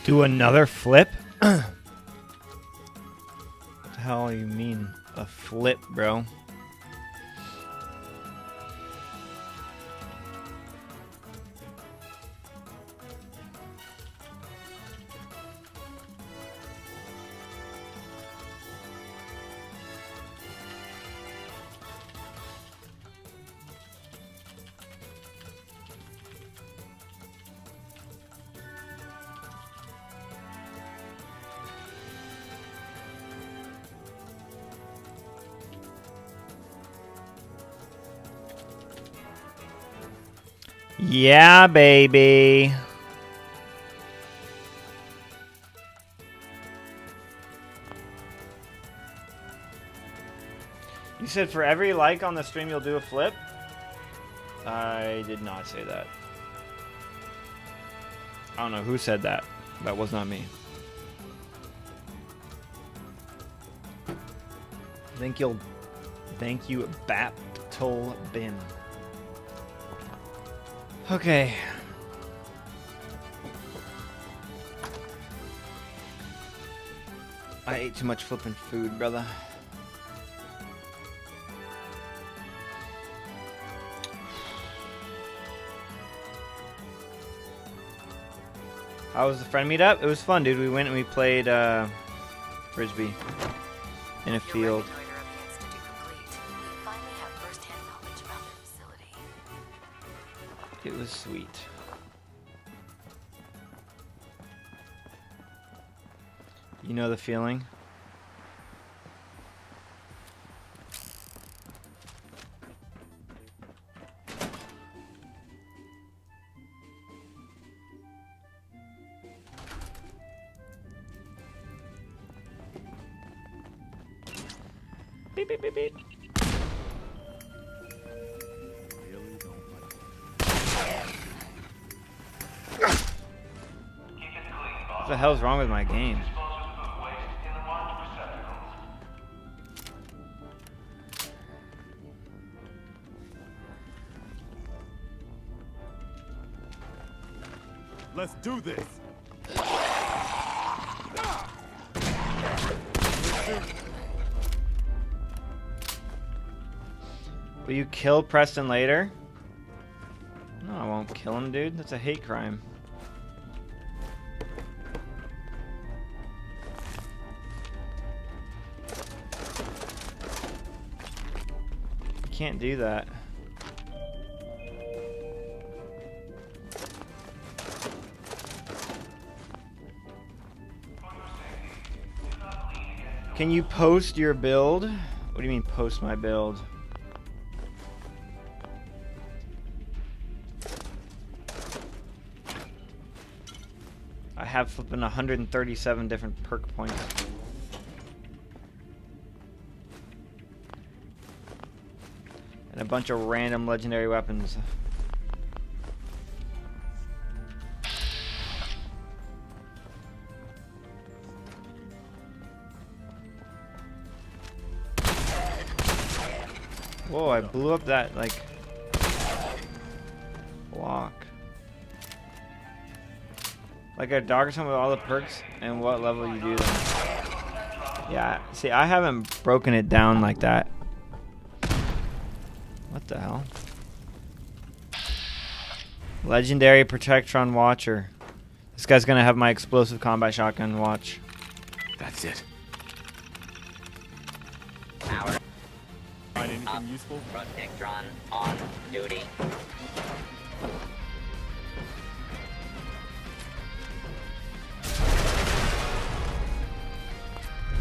Do another flip? What the hell do you mean? A flip, bro? Yeah, baby. You said for every like on the stream you'll do a flip? I did not say that. I don't know who said that. That was not me. Thank you, Baptol Bin. Okay. I ate too much flipping food, brother. How was the friend meetup? It was fun, dude. We went and we played Frisbee in a field. It was sweet. You know the feeling? Beep, beep, beep, beep. What the hell's wrong with my game? Let's do this. Will you kill Preston later? No, I won't kill him, dude. That's a hate crime. You can't do that. Can you post your build? What do you mean post my build? I have flipping 137 different perk points. And a bunch of random legendary weapons. Whoa, I blew up that, like, block. Like a Doggerton with all the perks and what level you do them. Yeah, see, I haven't broken it down like that. What the hell? Legendary Protectron Watcher. This guy's gonna have my explosive combat shotgun watch. That's it. Power. Find anything useful? Protectron on duty.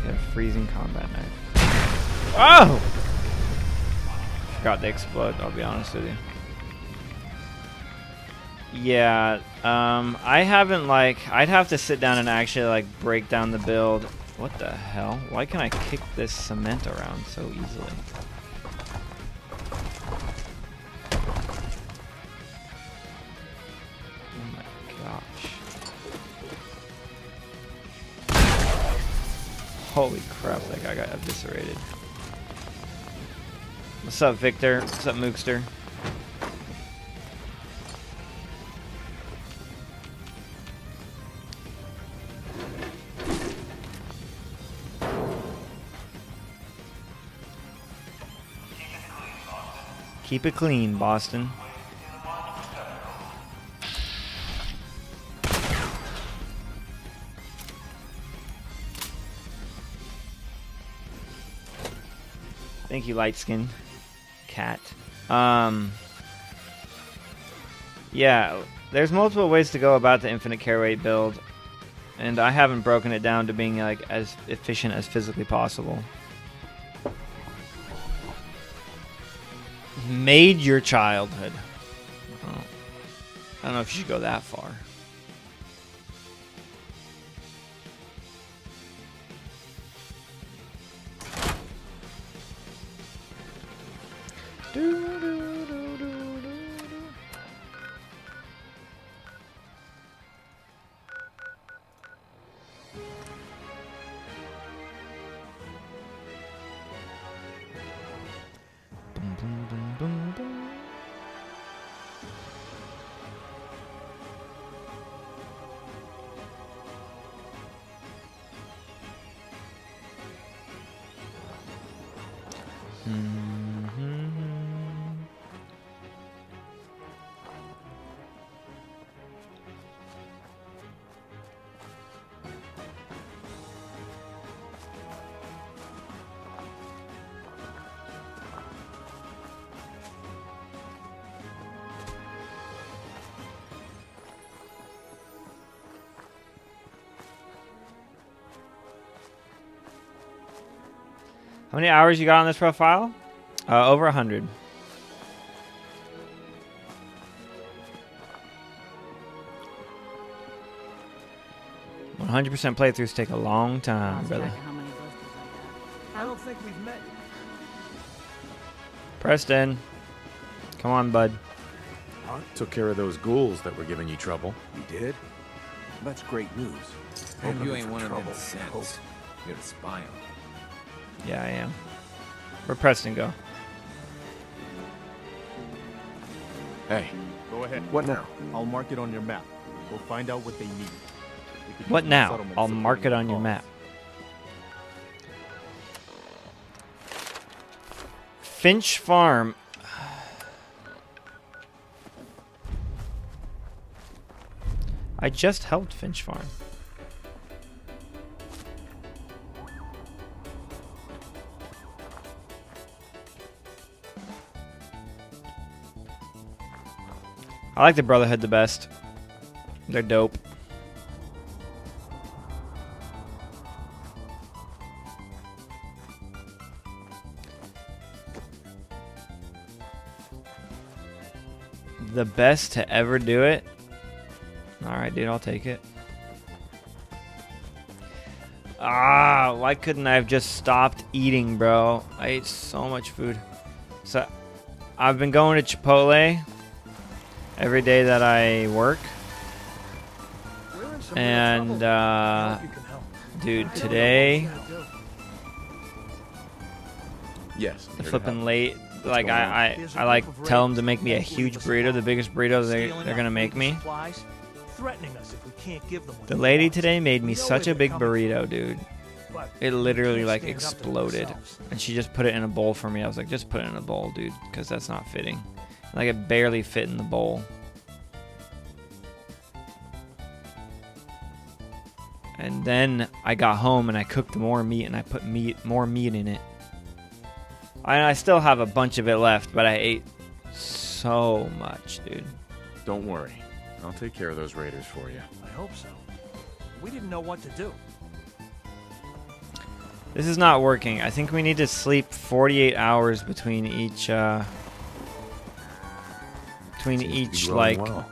Get a freezing combat knife. Oh! Forgot they explode, I'll be honest with you. Yeah, I haven't, like, I'd have to sit down and actually, like, break down the build. What the hell? Why can I kick this cement around so easily? Oh my gosh. Holy crap, that guy got eviscerated. What's up, Victor? What's up, Mookster? Keep it clean, Boston. Thank you, light skin cat. Yeah, there's multiple ways to go about the infinite carry weight build, and I haven't broken it down to being like as efficient as physically possible. Made your childhood. Oh, I don't know if you should go that far. How many hours you got on this profile? Over 100. %100% playthroughs take a long time, brother. I don't think we've met. Preston, come on, bud. Took care of those ghouls that were giving you trouble. You did? That's great news. And Hoping you ain't for one of them trouble. synths. You're the spy on them. Yeah, I am. Where'd Preston go? Hey, Go ahead. What now? I'll mark it on your map. We'll find out what they need. We could What use now? settlements I'll supporting mark it the on your cause. map. Finch Farm. I just helped Finch Farm. I like the Brotherhood the best. They're dope. The best to ever do it. Alright, dude, I'll take it. Ah, why couldn't I have just stopped eating, bro? I ate so much food. So, I've been going to Chipotle every day that I work. We're in some And, real trouble. I hope you can help. dude, today, Yes. the here to flipping help. late, like, going I like tell them to make me a huge burrito, the biggest burrito they're gonna make me. Supplies, threatening us if we can't give them what The they lady want. today made me We know such where a big they're coming burrito, from, dude. but It we literally can't like stand up to exploded, themselves. and she just put it in a bowl for me. I was like, just put it in a bowl, dude, because that's not fitting. Like, it barely fit in the bowl. And then I got home and I cooked more meat and I put more meat in it. I still have a bunch of it left, but I ate so much, dude. Don't worry. I'll take care of those raiders for you. I hope so. We didn't know what to do. This is not working. I think we need to sleep 48 hours between each Seems to be going like well.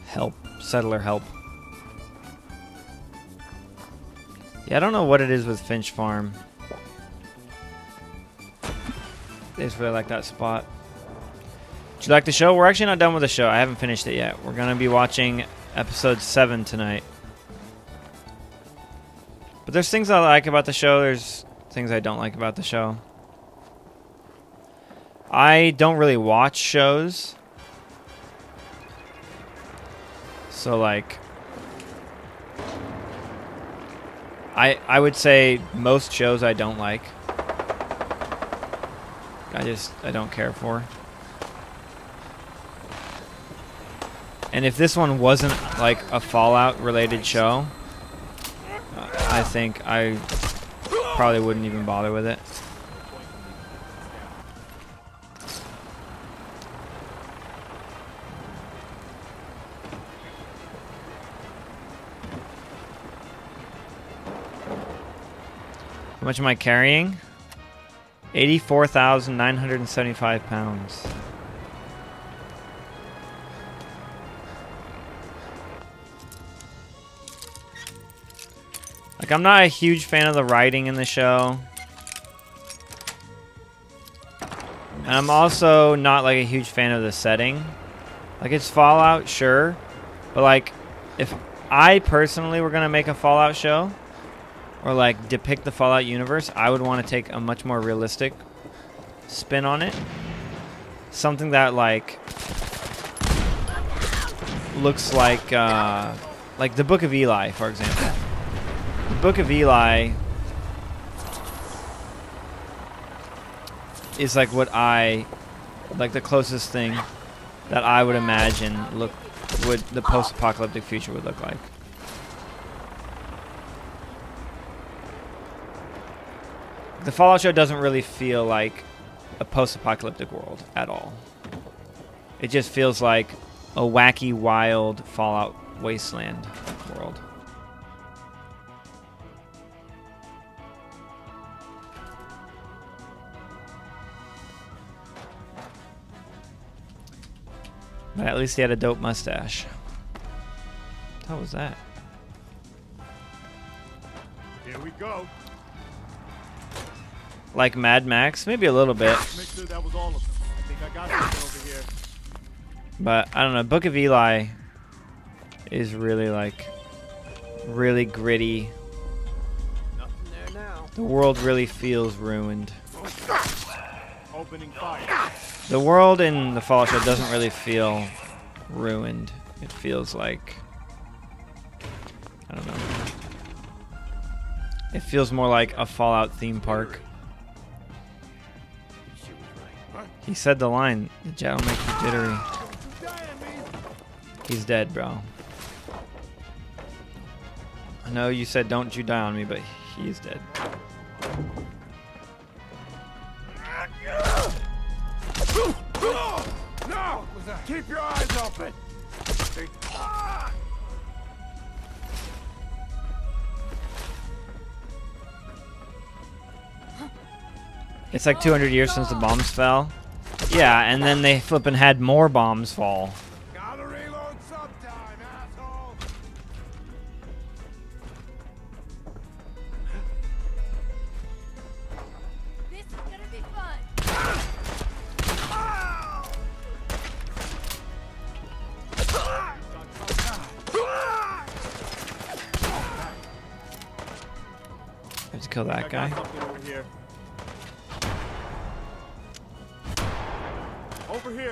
help, settler help. Yeah, I don't know what it is with Finch Farm. They just really like that spot. Did you like the show? We're actually not done with the show. I haven't finished it yet. We're going to be watching episode 7 tonight. But there's things I like about the show. There's things I don't like about the show. I don't really watch shows. So, like, I would say most shows I don't like. I don't care for. And if this one wasn't like a Fallout related show, I think I probably wouldn't even bother with it. How much am I carrying? 84,975 pounds. Like, I'm not a huge fan of the writing in the show. And I'm also not like a huge fan of the setting. Like, it's Fallout, sure. But like, if I personally were gonna make a Fallout show, or like depict the Fallout universe, I would want to take a much more realistic spin on it. Something that like looks like the Book of Eli, for example. The Book of Eli is like what I like the closest thing that I would imagine would the post-apocalyptic future would look like. The Fallout show doesn't really feel like a post-apocalyptic world at all. It just feels like a wacky, wild Fallout wasteland world. But at least he had a dope mustache. What the hell was that? Here we go. Like Mad Max? Maybe a little bit. Make sure that was all of them. I think I got something over here. But I don't know. Book of Eli is really like really gritty. Nothing there now. The world really feels ruined. Opening fire. The world in the Fallout show doesn't really feel ruined. It feels like, I don't know. It feels more like a Fallout theme park. He said the line, the jet will make you jittery. He's dead, bro. I know you said don't you die on me, but he's dead. No! Keep your eyes open! It's like 200 years since the bombs fell. Yeah, and then they flippin' had more bombs fall. Gotta reload sometime, asshole! This is gonna be fun. I have to kill that I got guy. something over here. Over here.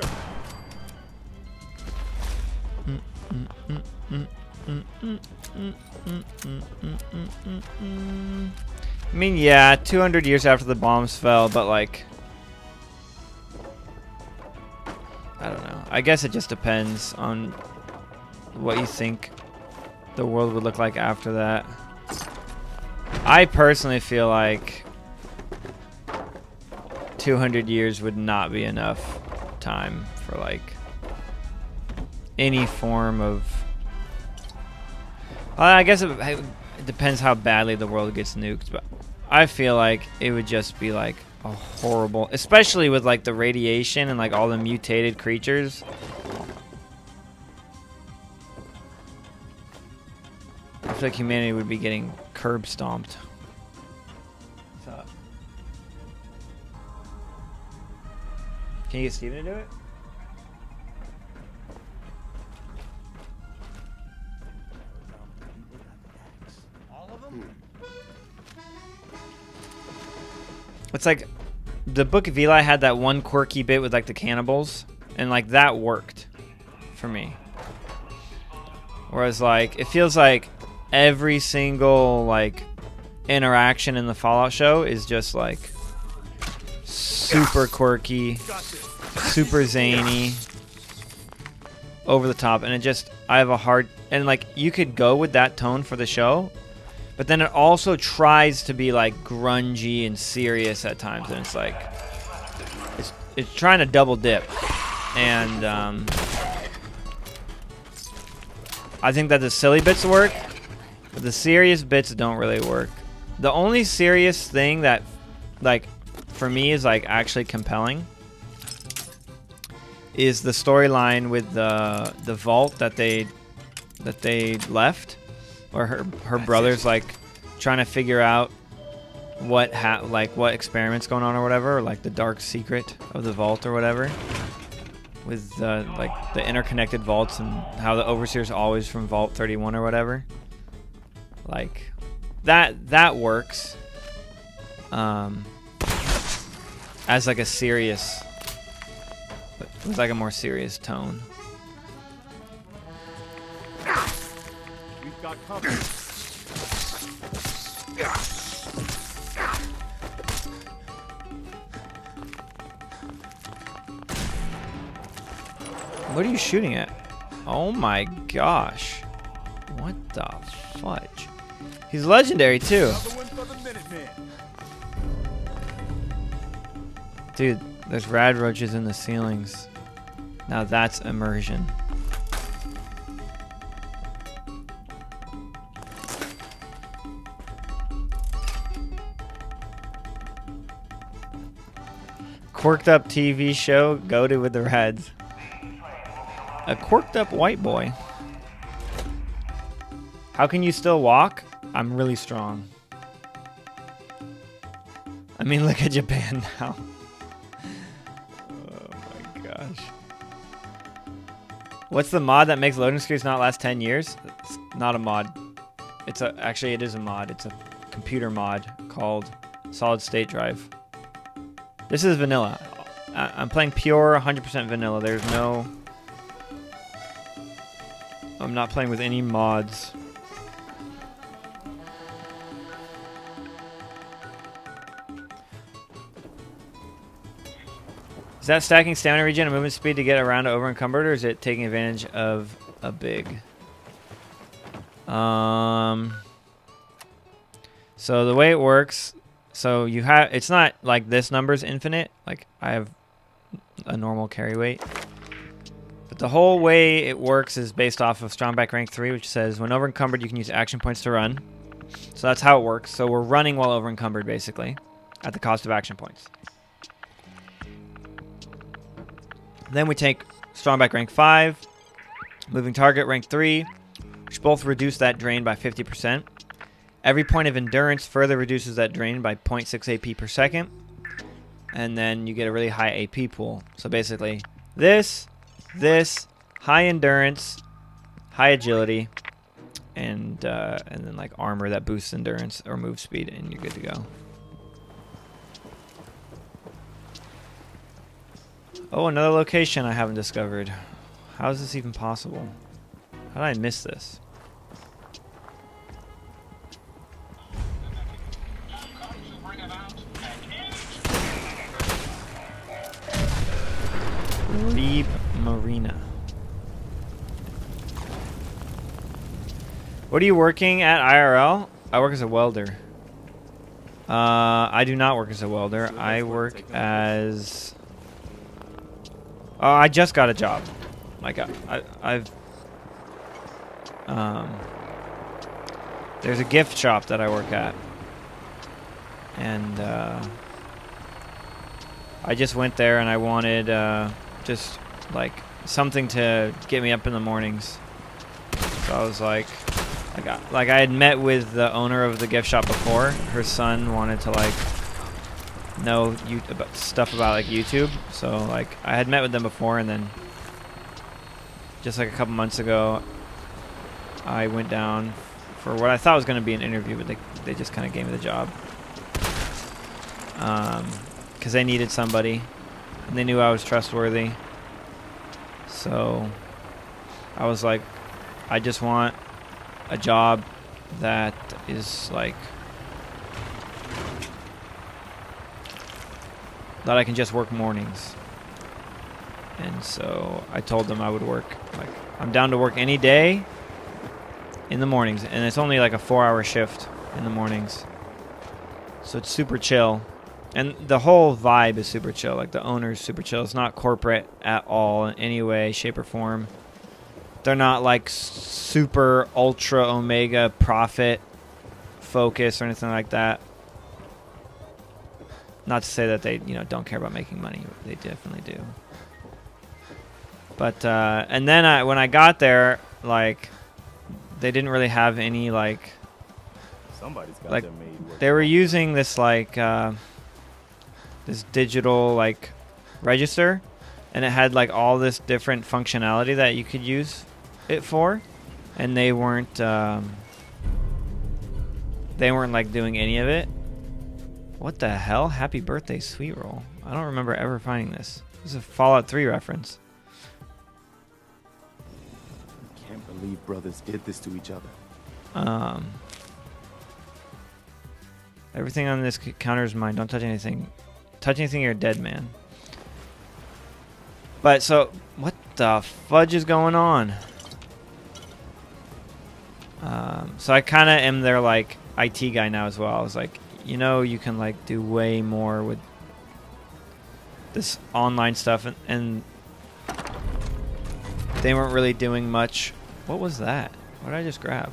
I mean, yeah, 200 years after the bombs fell, but like, I don't know. I guess it just depends on what you think the world would look like after that. I personally feel like 200 years would not be enough time for like any form of, I guess it depends how badly the world gets nuked, but I feel like it would just be like a horrible, especially with like the radiation and like all the mutated creatures. I feel like humanity would be getting curb stomped. What's up? Can you get Steven to do it? All of them? It's like the Book of Eli had that one quirky bit with like the cannibals, and like that worked for me. Whereas like it feels like every single like interaction in the Fallout show is just like super quirky, super zany, over the top, and it just, I have a hard, and like you could go with that tone for the show, but then it also tries to be like grungy and serious at times, and it's like it's trying to double dip, and I think that the silly bits work, but the serious bits don't really work. The only serious thing that like for me is like actually compelling is the storyline with the vault that they left, or her brother's like trying to figure out what what experiment's going on or whatever, or like the dark secret of the vault or whatever, with like the interconnected vaults and how the overseer's always from Vault 31 or whatever. Like that works as like a serious, with like a more serious tone. We've got cover. What are you shooting at? Oh my gosh. What the fudge? He's legendary too. Another one for the Minutemen. Dude, there's rad roaches in the ceilings. Now that's immersion. Quirked up TV show, goated with the Reds. A quirked up white boy. How can you still walk? I'm really strong. I mean, look at Japan now. Oh my gosh. What's the mod that makes loading screens not last 10 years? It's not a mod. It's a, actually it is a mod. It's a computer mod called Solid State Drive. This is vanilla. I'm playing pure 100% vanilla. There's no... I'm not playing with any mods. Is that stacking stamina regen and movement speed to get around to over encumbered, or is it taking advantage of a big? So the way it works, so you have, it's not like this number's infinite. Like I have a normal carry weight. But the whole way it works is based off of Strongback rank 3, which says when over encumbered you can use action points to run. So that's how it works. So we're running while over encumbered basically, at the cost of action points. Then we take Strongback rank 5, moving target rank 3, which both reduce that drain by 50%. Every point of endurance further reduces that drain by 0.6 AP per second. And then you get a really high AP pool. So basically this, high endurance, high agility, and then like armor that boosts endurance or move speed, and you're good to go. Oh, another location I haven't discovered. How is this even possible? How did I miss this? Reeb Marina. What are you working at IRL? I work as a welder. I do not work as a welder. I work as... Oh, I just got a job. Like I've there's a gift shop that I work at, and I just went there and I wanted just like something to get me up in the mornings. So I was like, I had met with the owner of the gift shop before. Her son wanted to like know stuff about like YouTube, so like I had met with them before, and then just like a couple months ago I went down for what I thought was going to be an interview, but they just kind of gave me the job because they needed somebody and they knew I was trustworthy. So I was like, I just want a job that is like that I can just work mornings. And so I told them I would work, like, I'm down to work any day in the mornings, and it's only like a 4-hour shift in the mornings. So it's super chill. And the whole vibe is super chill. Like, the owner's super chill. It's not corporate at all in any way, shape, or form. They're not like super ultra omega profit focus or anything like that. Not to say that they, you know, don't care about making money. They definitely do. But and then when I got there, like, they didn't really have any, like, Somebody's got like, their maid working. they were using this, like, this digital, like, register, and it had, like, all this different functionality that you could use it for, and they weren't like doing any of it. What the hell? Happy birthday, sweet roll. I don't remember ever finding this. This is a Fallout 3 reference. Can't believe brothers did this to each other. Everything on this counter is mine. Don't touch anything. Touch anything, you're a dead man. But so, what the fudge is going on? So I kind of am their, like, IT guy now as well. I was like, you know, you can, like, do way more with this online stuff, and they weren't really doing much. What was that? What did I just grab?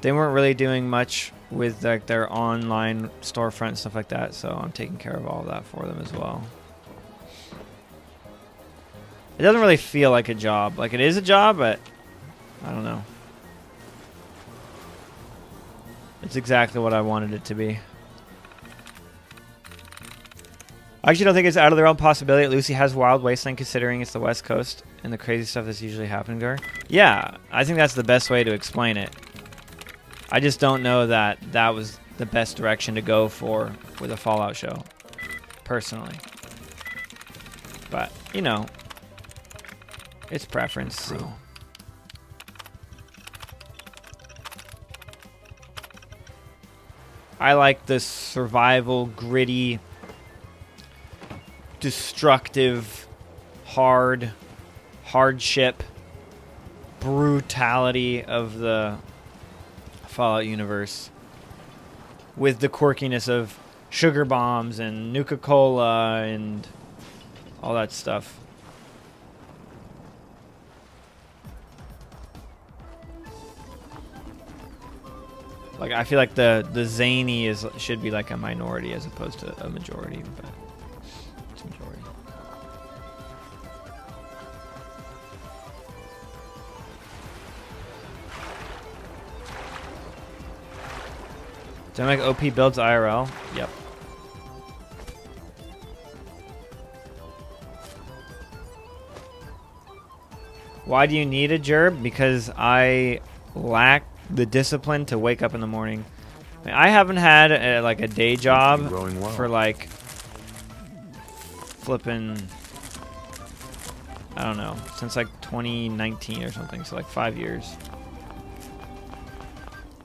They weren't really doing much with, like, their online storefront and stuff like that, so I'm taking care of all of that for them as well. It doesn't really feel like a job. Like, it is a job, but I don't know. It's exactly what I wanted it to be. I actually don't think it's out of the realm possibility that Lucy has Wild Wasteland, considering it's the West Coast and the crazy stuff that's usually happening to her. Yeah, I think that's the best way to explain it. I just don't know that that was the best direction to go for with a Fallout show, personally. But, you know, it's preference, so. I like the survival, gritty, destructive, hardship, brutality of the Fallout universe, with the quirkiness of sugar bombs and Nuka-Cola and all that stuff. Like, I feel like the zany should be like a minority as opposed to a majority, but it's a majority. Do I make OP builds IRL? Yep. Why do you need a gerb? Because I lack the discipline to wake up in the morning. I haven't had like a day job for like flipping, I don't know, since like 2019 or something, so like 5 years.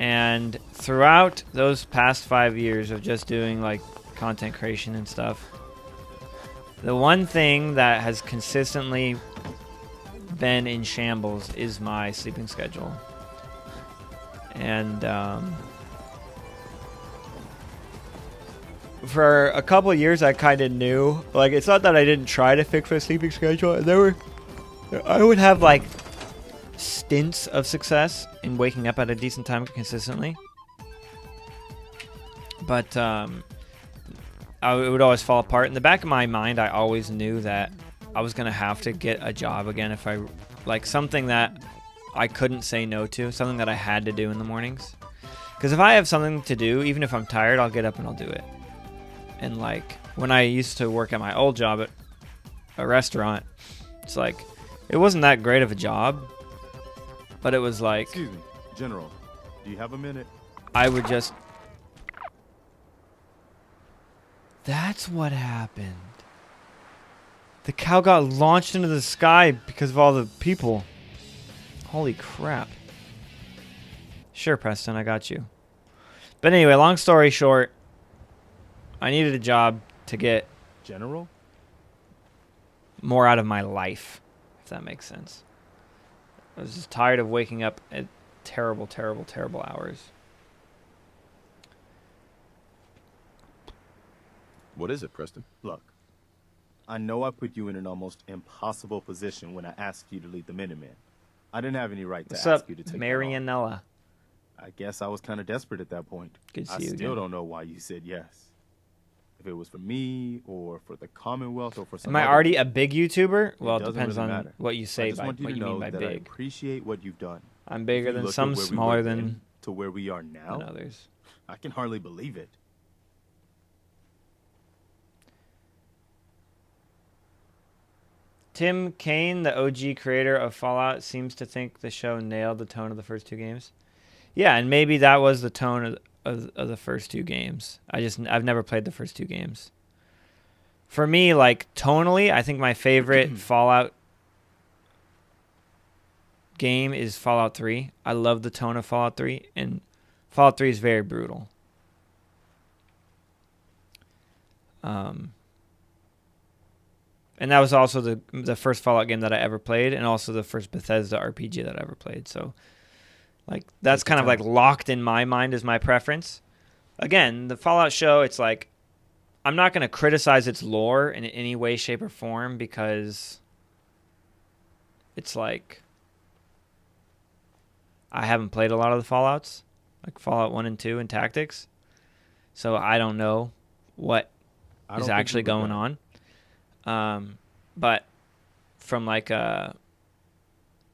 And throughout those past 5 years of just doing like content creation and stuff, the one thing that has consistently been in shambles is my sleeping schedule. And for a couple of years I kind of knew, like, it's not that I didn't try to fix my sleeping schedule. I would have like stints of success in waking up at a decent time consistently, but it would always fall apart. In the back of my mind, I always knew that I was gonna have to get a job again if I, like, something that I couldn't say no to, something that I had to do in the mornings. Because if I have something to do, even if I'm tired, I'll get up and I'll do it. And like when I used to work at my old job at a restaurant, it's like, it wasn't that great of a job, but it was like, Excuse me, General, do you have a minute? I would just... That's what happened. The cow got launched into the sky because of all the people. Holy crap. Sure, Preston, I got you. But anyway, long story short, I needed a job to get General? more out of my life, if that makes sense. I was just tired of waking up at terrible, terrible, terrible hours. What is it, Preston? Look, I know I put you in an almost impossible position when I asked you to lead the Minutemen. I didn't have any right to What's ask up, you to take that on. Marianella? I guess I was kind of desperate at that point. Good to I see you still again. don't know why you said yes. If it was for me or for the Commonwealth or for some Am I other already reason, a big YouTuber? Well, it doesn't depends really on matter. what you I say just by want you what to you mean know by that I big. appreciate what you've done. I'm If bigger you than look at some, where we smaller were than then to where we are now. others. I can hardly believe it. Tim Kaine, the OG creator of Fallout, seems to think the show nailed the tone of the first two games. Yeah, and maybe that was the tone of the first two games. I've never played the first two games. For me, like tonally, I think my favorite Fallout game is Fallout 3. I love the tone of Fallout 3, and Fallout 3 is very brutal. And that was also the first Fallout game that I ever played, and also the first Bethesda RPG that I ever played. So, like, that's kind of like locked in my mind as my preference. Again, the Fallout show, it's like, I'm not going to criticize its lore in any way, shape, or form, because it's like, I haven't played a lot of the Fallouts, like Fallout 1 and 2 and Tactics. So I don't know what is actually going on. But from like a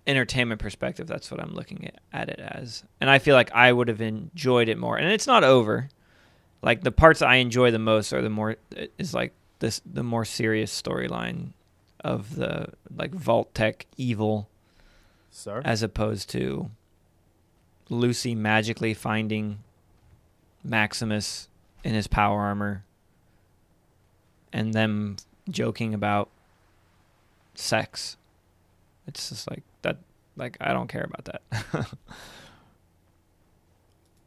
entertainment perspective, that's what I'm looking at it as. And I feel like I would have enjoyed it more. And it's not over. Like the parts I enjoy the most are the more serious storyline of the like Vault-Tec evil, Sir? as opposed to Lucy magically finding Maximus in his power armor and them joking about sex. It's just like that. Like, I don't care about that.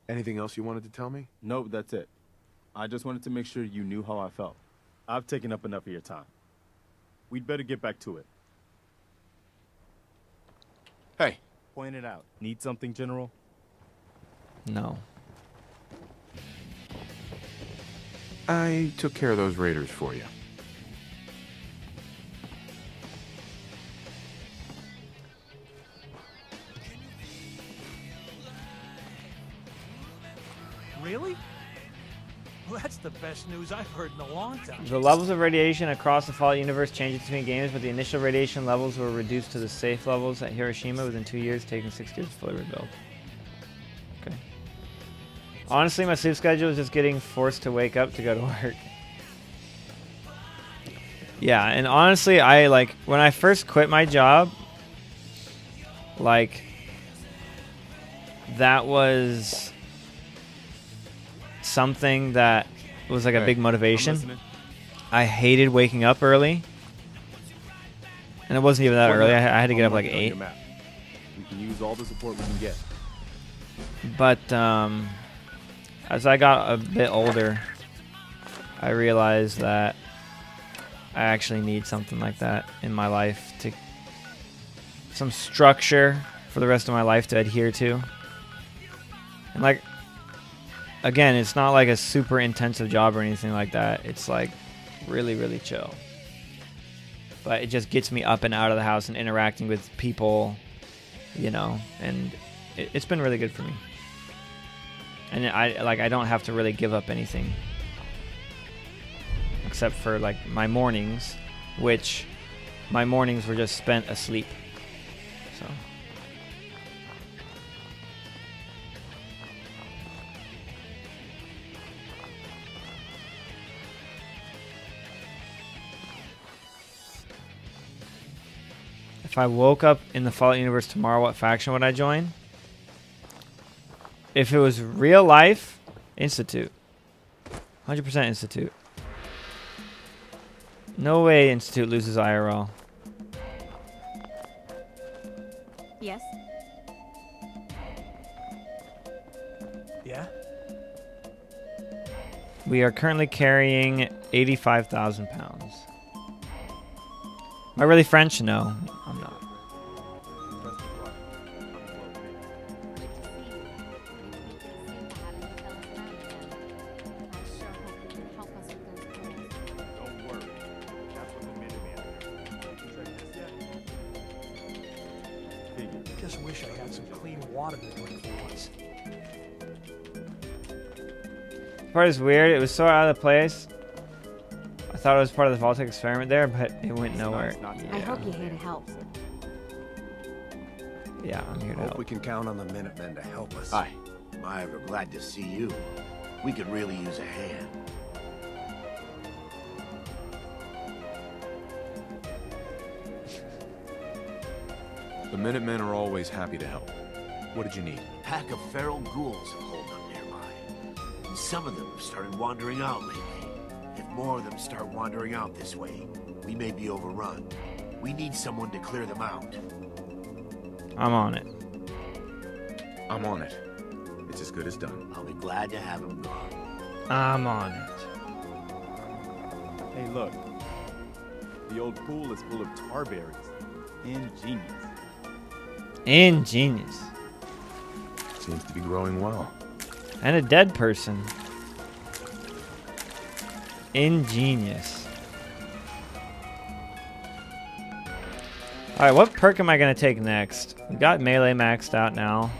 Anything else you wanted to tell me? Nope, that's it. I just wanted to make sure you knew how I felt. I've taken up enough of your time. We'd better get back to it. Hey. Point it out. Need something, General? No. I took care of those raiders for you. Really? Well, that's the best news I've heard in a long time. The levels of radiation across the Fallout universe change between games, but the initial radiation levels were reduced to the safe levels at Hiroshima within 2 years, taking 6 years to fully rebuild. Okay. Honestly, my sleep schedule is just getting forced to wake up to go to work. Yeah, and honestly, I like when I first quit my job, like that was something that was like a big motivation. I hated waking up early. And it wasn't even that early. I had to get up like 8. We can use all the support we can get. But as I got a bit older, I realized that I actually need something like that in my life, to some structure for the rest of my life to adhere to. And like, again, it's not like a super intensive job or anything like that. It's like really, really chill. But it just gets me up and out of the house and interacting with people, you know, and it's been really good for me. And I don't have to really give up anything except for like my mornings, which my mornings were just spent asleep. So if I woke up in the Fallout universe tomorrow, what faction would I join? If it was real life, Institute. 100% Institute. No way Institute loses IRL. Yes. Yeah? We are currently carrying 85,000 pounds. Am I really French? No, I'm not. Don't worry. That's what the Minutemen are. Check this yet? Figure. Just wish I had some clean water to drink for once. This part is weird. It was so out of place. I thought it was part of the Vault-Tec experiment there, but it went nowhere. I hope you're here to help. Yeah, I'm here to Hope help. we can count on the Minutemen to help us. Hi. My, we're glad to see you. We could really use a hand. The Minutemen are always happy to help. What did you need? A pack of feral ghouls have holed up nearby. Some of them have started wandering out lately. If more of them start wandering out this way, we may be overrun. We need someone to clear them out. I'm on it. I'm on it. It's as good as done. I'll be glad to have them gone. I'm on it. Hey, look. The old pool is full of tar berries. Ingenious. Ingenious. Seems to be growing well. And a dead person. Ingenious. Alright, what perk am I going to take next? We got melee maxed out now.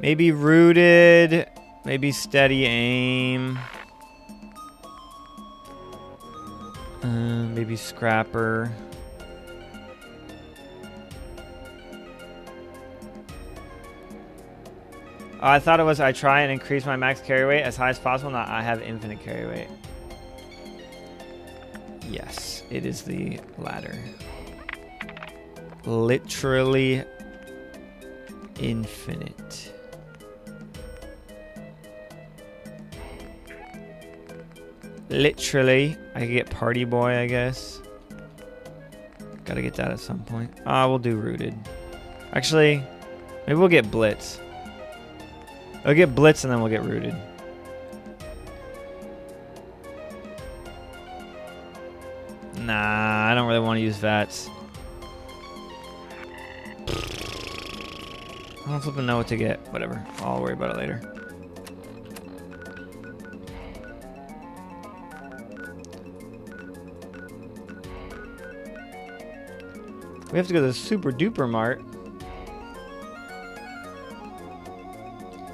Maybe rooted, maybe steady aim, maybe scrapper. Oh, I thought it was I try and increase my max carry weight as high as possible. Not I have infinite carry weight. Yes, it is the latter. Literally infinite. Literally, I could get Party Boy, I guess. Gotta get that at some point. We'll do Rooted. Actually, maybe we'll get Blitz. We'll get Blitz and then we'll get Rooted. Nah, I don't really want to use VATS. I don't flipping know what to get. Whatever. I'll worry about it later. We have to go to the Super Duper Mart.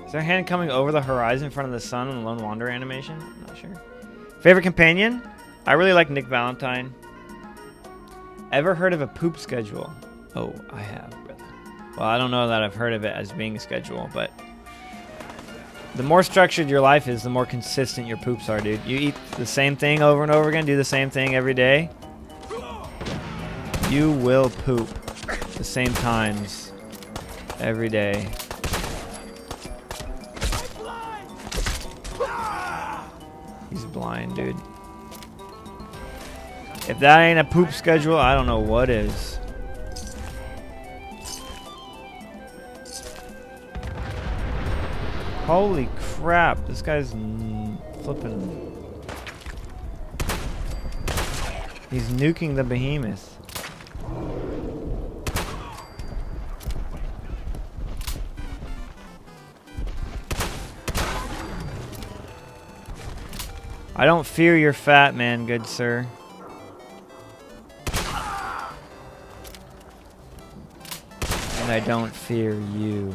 Is there a hand coming over the horizon in front of the sun in the Lone Wanderer animation? I'm not sure. Favorite companion? I really like Nick Valentine. Ever heard of a poop schedule? Oh, I have, brother. Well, I don't know that I've heard of it as being a schedule, but the more structured your life is, the more consistent your poops are, dude. You eat the same thing over and over again, do the same thing every day. You will poop the same times every day. He's blind, dude. If that ain't a poop schedule, I don't know what is. Holy crap, this guy's flipping. He's nuking the behemoth. I don't fear your fat man, good sir. And I don't fear you.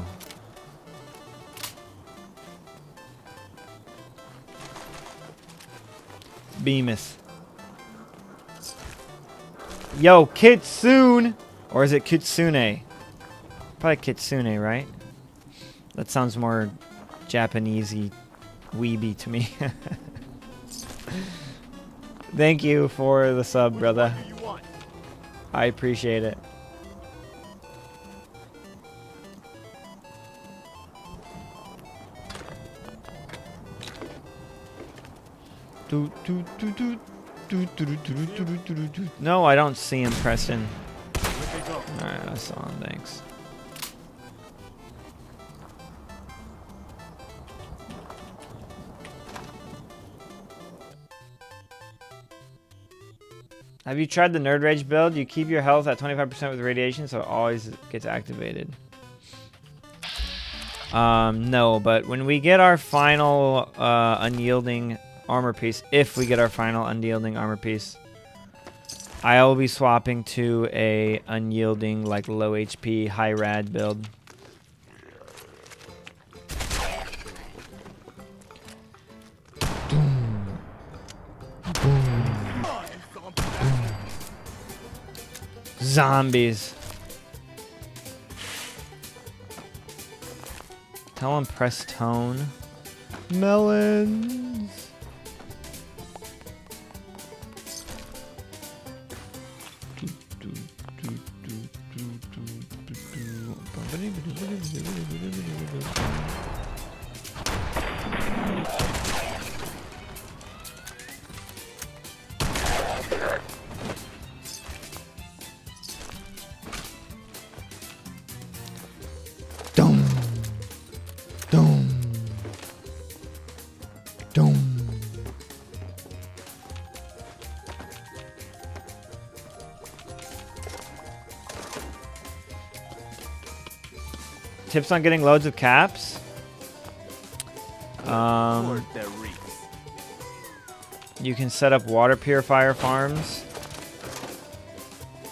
Behemoth. Yo, Kitsune! Or is it Kitsune? Probably Kitsune, right? That sounds more Japanesey weeby to me. Thank you for the sub, brother. I appreciate it. No, I don't see him, Preston. Alright, I saw him, thanks. Have you tried the Nerd Rage build? You keep your health at 25% with radiation, so it always gets activated. No, but when we get our final unyielding armor piece, if we get our final unyielding armor piece, I will be swapping to a unyielding, like low HP, high rad build. Zombies. Tell him press tone. Melons. Dum. Dum. Dum. Tips on getting loads of caps. You can set up water purifier farms,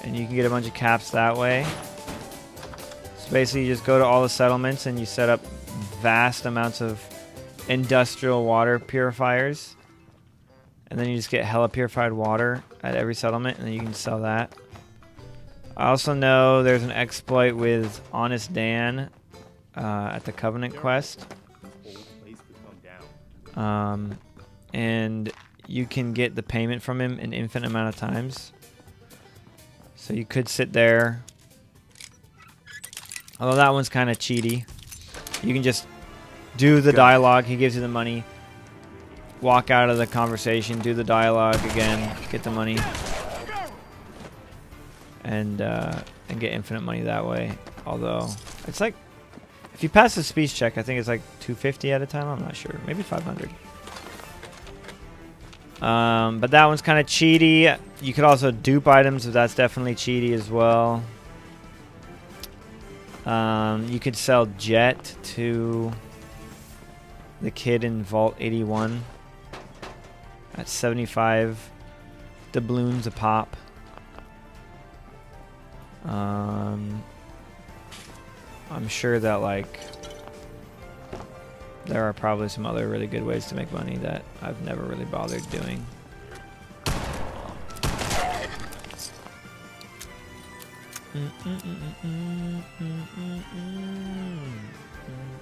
and you can get a bunch of caps that way. So basically, you just go to all the settlements and you set up vast amounts of industrial water purifiers, and then you just get hella purified water at every settlement, and then you can sell that. I also know there's an exploit with Honest Dan at the Covenant quest, and you can get the payment from him an infinite amount of times. So you could sit there, although that one's kind of cheaty. You can just do the dialogue, he gives you the money, walk out of the conversation, do the dialogue again, get the money, and get infinite money that way. Although it's like, if you pass the speech check, I think it's like 250 at a time. I'm not sure, maybe 500. But that one's kind of cheaty. You could also dupe items, but that's definitely cheaty as well. You could sell Jet to the kid in Vault 81 at 75 doubloons a pop. I'm sure that, like, there are probably some other really good ways to make money that I've never really bothered doing.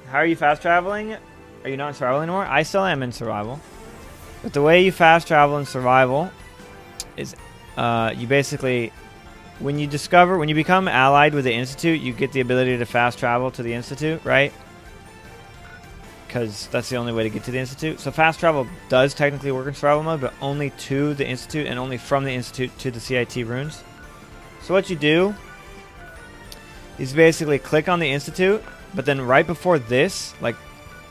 How are you fast traveling? Are you not in survival anymore? I still am in survival. But the way you fast travel in survival is you basically, when you become allied with the Institute, you get the ability to fast travel to the Institute, right? Because that's the only way to get to the Institute. So fast travel does technically work in survival mode, but only to the Institute and only from the Institute to the CIT runes. So what you do is basically click on the Institute, but then right before this, like,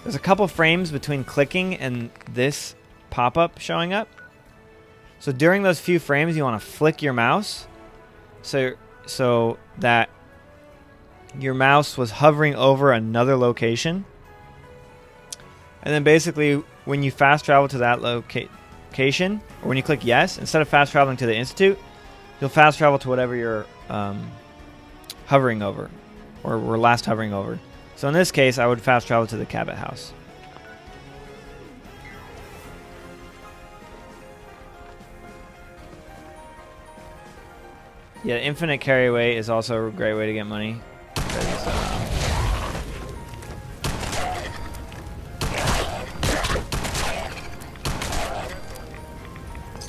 there's a couple frames between clicking and this pop-up showing up. So during those few frames, you want to flick your mouse so that your mouse was hovering over another location. And then basically, when you fast travel to that location, or when you click yes, instead of fast traveling to the Institute, you'll fast travel to whatever you're hovering over, or were last hovering over. So in this case, I would fast travel to the Cabot house. Yeah, infinite carry weight is also a great way to get money.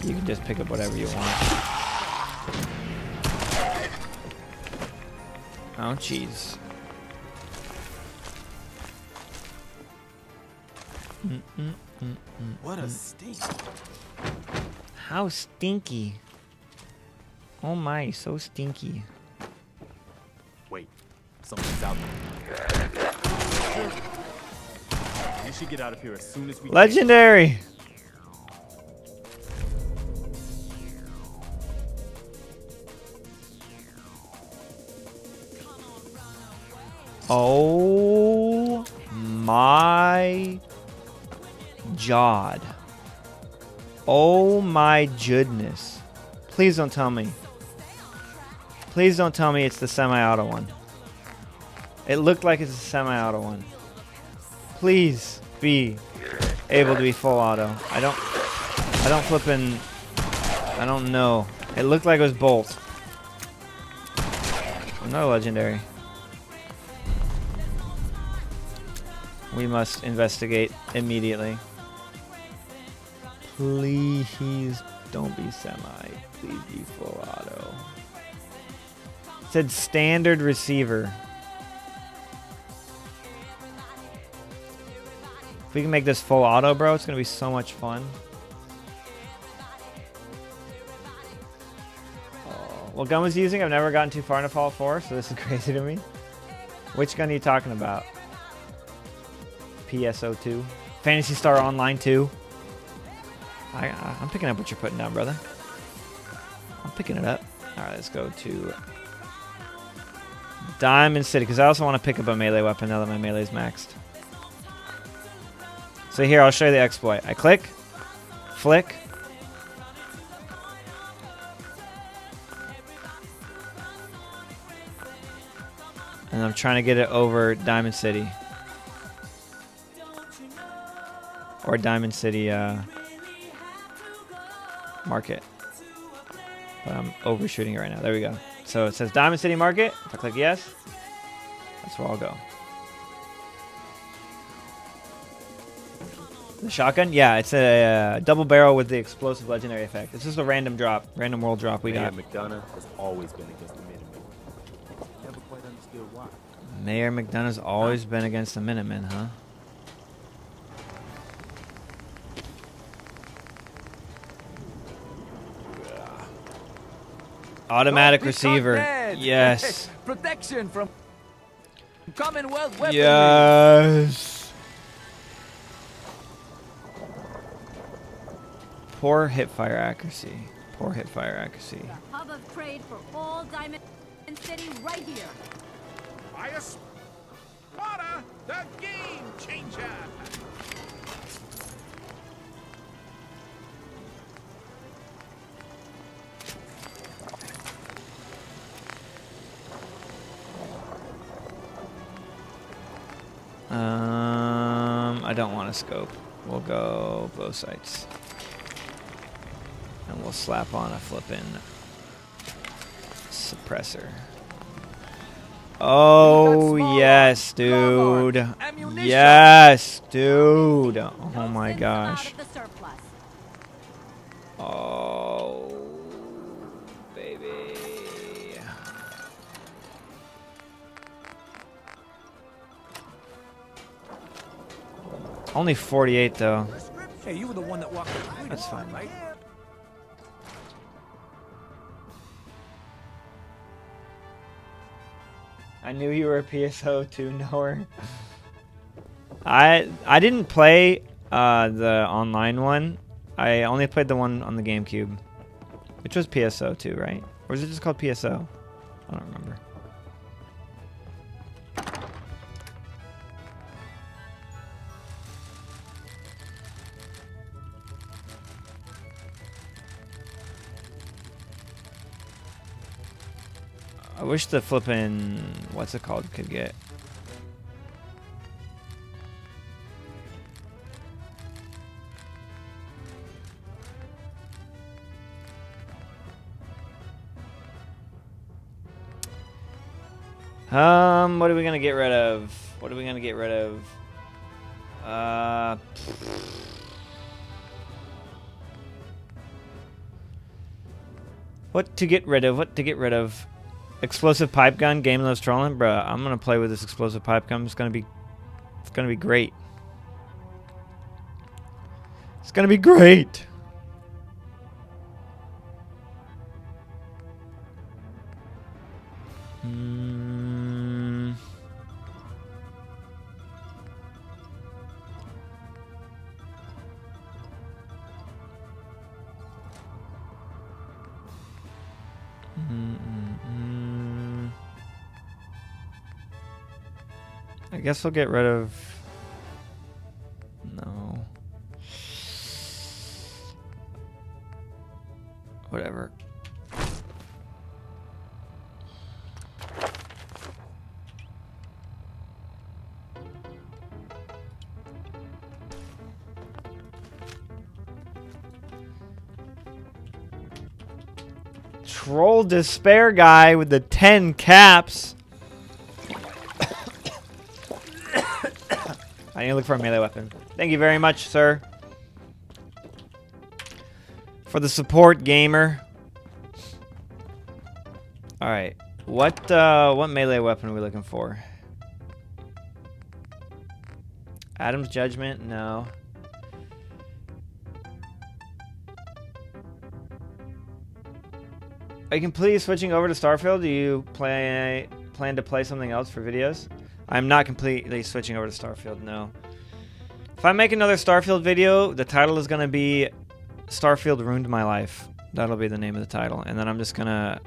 You can just pick up whatever you want. Oh, jeez. What a stink. How stinky. Oh my, so stinky. Wait, something's out there. We should get out of here as soon as we can. Legendary. Oh my God. Oh my goodness. Please don't tell me. Please don't tell me it's the semi-auto one. It looked like it's a semi-auto one. Please be able to be full auto. I don't know. It looked like it was Bolt. Another legendary. We must investigate immediately. Please don't be semi. Please be full auto. It said standard receiver. If we can make this full auto, bro, it's gonna be so much fun. Oh, what gun was he using? I've never gotten too far into Fallout 4, so this is crazy to me. Which gun are you talking about? PSO2? Phantasy Star Online 2? I'm picking up what you're putting down, brother. I'm picking it up. Alright, let's go to Diamond City, because I also want to pick up a melee weapon now that my melee is maxed. So here, I'll show you the exploit. I click, flick, and I'm trying to get it over Diamond City. Or Diamond City Market. But I'm overshooting it right now. There we go. So it says Diamond City Market. If I click yes, that's where I'll go. The shotgun? Yeah, it's a double barrel with the explosive legendary effect. It's just a random drop, random world drop we got. Mayor McDonough has always been against the Minutemen. Never quite understood why. Mayor McDonough's always been against the Minutemen, huh? Automatic receiver. Yes. Protection from Commonwealth weaponry. Yes. Poor hipfire accuracy. Poor hipfire accuracy. The hub of trade for all Diamond City right here. Fire Spotter, the game changer. I don't want to scope. We'll go bow sights. And we'll slap on a flippin' suppressor. Oh, yes, dude. Yes, dude. Oh my gosh. Oh, baby. Only 48 though. Hey, you were the one that walked the street. That's fine. Right? I knew you were a PSO2 knower. I didn't play the online one. I only played the one on the GameCube, which was PSO2, right? Or is it just called PSO? I don't remember. I wish the flippin' what's it called could get. What are we gonna get rid of? What are we gonna get rid of? What to get rid of? What to get rid of? Explosive pipe gun. Game loves trolling, bruh. I'm gonna play with this explosive pipe gun. It's gonna be great. It's gonna be great. I guess we'll get rid of... No. Whatever. Troll despair guy with the 10 caps. I need to look for a melee weapon. Thank you very much, sir. For the support, gamer. Alright. What melee weapon are we looking for? Adam's Judgment? No. Are you completely switching over to Starfield? Do you plan to play something else for videos? I'm not completely switching over to Starfield, no. If I make another Starfield video, the title is going to be Starfield Ruined My Life. That'll be the name of the title. And then I'm just gonna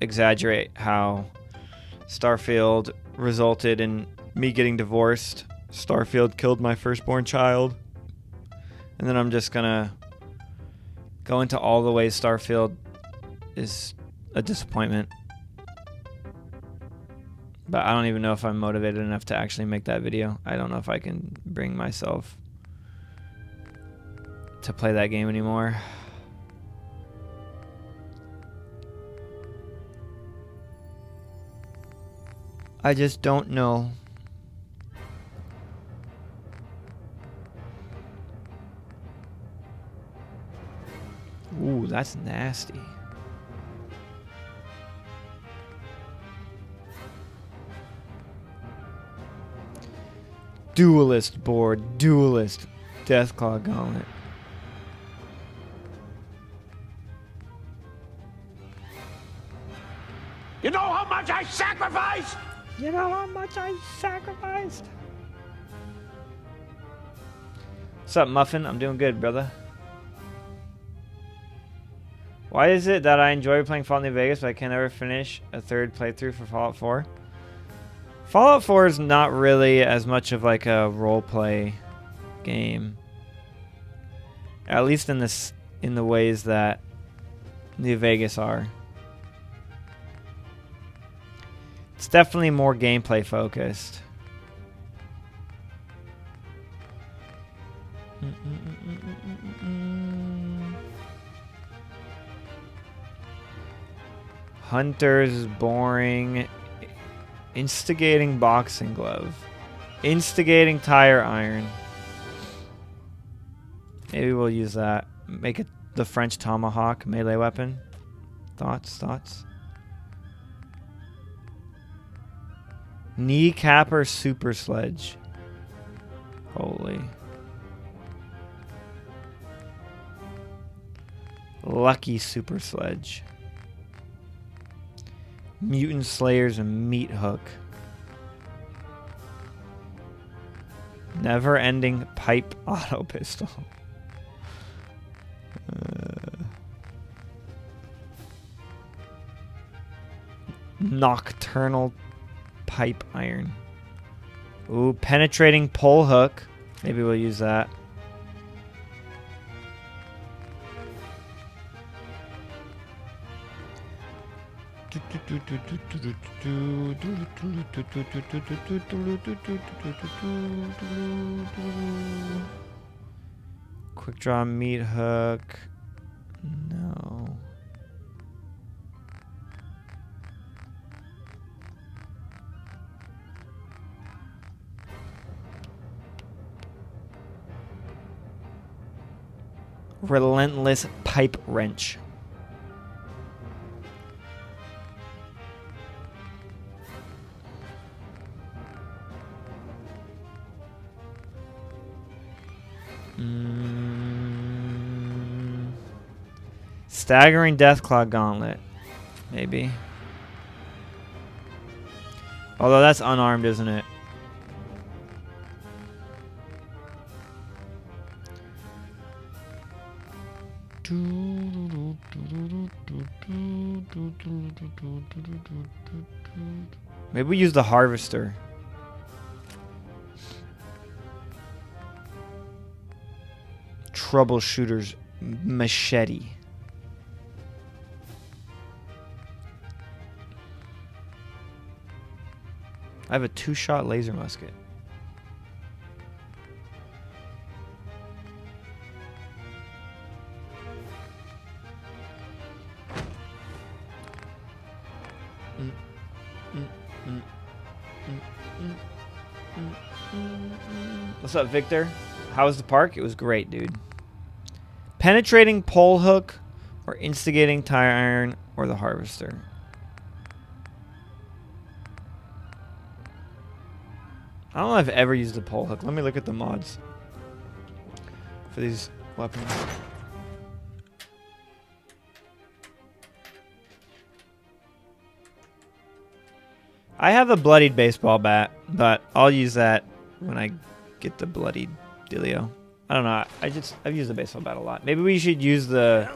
exaggerate how Starfield resulted in me getting divorced. Starfield killed my firstborn child. And then I'm just gonna go into all the ways Starfield is a disappointment. But I don't even know if I'm motivated enough to actually make that video. I don't know if I can bring myself to play that game anymore. I just don't know. Ooh, that's nasty. Duelist board, Duelist, Deathclaw Gauntlet. You know how much I sacrificed? You know how much I sacrificed? What's up, Muffin? I'm doing good, brother. Why is it that I enjoy playing Fallout New Vegas, but I can never finish a third playthrough for Fallout 4? Fallout 4 is not really as much of like a roleplay game. At least in the ways that New Vegas are. It's definitely more gameplay focused. Hunters is boring. Instigating boxing glove. Instigating tire iron. Maybe we'll use that. Make it the French tomahawk melee weapon. Thoughts? Kneecapper super sledge. Holy. Lucky super sledge. Mutant Slayers and Meat Hook. Never ending pipe auto pistol. Nocturnal pipe iron. Ooh, penetrating pole hook. Maybe we'll use that. Quick draw meat hook. No. Relentless pipe wrench. Staggering Deathclaw Gauntlet. Maybe. Although that's unarmed, isn't it? Maybe we use the Harvester. Troubleshooter's Machete. I have a 2-shot laser musket. What's up, Victor? How was the park? It was great, dude. Penetrating pole hook or instigating tire iron or the harvester. I don't know if I've ever used a pole hook. Let me look at the mods for these weapons. I have a bloodied baseball bat, but I'll use that when I get the bloodied dealio. I don't know. I've used the baseball bat a lot. Maybe we should use the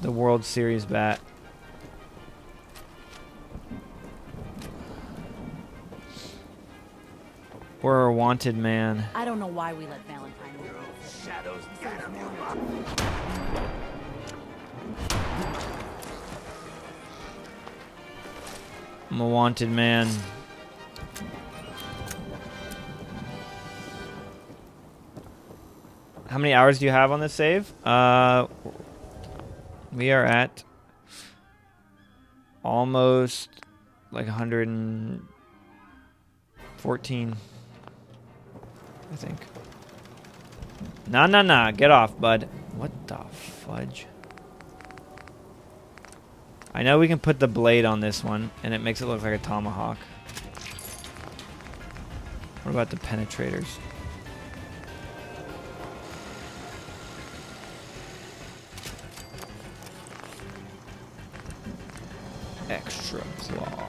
World Series bat. Or a wanted man. I don't know why we let Valentine win. Shadows. I'm a wanted man. How many hours do you have on this save? We are at almost like 114. I think. Nah. Get off, bud. What the fudge? I know we can put the blade on this one, and it makes it look like a tomahawk. What about the penetrators? Extra claw.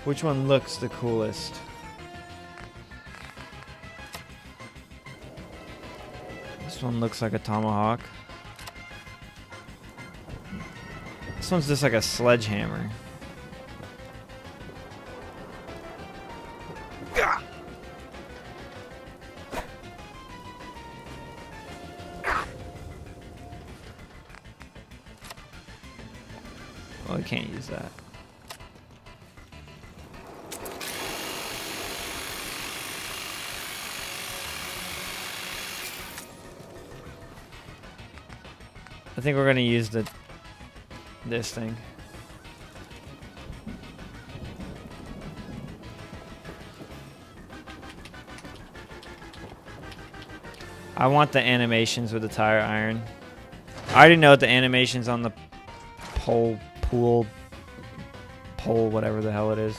Which one looks the coolest? This one looks like a tomahawk. This one's just like a sledgehammer. Well, we can't use that. I think we're gonna use this thing. I want the animations with the tire iron. I already know what the animations on the pole, whatever the hell it is.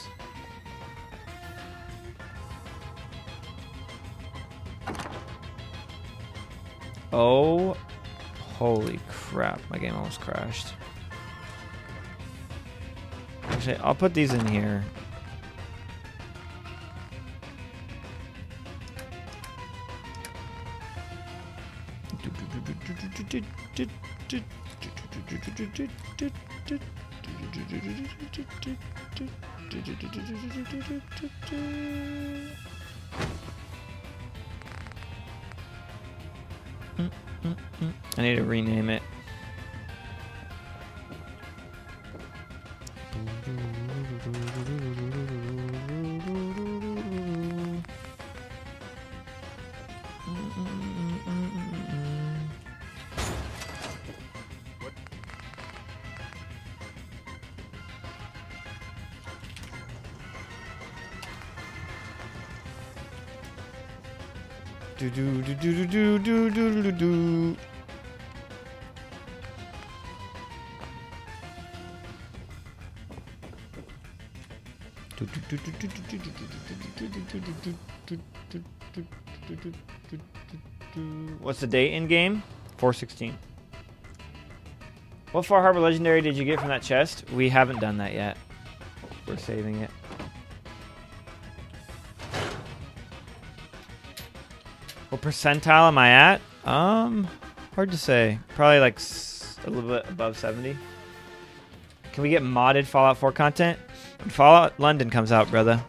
Oh, holy crap, my game almost crashed. Actually, I'll put these in here. I need to rename it. What's the date in game? 4/16. What Far Harbor Legendary did you get from that chest? We haven't done that yet. We're saving it. What percentile am I at? Hard to say. Probably like a little bit above 70. Can we get modded Fallout 4 content? When Fallout London comes out, brother,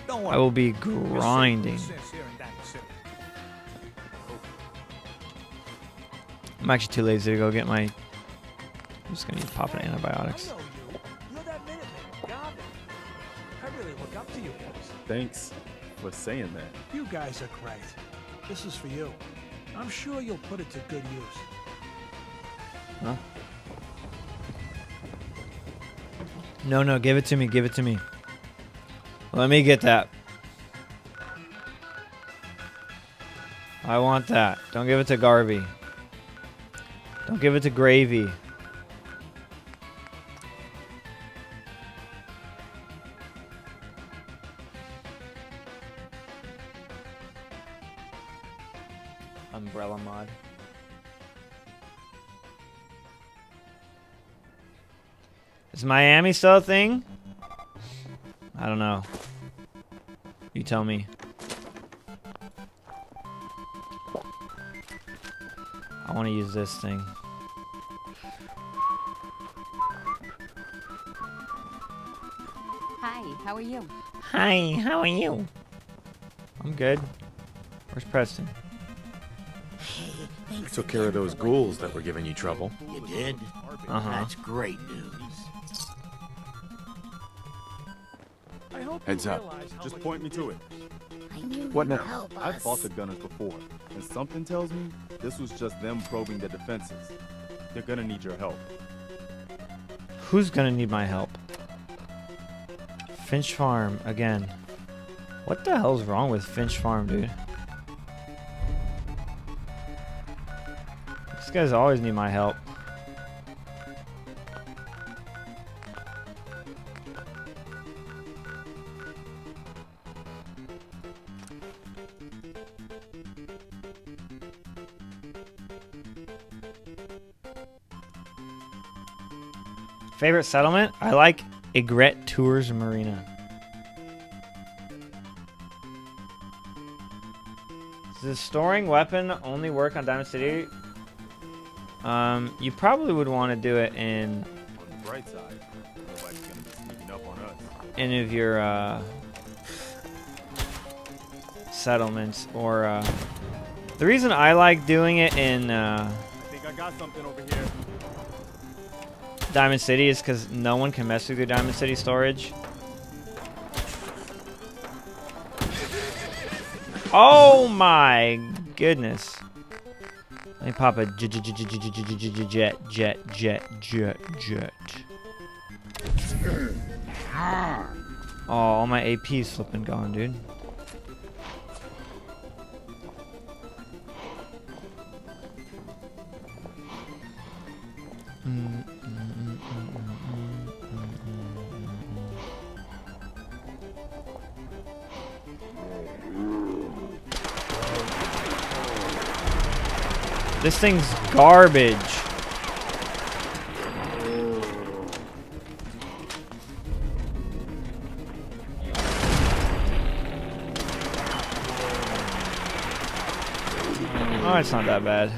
Don't I worry. will be You're safe grinding. with Sis here in Diamond City. I'm actually too lazy to go get my... I'm just gonna need popping antibiotics. I know you. You're that Minuteman, Garvin. I really look up to you guys. Thanks for saying that. You guys are great. This is for you. I'm sure you'll put it to good use. Huh? No, give it to me, give it to me. Let me get that. I want that. Don't give it to Garvey. Don't give it to Gravy. Umbrella mod. Is Miami still a thing? I don't know. You tell me. I want to use this thing. Hi, how are you? Hi, how are you? I'm good. Where's Preston? I took care of those ghouls that were giving you trouble. You did? Uh-huh. That's great news. I hope Heads you up. realize how Just much point you me to did. it. What now? I've fought the Gunners before, and something tells me this was just them probing their defenses. They're gonna need your help. Who's gonna need my help? Finch Farm again. What the hell's wrong with Finch Farm, dude? These guys always need my help. Favorite settlement? I like Egret Tours Marina. Does the storing weapon only work on Diamond City? You probably would want to do it in On the bright side, nobody's gonna be sneaking up on us. any of your settlements, or the reason I like doing it in I think I got something over here. Diamond City is because no one can mess with your Diamond City storage. Oh my goodness. Let me pop a jet. Oh, all my AP's flipping gone, dude. This thing's garbage. Oh, it's not that bad.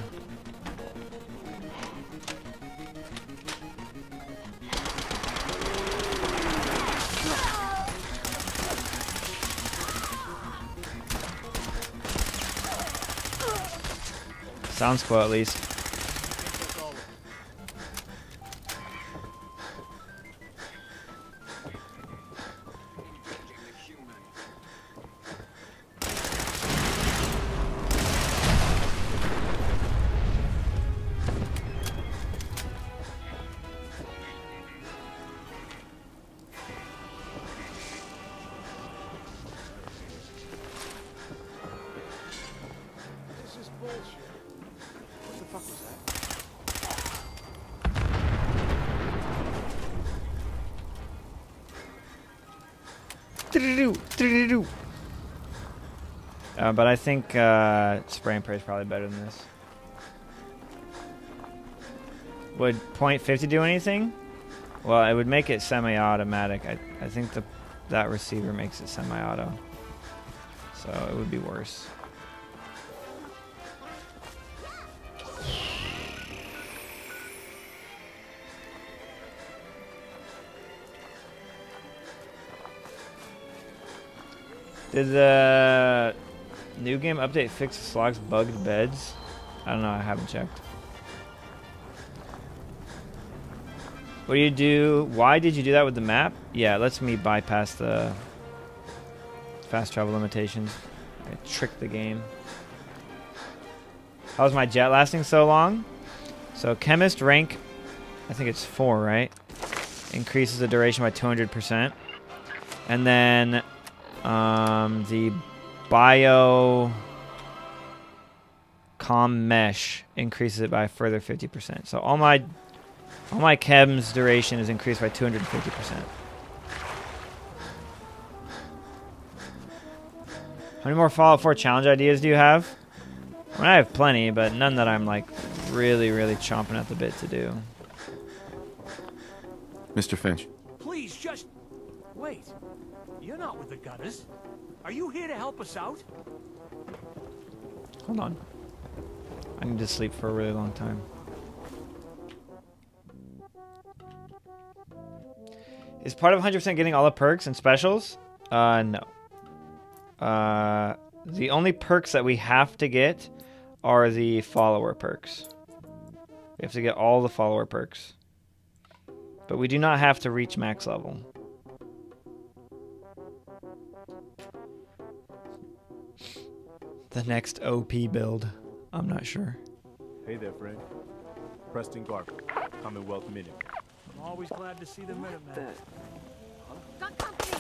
Sounds cool, at least. This is bullshit. What the fuck was But I think spray and pray is probably better than this. Would .50 do anything? Well, it would make it semi-automatic. I think that receiver makes it semi-auto. So it would be worse. Did the new game update fix the Slog's bugged beds? I don't know, I haven't checked. What do you do? Why did you do that with the map? Yeah, it lets me bypass the fast travel limitations. I tricked the game. How's my jet lasting so long? So chemist rank, I think it's 4, right? Increases the duration by 200%. And then the bio com mesh increases it by a further 50%. So all my chems duration is increased by 250%. How many more Fallout 4 challenge ideas do you have? I mean, I have plenty, but none that I'm like really, really chomping at the bit to do. Mr. Finch. Please, just... Wait. You're not with the Gunners. Are you here to help us out? Hold on. I need to sleep for a really long time. Is part of 100% getting all the perks and specials? No. The only perks that we have to get are the follower perks. We have to get all the follower perks. But we do not have to reach max level. The next OP build. I'm not sure. Hey there, friend. Preston Garber, Commonwealth Minute. I'm always glad to see the Minutemen. Got company.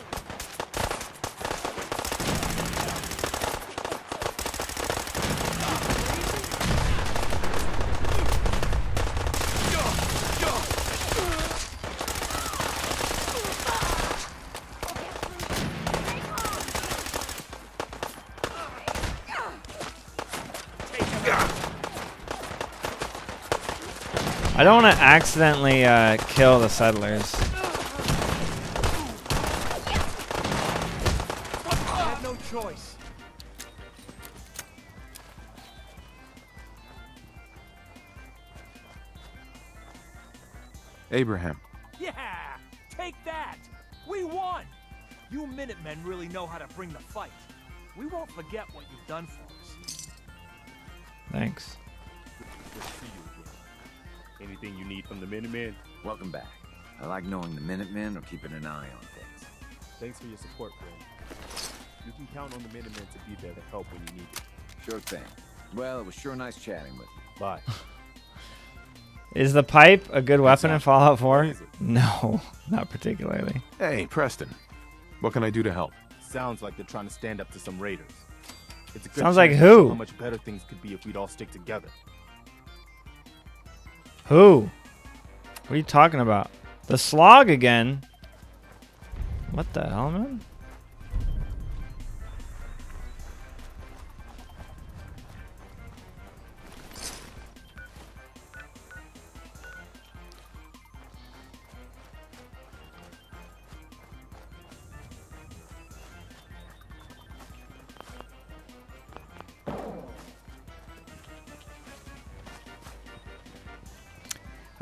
I don't want to accidentally kill the settlers. I had no choice. Abraham. Yeah! Take that! We won! You Minutemen really know how to bring the fight. We won't forget what you've done for us. Thanks. Good to see you again. Anything you need from the Minutemen? Welcome back. I like knowing the Minutemen are keeping an eye on things. Thanks for your support, friend. You can count on the Minutemen to be there to help when you need it. Sure thing. Well, it was sure nice chatting with you. Bye. Is the pipe a good weapon in Fallout 4? What is it? No, not particularly. Hey, Preston. What can I do to help? Sounds like they're trying to stand up to some raiders. It's a good Sounds like chance to show who? how much better things could be if we'd all stick together. Who? What are you talking about? The Slog again? What the hell, man?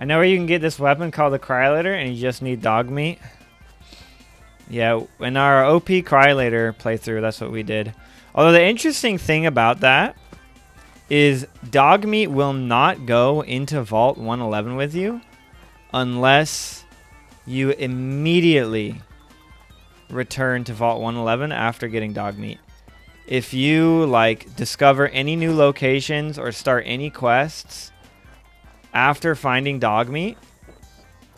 I know where you can get this weapon called the Cryolator, and you just need dog meat. Yeah, in our OP Cryolator playthrough, that's what we did. Although the interesting thing about that is dog meat will not go into Vault 111 with you unless you immediately return to Vault 111 after getting dog meat. If you like discover any new locations or start any quests after finding dog meat,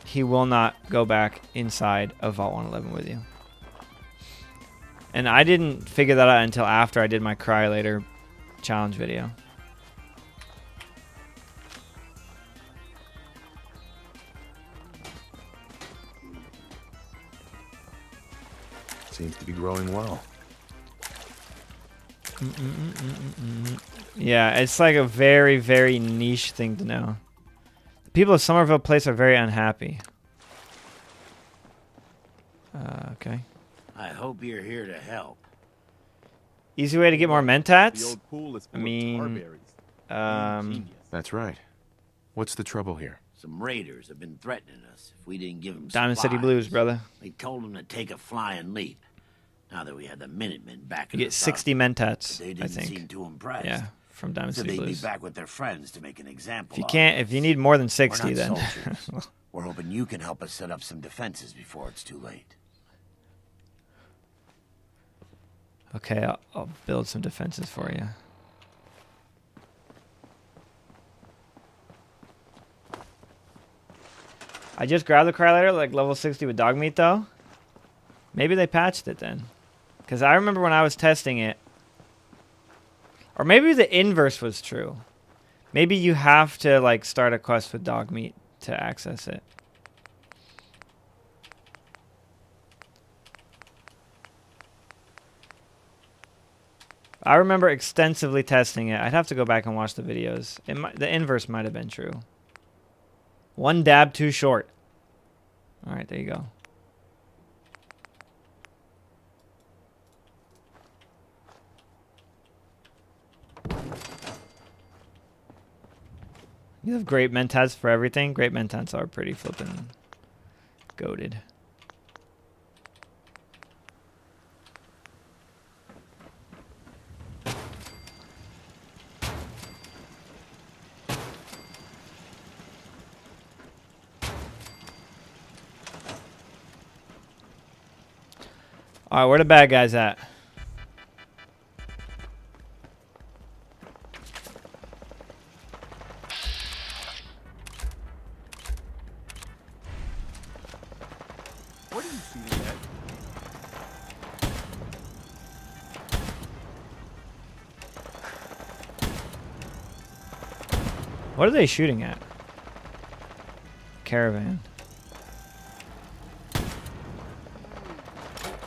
he will not go back inside of Vault 111 with you. And I didn't figure that out until after I did my Cryolator challenge video. Seems to be growing well. Yeah, it's like a very, very niche thing to know. The people of Somerville Place are very unhappy. Okay. I hope you're here to help. Easy way to get more The mentats? old pool is I full mean, of tarberries. Genius. That's right. What's the trouble here? Some raiders have been threatening us if we didn't give them Diamond City supplies. Blues, brother. They told them to take a flying leap. Now that we had the Minutemen back You in get the 60 South, mentats, they I didn't seem think. too impressed. Yeah, from Diamond So City they'd be Blues. back with their friends to make an example. If you of can't, us. if you need more than We're 60, not then soldiers. We're hoping you can help us set up some defenses before it's too late. okay, I'll build some defenses for you. I just grabbed the Cryolator like level 60 with dog meat though. Maybe they patched it then. Because I remember when I was testing it. Or maybe the inverse was true. Maybe you have to like start a quest with dog meat to access it. I remember extensively testing it. I'd have to go back and watch the videos. The inverse might have been true. One dab too short. All right, there you go. You have great mentats for everything. Great mentats are pretty flippin' goated. All right, where the bad guys at? What are you shooting at? What are they shooting at? Caravan.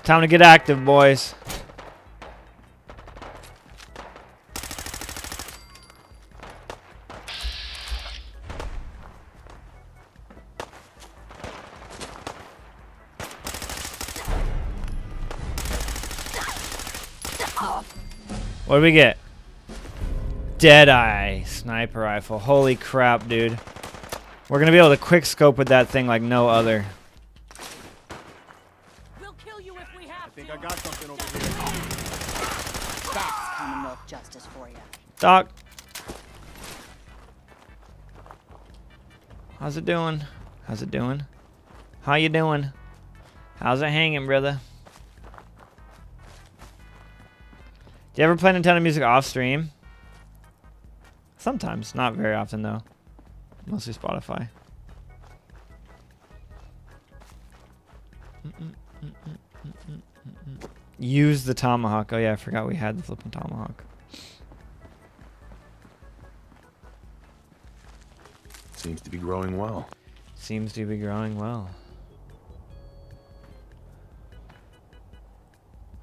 Time to get active, boys. What do we get? Deadeye sniper rifle. Holy crap, dude. We're gonna be able to quick scope with that thing like no other. We'll kill you if we have I think to. I got something over here. That's Commonwealth justice for you. Doc. How's it doing? How's it doing? How you doing? How's it hanging, brother? Do you ever play Nintendo music off stream? Sometimes, not very often though. Mostly Spotify. Use the tomahawk. Oh yeah, I forgot we had the flipping tomahawk. Seems to be growing well. Seems to be growing well.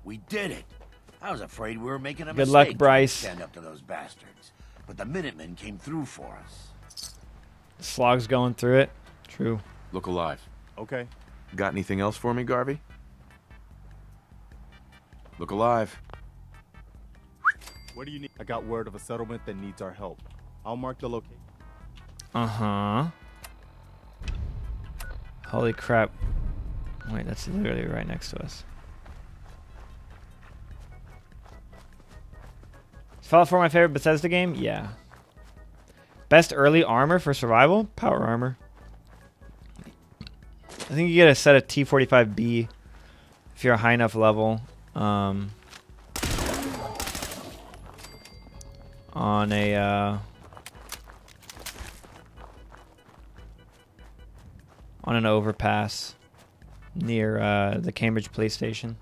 We did it. I was afraid we were making a Good mistake. luck, trying to Bryce. Stand up to those bastards. But the Minutemen came through for us. Slog's going through it. True. Look alive. Okay. Got anything else for me, Garvey? Look alive. What do you need? I got word of a settlement that needs our help. I'll mark the location. Uh-huh. Holy crap. Wait, that's literally right next to us. Is Fallout 4 my favorite Bethesda game? Yeah. Best early armor for survival? Power armor. I think you get a set of T45B if you're a high enough level. On an overpass near the Cambridge Police Station.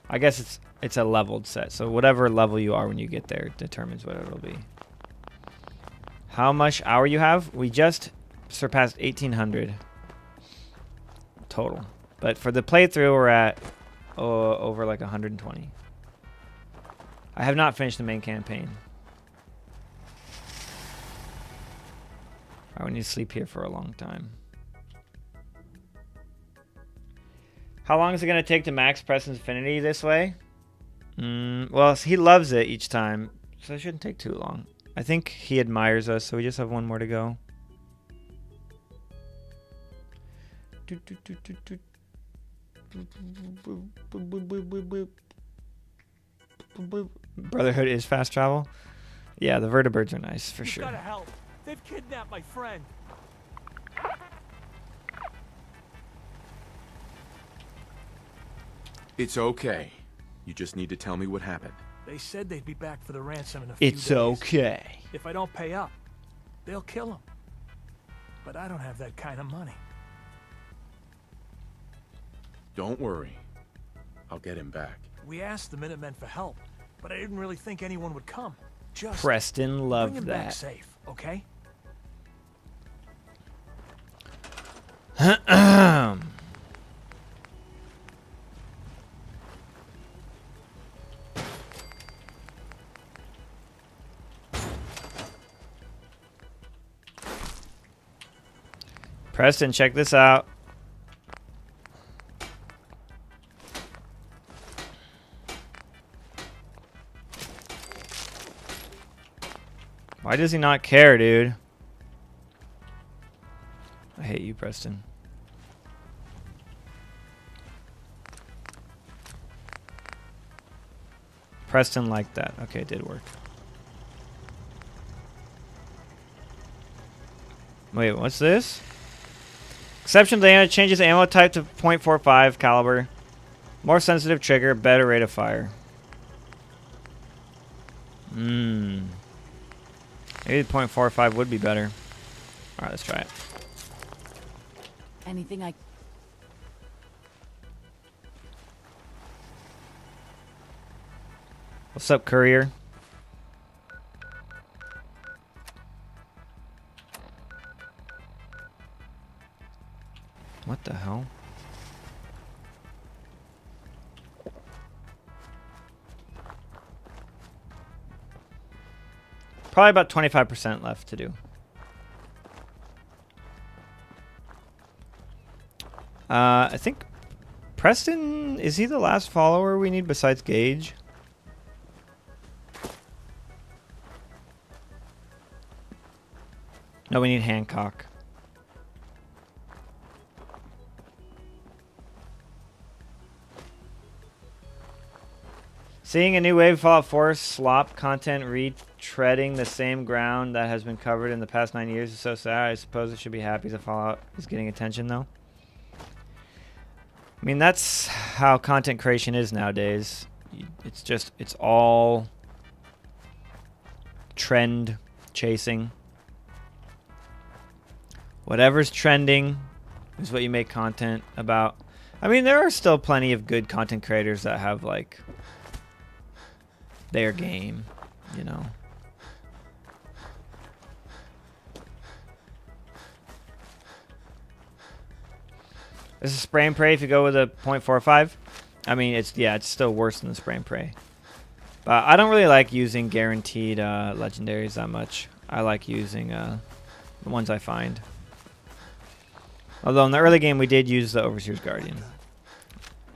I guess it's a leveled set, so whatever level you are when you get there determines what it'll be. How much hour you have? We just surpassed 1,800 total. But for the playthrough, we're at over like 120. I have not finished the main campaign. I would need to sleep here for a long time. How long is it going to take to max Preston's affinity this way? Well, he loves it each time, so it shouldn't take too long. I think he admires us, so we just have one more to go. Brotherhood is fast travel. Yeah, the vertibirds are nice for sure. Gotta help. They've kidnapped my friend. It's okay. You just need to tell me what happened. They said they'd be back for the ransom in a few days. It's okay. If I don't pay up, they'll kill him. But I don't have that kind of money. Don't worry. I'll get him back. We asked the Minutemen for help, but I didn't really think anyone would come. Just Preston bring loved him back that. safe, okay? Preston, check this out. Why does he not care, dude? I hate you, Preston. Preston liked that. Okay, it did work. Wait, what's this? Exception to ammo changes ammo type to .45 caliber. More sensitive trigger, better rate of fire. Maybe the .45 would be better. Alright, let's try it. Anything I... What's up, courier? What the hell? Probably about 25% left to do. I think Preston, is he the last follower we need besides Gage? No, we need Hancock. Seeing a new wave of Fallout 4 slop content retreading the same ground that has been covered in the past 9 years is so sad. I suppose it should be happy that Fallout is getting attention, though. I mean, that's how content creation is nowadays. It's all trend chasing. Whatever's trending is what you make content about. I mean, there are still plenty of good content creators that have, like, their game, you know. This is spray and pray if you go with a .45. I mean, it's still worse than the spray and pray. But I don't really like using guaranteed legendaries that much. I like using the ones I find. Although in the early game we did use the Overseer's Guardian.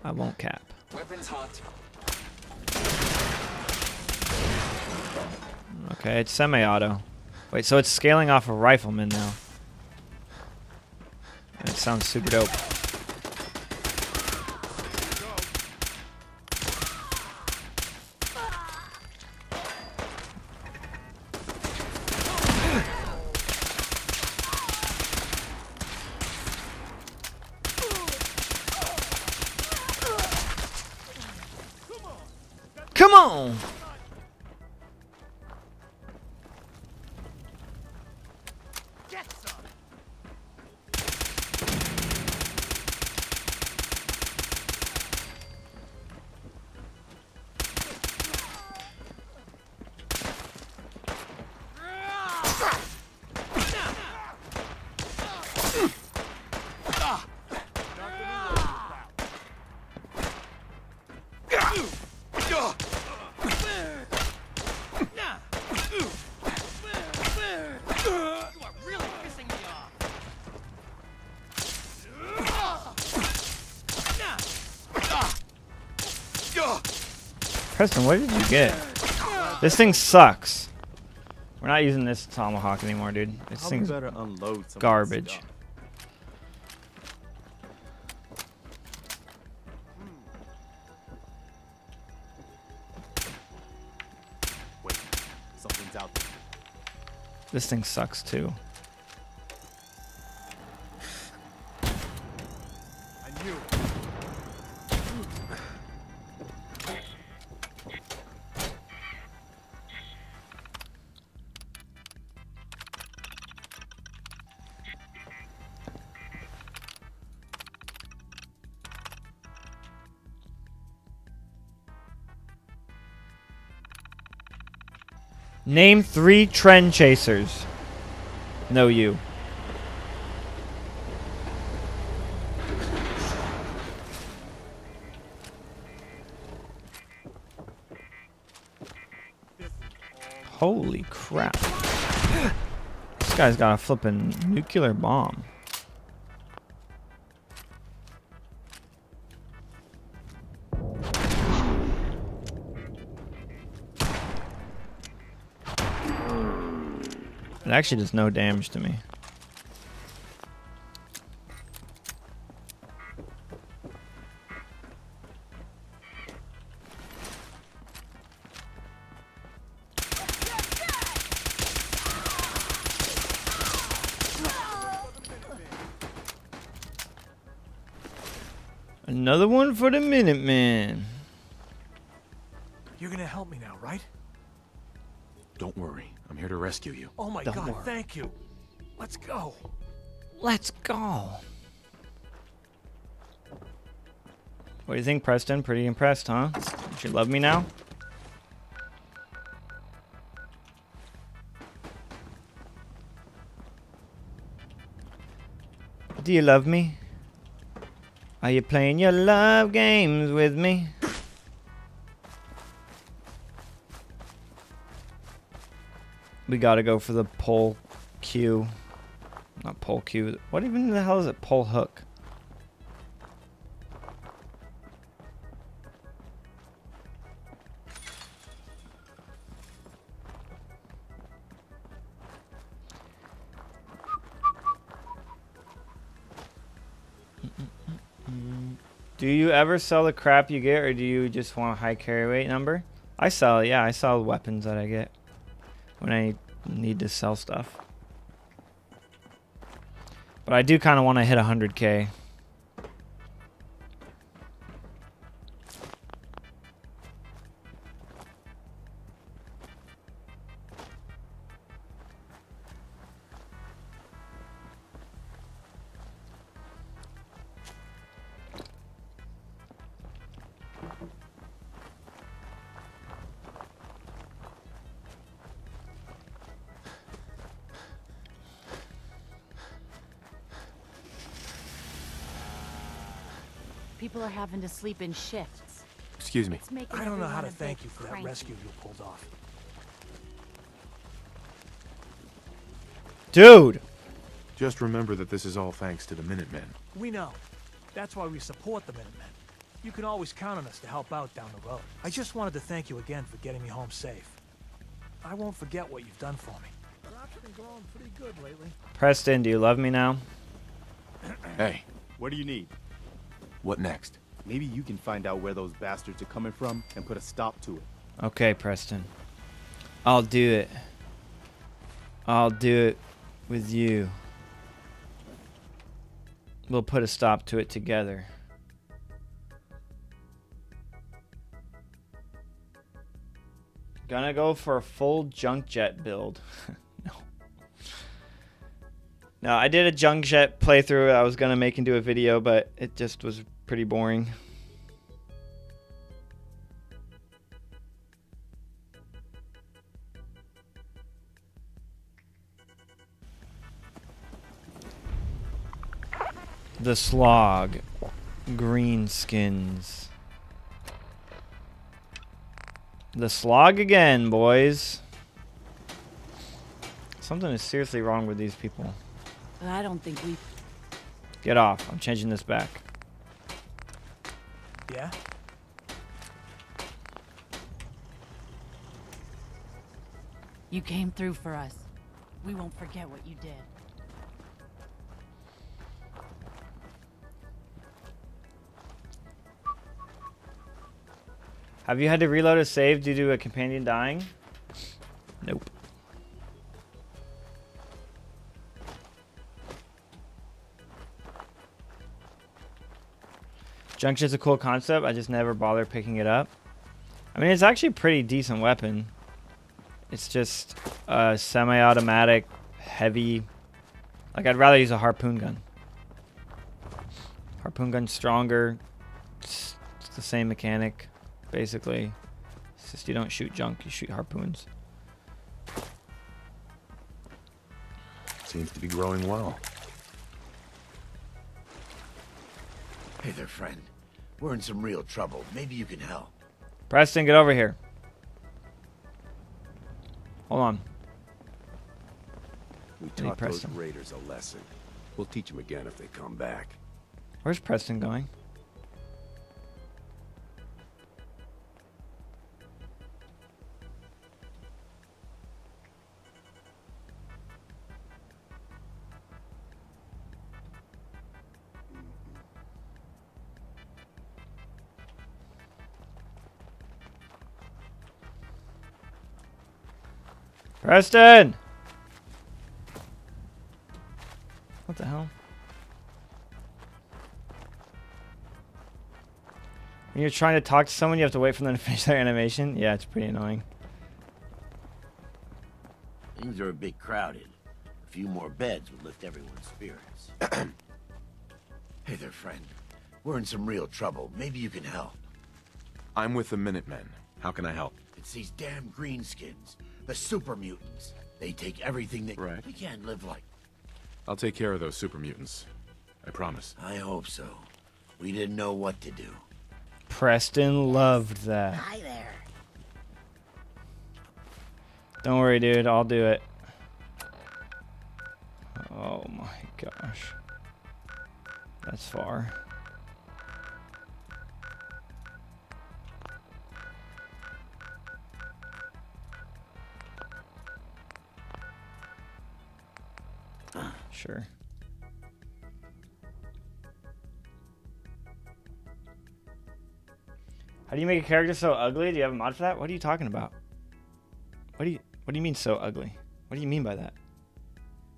I won't cap. Weapons hot. Okay, it's semi-auto. Wait, so it's scaling off a rifleman now. It sounds super dope. Come on! Preston, what did you get? This thing sucks. We're not using this tomahawk anymore, dude. This How we thing's better unload some of this garbage. stuff. Wait, something's out there. This thing sucks too. I knew. Name 3 trend chasers. No, you. Holy crap. This guy's got a flippin' nuclear bomb. It actually does no damage to me. Another one for the Minutemen. You're gonna help me now, right? Don't worry. I'm here to rescue you. Oh my Don't God, worry. thank you. Let's go. Let's go. What do you think, Preston? Pretty impressed, huh? Don't you love me now? Do you love me? Are you playing your love games with me? We gotta go for the pole cue. Not pole cue. What even the hell is it? Pole hook. Do you ever sell the crap you get, or do you just want a high carry weight number? I sell it, yeah. I sell weapons that I get when I need to sell stuff. But I do kind of want to hit 100K. People are having to sleep in shifts. Excuse me. It's making I don't know how everyone to a thank bit you for that cranky. rescue you pulled off. Dude! Just remember that this is all thanks to the Minutemen. We know. That's why we support the Minutemen. You can always count on us to help out down the road. I just wanted to thank you again for getting me home safe. I won't forget what you've done for me. Crops been growing pretty good lately. Preston, do you love me now? Hey, What do you need? what next? Maybe you can find out where those bastards are coming from and put a stop to it. Okay, Preston. I'll do it. I'll do it with you. We'll put a stop to it together. Gonna go for a full junk jet build. No. No, I did a junk jet playthrough I was gonna make into a video, but it just was pretty boring. The Slog. Greenskins. The Slog again, boys. Something is seriously wrong with these people. I don't think we... Get off. I'm changing this back. Yeah? You came through for us. We won't forget what you did. Have you had to reload a save due to a companion dying? Nope. Junction's a cool concept. I just never bother picking it up. I mean, it's actually a pretty decent weapon. It's just a semi-automatic, heavy. Like, I'd rather use a harpoon gun. Harpoon gun's stronger. It's the same mechanic, basically. It's just you don't shoot junk, you shoot harpoons. Seems to be growing well. Hey there, friend. We're in some real trouble. Maybe you can help. Preston, get over here. Hold on. We I need taught those Preston. raiders a lesson. We'll teach them again if they come back. Where's Preston going? Preston! What the hell? When you're trying to talk to someone, you have to wait for them to finish their animation? Yeah, it's pretty annoying. Things are a bit crowded. A few more beds would lift everyone's spirits. Hey there, friend. We're in some real trouble. Maybe you can help. I'm with the Minutemen. How can I help? It's these damn greenskins. The super mutants. They take everything that... Right. We can't live like... I'll take care of those super mutants. I promise. I hope so. We didn't know what to do. Preston loved that. Hi there. Don't worry, dude. I'll do it. Oh my gosh. That's far. Sure. How do you make a character so ugly? Do you have a mod for that? What are you talking about? What do you mean so ugly? What do you mean by that?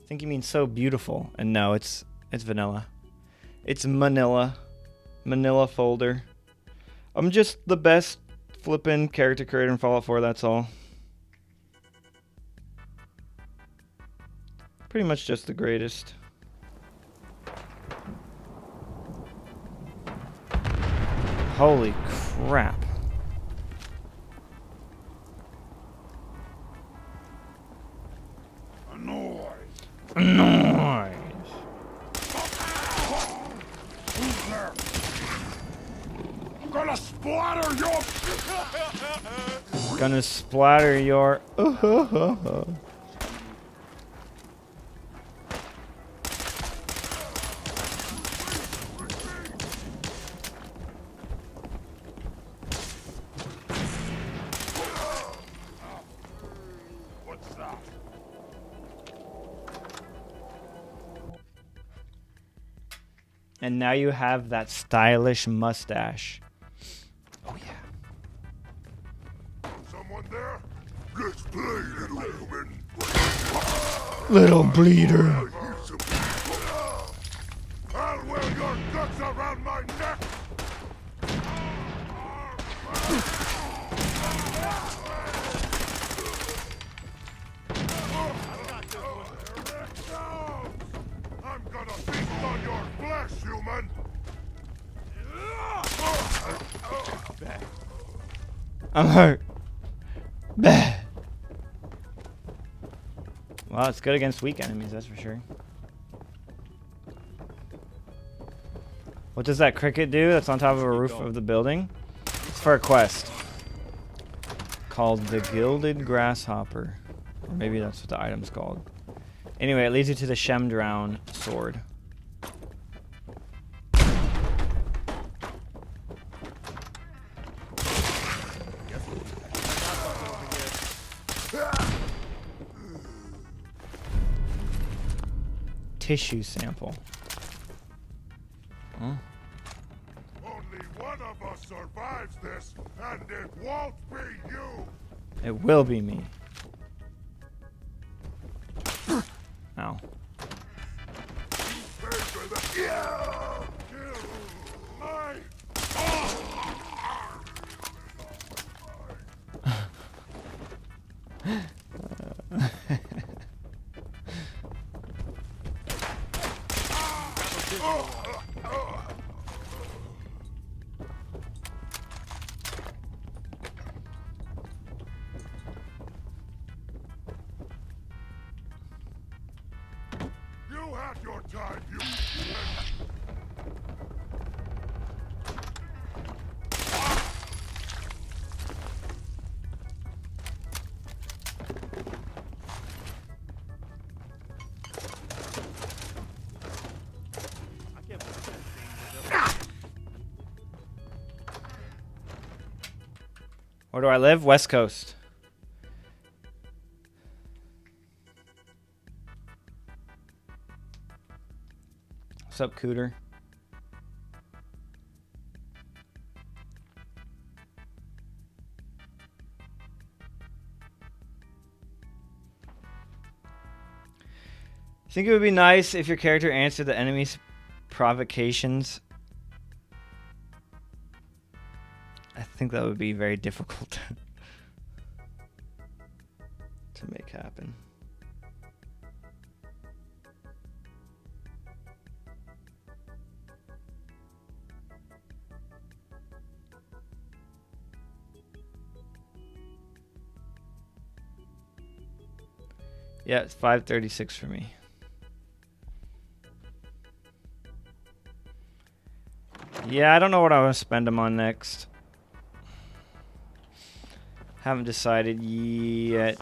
I think you mean so beautiful. And no, it's vanilla. It's Manila. Manila folder. I'm just the best flippin' character creator in Fallout 4, that's all. Pretty much just the greatest. Holy crap. Noise. Gonna splatter your... Gonna splatter your... What's that? And now you have that stylish mustache. Oh yeah. Someone there? Let's play, little human. Little bleeder. I'll wear your guts around my neck. I'm gonna feast on your flesh, human. I'm hurt. Bah. Well, it's good against weak enemies, that's for sure. What does that cricket do that's on top of a roof of the building? It's for a quest called the Gilded Grasshopper. Or maybe that's what the item's called. Anyway, it leads you to the Shemdrown sword. tissue sample. Oh. Only one of us survives this, and it won't be you! It will be me. Ow. Pay for the kill my You had your time, you... Where do I live? West Coast. What's up, Cooter? Think it would be nice if your character answered the enemy's provocations. I think that would be very difficult to make happen. Yeah, it's 5:36 for me. Yeah, I don't know what I want to spend them on next. Haven't decided yet.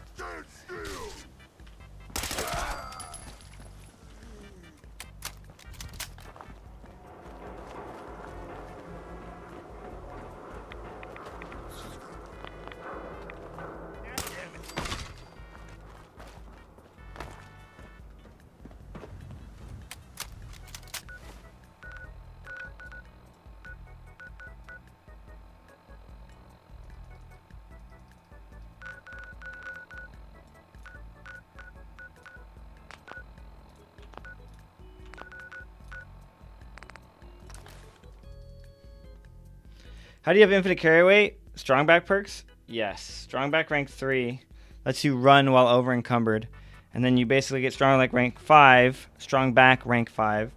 How do you have infinite carry weight? Strong back perks? Yes. Strong back rank 3 lets you run while over encumbered. And then you basically get strong like rank 5, strong back rank 5,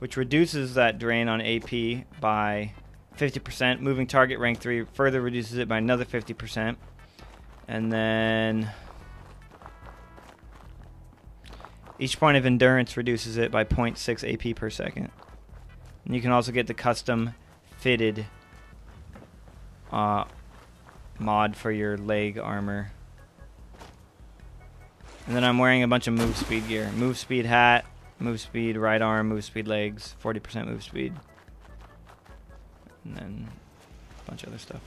which reduces that drain on AP by 50%. Moving target rank 3 further reduces it by another 50%. And then each point of endurance reduces it by 0.6 AP per second. And you can also get the custom fitted mod for your leg armor. And then I'm wearing a bunch of move speed gear. Move speed hat, move speed right arm, move speed legs, 40% move speed. And then a bunch of other stuff.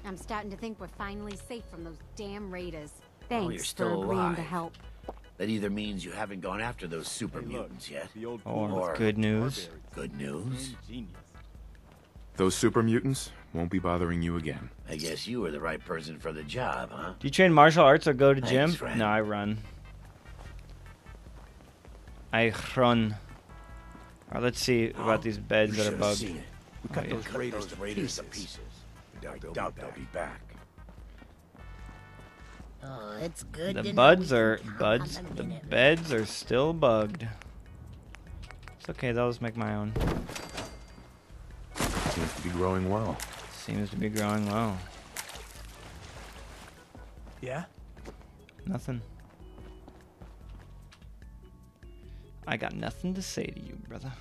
I'm starting to think we're finally safe from those damn raiders. you're Thanks still for agreeing to alive. help. That either means you haven't gone after those super mutants yet. The old Or good news. Good news. Genius. Those super mutants won't be bothering you again. I guess you were the right person for the job, huh? Do you train martial arts or go to Thanks, gym? friend. No, I run. I run. Alright, let's see about these beds that are bugged. Seen it. We cut yeah. those raiders to pieces. I doubt they'll be back. Oh, it's good. The buds are buds. The beds are still bugged. It's okay, they'll just make my own. Seems to be growing well. Seems to be growing well. Yeah? Nothing. I got nothing to say to you, brother.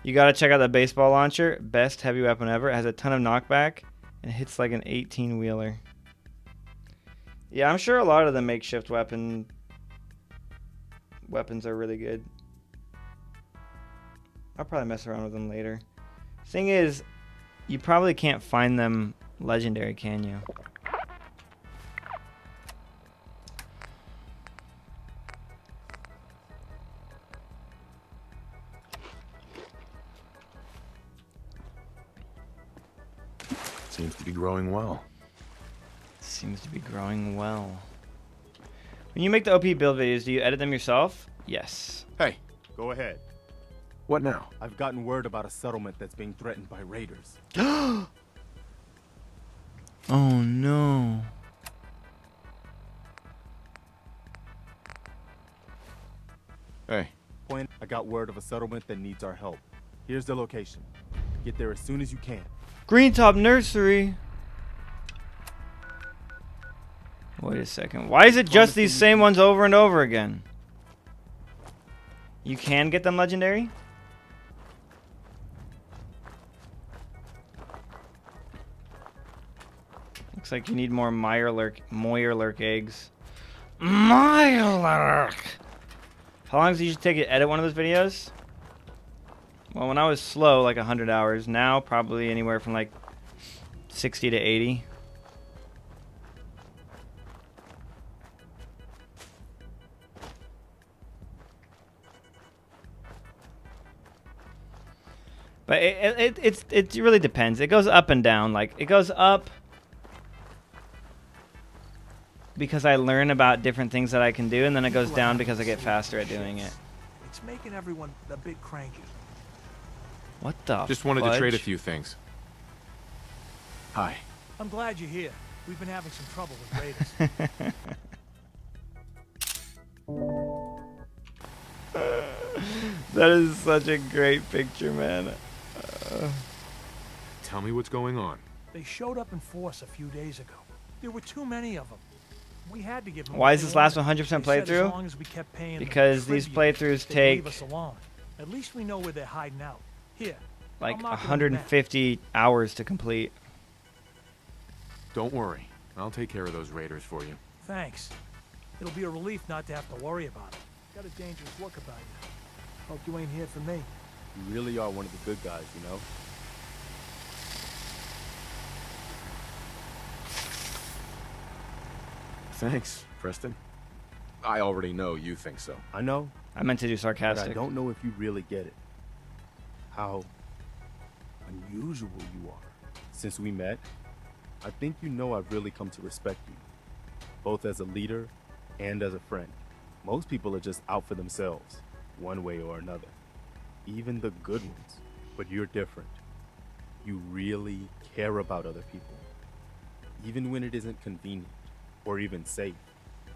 You gotta check out the baseball launcher. Best heavy weapon ever. It has a ton of knockback and hits like an 18-wheeler. Yeah, I'm sure a lot of the makeshift weapons are really good. I'll probably mess around with them later. Thing is, You probably can't find them legendary, can you? Seems to be growing well. Seems to be growing well. When you make the OP build videos, do you edit them yourself? Yes. Hey, Go ahead. what now? I've gotten word about a settlement that's being threatened by raiders. Oh no. Hey, Point, I got word of a settlement that needs our help. Here's the location. Get there as soon as you can. Green Top Nursery. Wait a second. Why is it just these same ones over and over again? You can get them legendary? Looks like you need more Moirlurk eggs. Moirlurk! How long does it usually take to edit one of those videos? Well, when I was slow, like 100 hours. Now, probably anywhere from like 60 to 80. But it really depends. It goes up and down. Like, it goes up because I learn about different things that I can do, and then it goes down because I get faster at doing it. It's making everyone a bit cranky. What the just wanted to trade a fudge? few things. Hi. I'm glad you're here. We've been having some trouble with raiders. That is such a great picture, man. Tell me what's going on. They showed up in force a few days ago. There were too many of them. We had to give them. Why what is they this last wanted. 100% They said playthrough? as long as we kept paying them Because these tribute, playthroughs they'd take leave us alone. At least we know where they're hiding out. Here. like I'll mark it on the map. 150 hours to complete. Don't worry. I'll take care of those raiders for you. Thanks. It'll be a relief not to have to worry about it. Got a dangerous look about you. Hope you ain't here for me. You really are one of the good guys, you know? Thanks, Preston. I already know you think so. I know, I meant to do but I sarcastic. don't know if you really get it. How unusual you are. Since we met, I think you know I've really come to respect you, both as a leader and as a friend. Most people are just out for themselves, one way or another. Even the good ones. But you're different. You really care about other people. Even when it isn't convenient or even safe.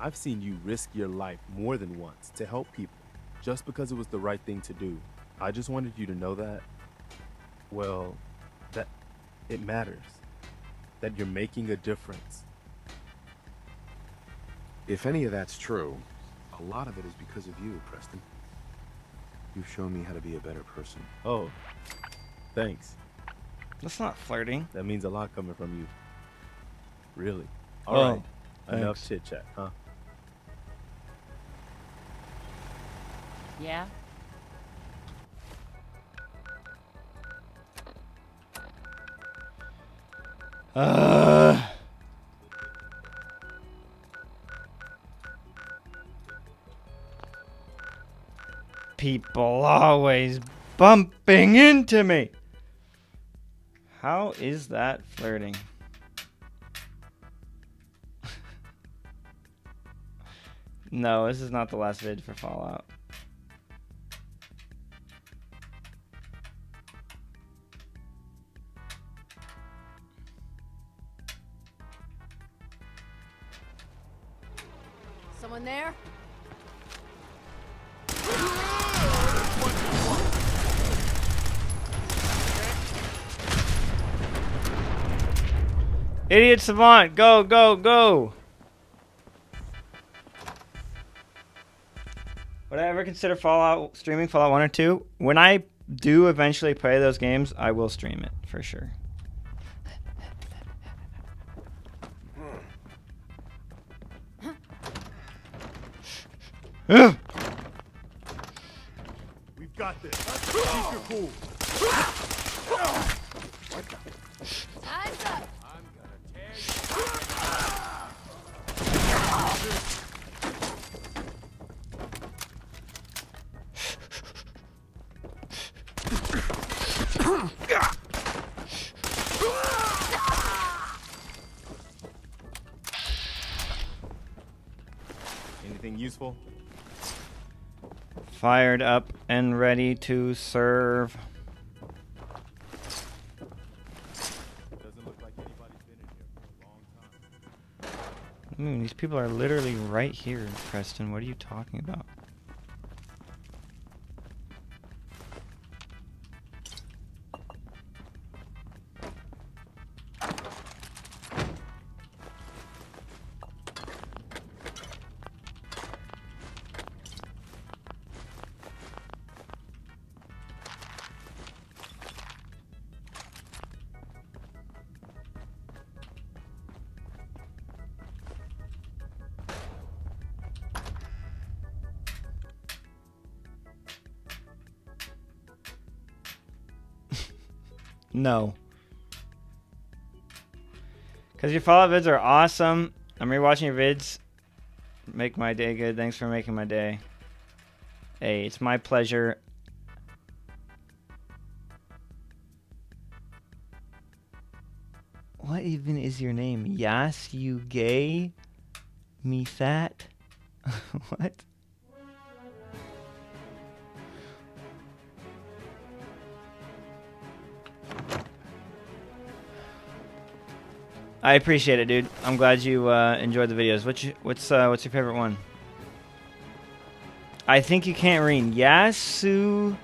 I've seen you risk your life more than once to help people just because it was the right thing to do. I just wanted you to know that, well, that it matters. That you're making a difference. If any of that's true, a lot of it is because of you, Preston. You've shown me how to be a better person. Oh, thanks. That's not flirting. That means a lot coming from you. Really. Oh, All right. Enough thanks. chit chat, huh? Yeah? People always bumping into me. How is that flirting? No, this is not the last vid for Fallout. Someone there? Idiot Savant, go, go, go! Would I ever consider streaming Fallout 1 or 2? When I do eventually play those games, I will stream it, for sure. We've got this. Keep your cool. Time's up. Anything useful? Fired up and ready to serve. Doesn't look like anybody's been in here for a long time. These people are literally right here, Preston. What are you talking about? No. Because your follow-up vids are awesome. I'm rewatching your vids. Make my day good. Thanks for making my day. Hey, it's my pleasure. What even is your name? Yas, you gay? Me fat? What? I appreciate it, dude. I'm glad you enjoyed the videos. What's your favorite one? I think you can't read. Yasu.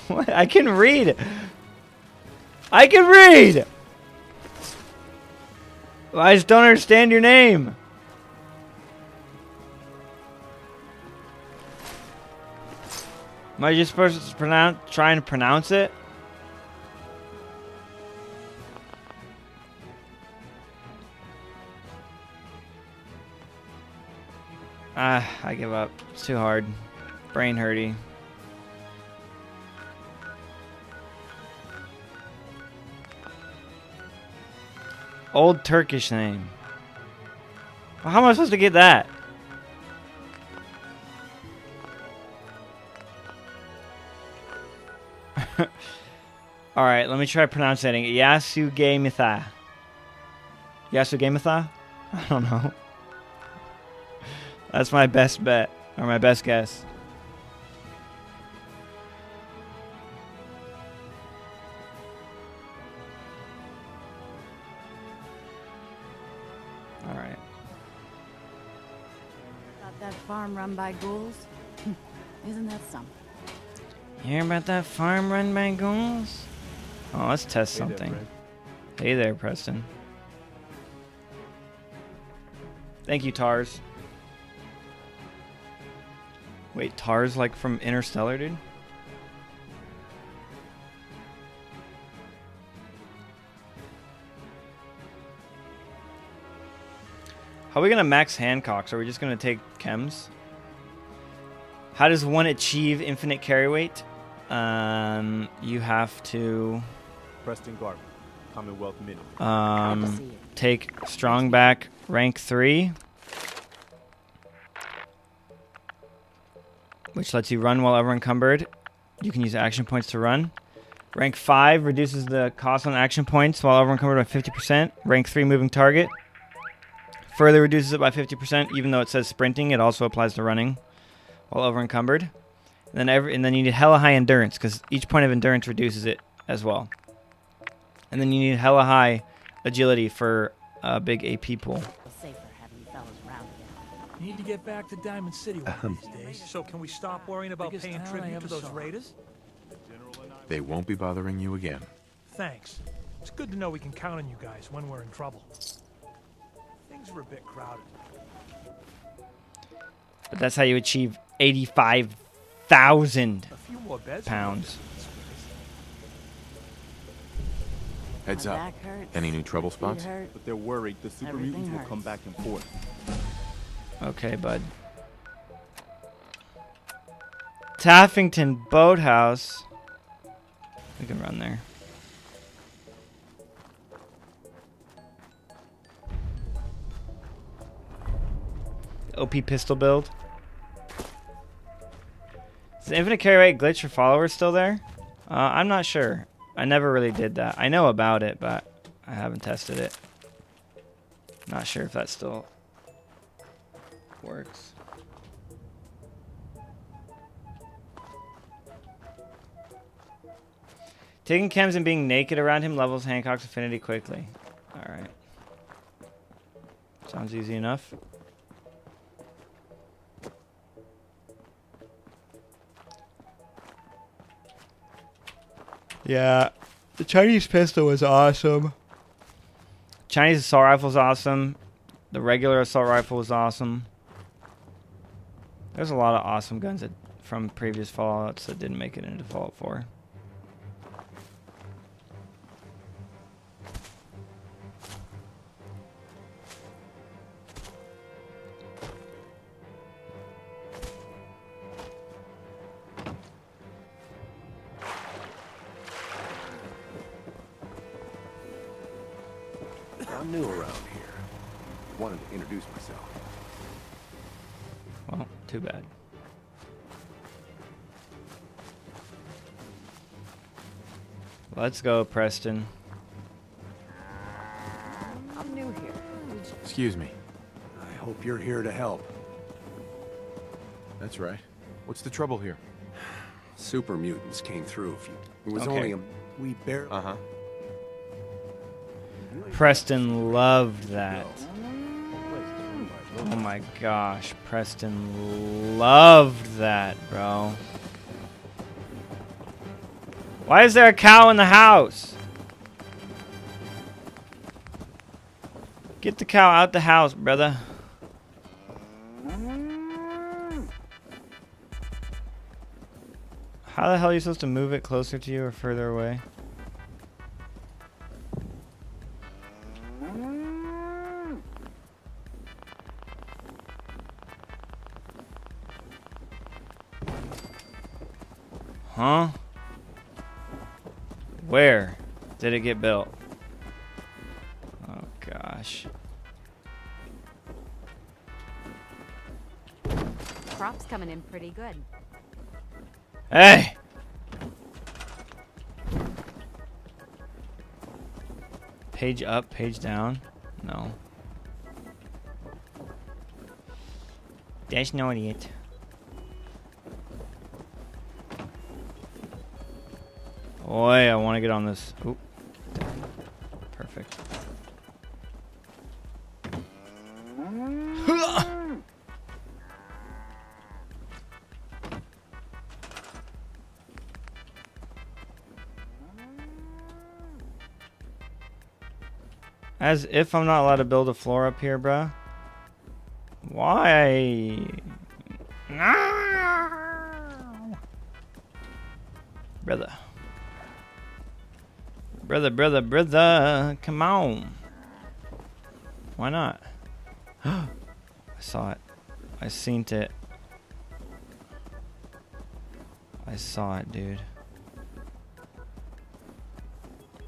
What? I can read. I can read. I just don't understand your name. Am I just supposed to try and pronounce it? I give up. It's too hard. Brain hurty. Old Turkish name. Well, how am I supposed to get that? Alright, let me try pronouncing it. Yasugamitha. Yasugamitha? I don't know. That's my best bet, or my best guess. All right. Got that farm run by ghouls? Isn't that something? You hear about that farm run by ghouls? Oh, let's test something. Hey there, Preston. Thank you, Tars. Wait, Tars like from Interstellar, dude? How are we gonna max Hancocks? Are we just gonna take chems? How does one achieve infinite carry weight? You have to Preston Garvin, Commonwealth Minute. take strong back rank 3. Which lets you run while ever encumbered. You can use action points to run. Rank 5 reduces the cost on action points while ever encumbered by 50%. Rank 3 moving target. Further reduces it by 50%, even though it says sprinting, it also applies to running while over encumbered. And then you need hella high endurance, because each point of endurance reduces it as well. And then you need hella high agility for a big AP pool. Need to get back to Diamond City one of these days. So can we stop worrying about paying tribute to those raiders? They won't be bothering you again. Thanks. It's good to know we can count on you guys when we're in trouble. Things were a bit crowded. But that's how you achieve 85,000 pounds. Heads up. Any new trouble spots? But they're worried the super mutants will come back and forth. Okay, bud. Taffington Boathouse. We can run there. OP pistol build. Is the infinite carry rate glitch for followers still there? I'm not sure. I never really did that. I know about it, but I haven't tested it. Not sure if that still works. Taking chems and being naked around him levels Hancock's affinity quickly. Alright. Sounds easy enough. Yeah, the Chinese pistol was awesome. Chinese assault rifle was awesome. The regular assault rifle was awesome. There's a lot of awesome guns that, from previous Fallouts that didn't make it into Fallout 4. I'm new around here. Wanted to introduce myself. Well, too bad. Let's go, Preston. I'm new here. Excuse me. I hope you're here to help. That's right. What's the trouble here? Super mutants came through. It was Okay. only we barely. Uh-huh. Preston loved that. Oh my gosh, Preston loved that, bro. Why is there a cow in the house? Get the cow out the house, brother. How the hell are you supposed to move it closer to you or further away? Huh? Where did it get built? Oh gosh. Crop's coming in pretty good. Hey! Page up, page down? No. That's not it. Oi, I want to get on this. Oop. Perfect. As if I'm not allowed to build a floor up here, bruh. Why? No. Brother. Brother, come on. Why not? I saw it. I seen it. I saw it, dude.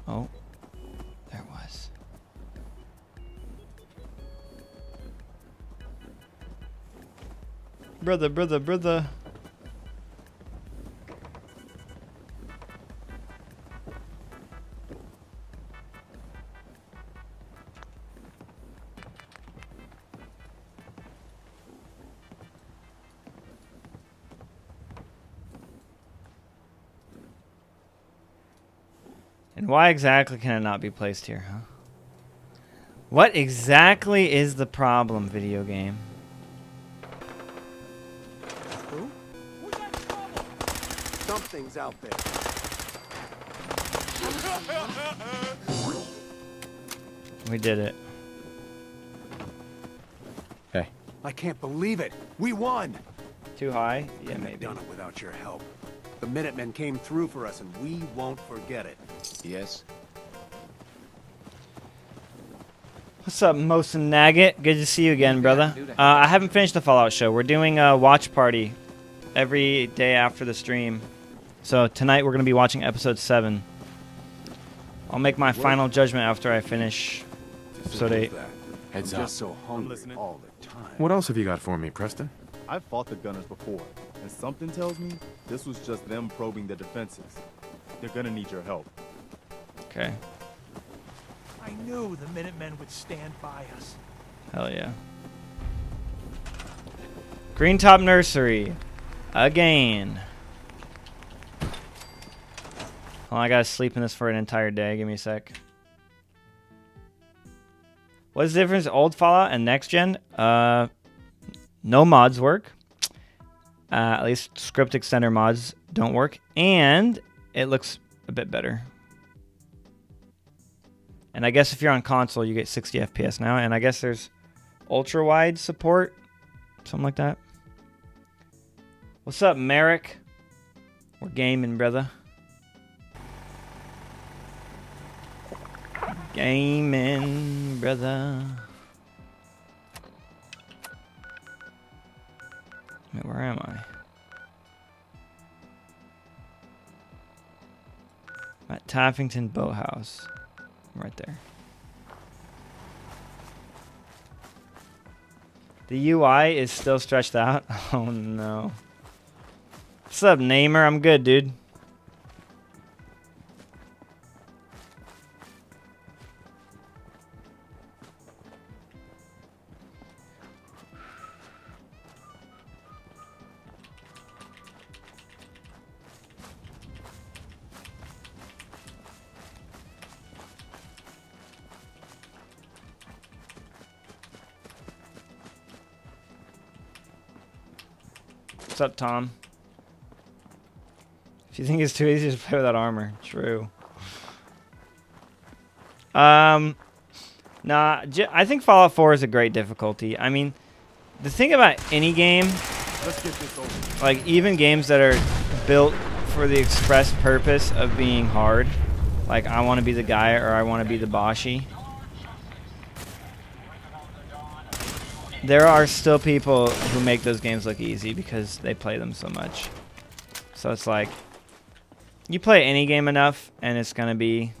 Oh, there it was. Brother. And why exactly can it not be placed here, huh? What exactly is the problem, video game? Something's out there. We did it. Hey. I can't believe it. We won. Too high? Yeah, Couldn't have maybe. done it without your help. The Minutemen came through for us, and we won't forget it. Yes? What's up, Mosin Nagget? Good to see you again, brother. I haven't finished the Fallout show. We're doing a watch party every day after the stream. So tonight we're going to be watching episode 7. I'll make my final judgment after I finish episode 8. Heads I'm up. just so hungry all the time. What else have you got for me, Preston? I've fought the Gunners before, and something tells me this was just them probing their defenses. They're gonna need your help. Okay. I knew the Minutemen would stand by us. Hell yeah. Green Top Nursery. Again. Hold on, I gotta sleep in this for an entire day. Give me a sec. What's the difference? Old Fallout and next gen? No mods work. At least script extender mods don't work. And it looks a bit better. And I guess if you're on console, you get 60 FPS now. And I guess there's ultra wide support. Something like that. What's up, Merrick? We're gaming, brother. Gaming, brother. Wait, where am I? I'm at Taffington Boathouse. Right there. The UI is still stretched out. Oh no. What's up, Namer? I'm good, dude. What's up, Tom? If you think it's too easy to play without armor, true. Nah, I think Fallout 4 is a great difficulty. I mean, the thing about any game, Let's get this over. like even games that are built for the express purpose of being hard, like I want to be the guy or I want to be the Boshi, there are still people who make those games look easy because they play them so much. So it's like, you play any game enough and it's going to be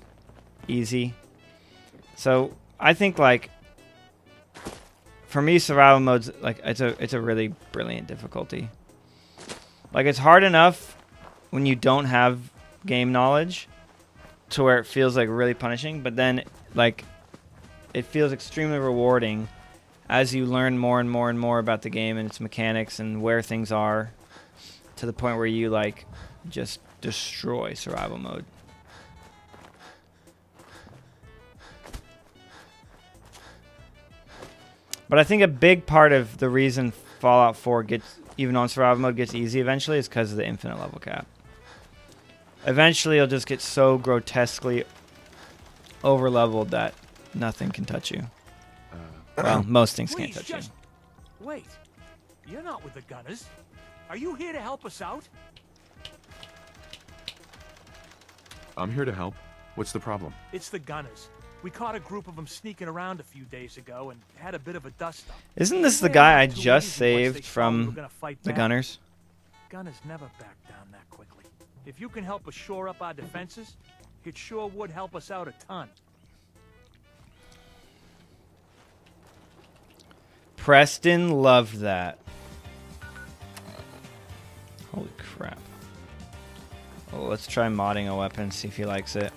easy. So I think, like, for me, survival mode's like, it's a really brilliant difficulty. Like, it's hard enough when you don't have game knowledge to where it feels like really punishing, but then like it feels extremely rewarding as you learn more and more and more about the game and its mechanics and where things are, to the point where you like just destroy survival mode. But I think a big part of the reason Fallout 4 gets, even on survival mode, gets easy eventually is because of the infinite level cap. Eventually you'll just get so grotesquely over leveled that nothing can touch you. Well, most things can't touch you. Wait, you're not with the Gunners. Are you here to help us out? I'm here to help. What's the problem? It's the Gunners. We caught a group of them sneaking around a few days ago and had a bit of a dust-up. Isn't this the guy I just saved from the Gunners? Gunners never back down that quickly. If you can help us shore up our defenses, it sure would help us out a ton. Preston loved that. Holy crap. Oh, let's try modding a weapon, see if he likes it.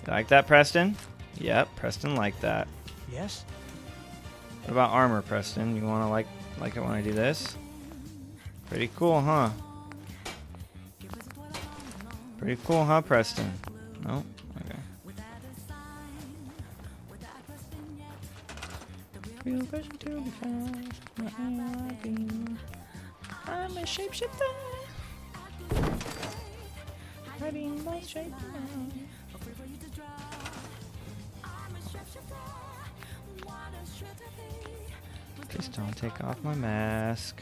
You like that, Preston? Yep, Preston liked that. Yes? What about armor, Preston? You wanna like it when I do this? Pretty cool, huh? Pretty cool, huh, Preston? No? Okay. I'm a shapeshifter. Hiding my shape now. Please don't take off my mask.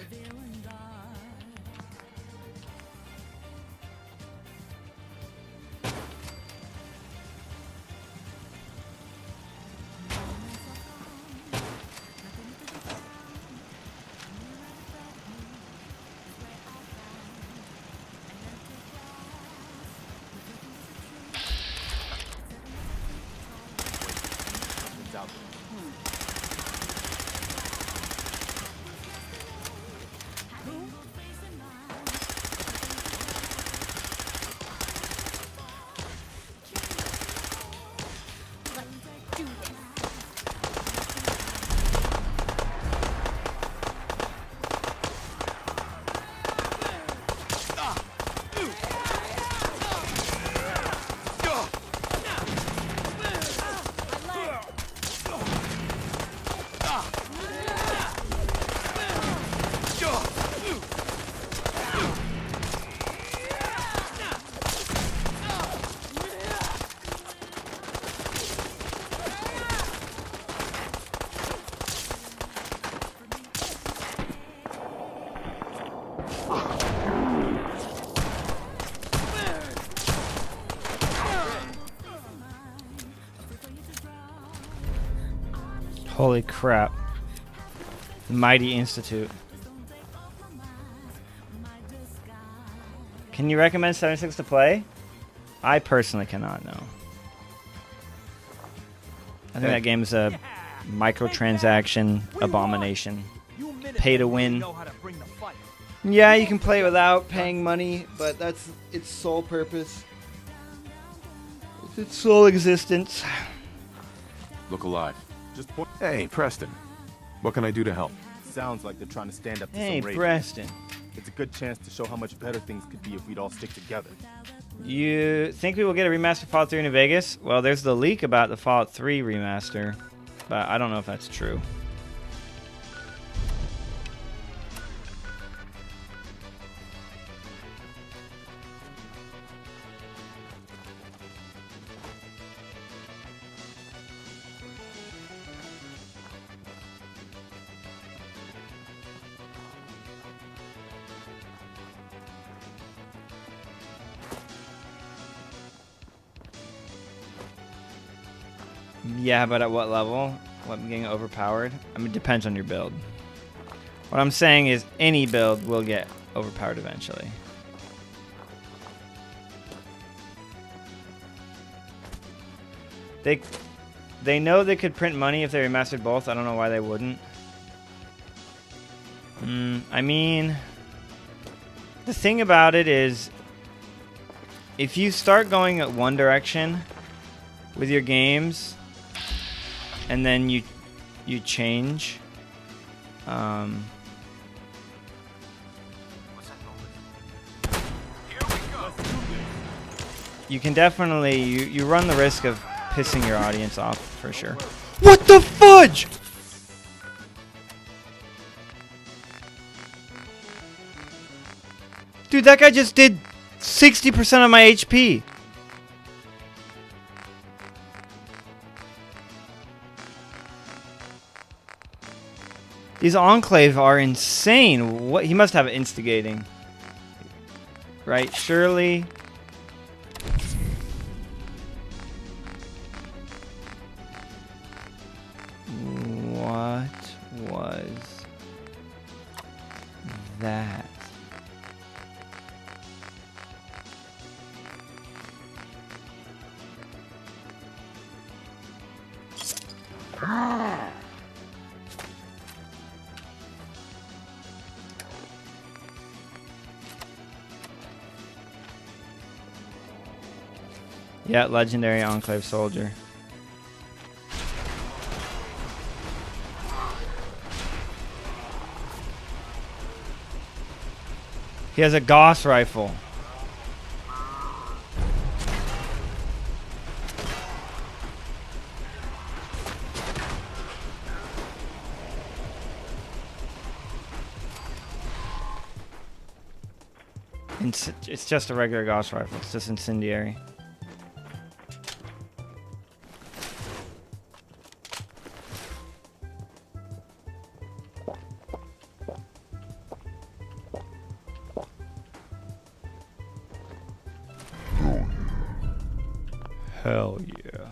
Holy crap. Mighty Institute. Can you recommend 76 to play? I personally cannot, no. I think that game is a microtransaction abomination. Pay to win. Yeah, you can play without paying money, but that's its sole purpose. It's its sole existence. Look alive. Just point. Hey, Preston. What can I do to help? Sounds like they're trying to stand up to Hey, some raiders. Preston. It's a good chance to show how much better things could be if we'd all stick together. You think we will get a remaster Fallout 3 in New Vegas? Well, there's the leak about the Fallout 3 remaster, but I don't know if that's true. Yeah, but at what level? What, getting overpowered? I mean, it depends on your build. What I'm saying is any build will get overpowered eventually. They know they could print money if they remastered both. I don't know why they wouldn't. I mean, the thing about it is, if you start going at one direction with your games, and then you change, you can definitely you run the risk of pissing your audience off for sure. What the fudge? Dude, that guy just did 60% of my HP. These Enclave are insane. What, he must have instigating. Right, surely. What was that? Yeah, legendary Enclave soldier. He has a Gauss rifle. It's just a regular Gauss rifle. It's just incendiary. Hell yeah.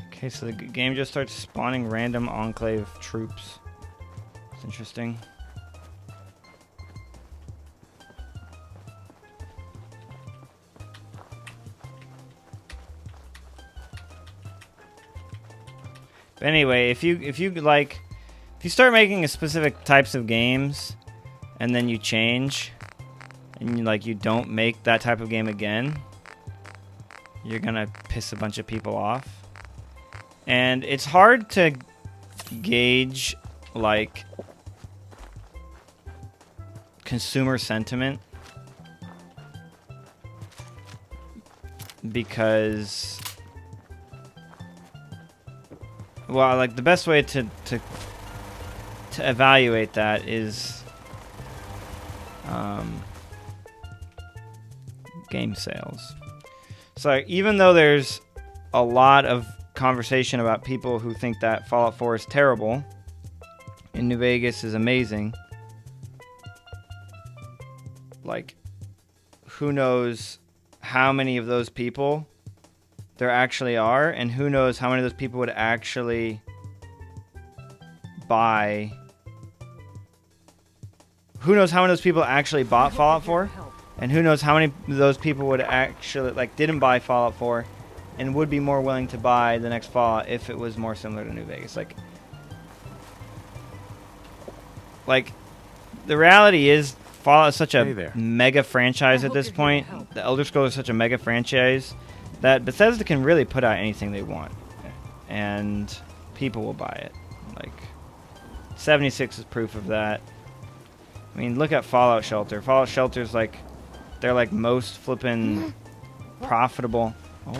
Okay, so the game just starts spawning random Enclave troops. It's interesting. But anyway, if you start making a specific types of games and then you change and you don't make that type of game again, you're gonna piss a bunch of people off. And it's hard to gauge consumer sentiment because, well, the best way to evaluate that is game sales. So even though there's a lot of conversation about people who think that Fallout 4 is terrible and New Vegas is amazing, who knows how many of those people there actually are, and who knows how many of those people would actually buy. Who knows how many of those people actually bought Fallout 4, and who knows how many of those people would actually didn't buy Fallout 4 and would be more willing to buy the next Fallout if it was more similar to New Vegas. Like the reality is Fallout is such a mega franchise at this point. The Elder Scrolls is such a mega franchise that Bethesda can really put out anything they want, and people will buy it. Like 76 is proof of that. I mean, look at Fallout Shelter. Fallout Shelter's like, they're like most flippin' profitable. Oh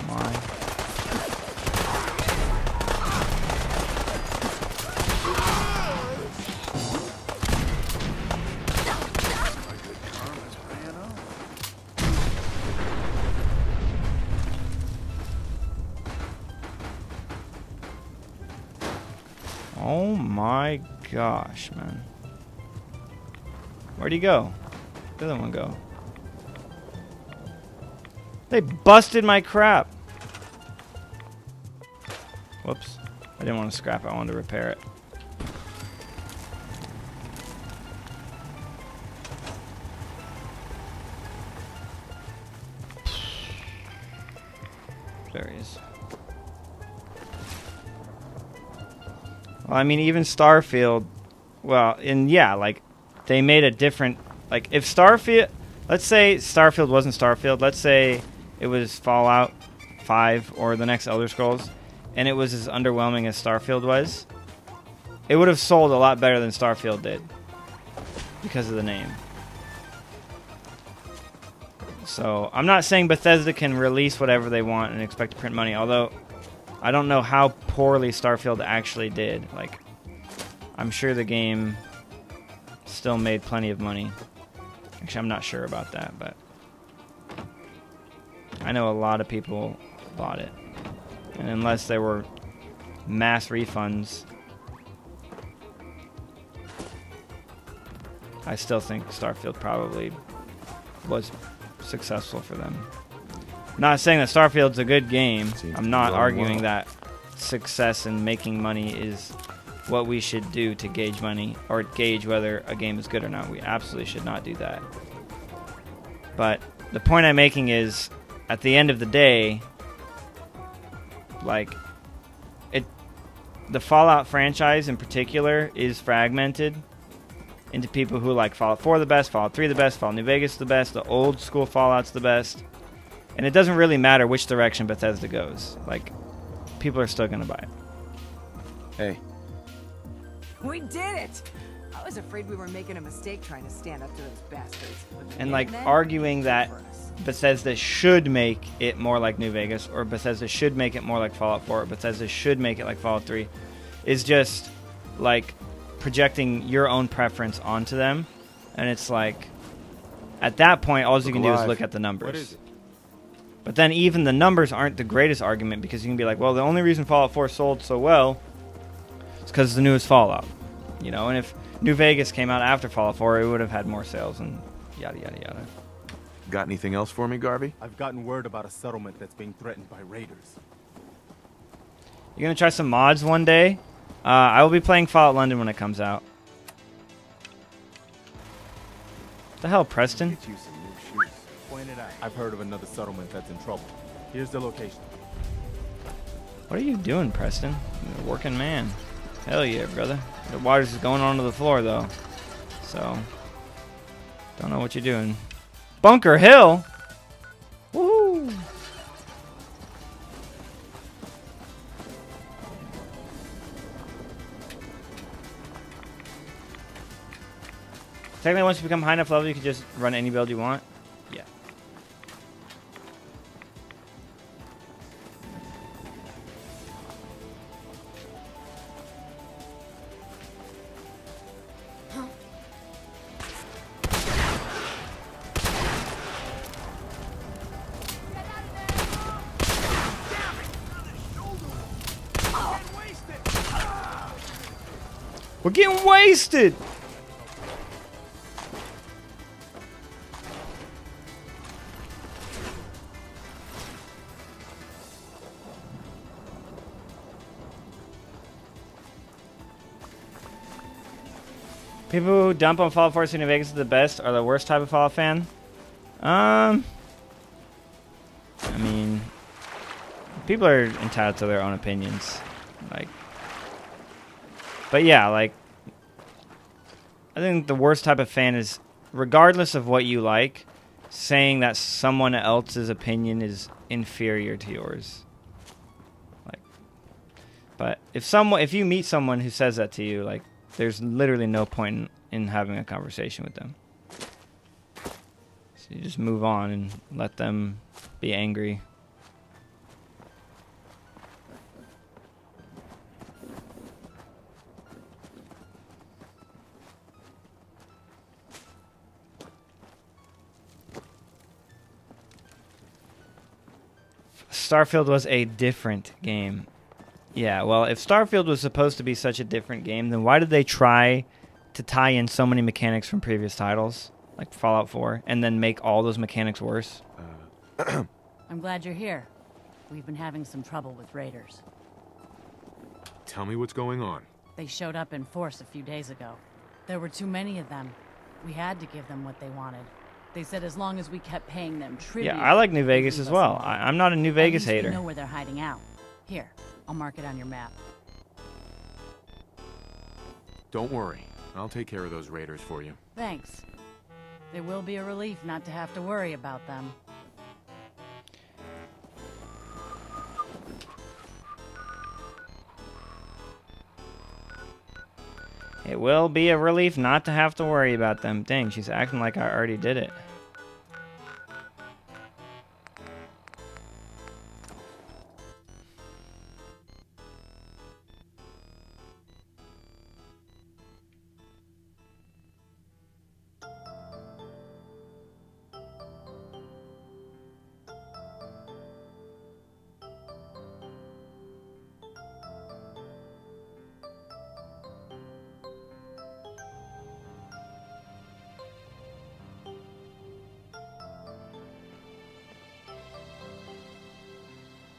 my. Oh my gosh, man. Where'd he go? Where'd the other one go? They busted my crap. Whoops. I didn't want to scrap it. I wanted to repair it. There he is. Well, I mean, even Starfield, well, and yeah, like, they made a different, like, if Starfield, let's say Starfield wasn't Starfield, let's say it was Fallout 5 or the next Elder Scrolls, and it was as underwhelming as Starfield was, it would have sold a lot better than Starfield did, because of the name. So, I'm not saying Bethesda can release whatever they want and expect to print money, although I don't know how poorly Starfield actually did. Like, I'm sure the game still made plenty of money. Actually, I'm not sure about that, but I know a lot of people bought it. And unless there were mass refunds, I still think Starfield probably was successful for them. Not saying that Starfield's a good game. I'm not arguing that success and making money is what we should do to gauge money or gauge whether a game is good or not. We absolutely should not do that. But the point I'm making is, at the end of the day, like, the Fallout franchise in particular is fragmented into people who like Fallout 4 the best, Fallout 3 the best, Fallout New Vegas the best, the old school Fallout's the best. And it doesn't really matter which direction Bethesda goes. Like, people are still going to buy it. Hey. We did it! I was afraid we were making a mistake trying to stand up to those bastards. And, like, arguing that Bethesda should make it more like New Vegas, or Bethesda should make it more like Fallout 4, or Bethesda should make it like Fallout 3, is just, like, projecting your own preference onto them. And it's like, at that point, all you can do is look at the numbers. What is it? But then even the numbers aren't the greatest argument, because you can be like, well, the only reason Fallout 4 sold so well is because it's the newest Fallout. You know, and if New Vegas came out after Fallout 4, it would have had more sales and yada, yada, yada. Got anything else for me, Garvey? I've gotten word about a settlement that's being threatened by raiders. You're going to try some mods one day? I will be playing Fallout London when it comes out. What the hell, Preston? Get you some new shoes. Point it out. I've heard of another settlement that's in trouble. Here's the location. What are you doing, Preston? You're a working man. Hell yeah, brother. The water's just going onto the floor, though. So, don't know what you're doing. Bunker Hill? Woohoo! Technically, once you become high enough level, you can just run any build you want. Yeah. We're getting wasted! People who dump on Fallout 4 New Vegas is the best are the worst type of Fallout fan. I mean, people are entitled to their own opinions. Like, but yeah, like, I think the worst type of fan is, regardless of what you like, saying that someone else's opinion is inferior to yours. Like, but if you meet someone who says that to you, like, there's literally no point in having a conversation with them. So you just move on and let them be angry. Starfield was a different game. Yeah, well, if Starfield was supposed to be such a different game, then why did they try to tie in so many mechanics from previous titles, like Fallout 4, and then make all those mechanics worse? I'm glad you're here. We've been having some trouble with raiders. Tell me what's going on. They showed up in force a few days ago. There were too many of them. We had to give them what they wanted. They said as long as we kept paying them tribute. Yeah, I like New Vegas as well. I'm not a New Vegas hater. We know where they're hiding out. Here, I'll mark it on your map. Don't worry. I'll take care of those raiders for you. Thanks. It will be a relief not to have to worry about them. It will be a relief not to have to worry about them. Dang, she's acting like I already did it.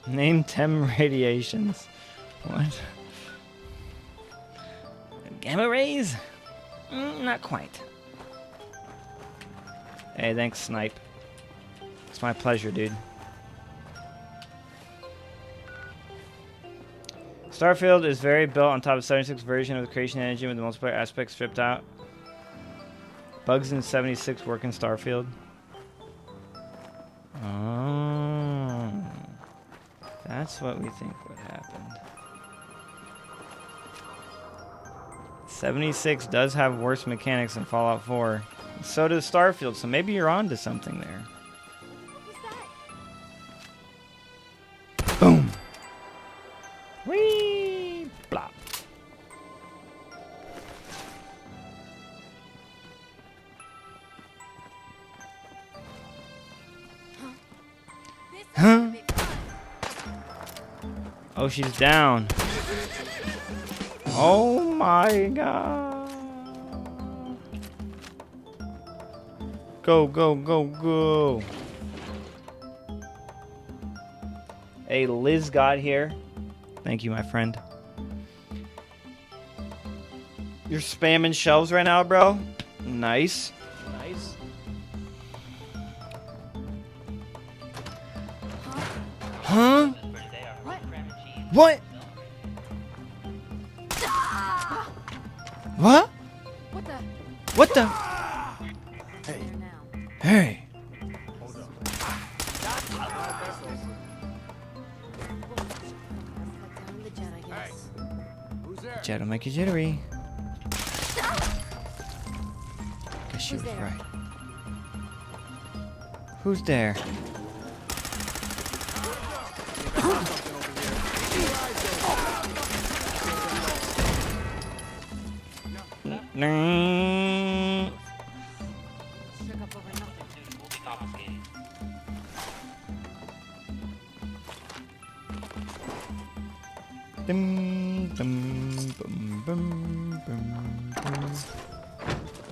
Name 10 radiations. What? Gamma rays? Not quite. Hey, thanks, Snipe. It's my pleasure, dude. Starfield is very built on top of 76 version of the creation engine with the multiplayer aspects stripped out. Bugs in 76 work in Starfield. Oh. That's what we think would happen. 76 does have worse mechanics than Fallout 4. So does Starfield, so maybe you're on to something there. Boom! Whee! Blop. Huh? Oh, she's down. Oh my god. Go, go, go, go. Hey, Liz got here. Thank you, my friend. You're spamming shelves right now, bro? Nice. Nice. Huh? What? What? What the? What the? Hey. Hey. Jet'll make you jittery. Guess she was right. Who's there?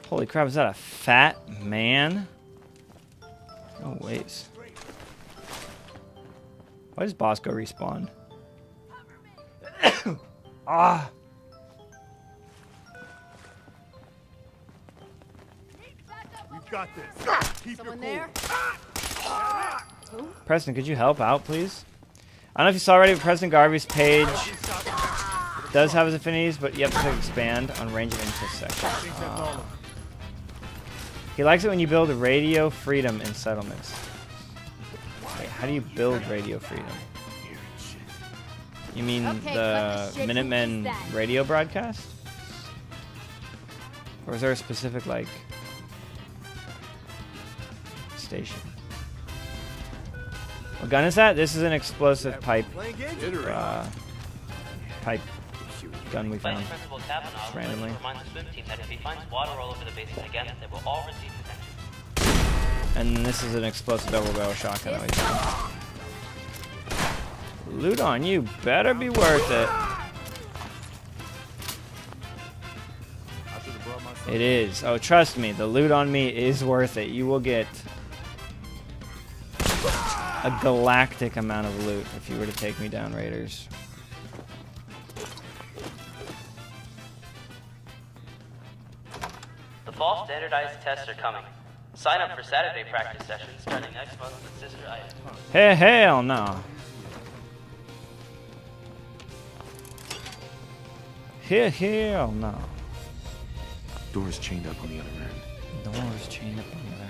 Holy crap, is that a fat man? No ways. Why does Bosco respawn? Ah! got this. Keep Someone your cool. there? Preston, could you help out, please? I don't know if you saw already, but Preston Garvey's page does have his affinities, but you have to click expand on range of interest section. He likes it when you build radio freedom in settlements. Wait, how do you build radio freedom? You mean Okay, the cut the shit. Minutemen Who is that? radio broadcast? Or is there a specific, like, station? What gun is that? This is an explosive pipe gun we found Vice Principal Kavanaugh just would like randomly. to remind the swim team that if he finds water all over the basement again, they will all receive detention. And this is an explosive double barrel shotgun that we found. Loot on you better be worth it. It is. Oh, trust me, the loot on me is worth it. You will get a galactic amount of loot if you were to take me down, Raiders. The fall standardized tests are coming. Sign up for Saturday practice sessions starting next month with Sister Ida. Hey, hell no. Hell no. Door's chained up on the other end. Doors chained up on the right.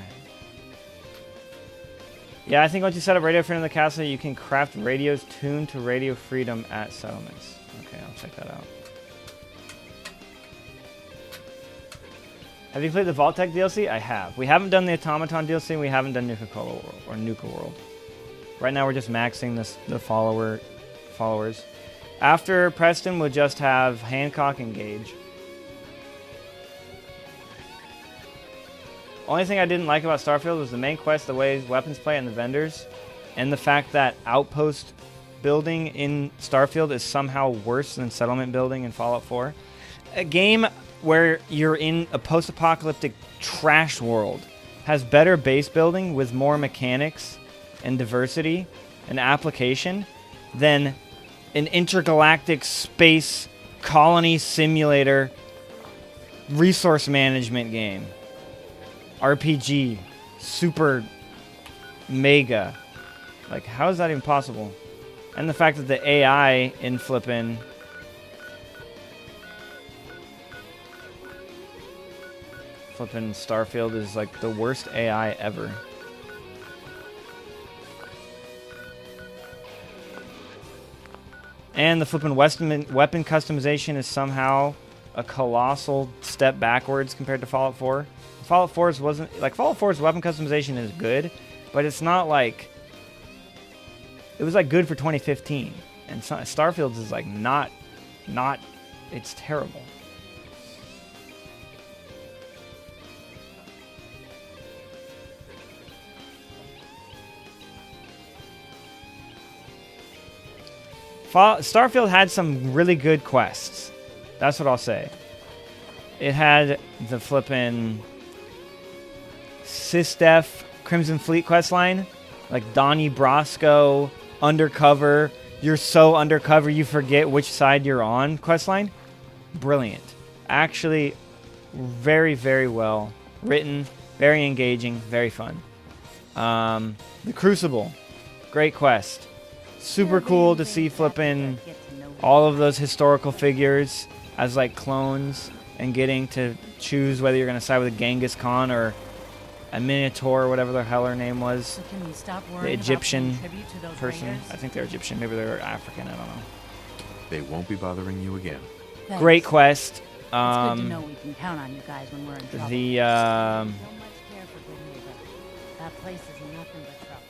Yeah, I think once you set up Radio Freedom in the castle, you can craft radios tuned to Radio Freedom at settlements. Okay, I'll check that out. Have you played the Vault-Tec DLC? I have. We haven't done the Automaton DLC, and we haven't done Nuka-Cola World, or Nuka World. Right now, we're just maxing the followers. After Preston, we'll just have Hancock and Gage. Only thing I didn't like about Starfield was the main quest, the way weapons play, and the vendors, and the fact that outpost building in Starfield is somehow worse than settlement building in Fallout 4. A game where you're in a post-apocalyptic trash world has better base building with more mechanics and diversity and application than an intergalactic space colony simulator resource management game. RPG. Super mega. Like, how is that even possible? And the fact that the AI in flippin' Starfield is like the worst AI ever. And the flippin' weapon customization is somehow a colossal step backwards compared to Fallout 4. Fallout 4's wasn't like Fallout 4's weapon customization is good, but it's not like it was like good for 2015, and Starfield's is like not. It's terrible. Starfield had some really good quests. That's what I'll say. It had the flippin' SysDef Crimson Fleet questline, like Donnie Brasco, undercover. You're so undercover you forget which side you're on questline. Brilliant. Actually, very, very well written, very engaging, very fun. The Crucible, great quest. Super cool to see flipping all of those historical figures as like clones and getting to choose whether you're going to side with a Genghis Khan or a Minotaur or whatever the hell her name was. So can we stop The worrying Egyptian about paying tribute to those person. raiders? I think they're Egyptian. Maybe they're African. I don't know. They won't be bothering you again. Thanks. Great quest. It's good to know we can count on you guys when we're in trouble. The So much care for Bermuda. That place is nothing but trouble.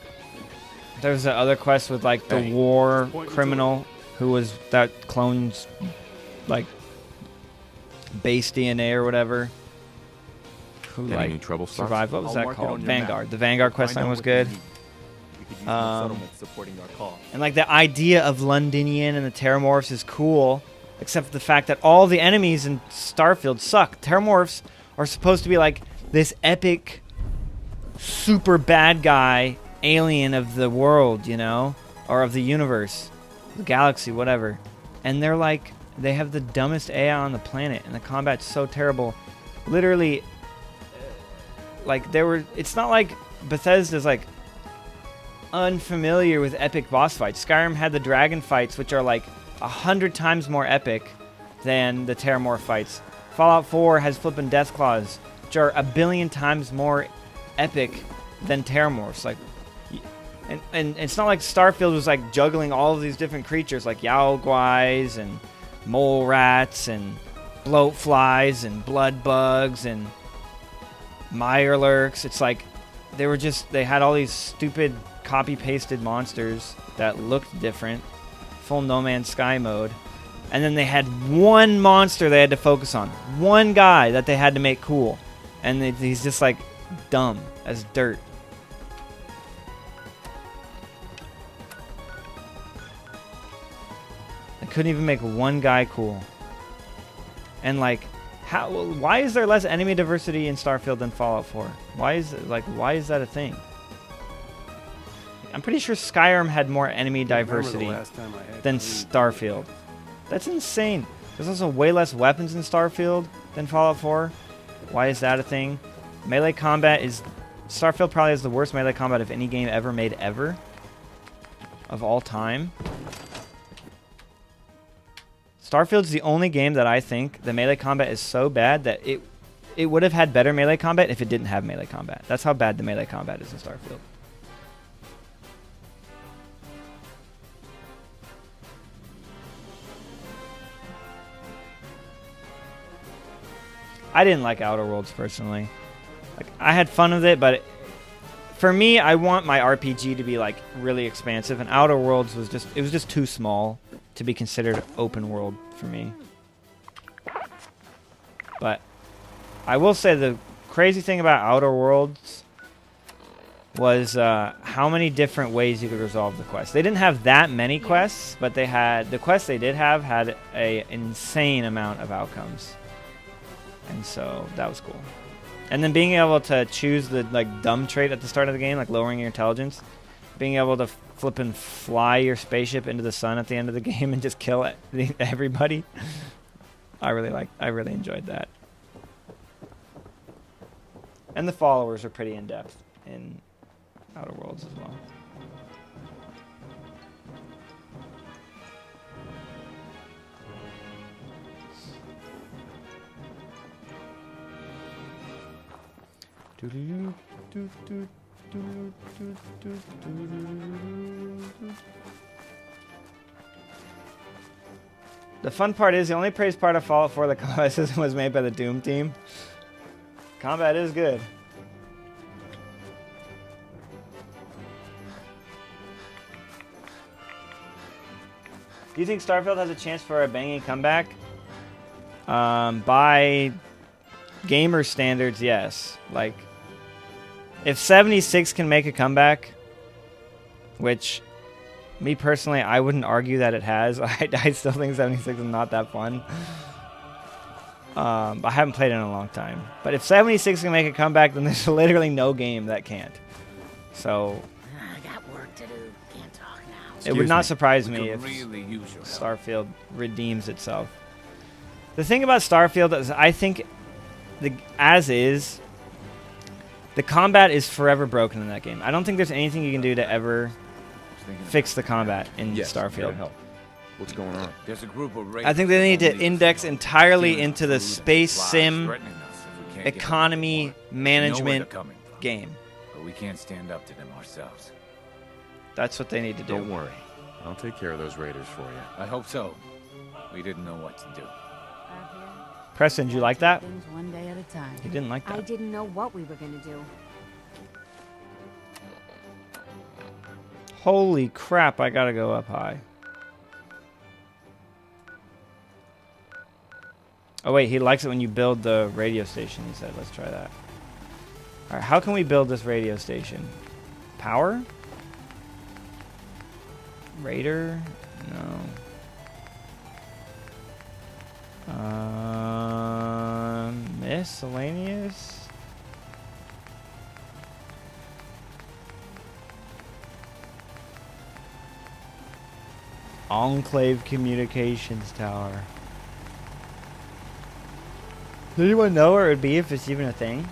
there's the other quest with like the Hey, war criminal who was that clone's like base DNA or whatever. Who Any like new trouble spots? survived? What was I'll that mark it called? on your Vanguard. map. The Vanguard Find questline out was what they good. need. We could use the settlement supporting our cause. And like the idea of Londinian and the Terramorphs is cool, except for the fact that all the enemies in Starfield suck. Terramorphs are supposed to be like this epic, super bad guy alien of the world, you know, or of the universe, the galaxy, whatever. And they're like, they have the dumbest AI on the planet, and the combat's so terrible. Literally, Like it's not like Bethesda's like unfamiliar with epic boss fights. Skyrim had the dragon fights, which are like 100 times more epic than the Terramorph fights. Fallout 4 has flippin' Deathclaws, which are 1 billion times more epic than Terramorphs. Like, and it's not like Starfield was like juggling all of these different creatures like Yaoguais and mole rats and bloat flies and blood bugs and Mirelurks. It's like they had all these stupid copy-pasted monsters that looked different, full No Man's Sky mode, and then they had one monster they had to focus on, one guy that they had to make cool, and he's just like dumb as dirt. They couldn't even make one guy cool. And like, why is there less enemy diversity in Starfield than Fallout 4? Why is that a thing? I'm pretty sure Skyrim had more enemy diversity than Starfield. That's insane. There's also way less weapons in Starfield than Fallout 4. Why is that a thing? Melee combat is... Starfield probably has the worst melee combat of any game ever made ever. Of all time. Starfield's the only game that I think the melee combat is so bad that it would have had better melee combat if it didn't have melee combat. That's how bad the melee combat is in Starfield. I didn't like Outer Worlds personally. Like, I had fun with it, but for me, I want my RPG to be like really expansive, and Outer Worlds was just too small to be considered open world for me. But I will say the crazy thing about Outer Worlds was how many different ways you could resolve the quest. They didn't have that many quests, but the quests they did have had an insane amount of outcomes. And so that was cool. And then being able to choose the like dumb trait at the start of the game, like lowering your intelligence, being able to flip and fly your spaceship into the sun at the end of the game and just kill everybody. I really enjoyed that. And the followers are pretty in depth in Outer Worlds as well. The fun part is the only praised part of Fallout 4 the combat system was made by the Doom team. Combat is good. Do you think Starfield has a chance for a banging comeback? By gamer standards, yes. Like, if 76 can make a comeback, which, me personally, I wouldn't argue that it has. I still think 76 is not that fun. I haven't played it in a long time. But if 76 can make a comeback, then there's literally no game that can't. So, I got work to do. Can't talk now. It would not surprise me if Starfield redeems itself. The thing about Starfield is I think the combat is forever broken in that game. I don't think there's anything you can do to ever fix the combat in Starfield. What's going on? There's a group of I think they need to index entirely into the space sim economy management game. But we can't stand up to them ourselves. That's what they need to do. Don't worry. I'll take care of those raiders for you. I hope so. We didn't know what to do. Preston, did you like that? Things one day at a time. He didn't like that. I didn't know what we were gonna do. Holy crap, I gotta go up high. Oh wait, he likes it when you build the radio station, he said. Let's try that. Alright, how can we build this radio station? Power? Raider? No. Miscellaneous? Enclave Communications Tower. Does anyone know where it would be if it's even a thing?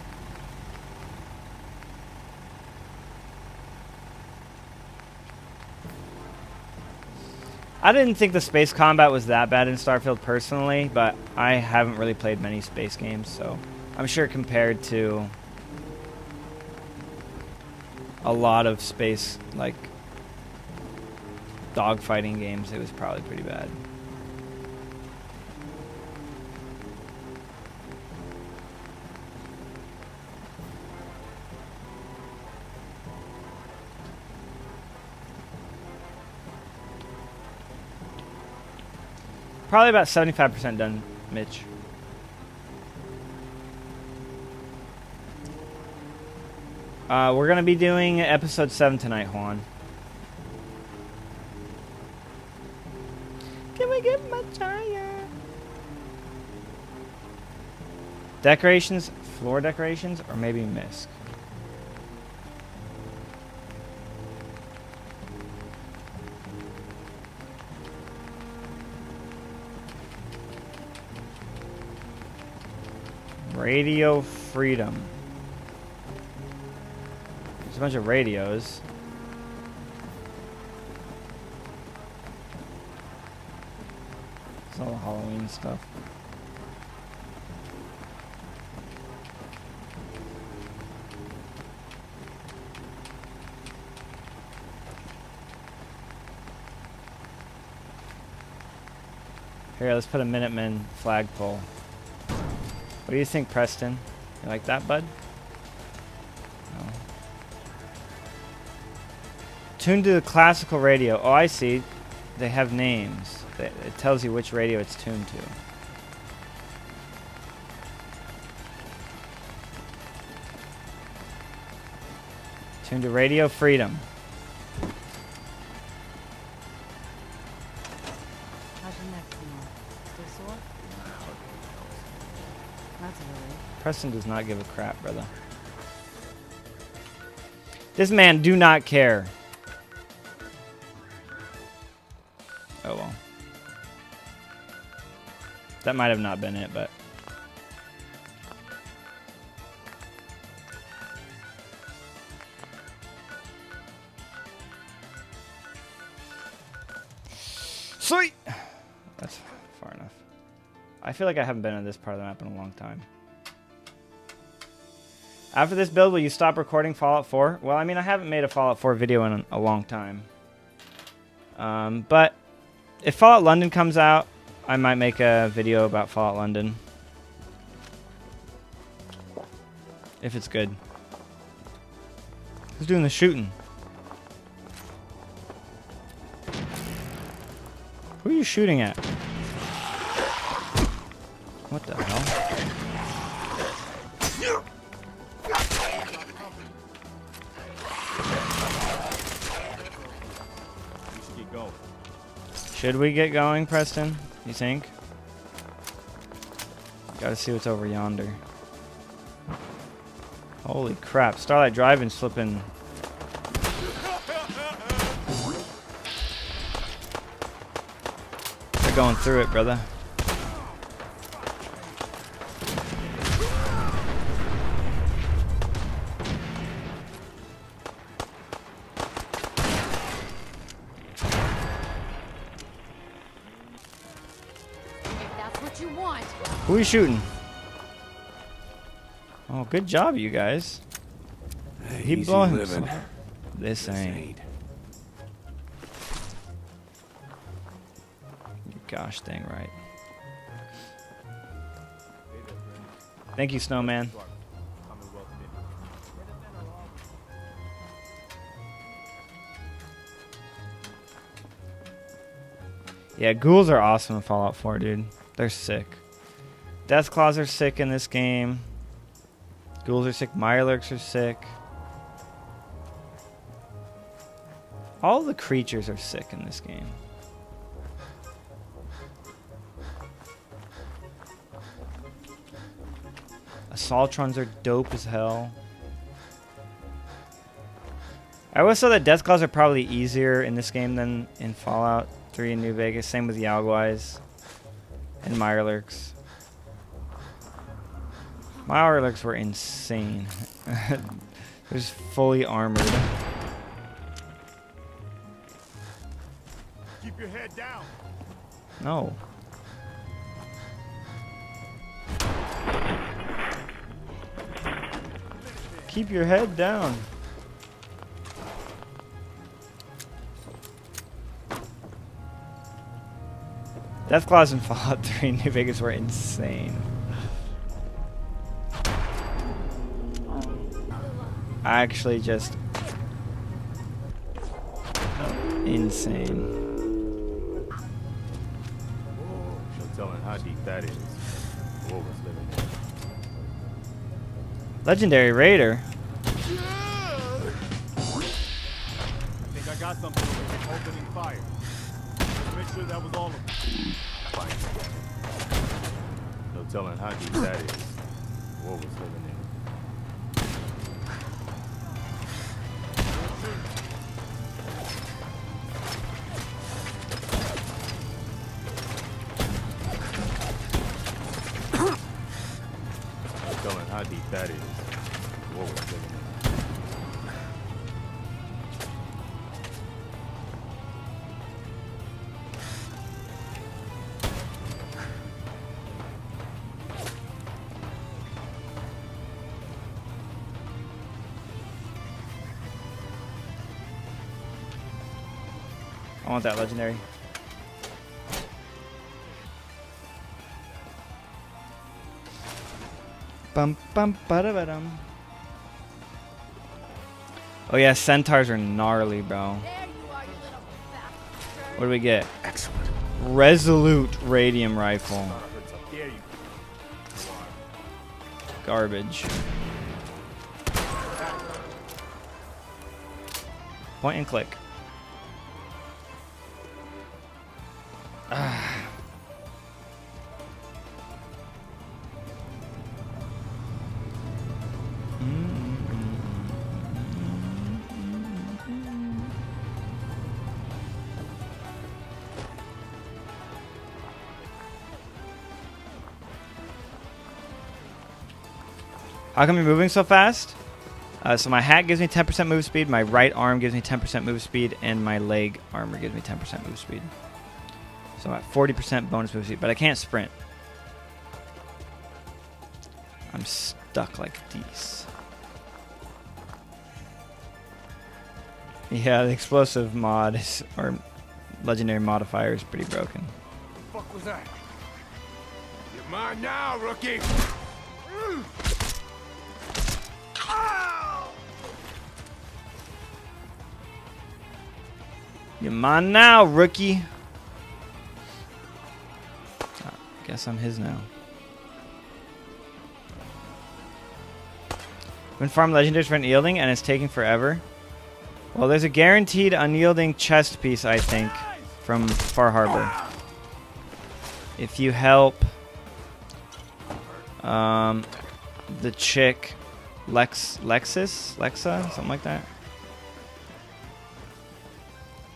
I didn't think the space combat was that bad in Starfield personally, but I haven't really played many space games, so I'm sure compared to a lot of space, like, dogfighting games, it was probably pretty bad. Probably about 75% done, Mitch. We're gonna be doing episode 7 tonight, Juan. Can we get my tire? Decorations, floor decorations, or maybe misc. Radio Freedom. There's a bunch of radios. It's all Halloween stuff. Here, let's put a Minutemen flagpole. What do you think, Preston? You like that, bud? No. Tuned to the classical radio. Oh, I see. They have names. It tells you which radio it's tuned to. Tuned to Radio Freedom. How's your neck feel? Still sore? That's a relief. Preston does not give a crap, brother. This man do not care. Oh well. That might have not been it, but... Sweet! That's far enough. I feel like I haven't been in this part of the map in a long time. After this build, will you stop recording Fallout 4? Well, I mean, I haven't made a Fallout 4 video in a long time. But if Fallout London comes out, I might make a video about Fallout London. If it's good. Who's doing the shooting? Who are you shooting at? What the hell? We should get going. Should we get going, Preston? You think? Gotta see what's over yonder. Holy crap. Starlight Drive-In's flipping... They're going through it, brother. Who are you shooting? Oh, good job, you guys. He Easy blowing living. himself. This ain't. You gosh dang right. Thank you, Snowman. Yeah, ghouls are awesome in Fallout 4, dude. They're sick. Deathclaws are sick in this game. Ghouls are sick. Mirelurks are sick. All the creatures are sick in this game. Assaultrons are dope as hell. I always thought that Deathclaws are probably easier in this game than in Fallout 3 in New Vegas. Same with Yalguais and Mirelurks. Mirelurks were insane. It was fully armored. Keep Keep your head down. No. Keep your head down. Deathclaws in Fallout 3 New Vegas were insane. Actually just insane. No telling how deep that is. What was living there. Legendary Raider. I think I got something opening fire. Make sure that was all of them. No telling how deep that is. What was living there. No telling how deep that is. What was living there. I want that legendary. Bum bum ba-da-ba-dum. Oh yeah, centaurs are gnarly, bro. What do we get? Excellent. Resolute radium rifle. Garbage. Point and click. How come you're moving so fast? So my hat gives me 10% move speed, my right arm gives me 10% move speed, and my leg armor gives me 10% move speed. So I'm at 40% bonus move speed, but I can't sprint. I'm stuck like these. Yeah, the explosive mod is, or legendary modifier is pretty broken. What the fuck was that? You're mine now, rookie! You're mine now, rookie. Guess I'm his now. Been farm legendaries for unyielding and it's taking forever. Well, there's a guaranteed unyielding chest piece, I think, from Far Harbor. If you help the chick Lexa, something like that.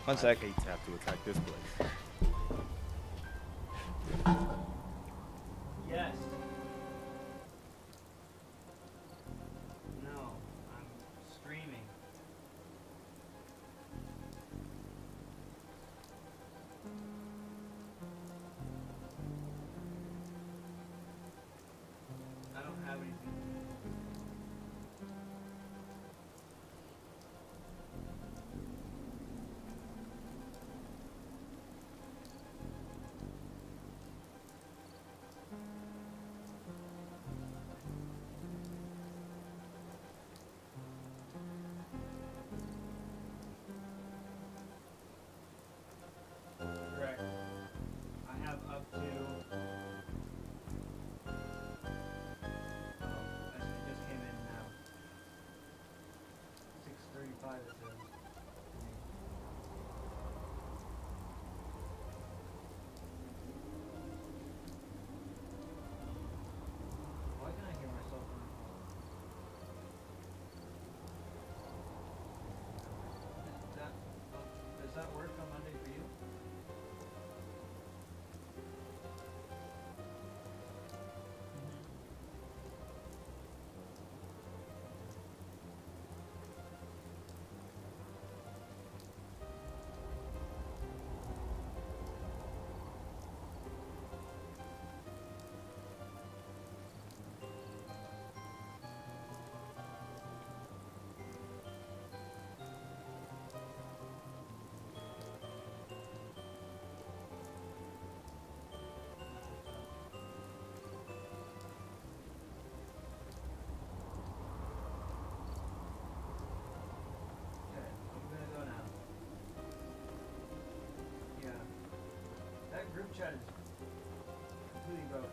One sec. Hate tap to attack this place. Yes. No, I'm streaming. I don't have anything. shredded. Completely broken.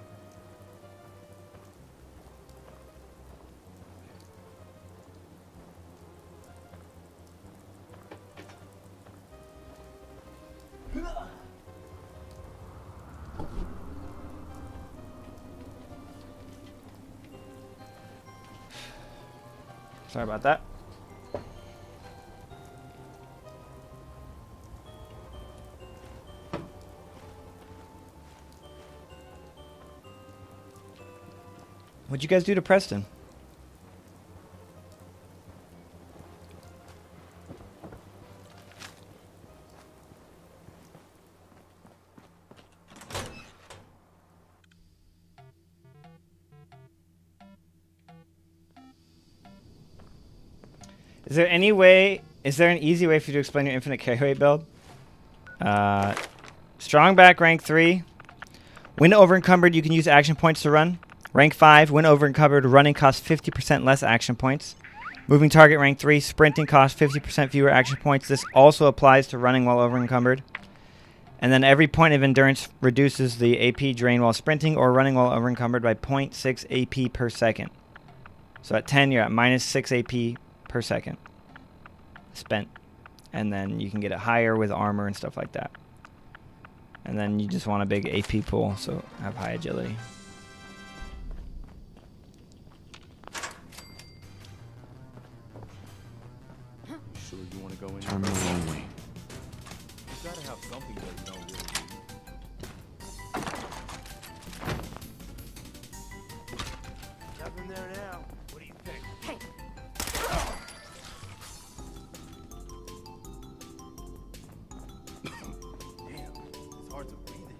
Sorry about that. What'd you guys do to Preston? Is there any way, is there an easy way for you to explain your infinite carry weight build? Strong back, rank 3. When over encumbered, you can use action points to run. Rank 5, when over encumbered, running costs 50% less action points. Moving target, rank 3, sprinting costs 50% fewer action points. This also applies to running while over encumbered. And then every point of endurance reduces the AP drain while sprinting or running while over encumbered by 0.6 AP per second. So at 10, you're at minus 6 AP per second spent. And then you can get it higher with armor and stuff like that. And then you just want a big AP pool, so have high agility. Sure you want to go in? Terminal only. You gotta have something that you don't really need. Nothing there now. What do you think? Hey, Damn, it's hard to breathe in.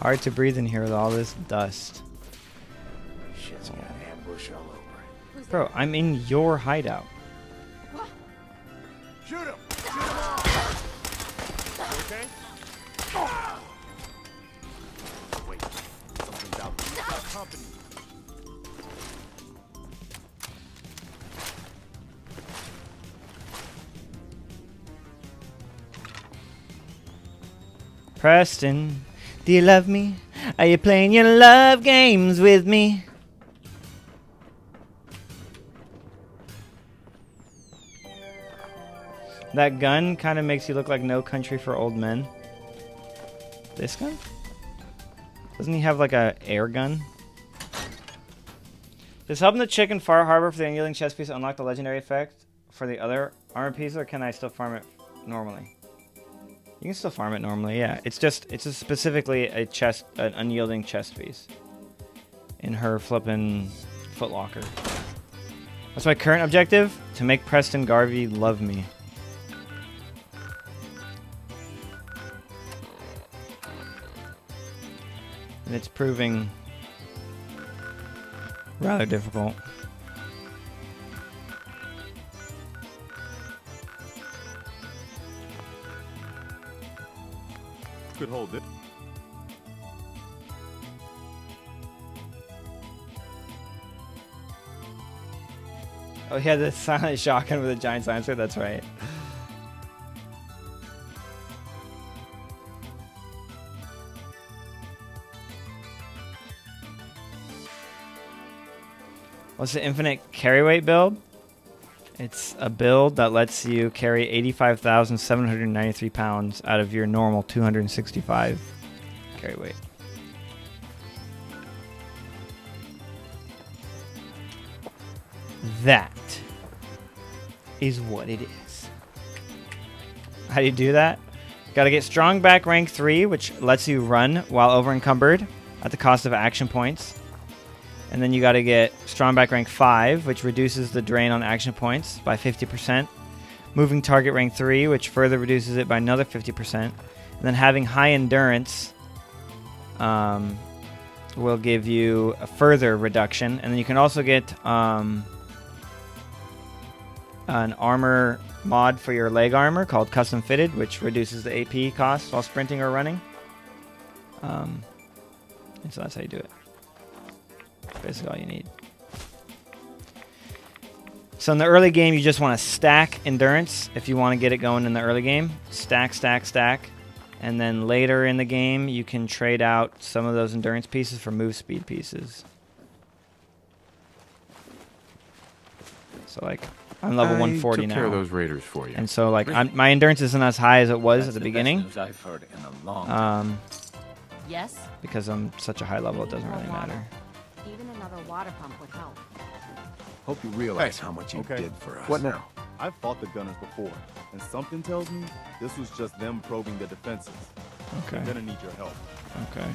Hard to breathe in here with all this dust. Shit's got ambush all over it. Bro, I'm in your hideout. Shoot him! Shoot him all! You okay? Wait, something's out there. Got company. Preston, do you love me? Are you playing your love games with me? That gun kind of makes you look like No Country for Old Men. This gun? Doesn't he have like a air gun? Does helping the chick in Far Harbor for the unyielding chest piece unlock the legendary effect for the other armor piece, or can I still farm it normally? You can still farm it normally, yeah. It's just specifically a chest, an unyielding chest piece in her flippin' footlocker. That's my current objective, to make Preston Garvey love me. And it's proving rather difficult. Could hold it. Oh yeah, the silent shotgun with a giant silencer, that's right. What's the infinite carry weight build? It's a build that lets you carry 85,793 pounds out of your normal 265 carry weight. That is what it is. How do you do that? Got to get strong back rank 3, which lets you run while over encumbered at the cost of action points. And then you got to get strong back rank 5, which reduces the drain on action points by 50%. Moving target rank 3, which further reduces it by another 50%. And then having high endurance will give you a further reduction. And then you can also get an armor mod for your leg armor called Custom Fitted, which reduces the AP cost while sprinting or running. And so that's how you do it. Basically all you need. So in the early game, you just want to stack endurance if you want to get it going in the early game. Stack, stack, stack. And then later in the game, you can trade out some of those endurance pieces for move speed pieces. So like, I'm level 140 took now. care of those raiders for you. And so like, my endurance isn't as high as it was That's at the the beginning. best news I've heard in a long time. Yes? Because I'm such a high level, it doesn't really matter. Even another water pump would help. Hope you realize how much you okay. did for us. What now? I've fought the Gunners before, and something tells me this was just them probing their defenses. Okay. They're gonna need your help. Okay.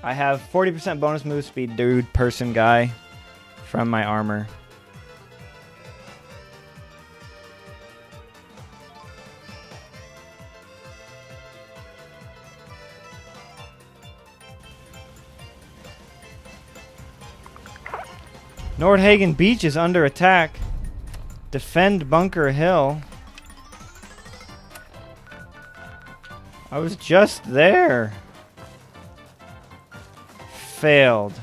I have 40% bonus move speed, dude, person, guy, from my armor. Nordhagen Beach is under attack. Defend Bunker Hill. I was just there. Failed.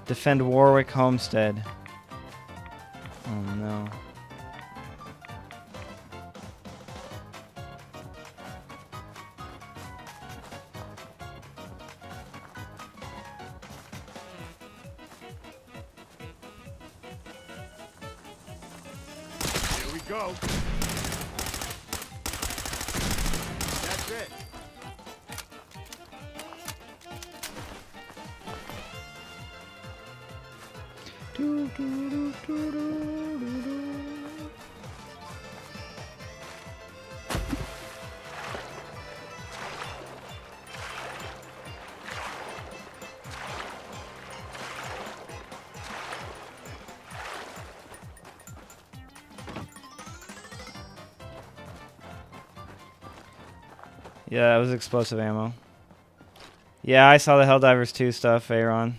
Defend Warwick Homestead. Oh no. Here we go. That's it. Yeah, it was explosive ammo. Yeah, I saw the Helldivers 2 stuff, Aaron.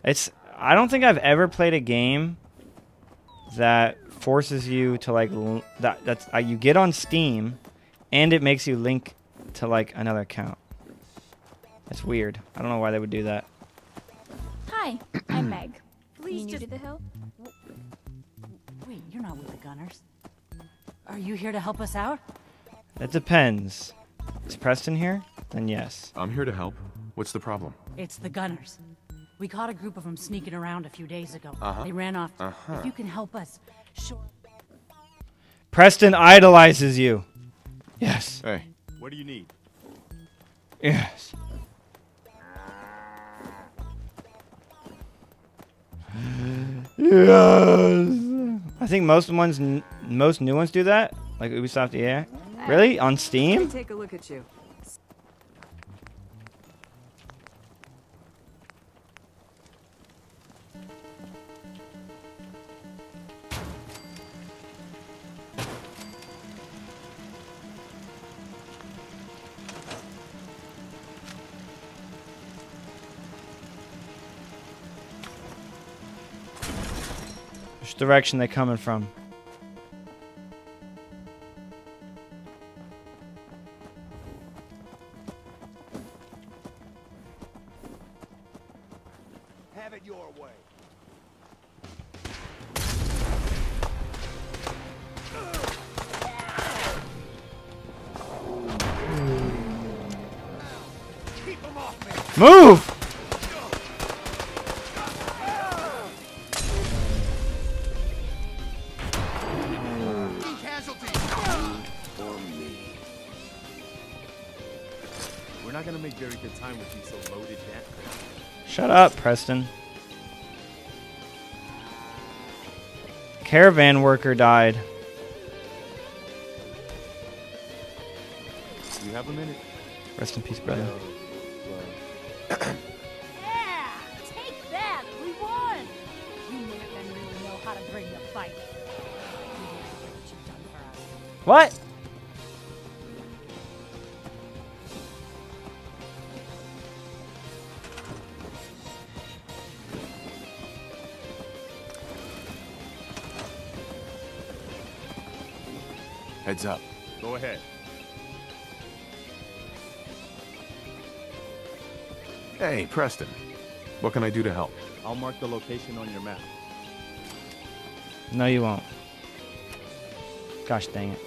I don't think I've ever played a game that forces you to like you get on Steam and it makes you link to like another account. That's weird. I don't know why they would do that. Hi, I'm Meg. Please New just to the hill? Wait, you're not with the Gunners. Are you here to help us out? That depends. Is Preston here? Then yes. I'm here to help. What's the problem? It's the Gunners. We caught a group of them sneaking around a few days ago. Uh-huh. They ran off. Uh-huh. If you can help us, sure. Preston idolizes you. Yes. Hey. What do you need? Yes. Yes. I think most new ones do that. Like Ubisoft, yeah. Really? On Let me Steam? take a look at you. Which direction they coming from? Have it your way. Keep them off me. Move! We're not gonna make very good time with you, so load it down. Shut up, Preston. Caravan worker died. Do you have a minute? Rest in peace, brother. Yeah! Take that! We won! You Minutemen really know how to bring the fight. We didn't forget what you've done for us. What? Heads up. Go ahead. Hey, Preston. What can I do to help? I'll mark the location on your map. No, you won't. Gosh dang it.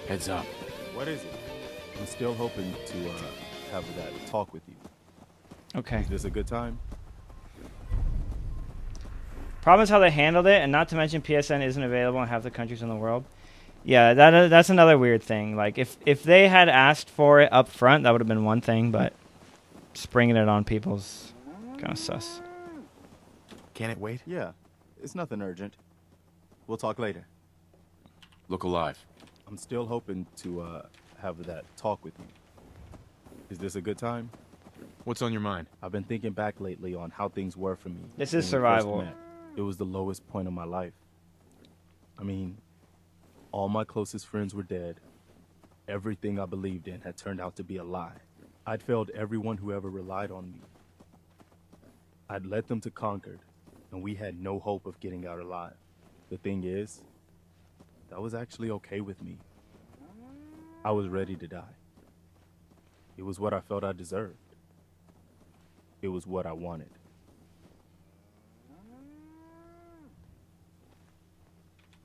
Heads up. What is it? I'm still hoping to have that talk with you. Okay. Is this a good time? Problem is how they handled it, and not to mention PSN isn't available in half the countries in the world. Yeah, that's another weird thing. Like, if they had asked for it up front, that would have been one thing, but springing it on people's kind of sus. Can it wait? Yeah. It's nothing urgent. We'll talk later. Look alive. I'm still hoping to have that talk with you. Is this a good time? What's on your mind? I've been thinking back lately on how things were for me. This is when we first survival. met. It was the lowest point of my life. I mean, all my closest friends were dead. Everything I believed in had turned out to be a lie. I'd failed everyone who ever relied on me. I'd led them to Concord, and we had no hope of getting out alive. The thing is, that was actually okay with me. I was ready to die. It was what I felt I deserved. It was what I wanted.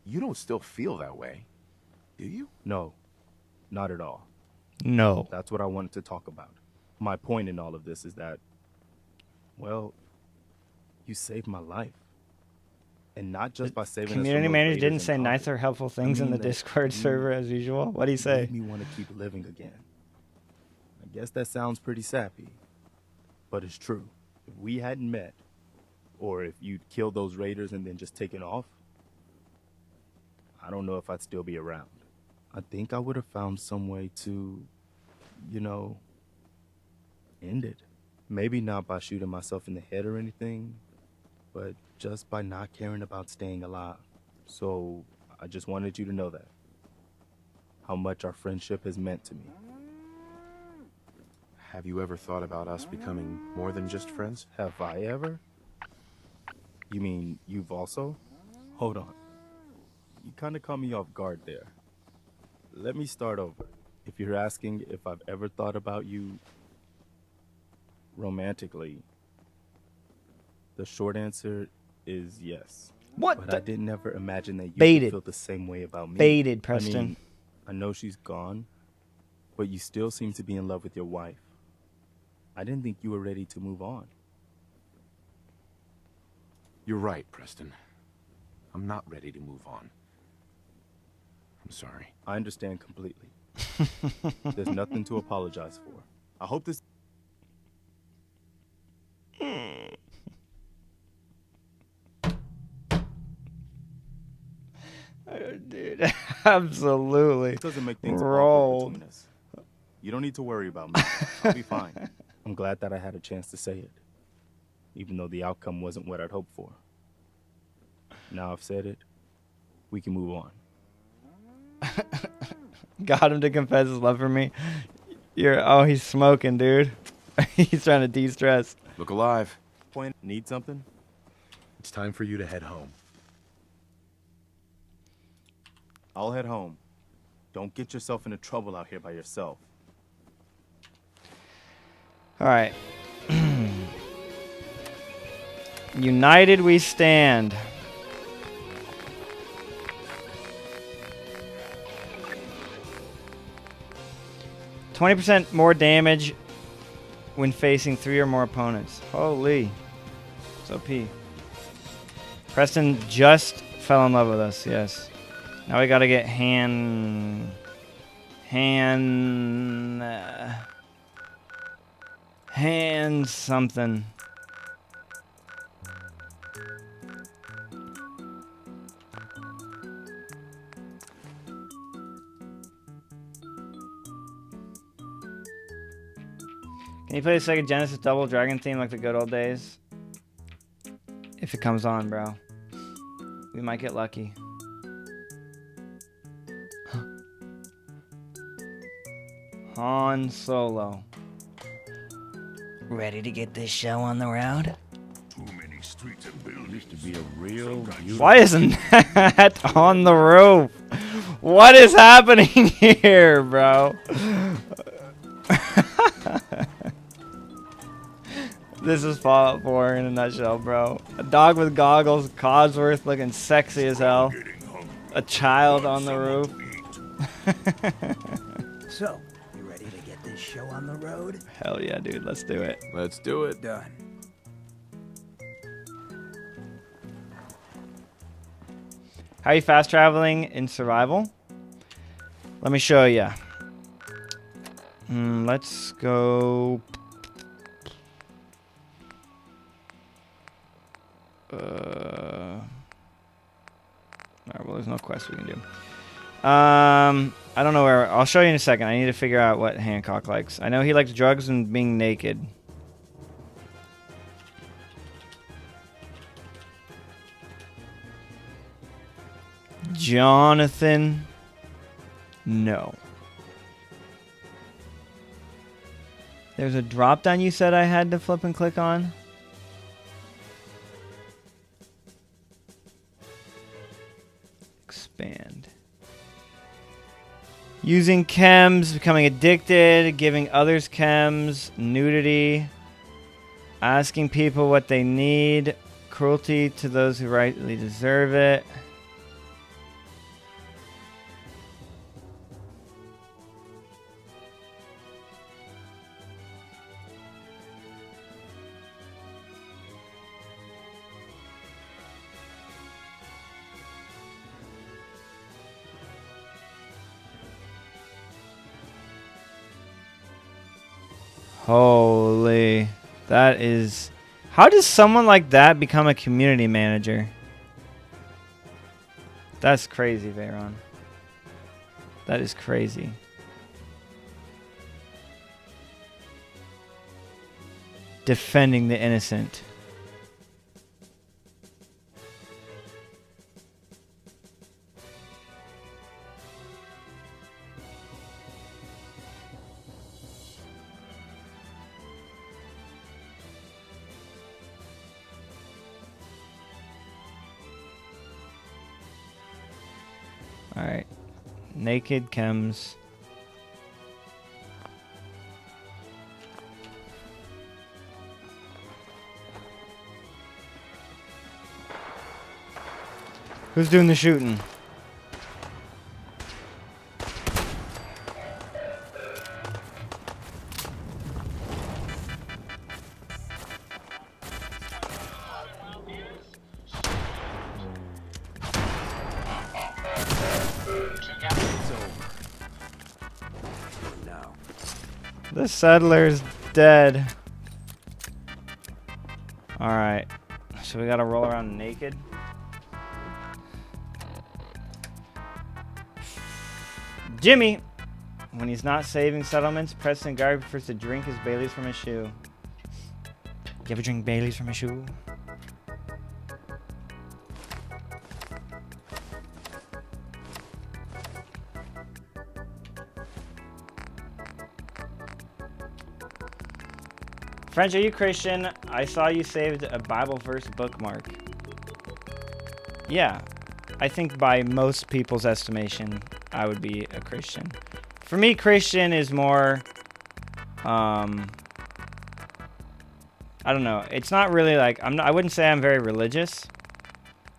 You don't still feel that way, do you? No, not at all. No. That's what I wanted to talk about. My point in all of this is that, well, you saved my life. And not just by saving us from Community those manager raiders didn't in say Concord. nicer, helpful things in the that Discord you server as usual. What'd he say? made me want to keep living again. I guess that sounds pretty sappy, but it's true. If we hadn't met, or if you'd killed those raiders and then just taken off, I don't know if I'd still be around. I think I would have found some way to, you know, end it. Maybe not by shooting myself in the head or anything, but just by not caring about staying alive. So I just wanted you to know that. How much our friendship has meant to me. Have you ever thought about us becoming more than just friends? Have I ever? You mean you've also? Hold on. You kind of caught me off guard there. Let me start over. If you're asking if I've ever thought about you romantically, the short answer is yes. What But the- I didn't ever imagine that you Baited. could feel the same way about me. Baited, I Preston. mean, I know she's gone, but you still seem to be in love with your wife. I didn't think you were ready to move on. You're right, Preston. I'm not ready to move on. I'm sorry. I understand completely. There's nothing to apologize for. I hope this... Dude, absolutely. It doesn't make things awkward rolled. between us. You don't need to worry about me. I'll be fine. I'm glad that I had a chance to say it, even though the outcome wasn't what I'd hoped for. Now I've said it, we can move on. Got him to confess his love for me. He's smoking, dude. He's trying to de-stress. Look alive. Point, need something? It's time for you to head home. I'll head home. Don't get yourself into trouble out here by yourself. All right. United we stand. %20 more damage when facing 3 or more opponents. Holy. It's OP. Preston just fell in love with us, yes. Now we gotta get hand something. Can you play the Sega Genesis Double Dragon theme like the good old days? If it comes on, bro. We might get lucky. Han Solo. Ready to get this show on the road? Too many streets and buildings. Used to be a real beautiful... Why isn't that on the roof? What is happening here, bro? This is Fallout 4 in a nutshell, bro. A dog with goggles, Codsworth looking sexy as hell. A child on the roof. So, you ready to get this show on the road? Hell yeah, dude. Let's do it. Let's do it. Done. How are you fast traveling in survival? Let me show you. Let's go. Alright, well, there's no quest we can do. I don't know where. I'll show you in a second. I need to figure out what Hancock likes. I know he likes drugs and being naked. Jonathan. No. There's a drop down you said I had to flip and click on. Expand. Using chems, becoming addicted, giving others chems, nudity, asking people what they need, cruelty to those who rightly deserve it. Holy, that is... How does someone like that become a community manager? That's crazy, Veyron. That is crazy. Defending the innocent. Alright. Naked chems. Who's doing the shooting? The settler's dead. Alright. So we gotta roll around naked. Jimmy! When he's not saving settlements, Preston Garvey prefers to drink his Baileys from his shoe. You ever drink Baileys from a shoe? French, are you Christian? I saw you saved a Bible verse bookmark. Yeah, I think by most people's estimation, I would be a Christian. For me, Christian is more, I don't know. It's not really like, I wouldn't say I'm very religious.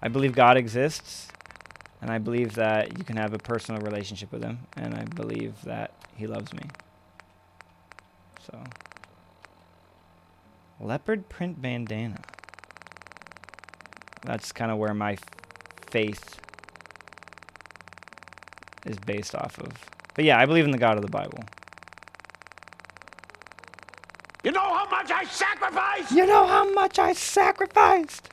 I believe God exists, and I believe that you can have a personal relationship with him, and I believe that he loves me. So... Leopard print bandana. That's kind of where my faith is based off of. But yeah, I believe in the God of the Bible. You know how much I sacrificed? You know how much I sacrificed?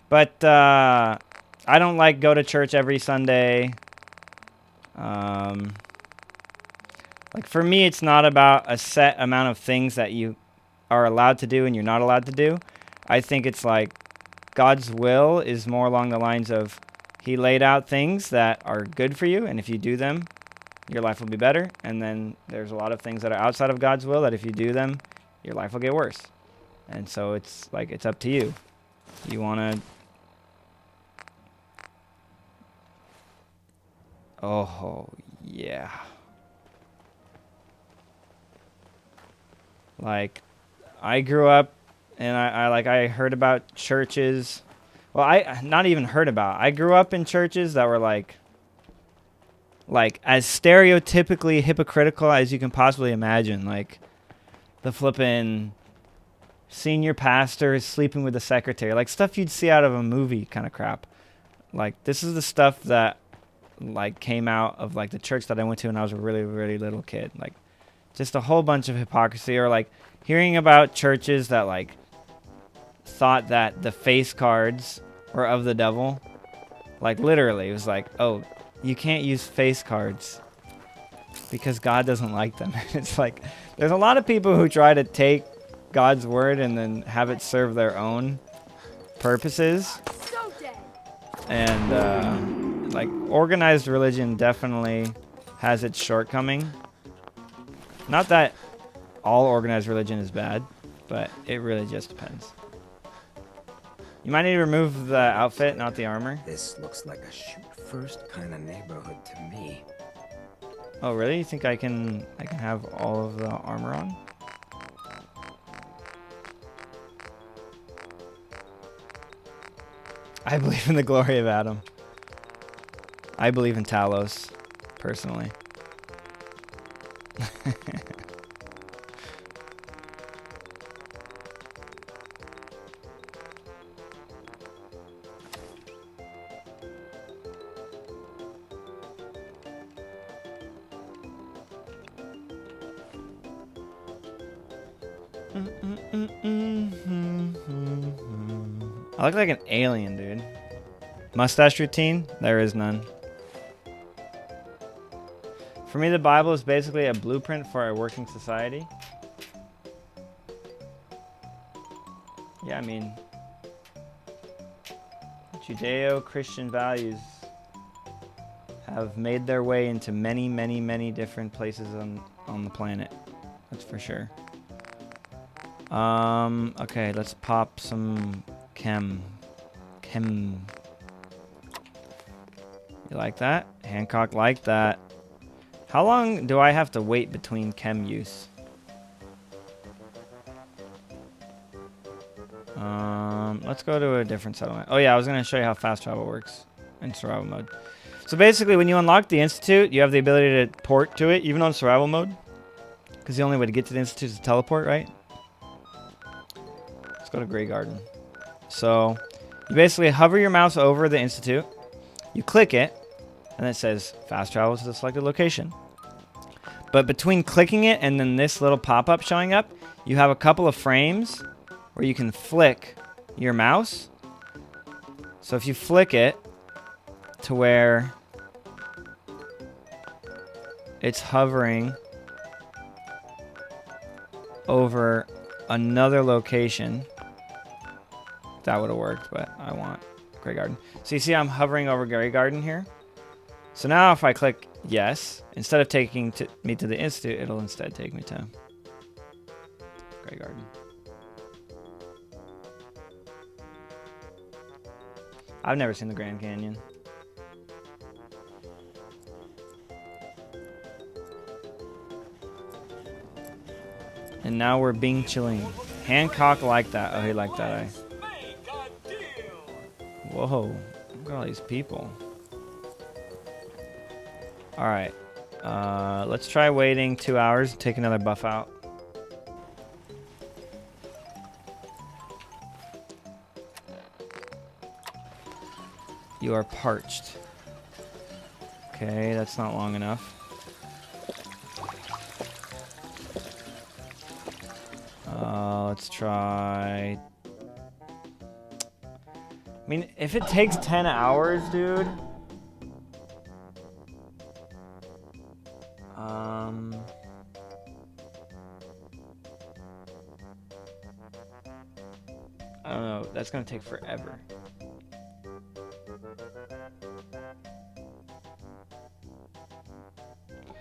But I don't like go to church every Sunday. Like for me, it's not about a set amount of things that you are allowed to do and you're not allowed to do. I think it's like God's will is more along the lines of he laid out things that are good for you, and if you do them, your life will be better. And then there's a lot of things that are outside of God's will that if you do them, your life will get worse. And so it's like it's up to you. You want to Oh, yeah. Like, I grew up and I heard about churches. Well, I not even heard about. I grew up in churches that were like as stereotypically hypocritical as you can possibly imagine. Like the flippin' senior pastor is sleeping with the secretary. Like stuff you'd see out of a movie kind of crap. Like this is the stuff that like came out of like the church that I went to when I was a really, really little kid. Like just a whole bunch of hypocrisy, or like hearing about churches that like thought that the face cards were of the devil. Like literally it was like, oh, you can't use face cards because God doesn't like them. It's like there's a lot of people who try to take God's word and then have it serve their own purposes. And like organized religion definitely has its shortcoming. Not that all organized religion is bad, but it really just depends. You might need to remove the outfit, not the armor. This looks like a shoot first kind of neighborhood to me. Oh really? You think I can have all of the armor on? I believe in the glory of Adam. I believe in Talos, personally. I look like an alien, dude. Mustache routine? There is none. For me, the Bible is basically a blueprint for a working society. Yeah, I mean, Judeo-Christian values have made their way into many, many, many different places on the planet. That's for sure. Okay, let's pop some chem. You like that? Hancock liked that. How long do I have to wait between chem use? Let's go to a different settlement. Oh yeah, I was gonna show you how fast travel works in survival mode. So basically, when you unlock the Institute, you have the ability to port to it, even on survival mode. Because the only way to get to the Institute is to teleport, right? Let's go to Grey Garden. So, you basically hover your mouse over the Institute, you click it, and it says fast travel to the selected location. But between clicking it and then this little pop-up showing up, you have a couple of frames where you can flick your mouse. So if you flick it to where it's hovering over another location, that would have worked, but I want Grey Garden. So you see I'm hovering over Grey Garden here. So now if I click yes, instead of taking me to the Institute, it'll instead take me to Grey Garden. I've never seen the Grand Canyon. And now we're being chilling. Hancock liked that. Oh, he liked that. Whoa. Look at all these people. Alright. Let's try waiting 2 hours and take another buff out. You are parched. Okay, that's not long enough. Let's try... I mean, if it takes 10 hours, dude... I don't know, that's gonna take forever.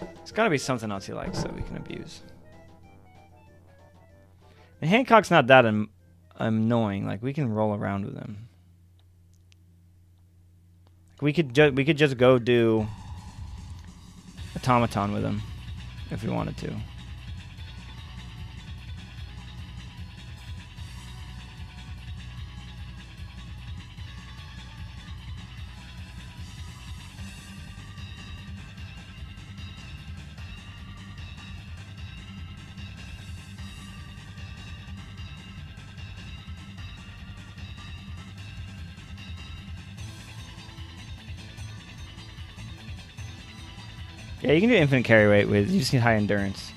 There's gotta be something else he likes that we can abuse. And Hancock's not that annoying. Like, we can roll around with him. We could just go do automaton with him if we wanted to. Yeah, you can do infinite carry weight with, you just need high endurance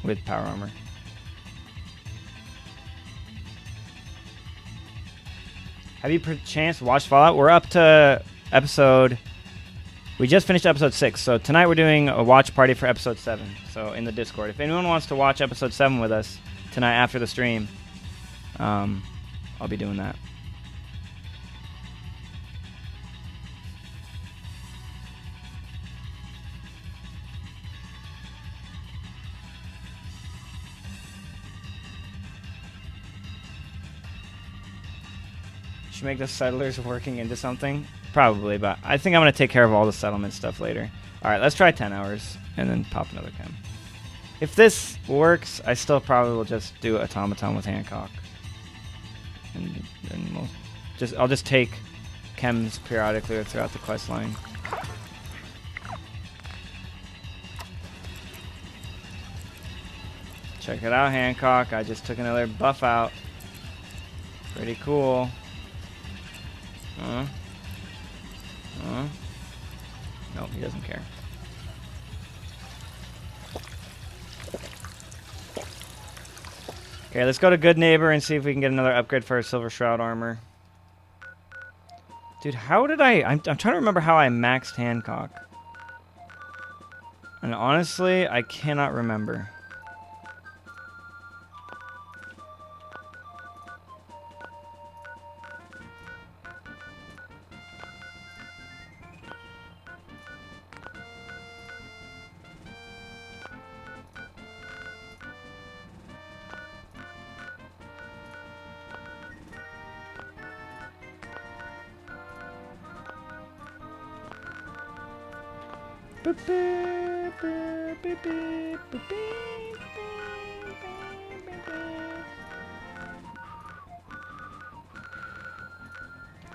with power armor. Have you perchance watched Fallout? We're up to episode, we just finished episode 6, so tonight we're doing a watch party for episode 7, so in the Discord. If anyone wants to watch episode 7 with us tonight after the stream, I'll be doing that. Should make the settlers working into something? Probably, but I think I'm going to take care of all the settlement stuff later. Alright, let's try 10 hours and then pop another chem. If this works, I still probably will just do automaton with Hancock. And I'll just take chems periodically throughout the quest line. Check it out, Hancock. I just took another buff out. Pretty cool. Nope, he doesn't care. Okay, let's go to Good Neighbor and see if we can get another upgrade for our Silver Shroud armor. Dude, how did I'm trying to remember how I maxed Hancock. And honestly, I cannot remember.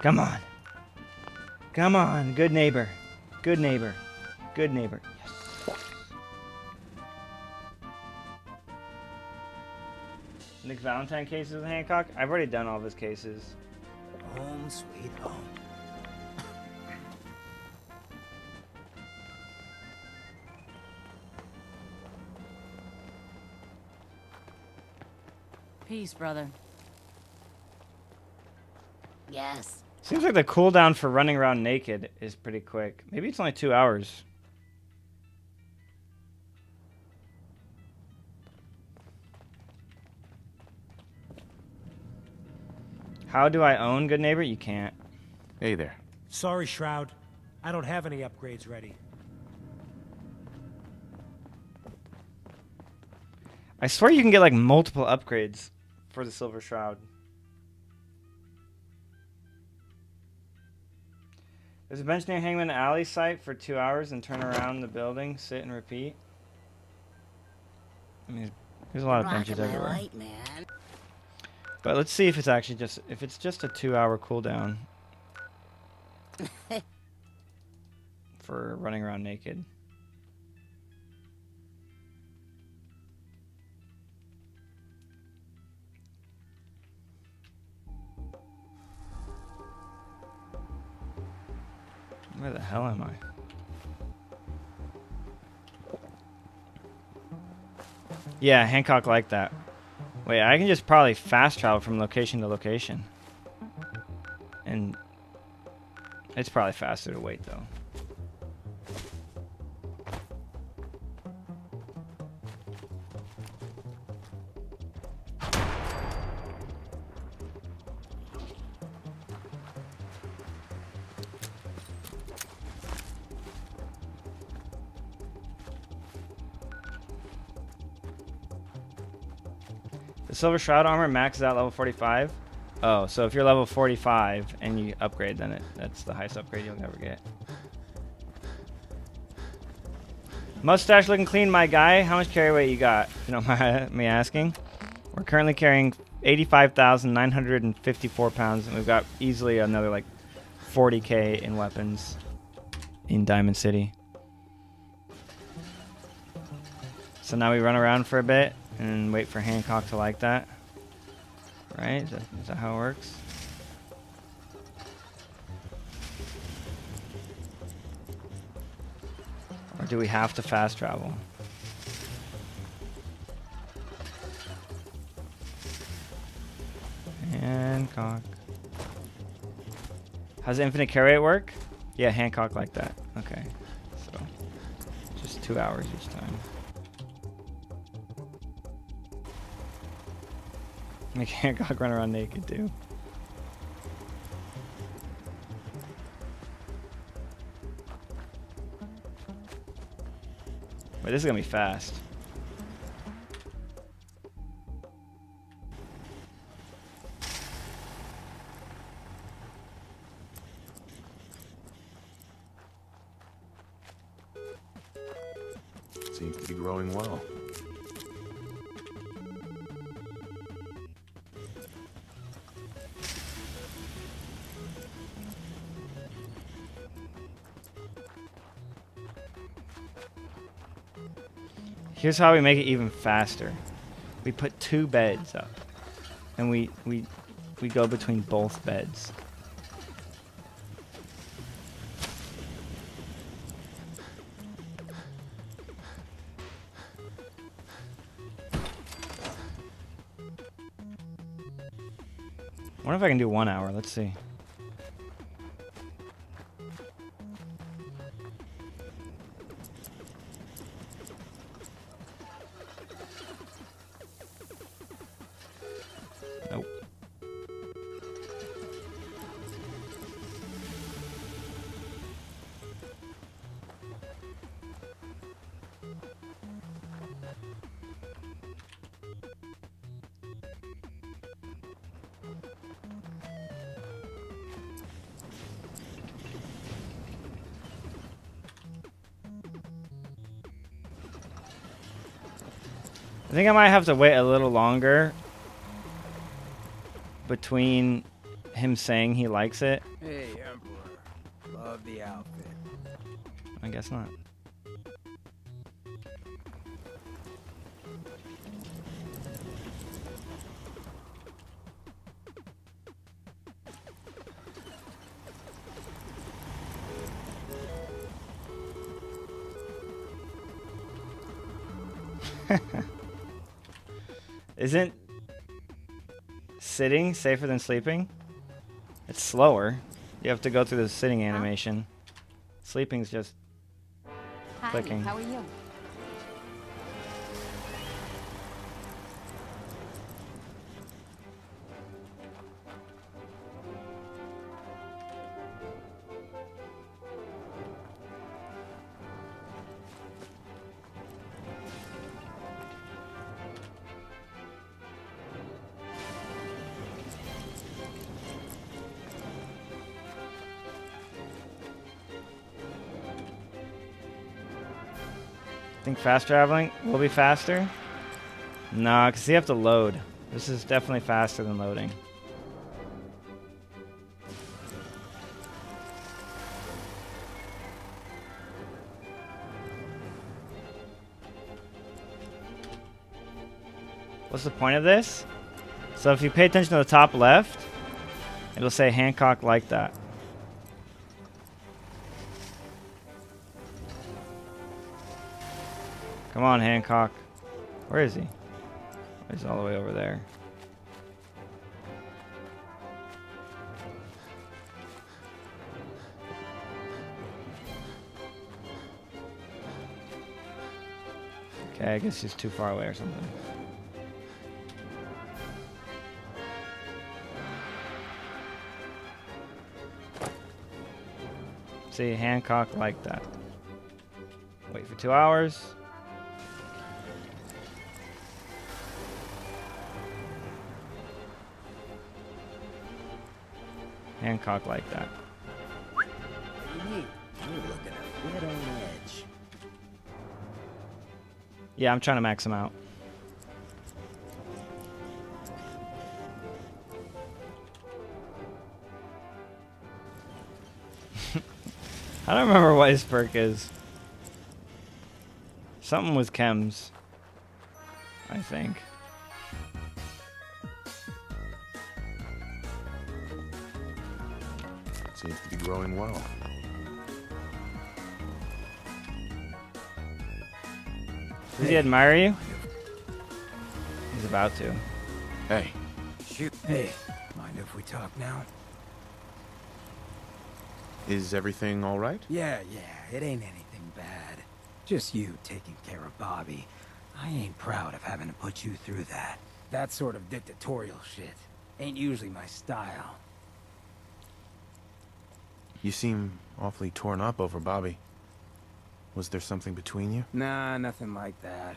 Come on. Come on, Good Neighbor. Good Neighbor. Good Neighbor. Yes. Nick Valentine cases with Hancock? I've already done all of his cases. Home sweet home. Peace, brother. Yes. Seems like the cooldown for running around naked is pretty quick. Maybe it's only 2 hours. How do I own Good Neighbor? You can't. Hey there. Sorry, Shroud. I don't have any upgrades ready. I swear you can get like multiple upgrades for the Silver Shroud. There's a bench near Hangman Alley site for 2 hours and turn around the building, sit and repeat. I mean, there's a lot of benches everywhere. Light, man. But let's see if it's actually just, if it's just a 2 hour cooldown for running around naked. Where the hell am I? Yeah, Hancock liked that. Wait, I can just probably fast travel from location to location. And it's probably faster to wait though. The Silver Shroud armor maxes out level 45. Oh, so if you're level 45 and you upgrade, then that's the highest upgrade you'll ever get. Mustache looking clean, my guy. How much carry weight you got? If you don't mind me asking. We're currently carrying 85,954 pounds, and we've got easily another like 40k in weapons in Diamond City. So now we run around for a bit and wait for Hancock to like that. Right? Is that how it works? Or do we have to fast travel? Hancock. How's infinite carry rate work? Yeah, Hancock like that. Okay. So, just 2 hours each time. Make Hancock run around naked too. Wait, this is gonna be fast. Seems to be growing well. Here's how we make it even faster. We put 2 beds up, and we go between both beds. I wonder if I can do 1 hour. Let's see. Nope. I think I might have to wait a little longer between him saying he likes it. Hey, Emperor. Love the outfit. I guess not. Isn't sitting safer than sleeping? It's slower. You have to go through the sitting animation. Sleeping's just clicking. Hi, how are you? Think fast traveling will be faster? Nah, because you have to load. This is definitely faster than loading. What's the point of this? So if you pay attention to the top left, it'll say Hancock like that. Come on, Hancock. Where is he? He's all the way over there. Okay, I guess he's too far away or something. See, Hancock like that. Wait for 2 hours. Hancock like that. What do you need? You're looking a bit on edge. Yeah, I'm trying to max him out. I don't remember what his perk is. Something with chems, I think. Seems to be growing well. Does he admire you? He's about to. Hey. Shoot. Hey, mind if we talk now? Is everything all right? Yeah, it ain't anything bad. Just you taking care of Bobby. I ain't proud of having to put you through that. That sort of dictatorial shit ain't usually my style. You seem awfully torn up over Bobby. Was there something between you? Nah, nothing like that.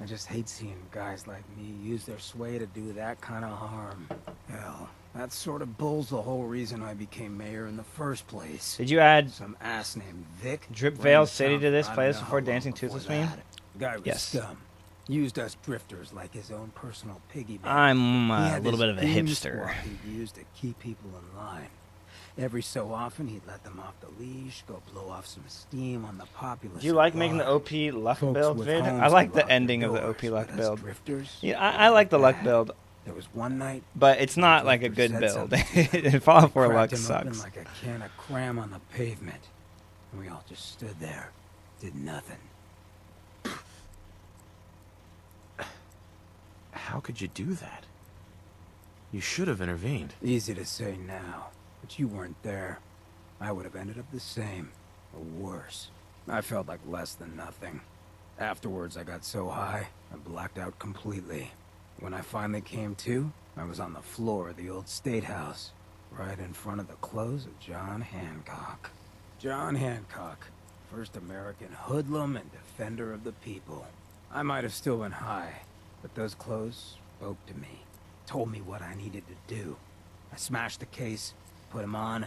I just hate seeing guys like me use their sway to do that kind of harm. Hell, that sort of bull's the whole reason I became mayor in the first place. Did you add some ass named Vic? Dripvale City to this playlist before Dancing Toothless meme? Guy was Yes. scum. Used us drifters like his own personal piggy bank. I'm He a had little this bit of a goon hipster. squad he'd used to keep people in line. Every so often, he'd let them off the leash, go blow off some steam on the populace. Do you like making the OP luck Folks build with vid? homes I like could the lock ending their of the doors, OP luck but us build. drifters, Yeah, I like the luck build. There was one night, But it's not like a good said build. something. Fallout 4 Cracked luck him open sucks. like a can of cram on the pavement. And we all just stood there, did nothing. How could you do that? You should have intervened. Easy to say now, but you weren't there. I would have ended up the same, or worse. I felt like less than nothing. Afterwards, I got so high, I blacked out completely. When I finally came to, I was on the floor of the old State House, right in front of the clothes of John Hancock. John Hancock, first American hoodlum and defender of the people. I might have still been high, but those clothes spoke to me, told me what I needed to do. I smashed the case, put him on,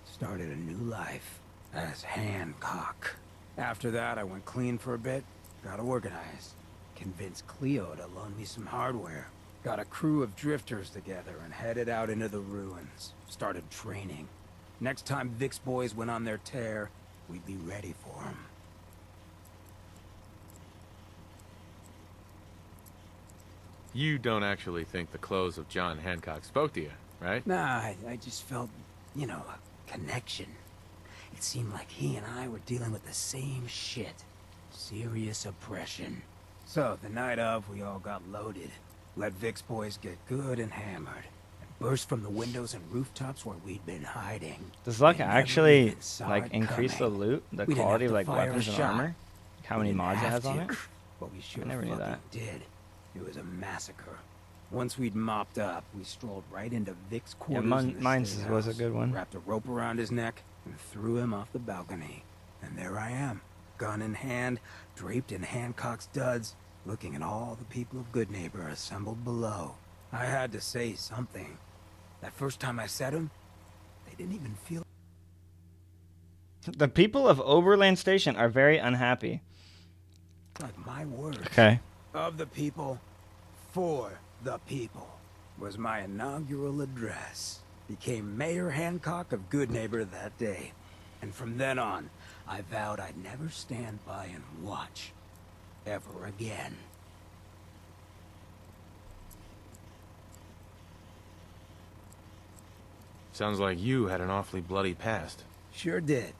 started a new life as Hancock. After that, I went clean for a bit, got organized, convinced Cleo to loan me some hardware, got a crew of drifters together and headed out into the ruins, started training. Next time Vic's boys went on their tear, we'd be ready for them. You don't actually think the clothes of John Hancock spoke to you, right? Nah, I just felt, you know, a connection. It seemed like he and I were dealing with the same shit. Serious oppression. So, the night of, we all got loaded. Let Vic's boys get good and hammered. And burst from the windows and rooftops where we'd been hiding. Does luck They never actually even saw like it increase coming. the loot, the We didn't quality have of to like fire a weapons and shot. armor? How many We didn't mods it have has on to, it? But we sure I never knew fucking that. did. It was a massacre. Once we'd mopped up, we strolled right into Vic's Yeah, quarters. in the mine's State was a House, good one. Wrapped a rope around his neck and threw him off the balcony. And there I am, gun in hand, draped in Hancock's duds, looking at all the people of Goodneighbor assembled below. I had to say something. That first time I said him, they didn't even feel. The people of Oberland Station are very unhappy. Like my words. Okay. Of the people, for the people, was my inaugural address. Became Mayor Hancock of Goodneighbor that day. And from then on, I vowed I'd never stand by and watch. Ever again. Sounds like you had an awfully bloody past. Sure did.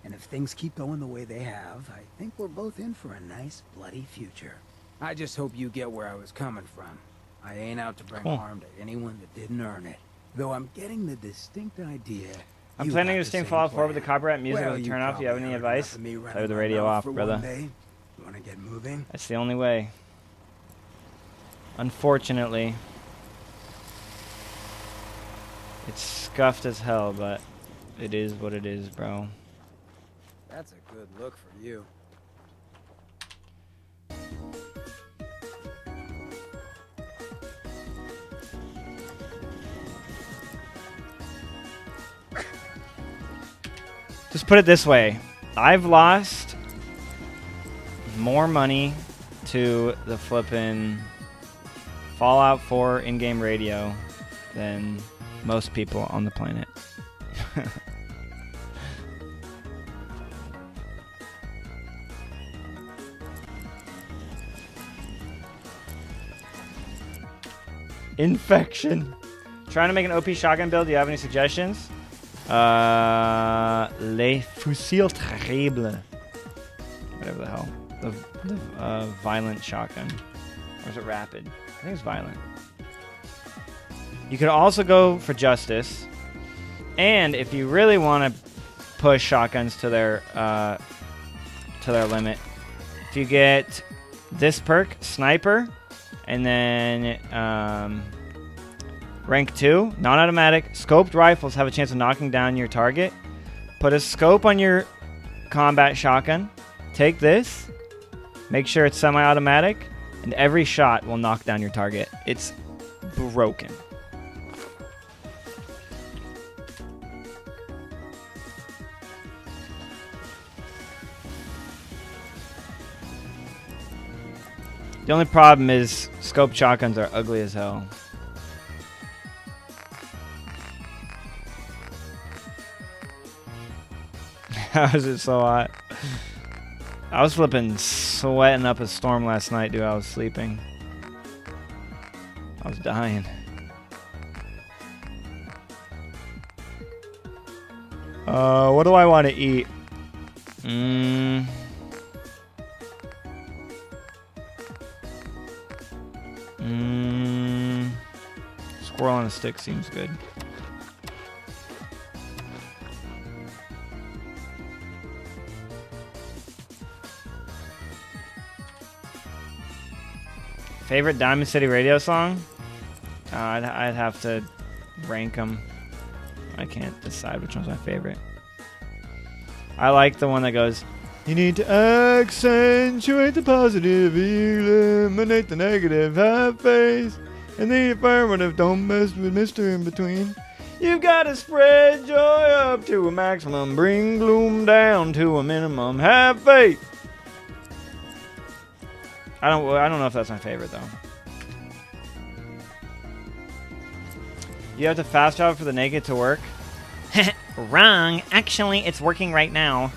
And if things keep going the way they have, I think we're both in for a nice, bloody future. I just hope you get where I was coming from. I ain't out to bring Cool. harm to anyone that didn't earn it. Though I'm getting the distinct idea. I'm you planning got to the stream same Fallout 4 with the plan. copyright music Well, with the you turn off. Do you have probably any heard enough advice? of me running Play with the my radio mouth off, for brother. one day. Wanna get moving? That's the only way. Unfortunately. It's scuffed as hell, but it is what it is, bro. That's a good look for you. Just put it this way. I've lost more money to the flippin' Fallout 4 in-game radio than most people on the planet. Infection. Trying to make an OP shotgun build. Do you have any suggestions? Les fusils terribles. Whatever the hell. The violent shotgun. Or is it rapid? I think it's violent. You could also go for justice. And if you really want to push shotguns to their limit, if you get this perk, sniper, and then rank 2, non-automatic, scoped rifles have a chance of knocking down your target. Put a scope on your combat shotgun. Take this. Make sure it's semi-automatic. And every shot will knock down your target. It's broken. The only problem is scoped shotguns are ugly as hell. How is it so hot? I was flipping sweating up a storm last night, dude. I was sleeping. I was dying. What do I want to eat? Squirrel on a stick seems good. Favorite Diamond City Radio song? I'd have to rank them. I can't decide which one's my favorite. I like the one that goes, you need to accentuate the positive, eliminate the negative, have faith, and the affirmative, don't mess with Mr. In Between. You've got to spread joy up to a maximum, bring gloom down to a minimum, have faith. I don't know if that's my favorite though. You have to fast travel for the naked to work. Wrong. Actually, it's working right now.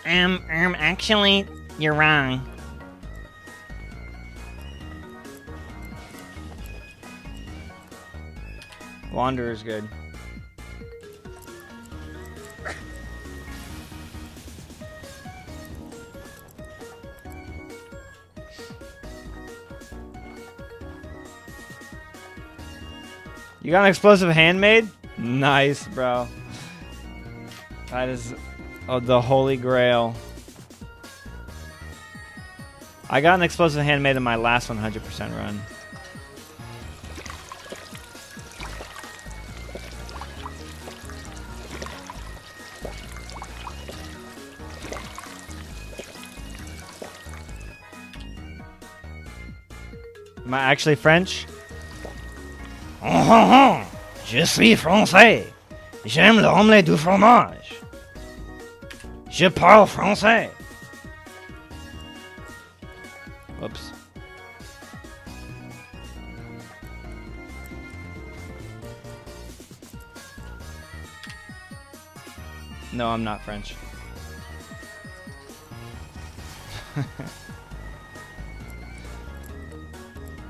Actually, you're wrong. Wanderer's good. You got an explosive handmade? Nice, bro. That is the holy grail. I got an explosive handmade in my last 100% run. Am I actually French? Je suis français. J'aime l'omelette du fromage. Je parle français. Whoops. No, I'm not French.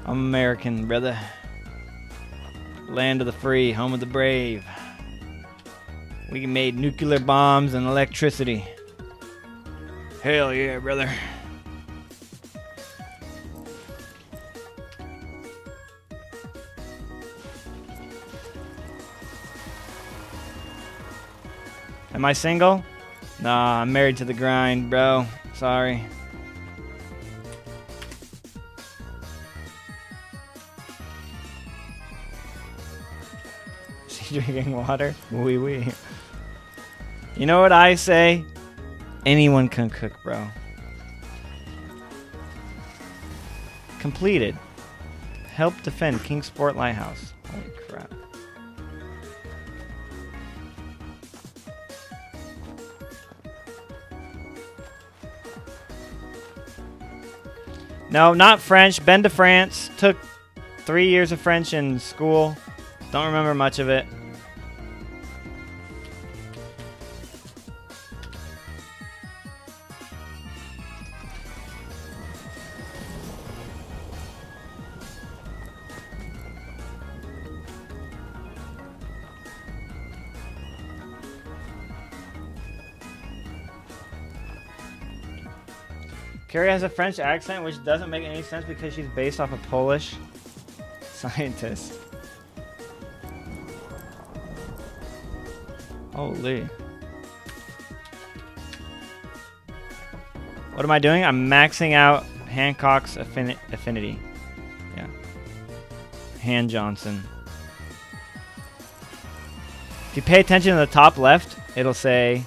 I'm American, brother. Land of the free, home of the brave. We made nuclear bombs and electricity. Hell yeah, brother. Am I single? Nah, I'm married to the grind, bro. Sorry. Drinking water? Wee wee. You know what I say? Anyone can cook, bro. Completed. Help defend Kingsport Lighthouse. Holy crap. No, not French. Been to France. Took 3 years of French in school. Don't remember much of it. Carrie has a French accent, which doesn't make any sense because she's based off a Polish scientist. Holy. What am I doing? I'm maxing out Hancock's affinity. Yeah. Han Johnson. If you pay attention to the top left, it'll say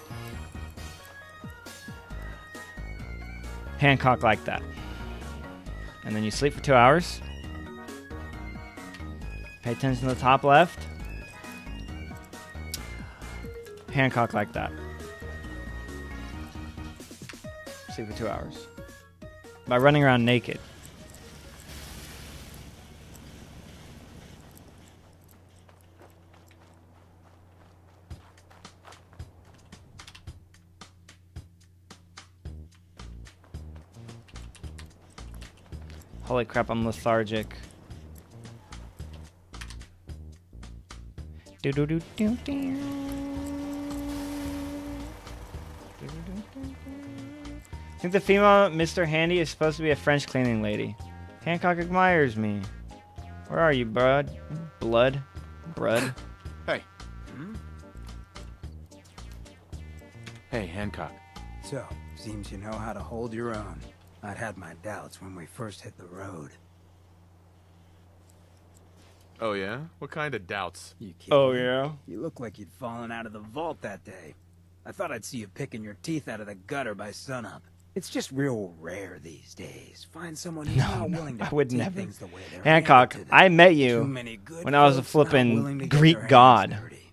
Hancock like that. And then you sleep for 2 hours. Pay attention to the top left. Hancock like that. Sleep for 2 hours. By running around naked. Holy crap, I'm lethargic. I think the female Mr. Handy is supposed to be a French cleaning lady. Hancock admires me. Where are you, bud? Blood? Hey. Hey, Hancock. So, seems you know how to hold your own. I'd had my doubts when we first hit the road. Oh, yeah? What kind of doubts? You kidding Oh, me? yeah? You look like you'd fallen out of the vault that day. I thought I'd see you picking your teeth out of the gutter by sunup. It's just real rare these days. Find someone who's not willing to I would take never. things the way they're Hancock, handed to them. I met Too you many good when I was a folks not willing flippin' to get Greek their hands god. dirty.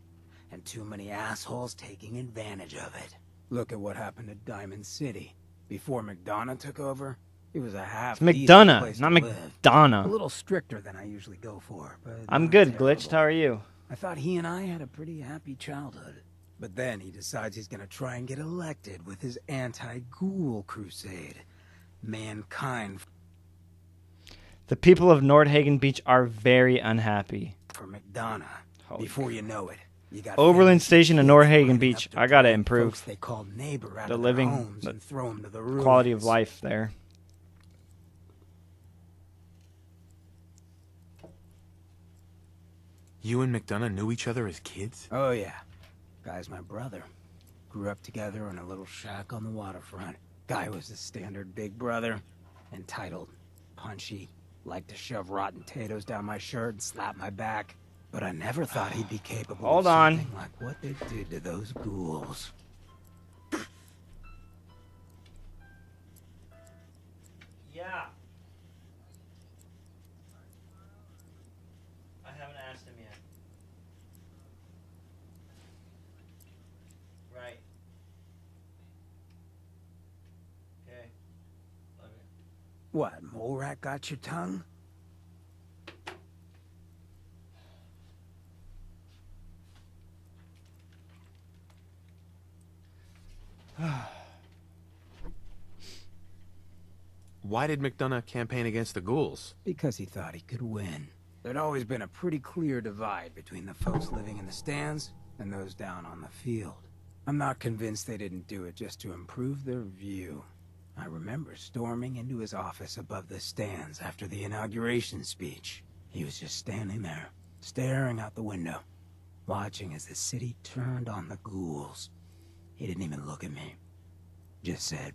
And too many assholes taking advantage of it. Look at what happened to Diamond City. Before McDonough took over, it was a half It's McDonough, not McDonough. A little stricter than I usually go for, but I'm not good, terrible. Glitched. How are you? I thought he and I had a pretty happy childhood. But then he decides he's gonna try and get elected with his anti-ghoul crusade. Mankind The people of Nordhagen Beach are very unhappy. for McDonough. Before you know it, you got Oberlin Station and kids Nordhagen lining Beach. up to I gotta drag improve folks they call neighbor out the of their living, homes and throw 'em to the quality of ruins. life there. You and McDonough knew each other as kids? Oh yeah. Guy's my brother. Grew up together in a little shack on the waterfront. Guy was the standard big brother. Entitled, punchy, liked to shove rotten potatoes down my shirt and slap my back. But I never thought he'd be capable Hold of on. something like what they did to those ghouls. Yeah. I haven't asked him yet. Right. Okay. Love it. What, mole rat got your tongue? Why did McDonough campaign against the ghouls? Because he thought he could win. There'd always been a pretty clear divide between the folks living in the stands and those down on the field. I'm not convinced they didn't do it just to improve their view. I remember storming into his office above the stands after the inauguration speech. He was just standing there, staring out the window, watching as the city turned on the ghouls. He didn't even look at me. Just said,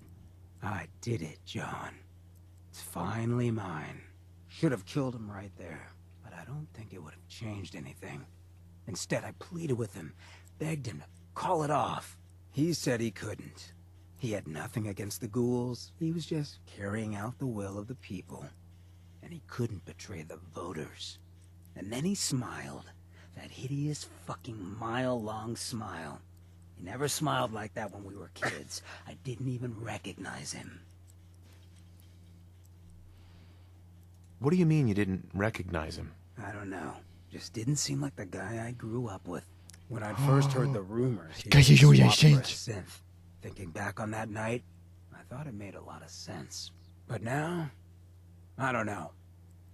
"I did it, John. It's finally mine." Should have killed him right there, but I don't think it would have changed anything. Instead, I pleaded with him, begged him to call it off. He said he couldn't. He had nothing against the ghouls. He was just carrying out the will of the people. And he couldn't betray the voters. And then he smiled. That hideous fucking mile-long smile. He never smiled like that when we were kids. I didn't even recognize him. What do you mean you didn't recognize him? I don't know. Just didn't seem like the guy I grew up with. When I'd first heard the rumors, he was swapped for a synth. Thinking back on that night, I thought it made a lot of sense. But now, I don't know.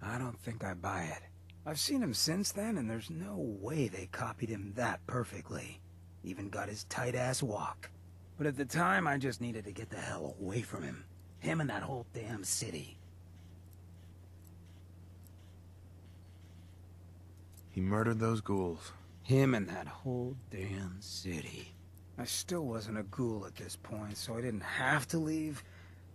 I don't think I buy it. I've seen him since then, and there's no way they copied him that perfectly. Even got his tight-ass walk. But at the time, I just needed to get the hell away from him. Him and that whole damn city. He murdered those ghouls. Him and that whole damn city. I still wasn't a ghoul at this point, so I didn't have to leave,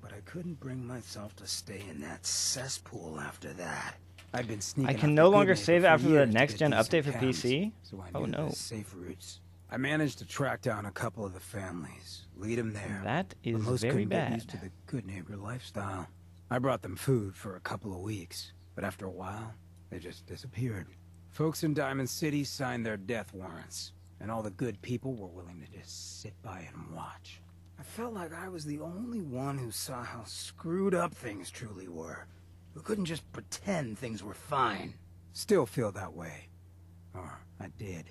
but I couldn't bring myself to stay in that cesspool after that. I'd been sneaking. I can no longer save after the next-gen update for PC? So I oh knew no. the safe routes. I managed to track down a couple of the families, lead them there. That is but most very couldn't get bad. used to the good neighbor lifestyle. I brought them food for a couple of weeks, but after a while, they just disappeared. Folks in Diamond City signed their death warrants, and all the good people were willing to just sit by and watch. I felt like I was the only one who saw how screwed up things truly were, who couldn't just pretend things were fine. Still feel that way. Or I did.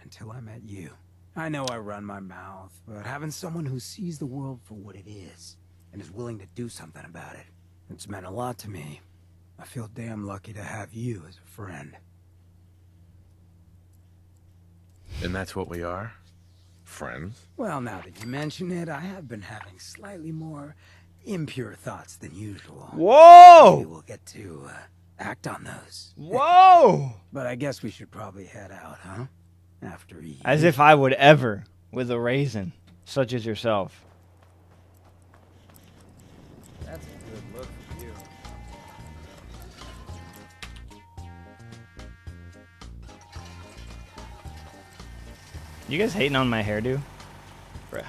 Until I met you. I know I run my mouth, but having someone who sees the world for what it is, and is willing to do something about it, it's meant a lot to me. I feel damn lucky to have you as a friend. And that's what we are? Friends? Well, now that you mention it, I have been having slightly more impure thoughts than usual. Whoa! Maybe we'll get to act on those. Whoa! But I guess we should probably head out, huh? After you. As if I would ever, with a raisin, such as yourself. That's a good look for you. You guys hating on my hairdo? Bruh.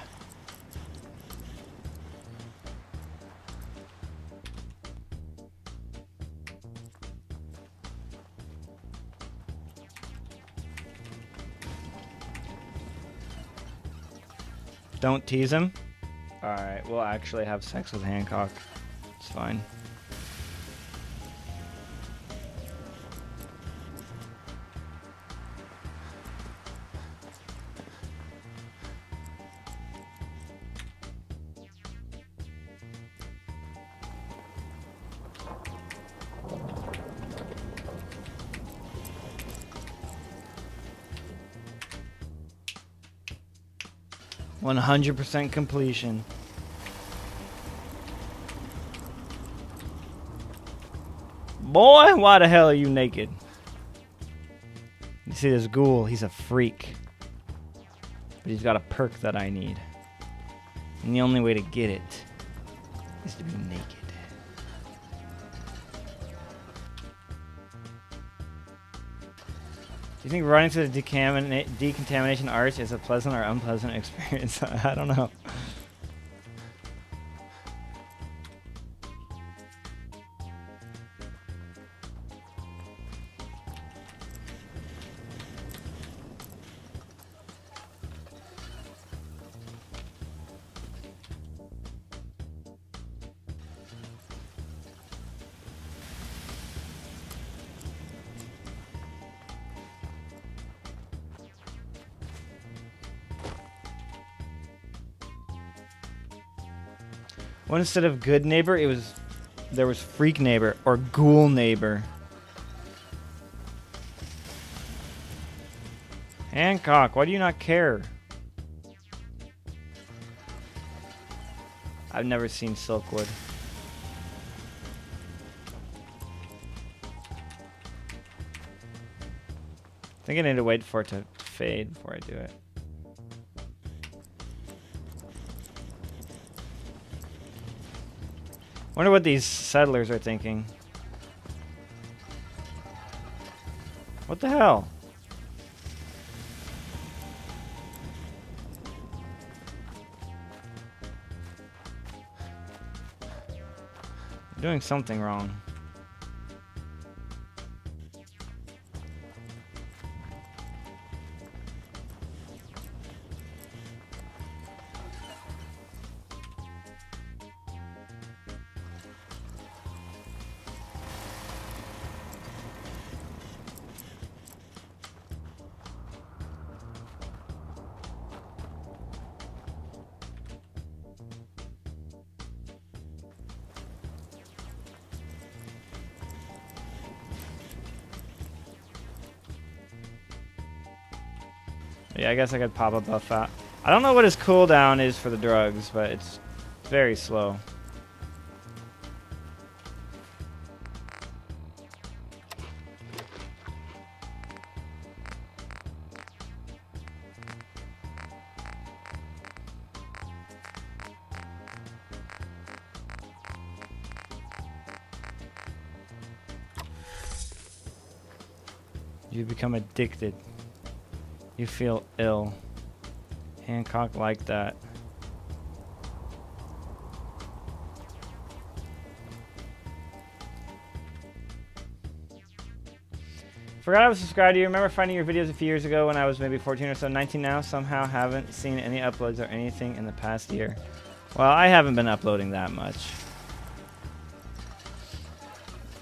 Don't tease him. Alright, we'll actually have sex with Hancock. It's fine. %100% completion. Boy, why the hell are you naked? You see this ghoul, he's a freak. But he's got a perk that I need. And the only way to get it is to be naked. Do you think running through the decontamination arch is a pleasant or unpleasant experience? I don't know. What instead of good neighbor, there was freak neighbor or ghoul neighbor. Hancock, why do you not care? I've never seen Silkwood. I think I need to wait for it to fade before I do it. Wonder what these settlers are thinking. What the hell? I'm doing something wrong. Yeah, I guess I could pop a buff out. I don't know what his cooldown is for the drugs, but it's very slow. You become addicted. You feel ill. Hancock liked that. Forgot I was subscribed to you. Remember finding your videos a few years ago when I was maybe 14 or so, 19 now. Somehow haven't seen any uploads or anything in the past year. Well, I haven't been uploading that much.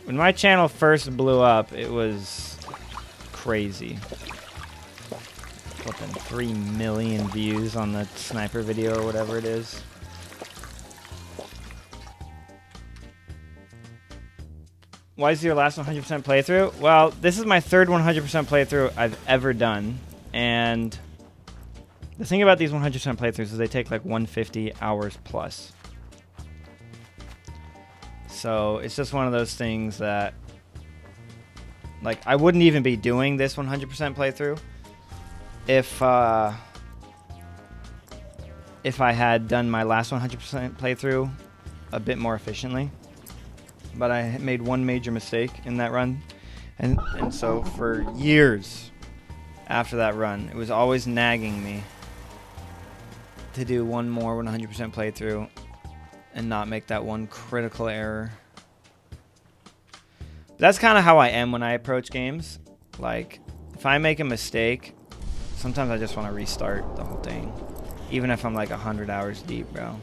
When my channel first blew up, it was crazy. Flipping 3 million views on the sniper video or whatever it is. Why is your last 100% playthrough? Well, this is my third 100% playthrough I've ever done. And the thing about these 100% playthroughs is they take like 150 hours plus. So it's just one of those things that, like, I wouldn't even be doing this 100% playthrough if I had done my last 100% playthrough a bit more efficiently. But I made one major mistake in that run, and so for years after that run, it was always nagging me to do one more 100% playthrough and not make that one critical error. That's kind of how I am when I approach games. Like, if I make a mistake, sometimes I just want to restart the whole thing, even if I'm like 100 hours deep, bro.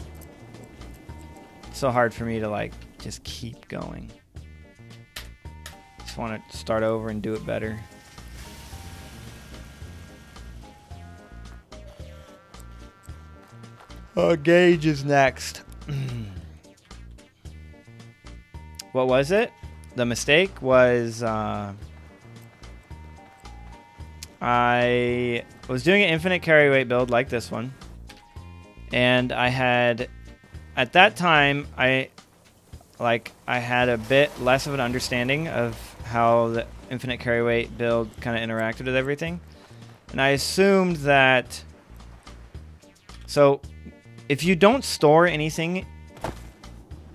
It's so hard for me to like just keep going. Just want to start over and do it better. Oh, Gage is next. What was it? The mistake was I was doing an infinite carry weight build like this one, and I had, at that time, I had a bit less of an understanding of how the infinite carry weight build kind of interacted with everything, and I assumed that, so if you don't store anything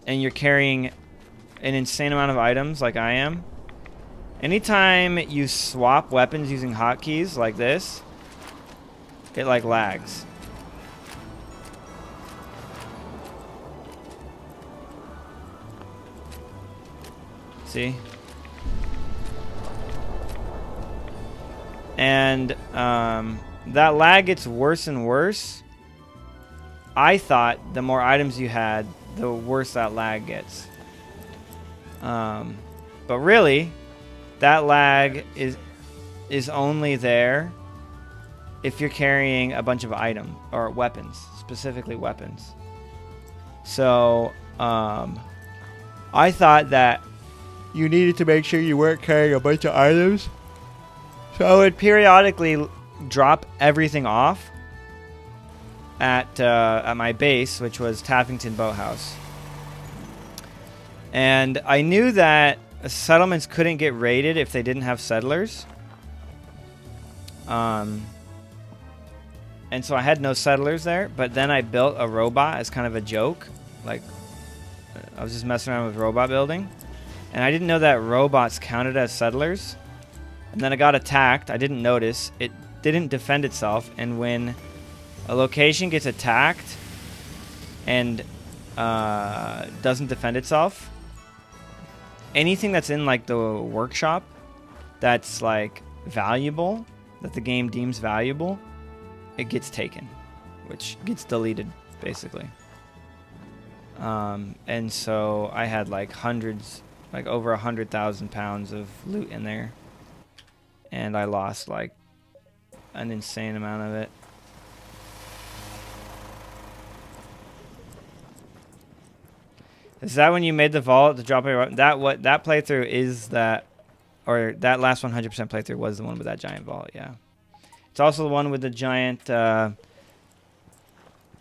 and you're carrying an insane amount of items like I am, anytime you swap weapons using hotkeys like this, it like lags. See? And that lag gets worse and worse. I thought the more items you had, the worse that lag gets. But really, that lag is only there if you're carrying a bunch of items or weapons, specifically weapons. So I thought that you needed to make sure you weren't carrying a bunch of items. So I would periodically drop everything off at my base, which was Taffington Boathouse. And I knew that settlements couldn't get raided if they didn't have settlers. And so I had no settlers there, but then I built a robot as kind of a joke. Like, I was just messing around with robot building. And I didn't know that robots counted as settlers. And then I got attacked. I didn't notice. It didn't defend itself. And when a location gets attacked and doesn't defend itself, anything that's in like the workshop that's like valuable, that the game deems valuable, it gets taken, which gets deleted basically. And so I had like hundreds, like over 100,000 pounds of loot in there, and I lost like an insane amount of it. Is that when you made the vault to drop your that playthrough is that, or that last 100% playthrough was the one with that giant vault? Yeah. It's also the one with the giant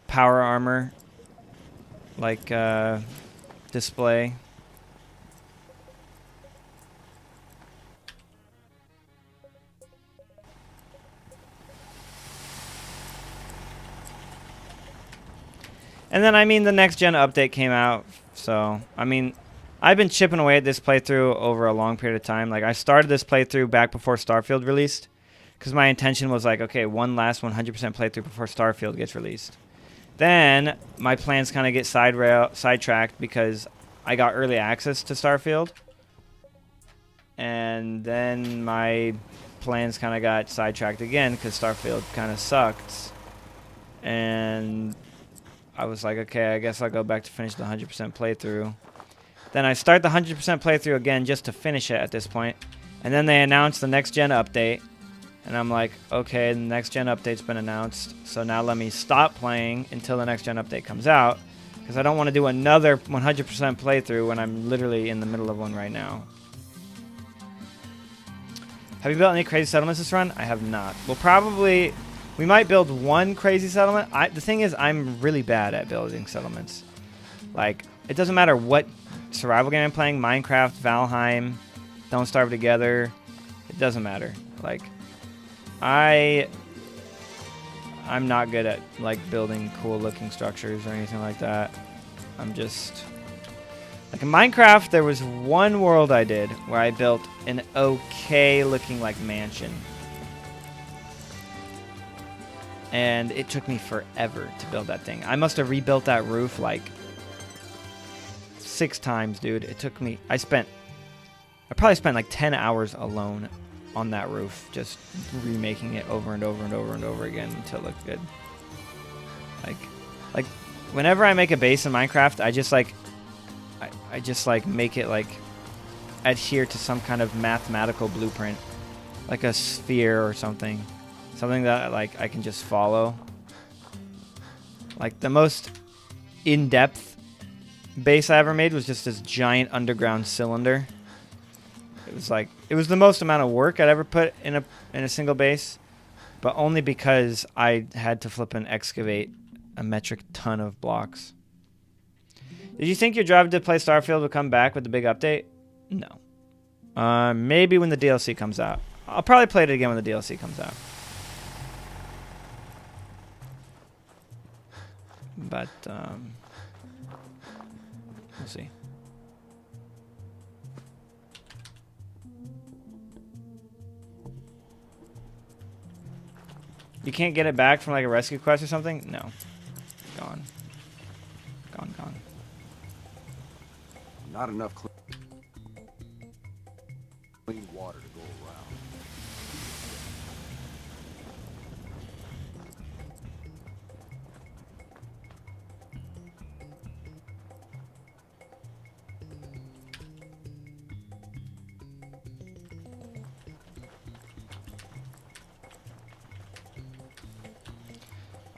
power armor, like display. And then, I mean, the next gen update came out, so, I mean, I've been chipping away at this playthrough over a long period of time. Like, I started this playthrough back before Starfield released, because my intention was like, okay, one last 100% playthrough before Starfield gets released. Then, my plans kind of get sidetracked because I got early access to Starfield, and then my plans kind of got sidetracked again because Starfield kind of sucked, and I was like, okay, I guess I'll go back to finish the 100% playthrough. Then I start the 100% playthrough again just to finish it at this point. And then they announced the next gen update. And I'm like, okay, the next gen update's been announced. So now let me stop playing until the next gen update comes out. Because I don't want to do another 100% playthrough when I'm literally in the middle of one right now. Have you built any crazy settlements this run? I have not. We'll probably... We might build one crazy settlement. The thing is, I'm really bad at building settlements. Like, it doesn't matter what survival game I'm playing. Minecraft, Valheim, Don't Starve Together. It doesn't matter. Like, I'm not good at, like, building cool-looking structures or anything like that. I'm just... Like, in Minecraft, there was one world I did where I built an okay-looking, like, mansion. And it took me forever to build that thing. I must have rebuilt that roof like 6 times, dude. It took me... I probably spent like 10 hours alone on that roof, just remaking it over and over and over and over again until it looked good. Like whenever I make a base in Minecraft, I just like make it like adhere to some kind of mathematical blueprint, like a sphere or something. Something that like I can just follow. Like the most in-depth base I ever made was just this giant underground cylinder. It was the most amount of work I'd ever put in a single base, but only because I had to flip and excavate a metric ton of blocks. Did you think your drive to play Starfield would come back with the big update? No. Maybe when the DLC comes out. I'll probably play it again when the DLC comes out. But, we'll see. You can't get it back from like a rescue quest or something? No. Gone. Gone. Not enough clean water to go around.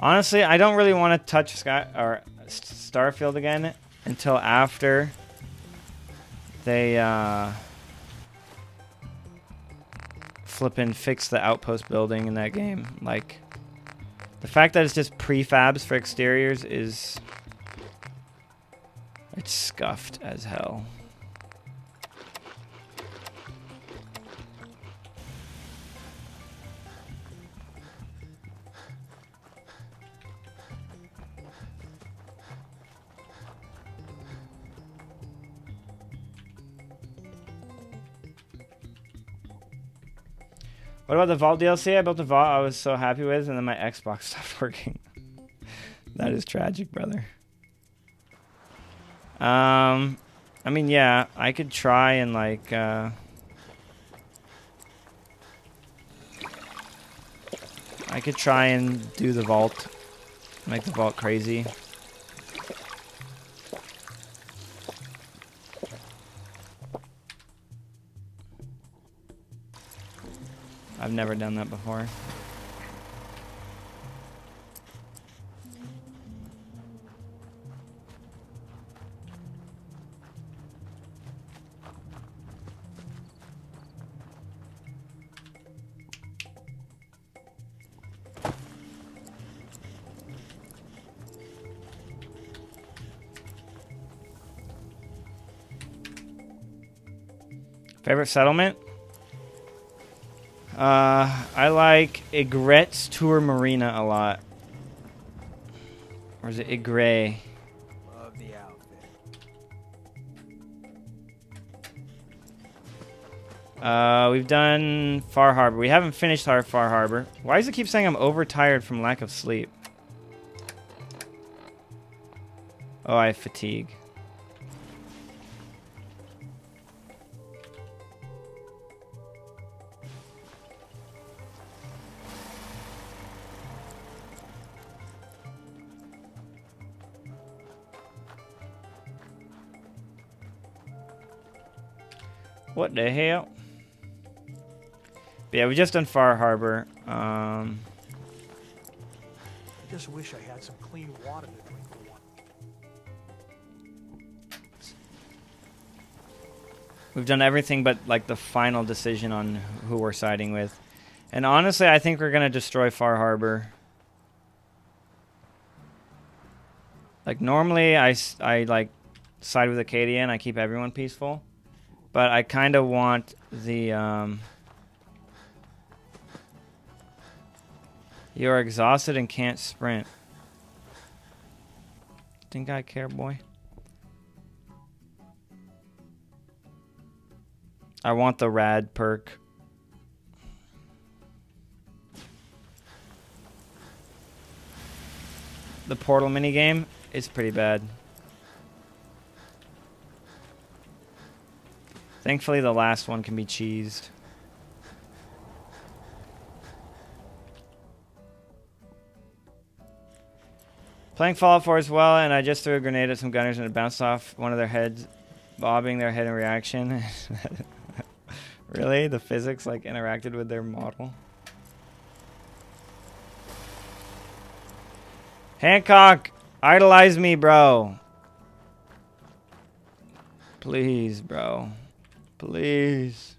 Honestly, I don't really want to touch Starfield again until after they flippin' fix the outpost building in that game. Like, the fact that it's just prefabs for exteriors it's scuffed as hell. What about the Vault DLC? I built a Vault I was so happy with, and then my Xbox stopped working. That is tragic, brother. I mean, yeah, I could try and, like, I could try and do the Vault. Make the Vault crazy. I've never done that before. Favorite settlement? I like Egret's Tour Marina a lot. Or is it Egret? Love the outfit. We've done Far Harbor. We haven't finished our Far Harbor. Why does it keep saying I'm overtired from lack of sleep? Oh, I have fatigue. What the hell? But yeah, we just done Far Harbor. I just wish I had some clean water to drink for one. We've done everything but like the final decision on who we're siding with. And honestly, I think we're going to destroy Far Harbor. Like normally I like side with Acadia and I keep everyone peaceful. But I kind of want the you're exhausted and can't sprint. Think I care, boy? I want the rad perk. The portal minigame is pretty bad. Thankfully, the last one can be cheesed. Playing Fallout 4 as well, and I just threw a grenade at some gunners and it bounced off one of their heads, bobbing their head in reaction. Really? The physics like interacted with their model? Hancock, idolize me, bro. Please, bro. Please.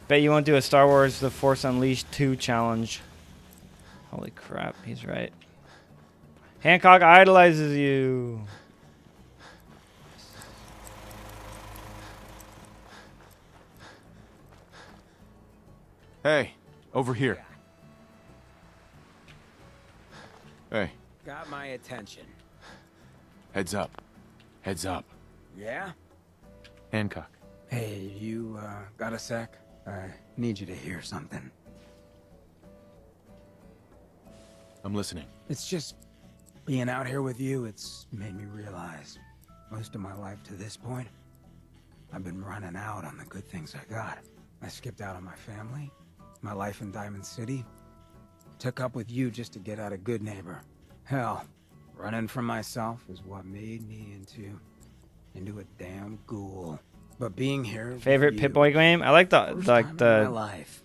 Bet you won't do a Star Wars The Force Unleashed 2 challenge. Holy crap, he's right. Hancock idolizes you. Hey, over here. Hey, Got my attention. heads up. Heads up. Yeah? Hancock. Hey, you, got a sec? I need you to hear something. I'm listening. It's just being out here with you, it's made me realize most of my life to this point, I've been running out on the good things I got. I skipped out on my family, my life in Diamond City, took up with you just to get out of Good Neighbor. Hell, running from myself is what made me into a damn ghoul. But being here, Favorite Pip-Boy game? I like the my life,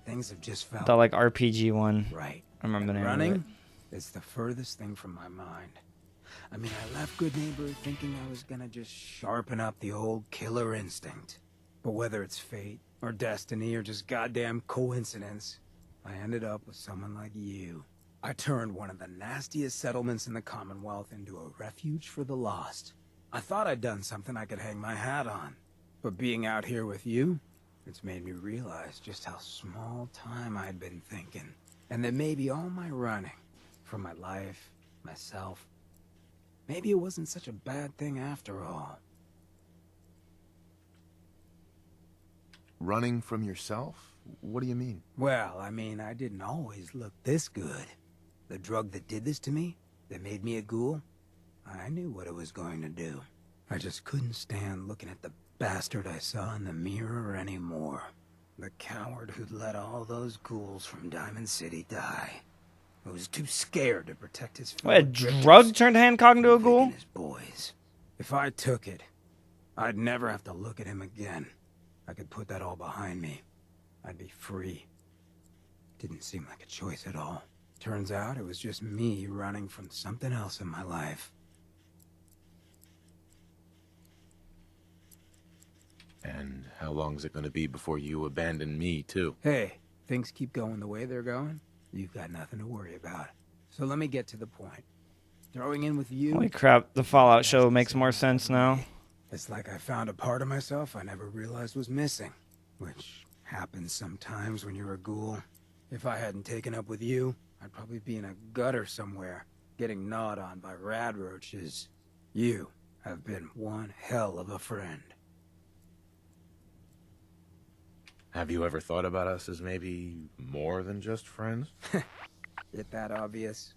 things have just felt the like RPG one. right. I remember the name Running of it. is the furthest thing from my mind. I mean, I left Good Neighbor thinking I was gonna just sharpen up the old killer instinct. But whether it's fate, or destiny, or just goddamn coincidence, I ended up with someone like you. I turned one of the nastiest settlements in the Commonwealth into a refuge for the lost. I thought I'd done something I could hang my hat on. But being out here with you, it's made me realize just how small time I'd been thinking. And that maybe all my running, from my life, myself, maybe it wasn't such a bad thing after all. Running from yourself? What do you mean? Well, I mean, I didn't always look this good. The drug that did this to me, that made me a ghoul, I knew what it was going to do. I just couldn't stand looking at the bastard I saw in the mirror anymore. The coward who'd let all those ghouls from Diamond City die. Who was too scared to protect his What, a fellow drifters drug turned Hancock into a from ghoul? taking his boys. If I took it, I'd never have to look at him again. I could put that all behind me. I'd be free. Didn't seem like a choice at all. Turns out it was just me running from something else in my life. And how long is it going to be before you abandon me, too? Hey, things keep going the way they're going, you've got nothing to worry about. So let me get to the point. Throwing in with you... Holy crap, the Fallout show makes more sense now. It's like I found a part of myself I never realized was missing. Which happens sometimes when you're a ghoul. If I hadn't taken up with you, I'd probably be in a gutter somewhere, getting gnawed on by rad roaches. You have been one hell of a friend. Have you ever thought about us as maybe more than just friends? Is that obvious?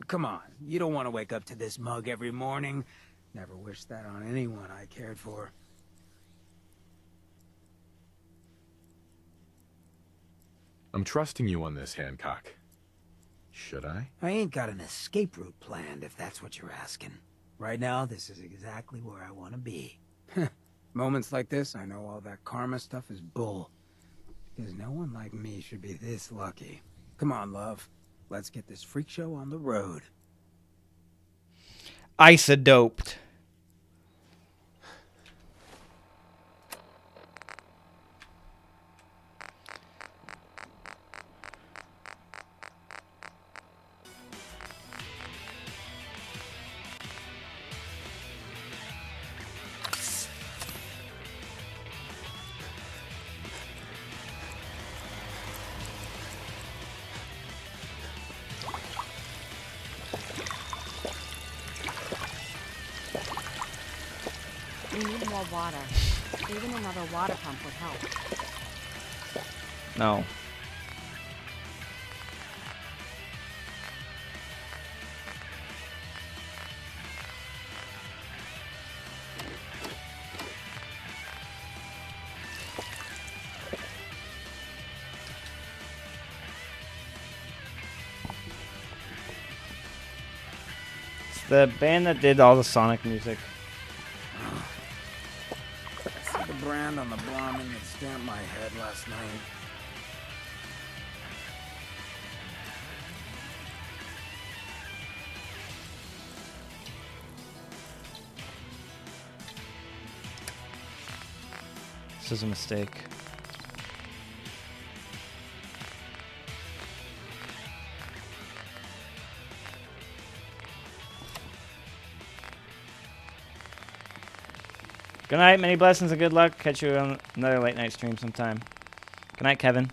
Come on, you don't want to wake up to this mug every morning. Never wish that on anyone I cared for. I'm trusting you on this, Hancock. Should I? I ain't got an escape route planned, if that's what you're asking. Right now, this is exactly where I want to be. Moments like this, I know all that karma stuff is bull. Because no one like me should be this lucky. Come on, love. Let's get this freak show on the road. Isodoped. We need more water. Even another water pump would help. No. It's the band that did all the Sonic music. The brand on the bombing that stamped my head last night. This is a mistake. Good night, many blessings and good luck. Catch you on another late night stream sometime. Good night, Kevin.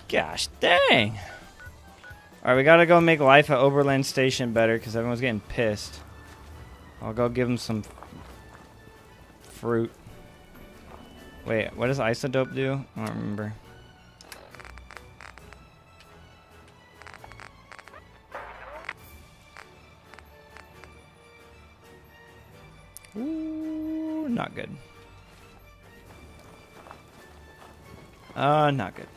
Gosh dang. Alright, we gotta go make life at Oberland Station better because everyone's getting pissed. I'll go give them some fruit. Wait, what does Isodope do? I don't remember. Ooh, not good. Not good.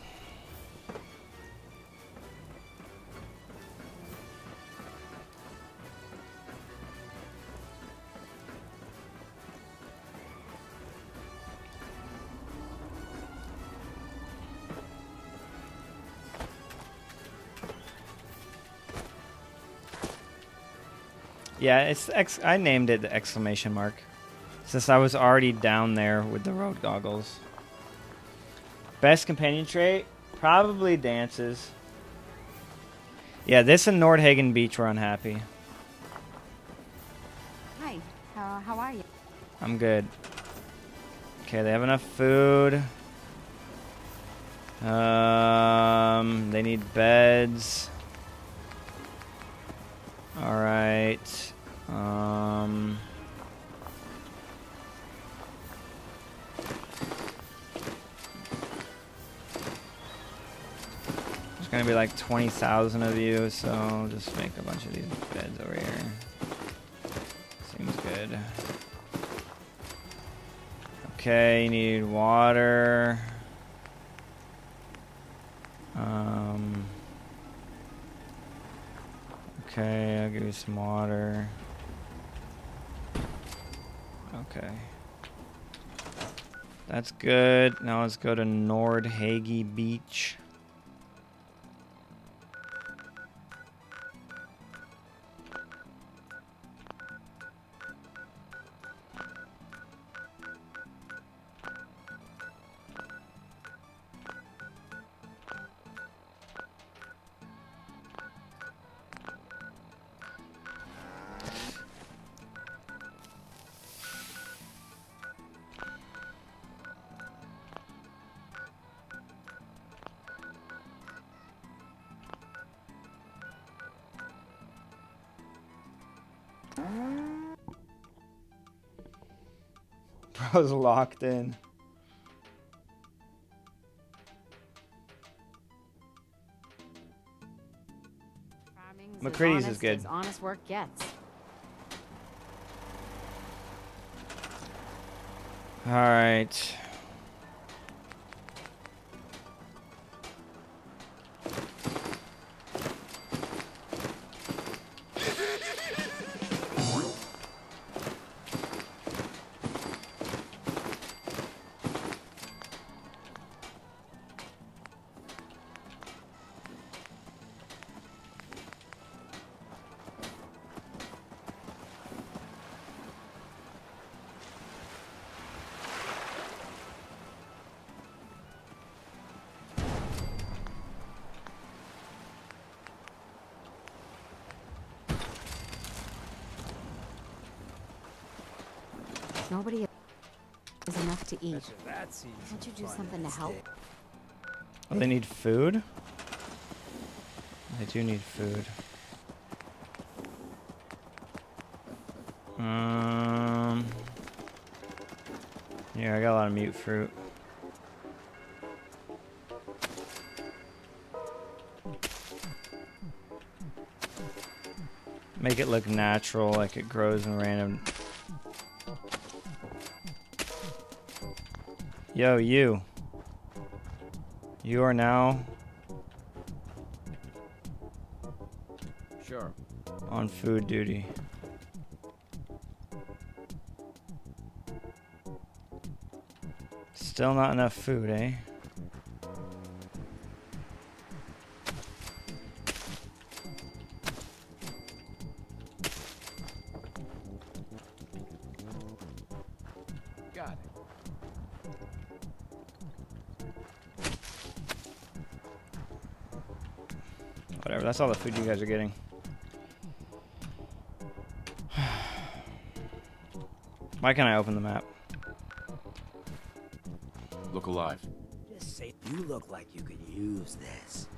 Yeah, it's I named it the exclamation mark, since I was already down there with the road goggles. Best companion trait? Probably dances. Yeah, this and Nordhagen Beach were unhappy. Hi, how are you? I'm good. Okay, they have enough food. They need beds. Alright. right. There's gonna be like 20,000 of you, so I'll just make a bunch of these beds over here. Seems good. Okay, you need water. Okay, I'll give you some water. Okay. That's good. Now let's go to Nordhage Beach. Bro's locked in. McCready's is good. As honest work gets. All right. Nobody is enough to eat. Can't you do something to help? Oh, they need food? They do need food. Yeah, I got a lot of mute fruit. Make it look natural, like it grows in random. Yo, you. You are now Sure. on food duty. Still not enough food, eh? Got it. Whatever, that's all the food you guys are getting. Why can't I open the map? Look alive. Just say you look like you could use this.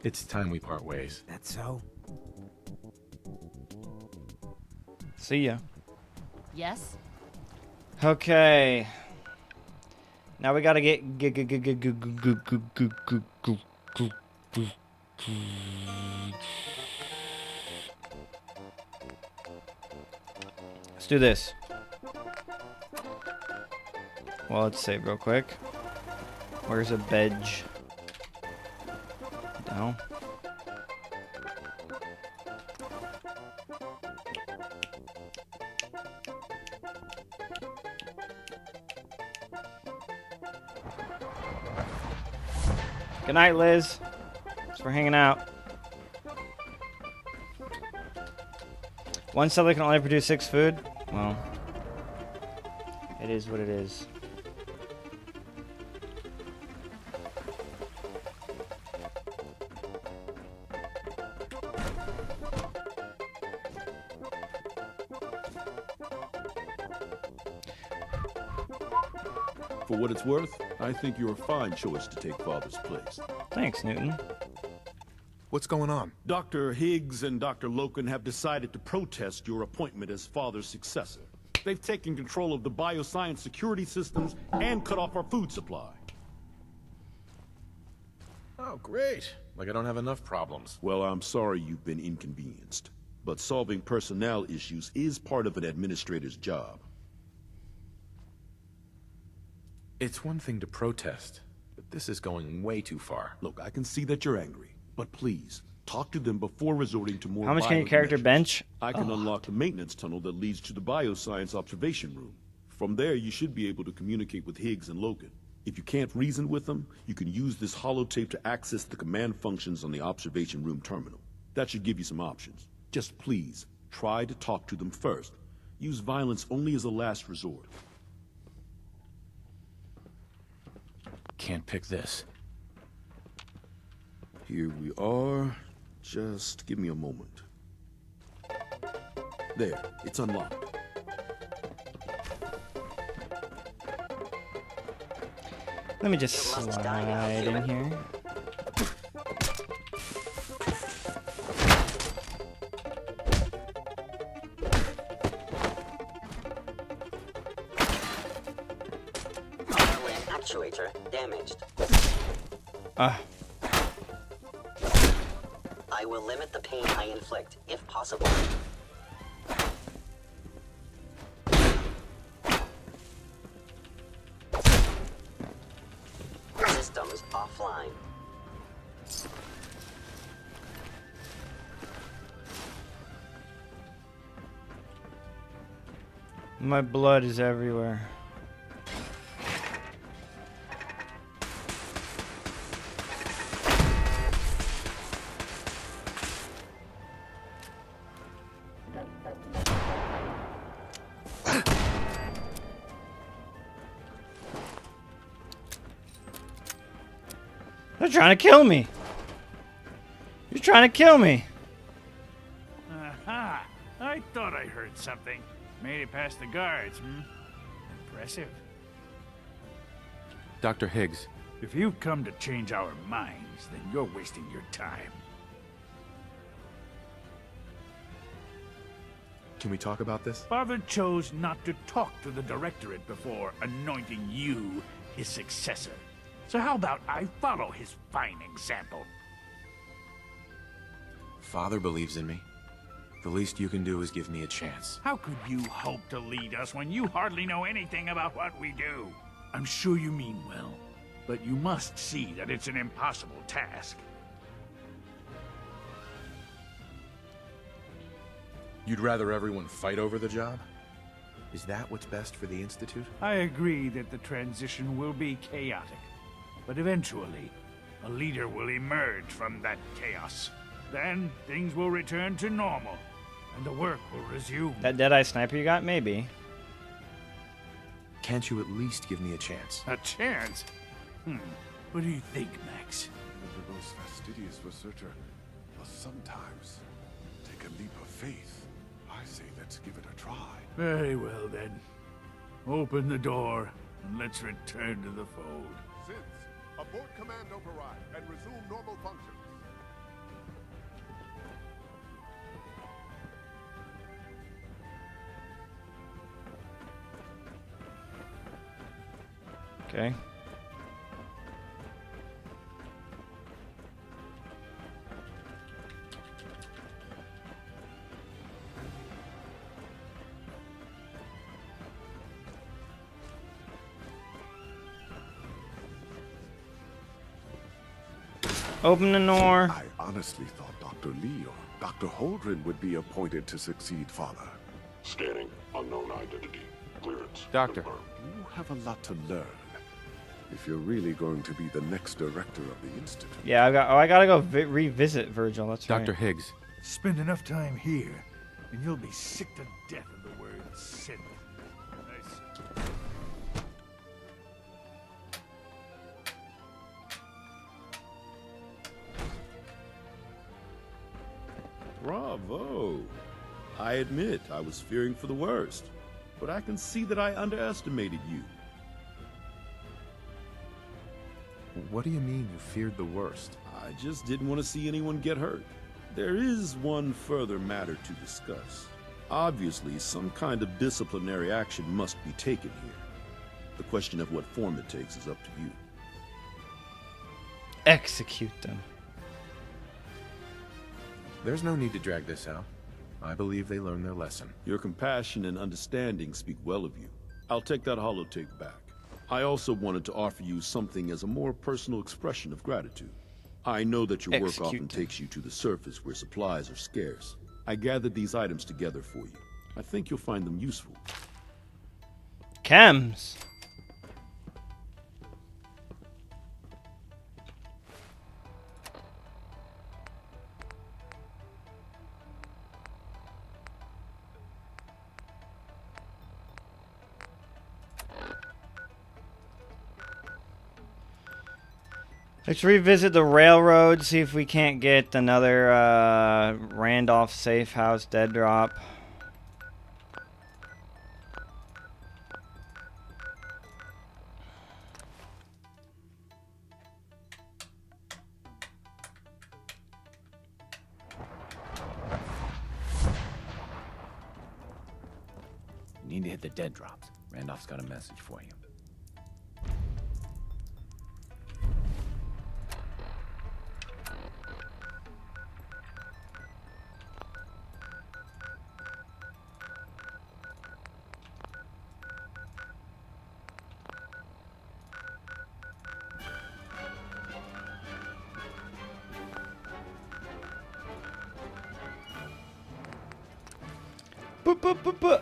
It's time we part ways. That's so? See ya. Yes? Okay. Now we gotta get let's do this. Well, let's save real quick. Where's a bed? Down. Good night, Liz. Thanks for hanging out. One cellar can only produce 6 food? Well, it is what it is. For what it's worth, I think you're a fine choice to take Father's place. Thanks, Newton. What's going on? Dr. Higgs and Dr. Loken have decided to protest your appointment as Father's successor. They've taken control of the bioscience security systems and cut off our food supply. Oh, great. Like I don't have enough problems. Well, I'm sorry you've been inconvenienced, but solving personnel issues is part of an administrator's job. It's one thing to protest, but this is going way too far. Look, I can see that you're angry, but please, talk to them before resorting to more How much can your character measures. bench? I can unlock the maintenance tunnel that leads to the bioscience observation room. From there, you should be able to communicate with Higgs and Logan. If you can't reason with them, you can use this holotape to access the command functions on the observation room terminal. That should give you some options. Just please, try to talk to them first. Use violence only as a last resort. Can't pick this. Here we are. Just give me a moment. There, it's unlocked. Let me just slide in here. Actuator damaged. I will limit the pain I inflict, if possible. Systems offline. My blood is everywhere. They're trying to kill me. You're trying to kill me. Aha! I thought I heard something. Made it past the guards, Impressive. Dr. Higgs. If you've come to change our minds, then you're wasting your time. Can we talk about this? Father chose not to talk to the Directorate before anointing you his successor. So how about I follow his fine example? Father believes in me. The least you can do is give me a chance. How could you hope to lead us when you hardly know anything about what we do? I'm sure you mean well, but you must see that it's an impossible task. You'd rather everyone fight over the job? Is that what's best for the Institute? I agree that the transition will be chaotic, but eventually, a leader will emerge from that chaos. Then, things will return to normal, and the work will resume. That Deadeye sniper you got? Maybe. Can't you at least give me a chance? A chance? What do you think, Max? You're the most fastidious researcher, but sometimes take a leap of faith. I say let's give it a try. Very well, then. Open the door, and let's return to the fold. Synths, abort command override and resume normal functions. Okay. Open the door. I honestly thought Dr. Lee or Dr. Holdren would be appointed to succeed Father. Scanning. Unknown identity. Clearance. Doctor. You have a lot to learn. If you're really going to be the next director of the Institute. Yeah, I gotta go revisit Virgil. That's right. Dr. Higgs. Spend enough time here, and you'll be sick to death of the word synth. Nice. Bravo. I admit I was fearing for the worst, but I can see that I underestimated you. What do you mean you feared the worst? I just didn't want to see anyone get hurt. There is one further matter to discuss. Obviously, some kind of disciplinary action must be taken here. The question of what form it takes is up to you. Execute them. There's no need to drag this out. I believe they learned their lesson. Your compassion and understanding speak well of you. I'll take that holotape back. I also wanted to offer you something as a more personal expression of gratitude. I know that your work often takes you to the surface where supplies are scarce. I gathered these items together for you. I think you'll find them useful. Chems. Let's revisit the railroad, see if we can't get another Randolph safe house dead drop. You need to hit the dead drops. Randolph's got a message for you. Boop.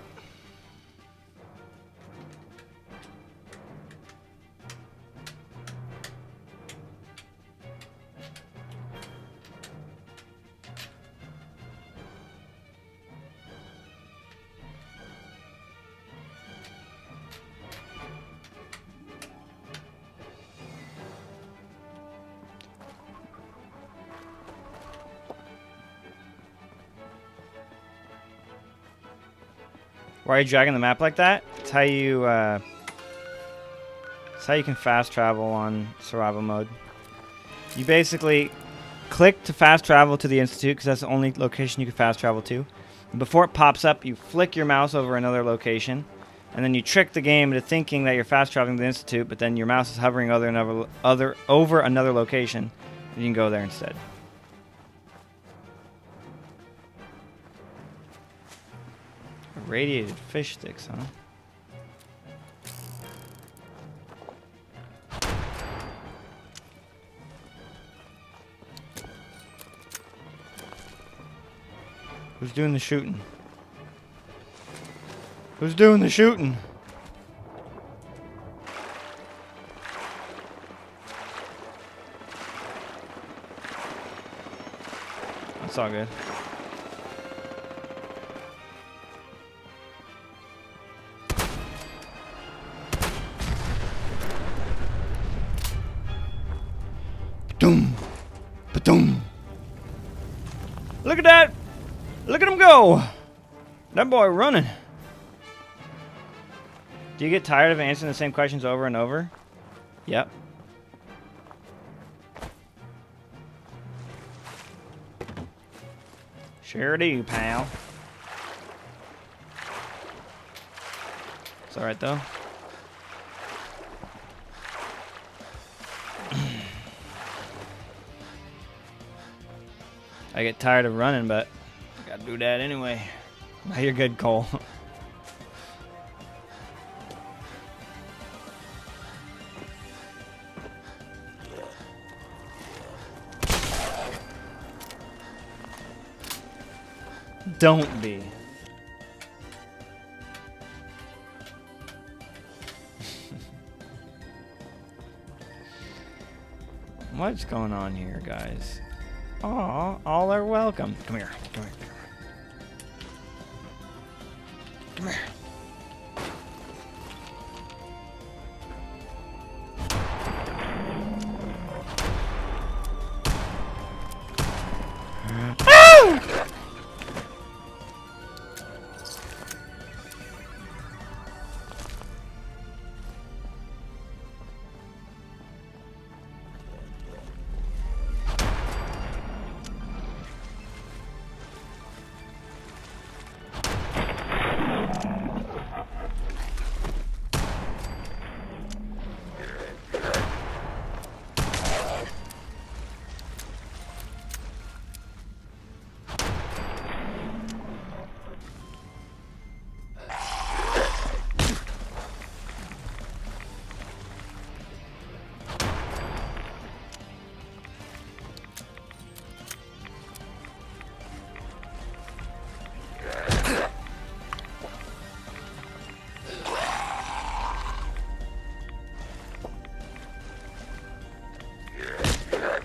Why are you dragging the map like that? It's how you can fast travel on survival mode. You basically click to fast travel to the Institute because that's the only location you can fast travel to. And before it pops up, you flick your mouse over another location, and then you trick the game into thinking that you're fast traveling to the Institute, but then your mouse is hovering over another location, and you can go there instead. Radiated fish sticks, huh? Who's doing the shooting? Who's doing the shooting? That's all good. Doom. Ba-doom. Look at that. Look at him go. That boy running. Do you get tired of answering the same questions over and over? Yep. Sure do, pal. It's alright though. I get tired of running, but I gotta do that anyway. Now you're good, Cole. Don't be. What's going on here, guys? Aw, all are welcome. Come here. Come here. Come here. Oh!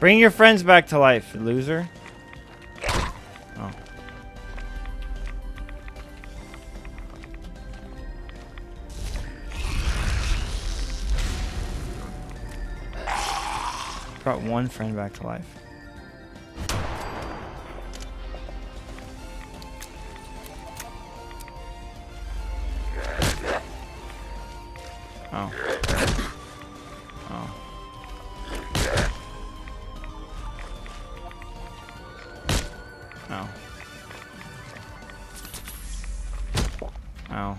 Bring your friends back to life, loser. Oh. Brought one friend back to life. Oh. Oh. Oh. Ow.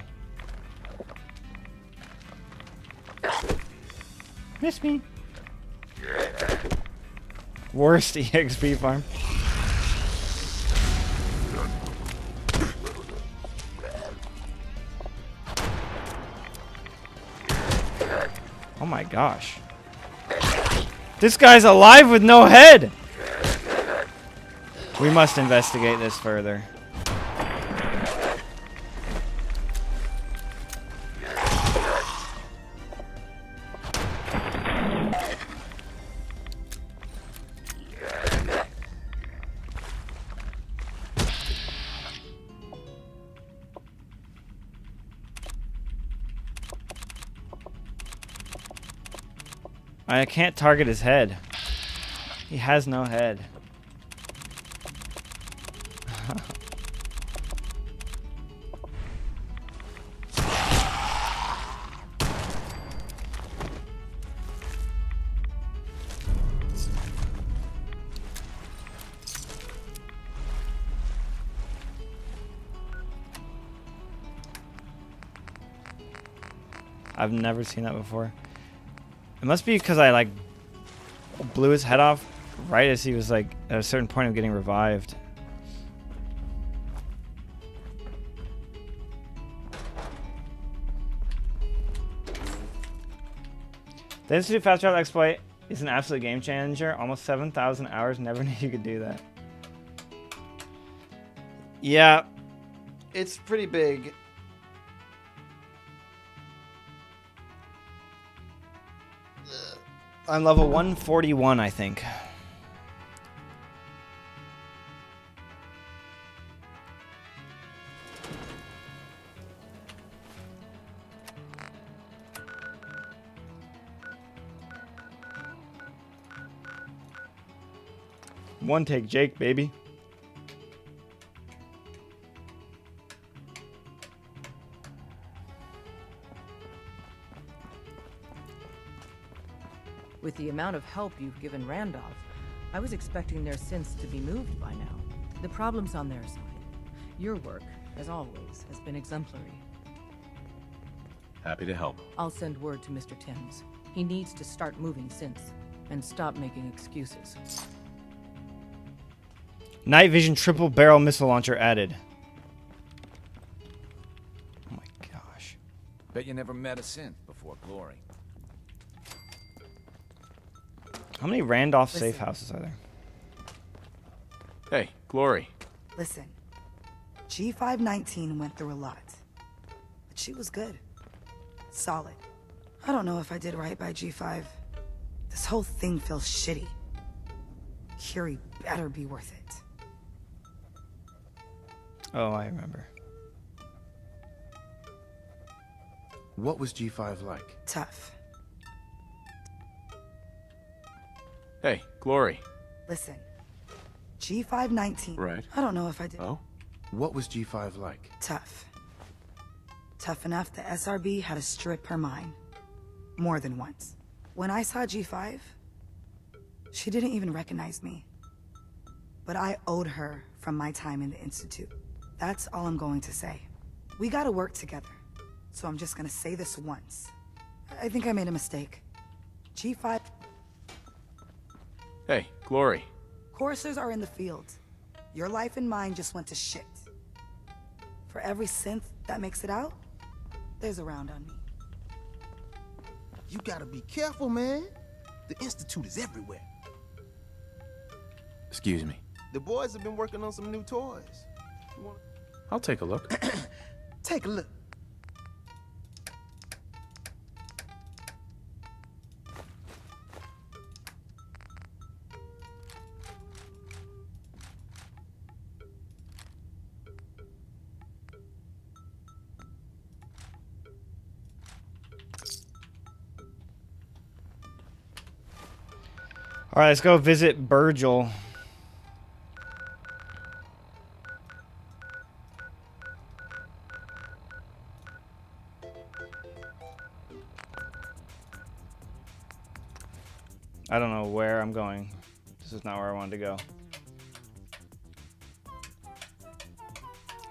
Miss me. Worst EXP farm. Oh my gosh. This guy's alive with no head! We must investigate this further. I can't target his head. He has no head. I've never seen that before. It must be because I like blew his head off right as he was like at a certain point of getting revived. The Institute Fast Travel exploit is an absolute game changer. Almost 7,000 hours. Never knew you could do that. Yeah, it's pretty big. I'm level 141, I think. One take Jake, baby. With the amount of help you've given Randolph, I was expecting their sins to be moved by now. The problem's on their side. Your work, as always, has been exemplary. Happy to help. I'll send word to Mr. Timms. He needs to start moving synths and stop making excuses. Night vision triple barrel missile launcher added. Oh my gosh. Bet you never met a synth before Glory. How many Randolph Listen. safe houses are there? Hey, Glory. Listen, G519 went through a lot, but she was good. Solid. I don't know if I did right by G5. This whole thing feels shitty. Curie better be worth it. Oh, I remember. What was G5 like? Tough. Hey, Glory. Listen, G519. Right. I don't know if I did. Oh? What was G5 like? Tough. Tough enough the SRB had to strip her mine. More than once. When I saw G5, she didn't even recognize me. But I owed her from my time in the Institute. That's all I'm going to say. We gotta work together. So I'm just gonna say this once. I think I made a mistake. G5... Hey, Glory. Coursers are in the field. Your life and mine just went to shit. For every synth that makes it out, there's a round on me. You gotta be careful, man. The Institute is everywhere. Excuse me. The boys have been working on some new toys. I'll take a look. Take a look. All right, let's go visit Virgil. I don't know where I'm going. This is not where I wanted to go.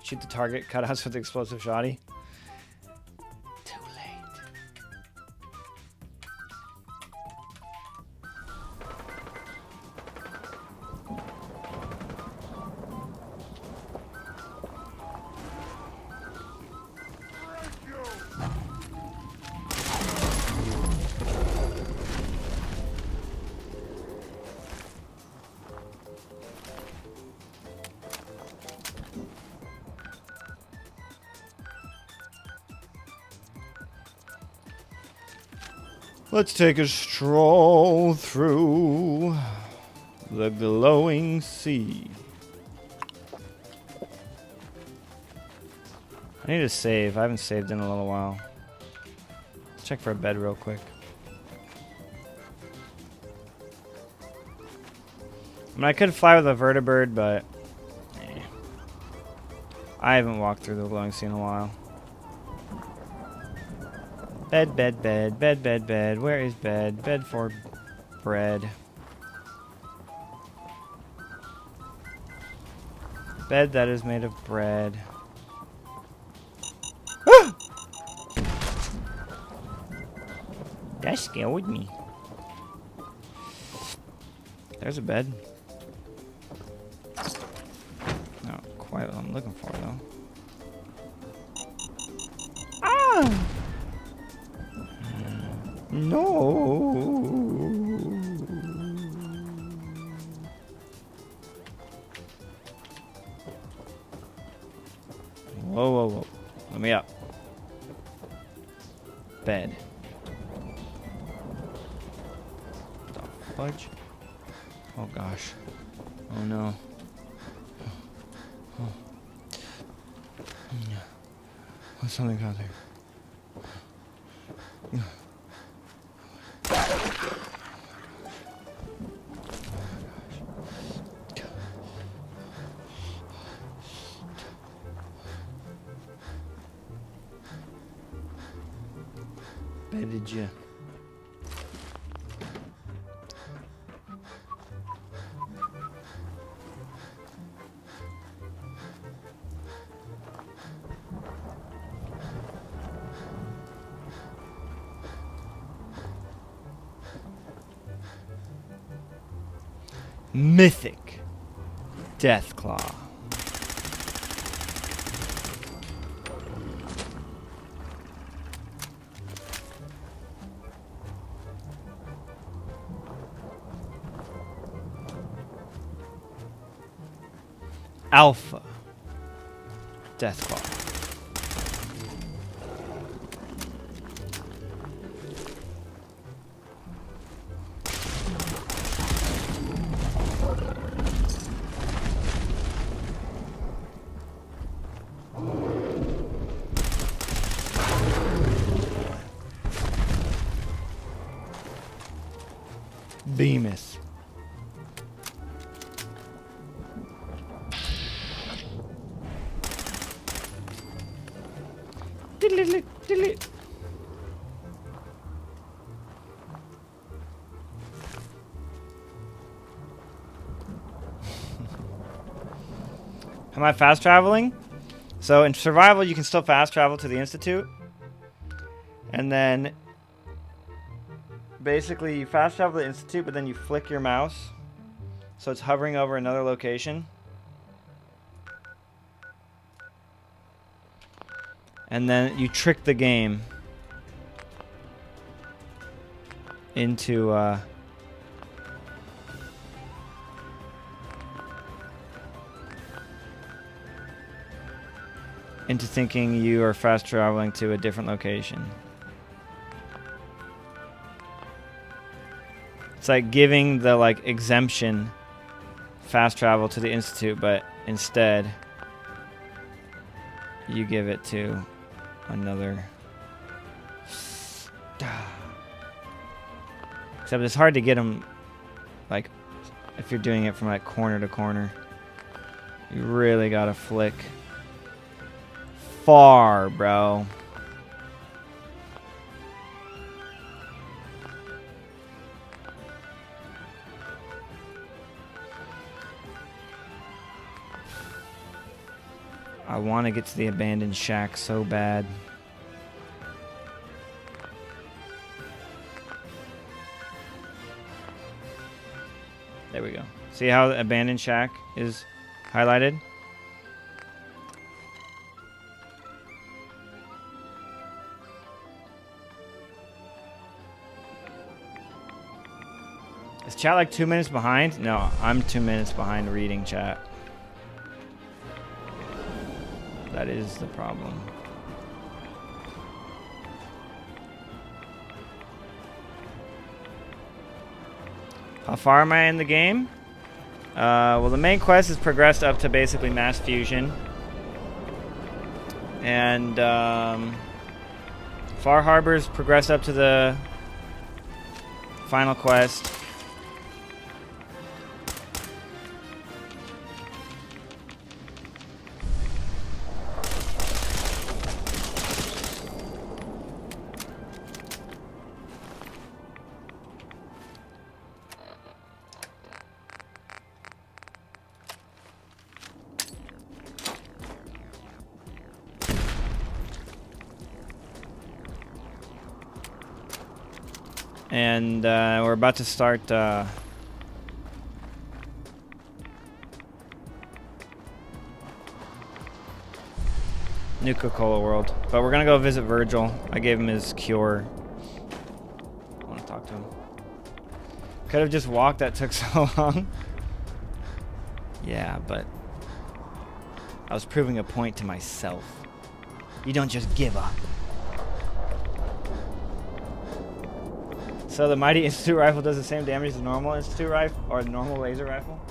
Shoot the target cutouts with the explosive shotty. Too late. Let's take a stroll through the glowing sea. I need to save. I haven't saved in a little while. Let's check for a bed real quick. I mean, I could fly with a vertibird, but I haven't walked through the glowing sea in a while. Bed, bed, bed, bed, bed, bed. Where is bed? Bed for bread. Bed that is made of bread. That scared me. There's a bed. Not quite what I'm looking for, though. Ah! No. Whoa, whoa, whoa. Let me up. Bed. The fudge? Oh gosh. Oh no. Oh. What's something out there? Bedded you. Mythic Deathclaw. Alpha Deathclaw. Bemis. Am I fast traveling? So in survival, you can still fast travel to the Institute. And then basically you fast travel to the Institute, but then you flick your mouse. So it's hovering over another location. And then you trick the game into thinking you are fast traveling to a different location. It's like giving the exemption fast travel to the Institute, but instead you give it to another. Except it's hard to get them like, if you're doing it from like corner to corner. You really gotta flick far, bro. I want to get to the abandoned shack so bad. There we go. See how the abandoned shack is highlighted? Is chat like 2 minutes behind? No, I'm 2 minutes behind reading chat. That is the problem. How far am I in the game? Well, the main quest has progressed up to basically mass fusion. And Far Harbor's progressed up to the final quest. And we're about to start New Coca-Cola World. But we're gonna go visit Virgil. I gave him his cure. I want to talk to him. Could have just walked, that took so long. Yeah, but I was proving a point to myself. You don't just give up. So the Mighty Institute rifle does the same damage as the normal Institute rifle, or the normal laser rifle.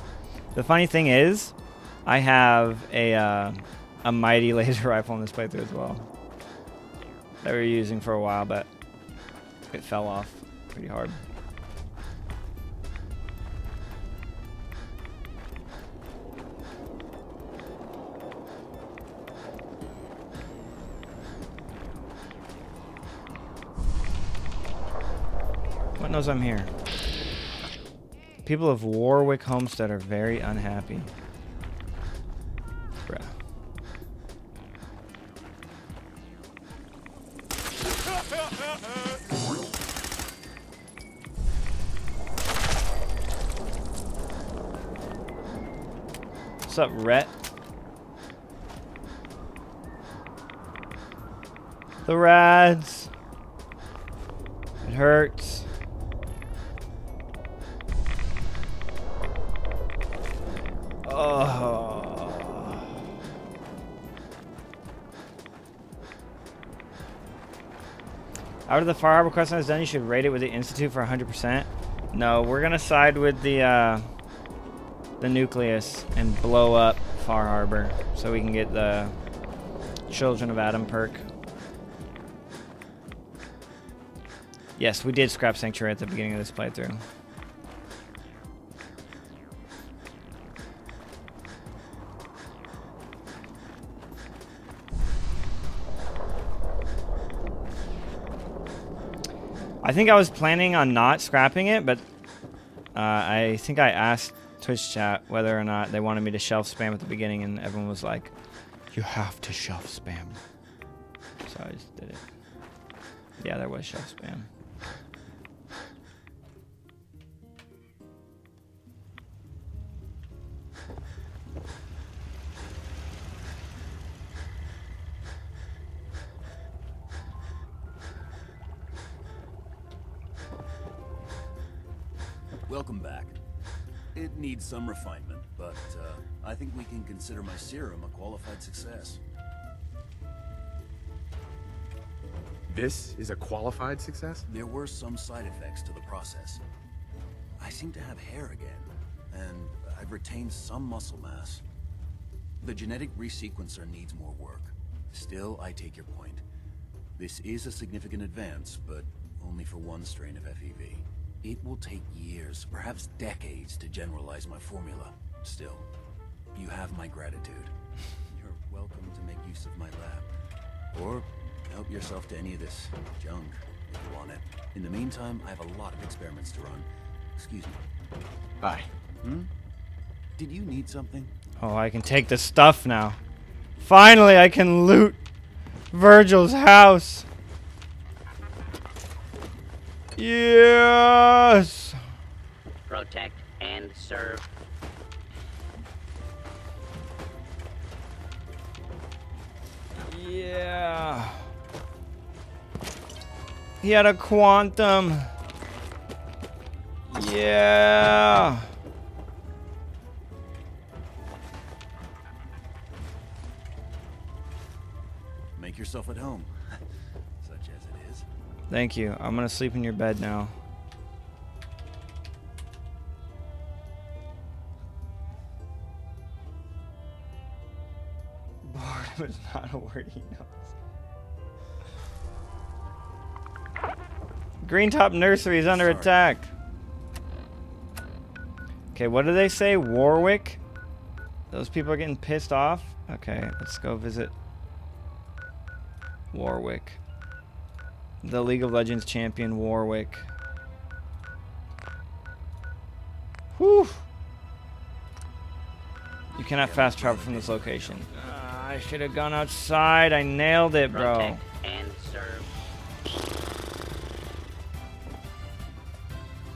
The funny thing is, I have a Mighty laser rifle in this playthrough as well. That we were using for a while, but it fell off pretty hard. What knows I'm here? People of Warwick Homestead are very unhappy. Bruh. What's up, Rhett? The rads. It hurts. Oh. After the Far Harbor quest is done, you should raid it with the Institute for 100%. No, we're gonna side with the nucleus and blow up Far Harbor so we can get the Children of Adam perk. Yes, we did scrap Sanctuary at the beginning of this playthrough. I think I was planning on not scrapping it, but I think I asked Twitch chat whether or not they wanted me to shelf spam at the beginning, and everyone was like, you have to shelf spam. So I just did it. Yeah, there was shelf spam. Welcome back. It needs some refinement, but I think we can consider my serum a qualified success. This is a qualified success? There were some side effects to the process. I seem to have hair again, and I've retained some muscle mass. The genetic resequencer needs more work. Still, I take your point. This is a significant advance, but only for one strain of FEV. It will take years, perhaps decades, to generalize my formula. Still, you have my gratitude. You're welcome to make use of my lab. Or help yourself to any of this junk, if you want it. In the meantime, I have a lot of experiments to run. Excuse me. Bye. Did you need something? Oh, I can take the stuff now. Finally, I can loot Virgil's house. Yes. Protect and serve. Yeah. He had a quantum. Yeah. Make yourself at home. Such as it is. Thank you. I'm gonna sleep in your bed now. Boredom is not a word he knows. Green Top Nursery is under attack. Okay, what do they say? Warwick? Those people are getting pissed off? Okay, let's go visit Warwick. The League of Legends champion Warwick. Whew. You cannot fast travel from this location. I should have gone outside. I nailed it, bro. Protect and serve.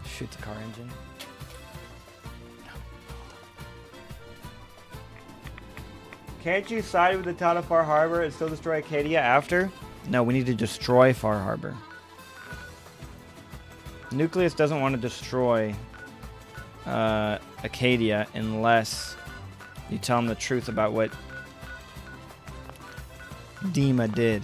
Shoot the car engine. Can't you side with the town of Far Harbor and still destroy Acadia after? No, we need to destroy Far Harbor. Nucleus doesn't want to destroy Acadia unless you tell him the truth about what Dima did.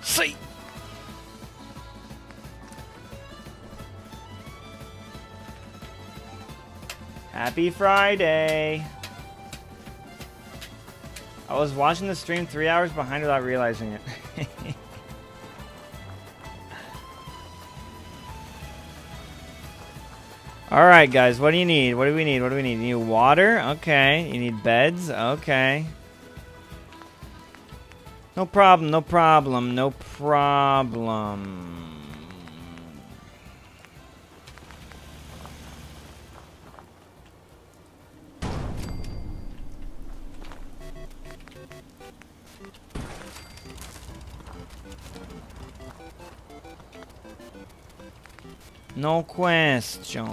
See. Happy Friday. I was watching the stream 3 hours behind without realizing it. Alright guys, what do you need? What do we need? What do we need? You need water? Okay. You need beds? Okay. No problem, no problem, no problem. No question.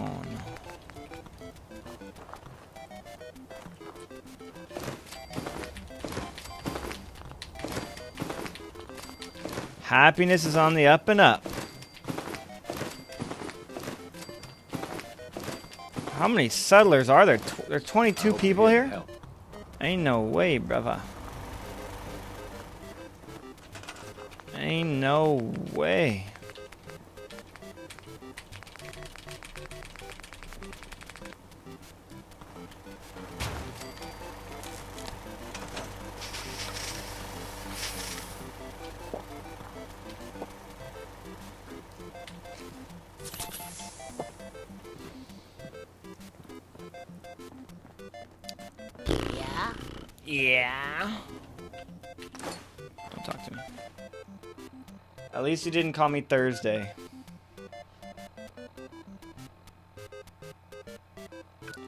Happiness is on the up and up. How many settlers are there? There are 22 people here? Ain't no way, brother. Ain't no way. Yeah. Don't talk to me. At least you didn't call me Thursday.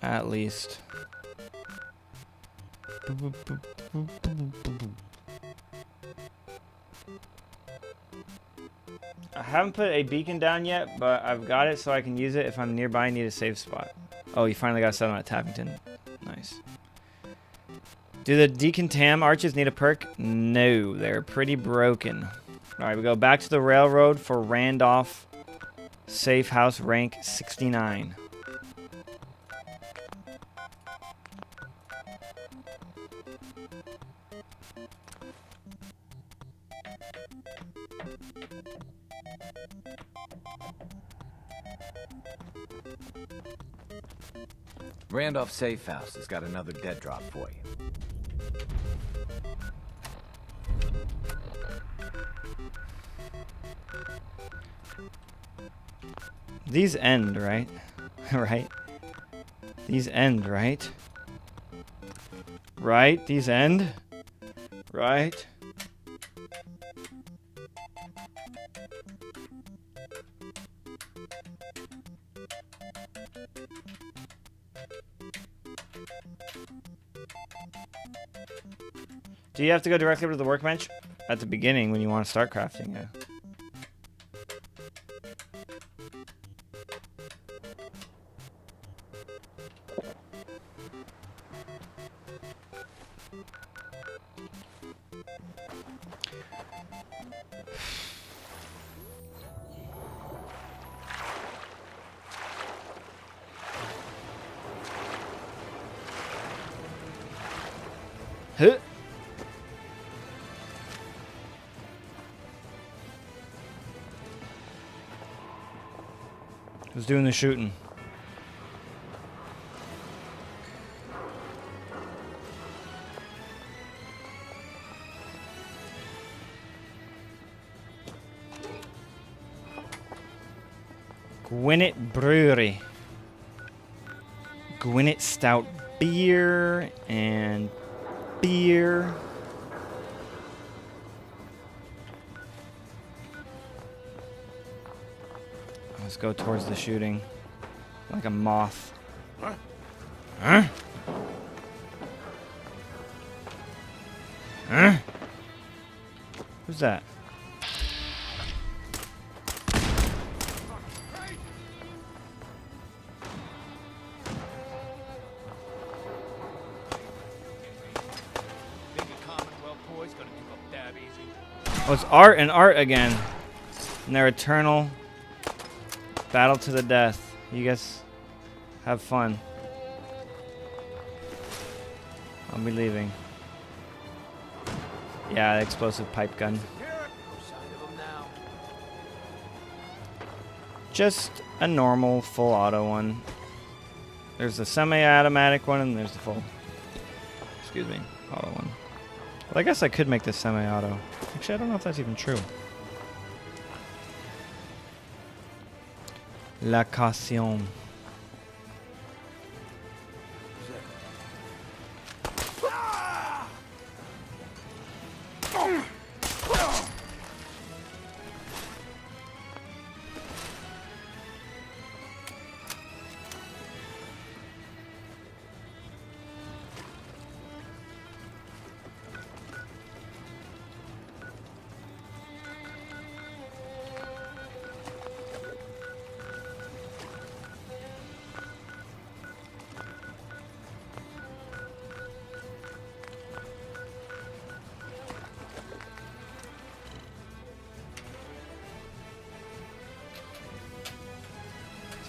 At least. I haven't put a beacon down yet, but I've got it so I can use it if I'm nearby and need a safe spot. Oh, you finally got set on at Tappington. Nice. Do the decontam arches need a perk? No, they're pretty broken. Alright, we go back to the railroad for Randolph Safe house rank 69. Randolph Safe House has got another dead drop for you. These end, right? Right? These end, right? Right? These end? Right? Do you have to go directly to the workbench at the beginning when you want to start crafting? Yeah. Huh. Who's doing the shooting? Gwinnett Brewery. Gwinnett Stout beer and beer. Let's go towards the shooting. Like a moth. Huh? Huh? Huh? Who's that? Oh, it's Art and Art again. And their eternal battle to the death. You guys have fun. I'll be leaving. Yeah, explosive pipe gun. Just a normal full auto one. There's the semi-automatic one and there's the full, excuse me, auto one. Well, I guess I could make this semi-auto. Actually, I don't know if that's even true. La Caution.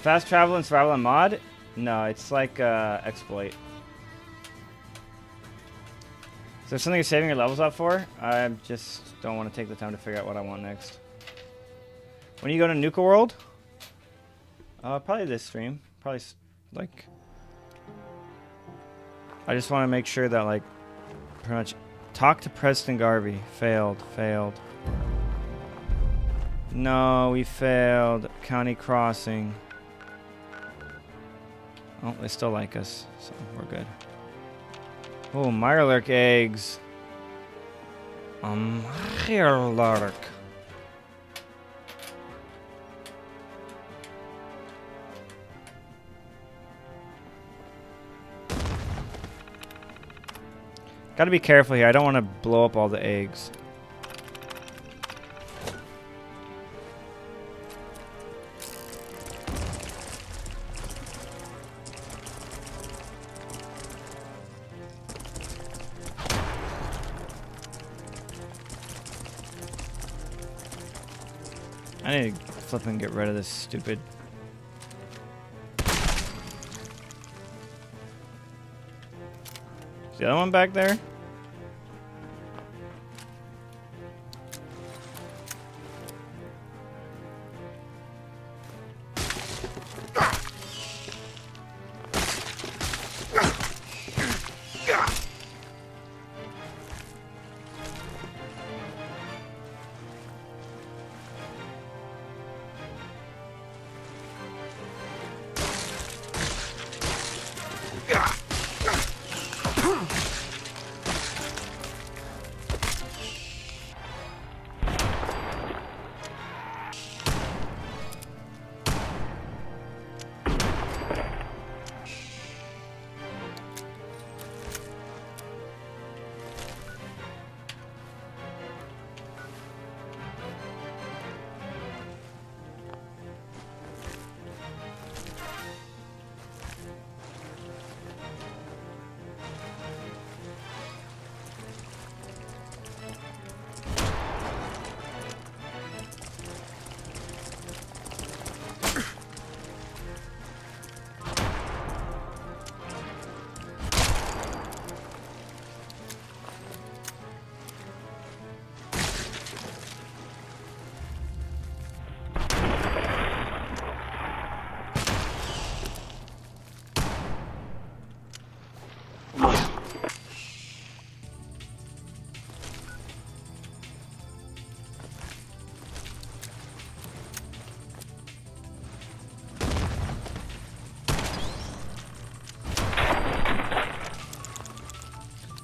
Fast travel and survival on mod? No, it's like exploit. Is there something you're saving your levels up for? I just don't want to take the time to figure out what I want next. When you go to Nuka World? Probably this stream. Probably like. I just want to make sure that like, pretty much, talk to Preston Garvey. Failed. No, we failed. County Crossing. Oh, they still like us, so we're good. Oh, Mirelurk eggs. Mirelurk. Gotta be careful here. I don't want to blow up all the eggs. I need to flipping get rid of this stupid. Is the other one back there?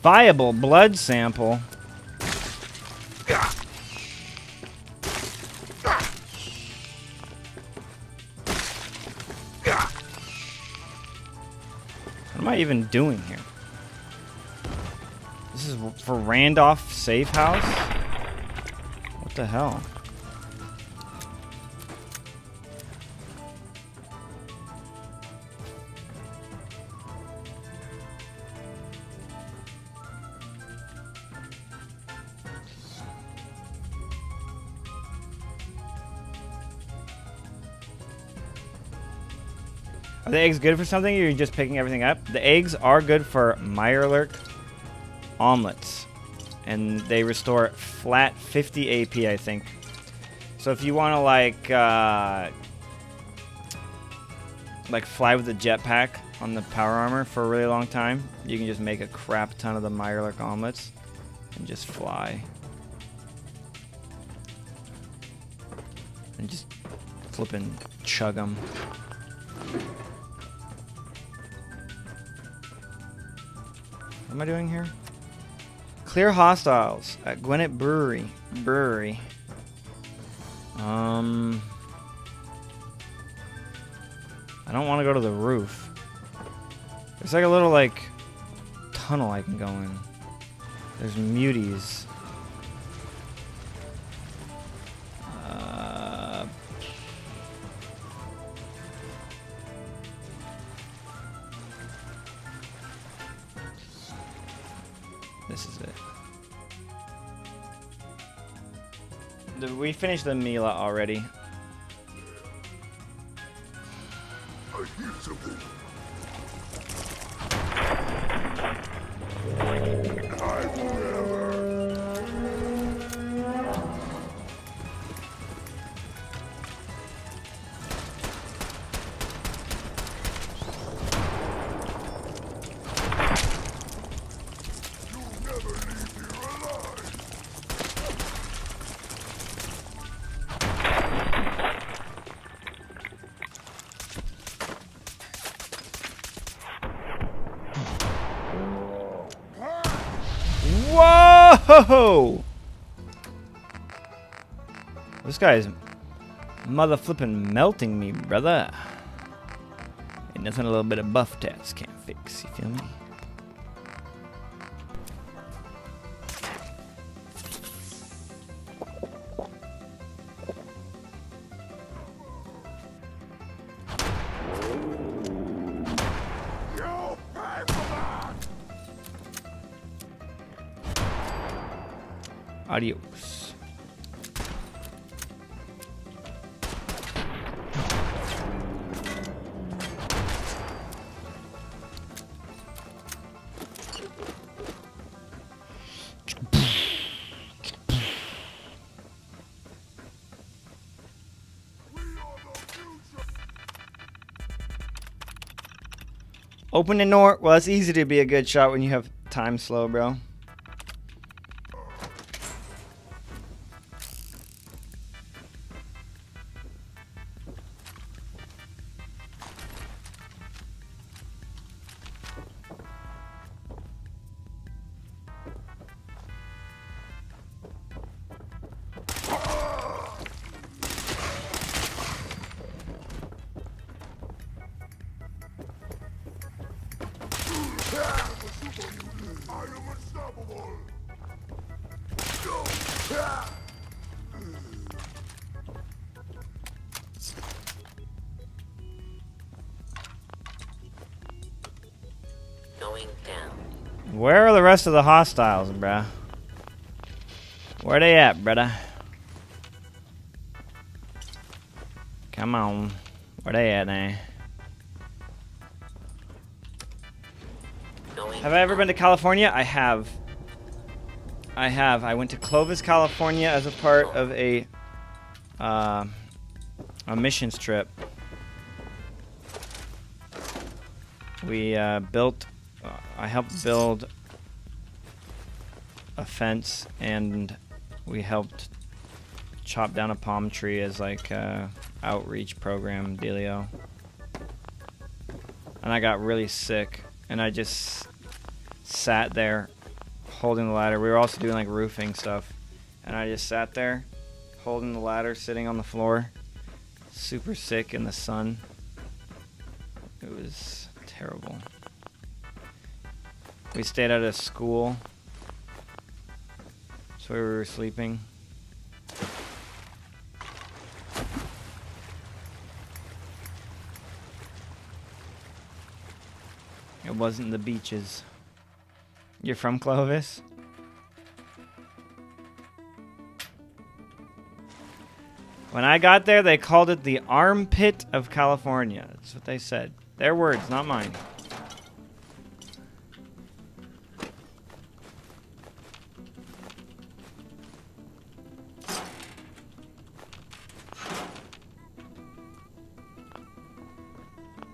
Viable blood sample. What am I even doing here? This is for Randolph Safe House? What the hell? Are the eggs good for something, or are you just picking everything up? The eggs are good for Mirelurk omelets. And they restore flat 50 AP, I think. So if you want to, like fly with the jetpack on the power armor for a really long time, you can just make a crap ton of the Mirelurk omelets and just fly. And just flippin' chug them. What am I doing here? Clear hostiles at Gwinnett Brewery. I don't want to go to the roof. There's like a little like tunnel I can go in. There's muties. This is it. We finished the Mila already. I hear something. I've never. Whoa! This guy's mother flipping melting me, brother. Ain't nothing a little bit of buff tats can't fix, you feel me? Adios. Open the door. Well, it's easy to be a good shot when you have time slow, bro. Going down. Where are the rest of the hostiles, bruh? Where they at, brother? Come on. Where they at now? Have I ever been to California? I have. I went to Clovis, California as a part of a missions trip. We I helped build a fence, and we helped chop down a palm tree as like a outreach program dealio. And I got really sick, and I just sat there holding the ladder. We were also doing like roofing stuff, and I just sat there holding the ladder, sitting on the floor, super sick in the sun. It was terrible. We stayed at a school, so we were sleeping. It wasn't the beaches. You're from Clovis? When I got there, they called it the armpit of California. That's what they said. Their words, not mine.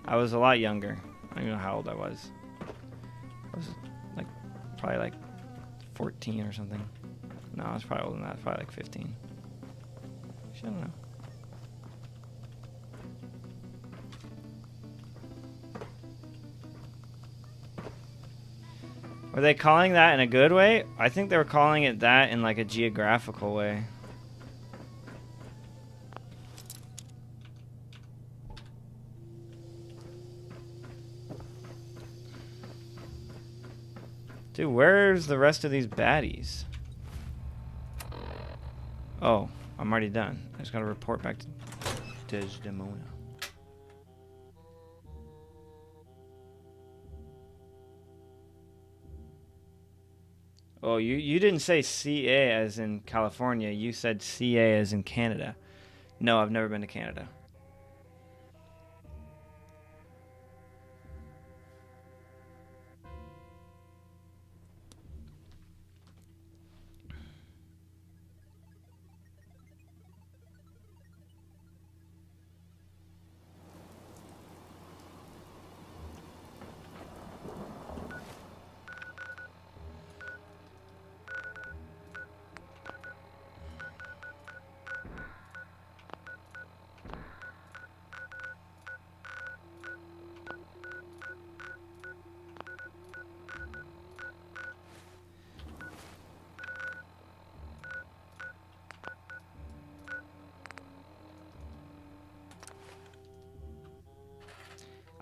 I was a lot younger. I don't even know how old I was. I was like probably like 14 or something. No, I was probably older than that. Probably like 15. I don't know. Were they calling that in a good way? I think they were calling it that in like a geographical way. Dude, where's the rest of these baddies? Oh, I'm already done. I just gotta report back to Desdemona. Oh, you didn't say CA as in California. You said CA as in Canada. No, I've never been to Canada.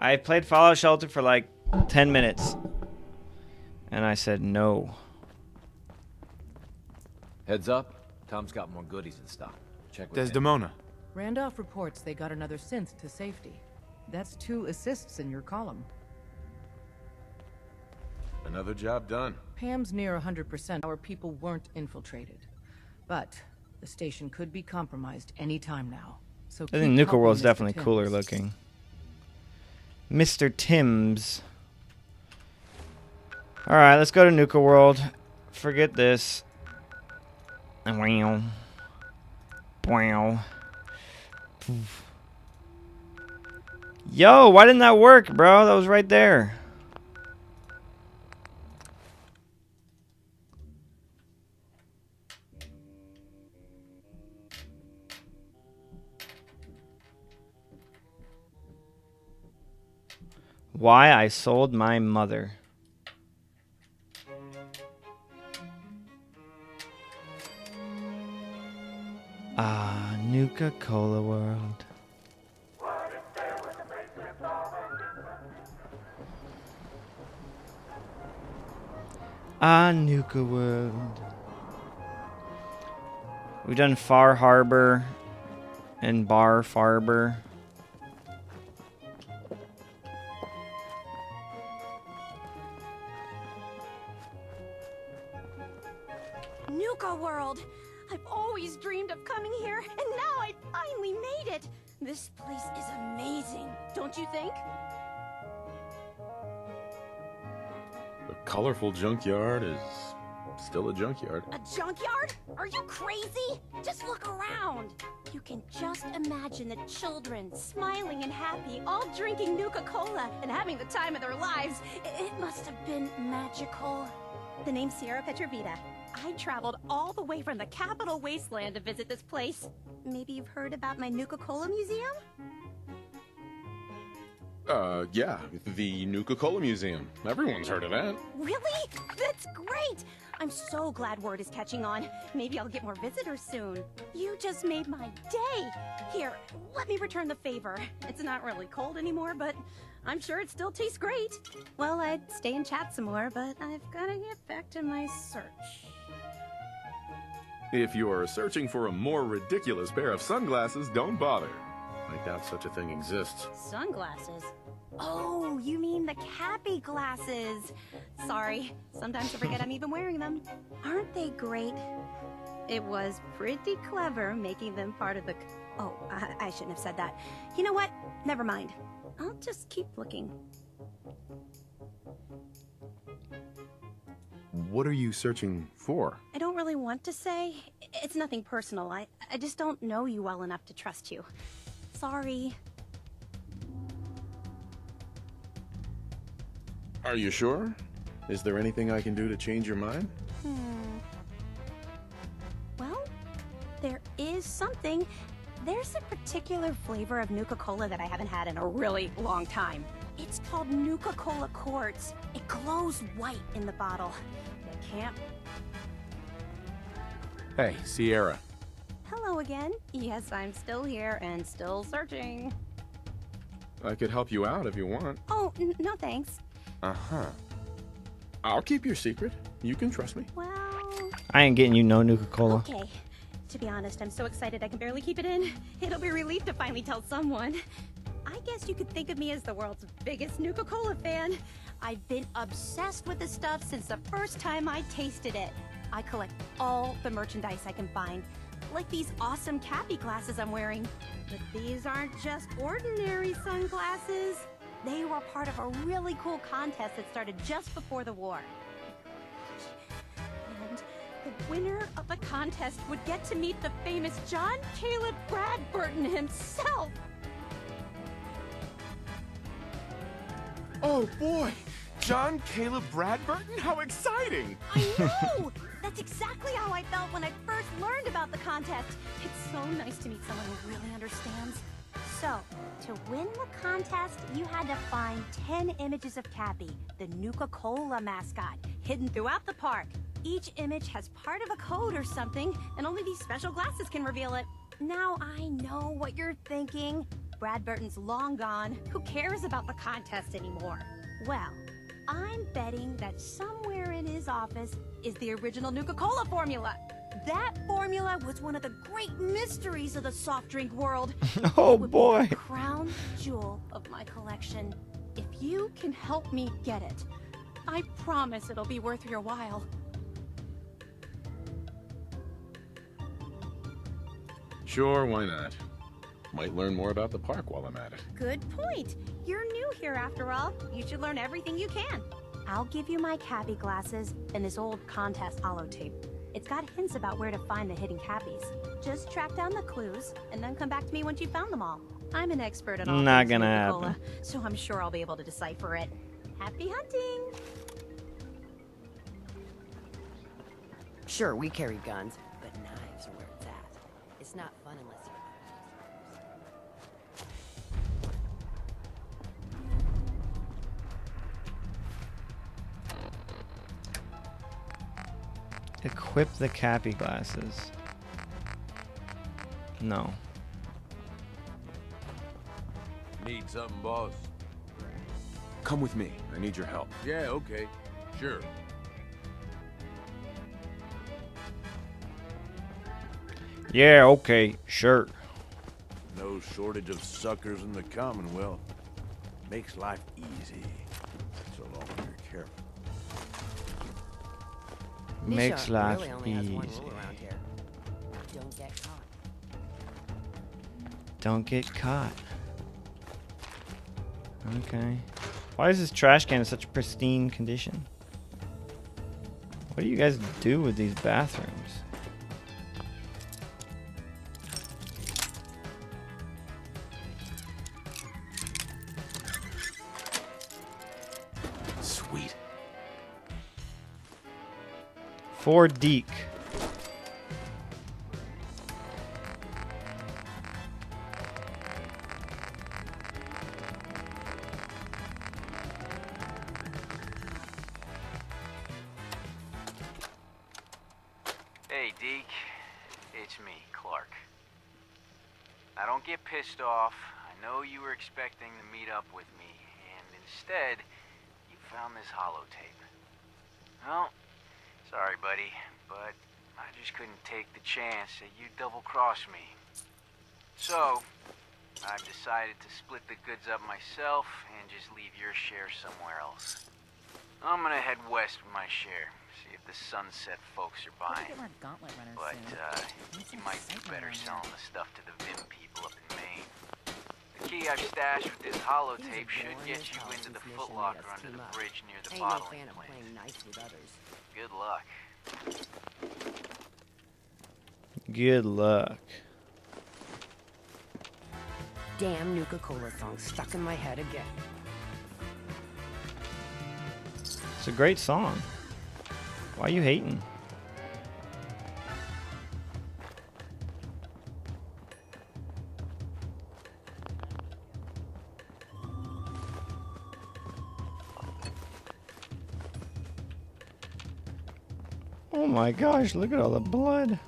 I played Fallout Shelter for like 10 minutes. And I said no. Heads up, Tom's got more goodies in stock. Check with Desdemona. Randolph reports they got another synth to safety. That's 2 assists in your column. Another job done. Pam's near 100%. Our people weren't infiltrated. But the station could be compromised any time now. So I think keep Nuka World's helping Mr. definitely cooler Timms. looking. Mr. Timms. Alright, let's go to Nuka World. Forget this. Wow. Wow. Yo, why didn't that work, bro? That was right there. Why I sold my mother. Ah, Nuka-Cola World. Ah, Nuka World. We've done Far Harbor and Bar Farbor. Nuka World! I've always dreamed of coming here, and now I finally made it! This place is amazing, don't you think? The colorful junkyard is still a junkyard. A junkyard? Are you crazy? Just look around. You can just imagine the children smiling and happy, all drinking Nuka-Cola and having the time of their lives. It must have been magical. The name's Sierra Petrovita. I traveled all the way from the capital wasteland to visit this place. Maybe you've heard about my Nuka-Cola museum? Yeah, the Nuka-Cola Museum. Everyone's heard of that. Really? That's great! I'm so glad word is catching on. Maybe I'll get more visitors soon. You just made my day! Here, let me return the favor. It's not really cold anymore, but I'm sure it still tastes great. Well, I'd stay and chat some more, but I've gotta get back to my search. If you are searching for a more ridiculous pair of sunglasses, don't bother. I doubt such a thing exists. Sunglasses? Oh, you mean the Cappy glasses. Sorry, sometimes I forget I'm even wearing them. Aren't they great? It was pretty clever making them part of the... Oh, I shouldn't have said that. You know what? Never mind. I'll just keep looking. What are you searching for? I don't really want to say. It's nothing personal. I just don't know you well enough to trust you. Sorry. Are you sure? Is there anything I can do to change your mind? Well, there is something. There's a particular flavor of Nuka-Cola that I haven't had in a really long time. It's called Nuka-Cola Quartz. It glows white in the bottle. It can't... Hey, Sierra. Hello again. Yes, I'm still here and still searching. I could help you out if you want. Oh, no thanks. Uh-huh. I'll keep your secret. You can trust me. Well... I ain't getting you no Nuka-Cola. Okay. To be honest, I'm so excited I can barely keep it in. It'll be a relief to finally tell someone. I guess you could think of me as the world's biggest Nuka-Cola fan. I've been obsessed with this stuff since the first time I tasted it. I collect all the merchandise I can find, like these awesome Cappy glasses I'm wearing. But these aren't just ordinary sunglasses. They were part of a really cool contest that started just before the war. And the winner of the contest would get to meet the famous John Caleb Bradburton himself. Oh boy! John Caleb Bradburton? How exciting! I know! That's exactly how I felt when I first learned about the contest. It's so nice to meet someone who really understands. So, to win the contest, you had to find 10 images of Cappy, the Nuka-Cola mascot, hidden throughout the park. Each image has part of a code or something, and only these special glasses can reveal it. Now I know what you're thinking. Bradburton's long gone. Who cares about the contest anymore? Well, I'm betting that somewhere in his office is the original Nuka-Cola formula. That formula was one of the great mysteries of the soft drink world. Oh boy. The crown jewel of my collection. If you can help me get it, I promise it'll be worth your while. Sure, why not? Might learn more about the park while I'm at it. Good point. You're new here after all. You should learn everything you can. I'll give you my Cappy glasses and this old contest holotape. It's got hints about where to find the hidden Cappies. Just track down the clues and then come back to me once you've found them all. I'm an expert at all Not things gonna Nuka-Cola, happen. so I'm sure I'll be able to decipher it. Happy hunting! Sure, we carry guns, but knives are where it's at. It's not fun unless you're... Equip the Cappy glasses. No. Need something, boss? Come with me. I need your help. Yeah, okay. Sure. Yeah, okay, sure. No shortage of suckers in the Commonwealth. Makes life easy. So long as you're careful. Makes Nisha life really only has one easy. rule around here. Don't get caught. Don't get caught. Okay. Why is this trash can in such pristine condition? What do you guys do with these bathrooms? Sweet. For Deke. Hey, Deke. It's me, Clark. Now, don't get pissed off. I know you were expecting to meet up with me, and instead, you found this holotape. Well, sorry, buddy, but I just couldn't take the chance that you'd double-cross me. So, I've decided to split the goods up myself and just leave your share somewhere else. I'm gonna head west with my share. See if the Sunset folks are buying. But, you might do better selling the stuff to the Vim people up in Maine. The key I've stashed with this holotape should get you into the Foot Locker under the bridge near the bottling plant. Good luck. Good luck. Damn Nuka-Cola song stuck in my head again. It's a great song. Why are you hating? Oh my gosh, look at all the blood.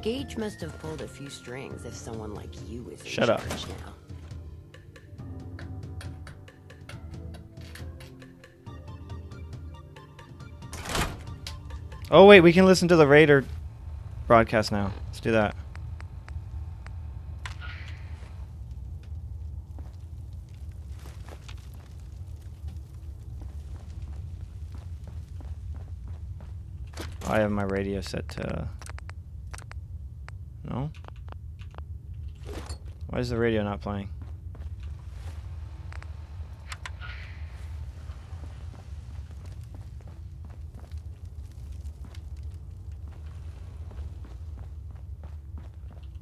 Gage must have pulled a few strings if someone like you is in Shut up. charge now. Oh wait, we can listen to the Raider broadcast now. Let's do that. I have my radio set to... No? Why is the radio not playing?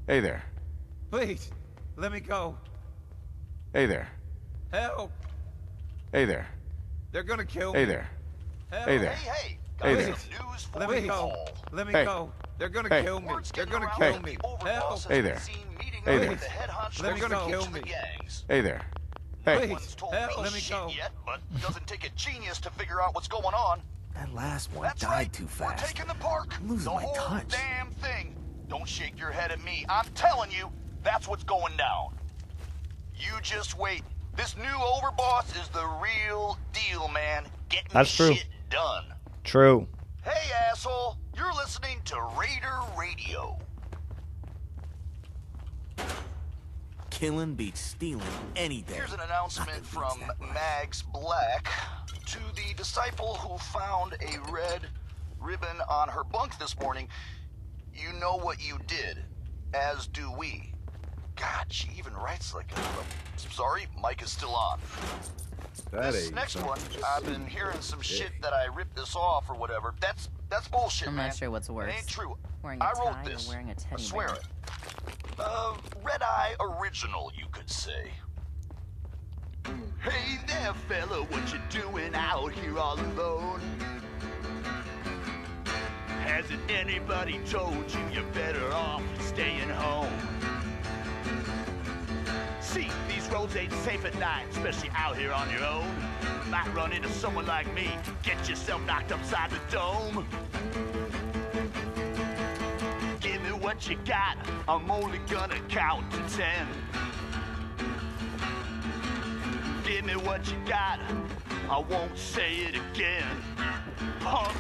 Hey there. Please, let me go. Hey there. Help! Hey there. They're gonna kill me. Hey there. Help. Hey there. Hey, Hey there. let me go. Let me Hey. go. They're gonna Hey. kill me. They're gonna Hey. kill me. Help! Hey there. Hey there. Let me go. Kill me. Hey there. Hey. Please, help! Let me go. But doesn't take a genius to figure out what's going on. That last one That's died right. too We're fast. taking the park. I'm losing the my whole touch. damn thing. Don't shake your head at me. I'm telling you, that's what's going down. You just wait. This new overboss is the real deal, man. Getting That's true. shit done. True. Hey, asshole. You're listening to Raider Radio. Killing beats stealing any day. Here's an announcement from Mags Black to the disciple who found a red ribbon on her bunk this morning. You know what you did, as do we. God, she even writes like a... Sorry, mic is still on. This next one, I've been hearing some shit that I ripped this off or whatever. That's bullshit, I'm man. not sure what's worse. It ain't true. Wearing a I wrote tie this. or wearing a I teddy swear bear. it. Red Eye Original, you could say. Hey there, fella, what you doing out here all alone? Hasn't anybody told you you're better off staying home? See, these These roads ain't safe at night, especially out here on your own. You might run into someone like me, get yourself knocked upside the dome. Give me what you got, I'm only gonna count to 10. Give me what you got, I won't say it again. Punk,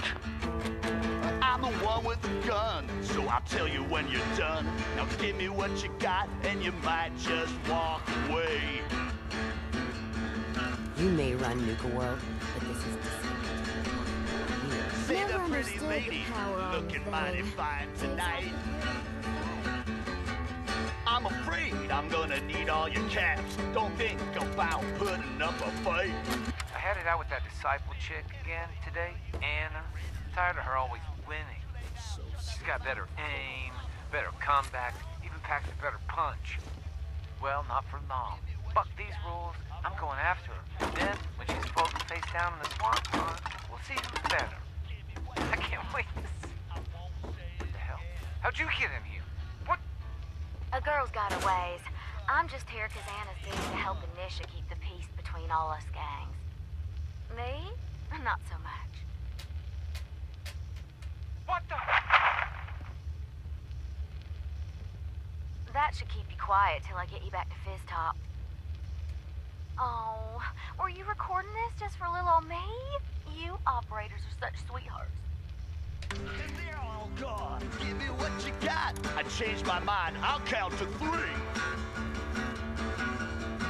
I'm the one with the gun, so I'll tell you when you're done. Now give me what you got, and you might just walk away. You may run Nuka World, but this is Say the pretty lady, looking mighty fine tonight. I'm afraid I'm gonna need all your cash. Don't think about putting up a fight. I had it out with that disciple chick again today, Anna. Tired of her always winning. She's got better aim, better comeback, even packs a better punch. Well, not for long. Fuck these rules, I'm going after her. Then, when she's floating face down in the swamp pond, we'll see who's better. I can't wait to see. What the hell? How'd you get in here? What? A girl's got her ways. I'm just here because Anna's needing to help Anisha keep the peace between all us gangs. Me? Not so much. What the? That should keep you quiet till I get you back to Fizz Top. Oh, were you recording this just for little old me? You operators are such sweethearts. And they're all gone. Give me what you got. I changed my mind. I'll count to 3.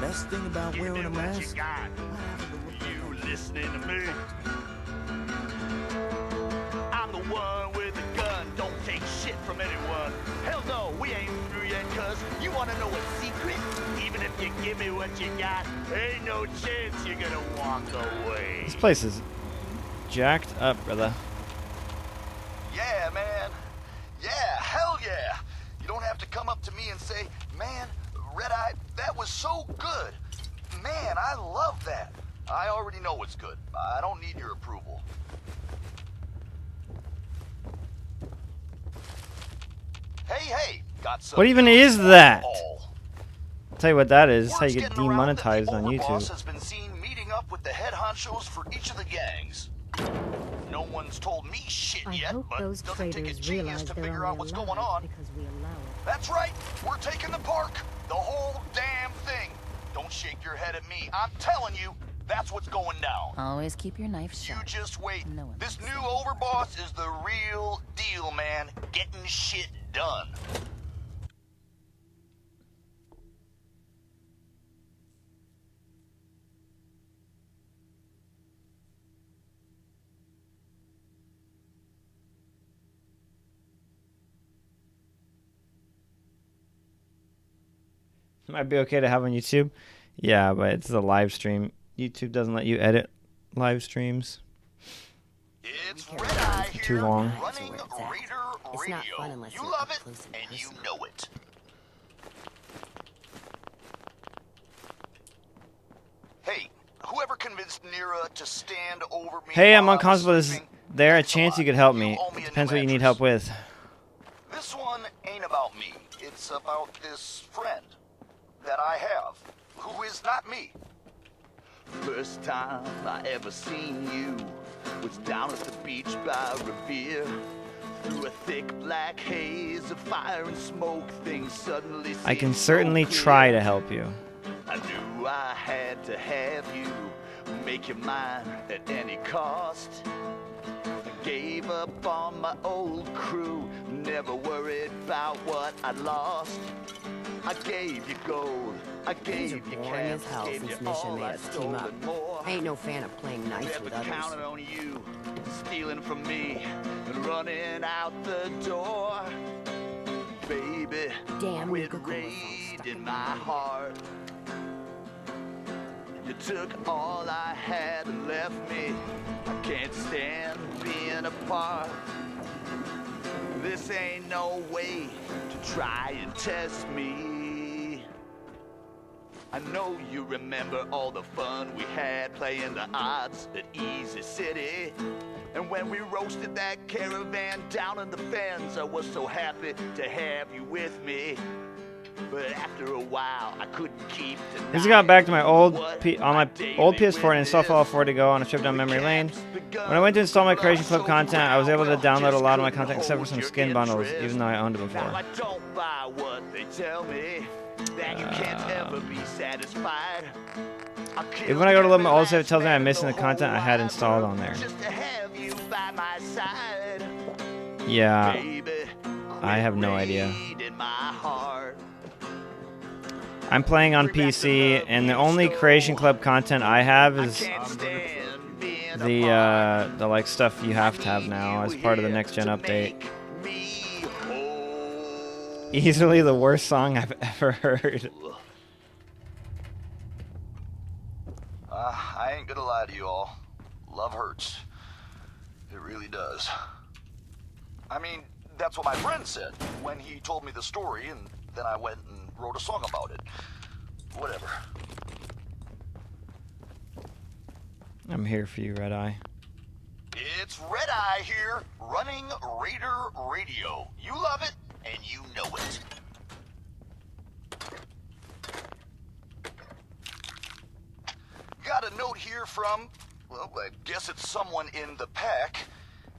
Best thing about wearing a mask. You listening to me? I'm the one with the gun. Don't take shit from anyone. Hell no, we ain't through yet, cuz you wanna know a secret? Even if you give me what you got, ain't no chance you're gonna walk away. This place is jacked up, brother. Yeah, man. Yeah, hell yeah. You don't have to come up to me and say, man, Red-Eye, that was so good. Man, I love that. I already know it's good. I don't need your approval. Hey, got some. What even is that? I'll tell you what that is. It's how you get demonetized on Boss YouTube. has been seen meeting up with the head honchos for each of the gangs. No one's told me shit yet, but those doesn't take a traitors genius realize to they're figure out what's only going alive on. because we allow it. That's right, we're taking the park. The whole damn thing. Don't shake your head at me. I'm telling you, that's what's going down. Always keep your knife sharp. You just wait. No one This new overboss is the real deal, man. Getting shit done. Might be okay to have on YouTube. Yeah, but it's a live stream. YouTube doesn't let you edit live streams. It's Red-Eye here, Too long. running Raider Radio. You love it, and you know it. Hey, whoever convinced Nira to stand over me Hey, I'm while on I was console. Is sleeping, there a chance you could help me? owe me a Depends new what you need help with. This one ain't about me. It's about this friend that I have, who is not me. First time I ever seen you was down at the beach by Revere. Through a thick black haze of fire and smoke, things suddenly I can seemed certainly so clear. try to help you. I knew I had to have you, make you mine at any cost. I gave up on my old crew, never worried about what I lost. I gave you gold, I Things are gave you boring as cash, hell gave since you Nisha all made I us team stole up. and more. I ain't no fan of playing nice Never with others. counted on you, stealing from me and running out the door. Baby, Damn, quit Nuka Cola raiding my heart. You took all I had and left me. I can't stand being apart. This ain't no way to try and test me. I know you remember all the fun we had playing the odds at Easy City. And when we roasted that caravan down in the fens, I was so happy to have you with me. But after a while, I couldn't keep denying. This got back to my old on my old PS4 and installed Fallout 4 to go on a trip down memory lane. When I went to install my Creation Club content, I was able to download a lot of my content except for some skin bundles, even though I owned it before. Now I don't buy what they tell me. That you can't ever be satisfied. Even when I go to load my old save, it tells me I'm missing the content I had installed on there. Just to have you by my side. Yeah, I have no idea. In my heart. I'm playing on PC, and the only Creation Club content I have is the like stuff you have to have now as part of the next gen update. Easily the worst song I've ever heard. I ain't gonna lie to you all. Love hurts. It really does. I mean, that's what my friend said when he told me the story, and then I went and wrote a song about it. Whatever. I'm here for you, Red Eye. It's Red Eye here, running Raider Radio. You love it, and you know it. Got a note here from, well, I guess it's someone in the pack.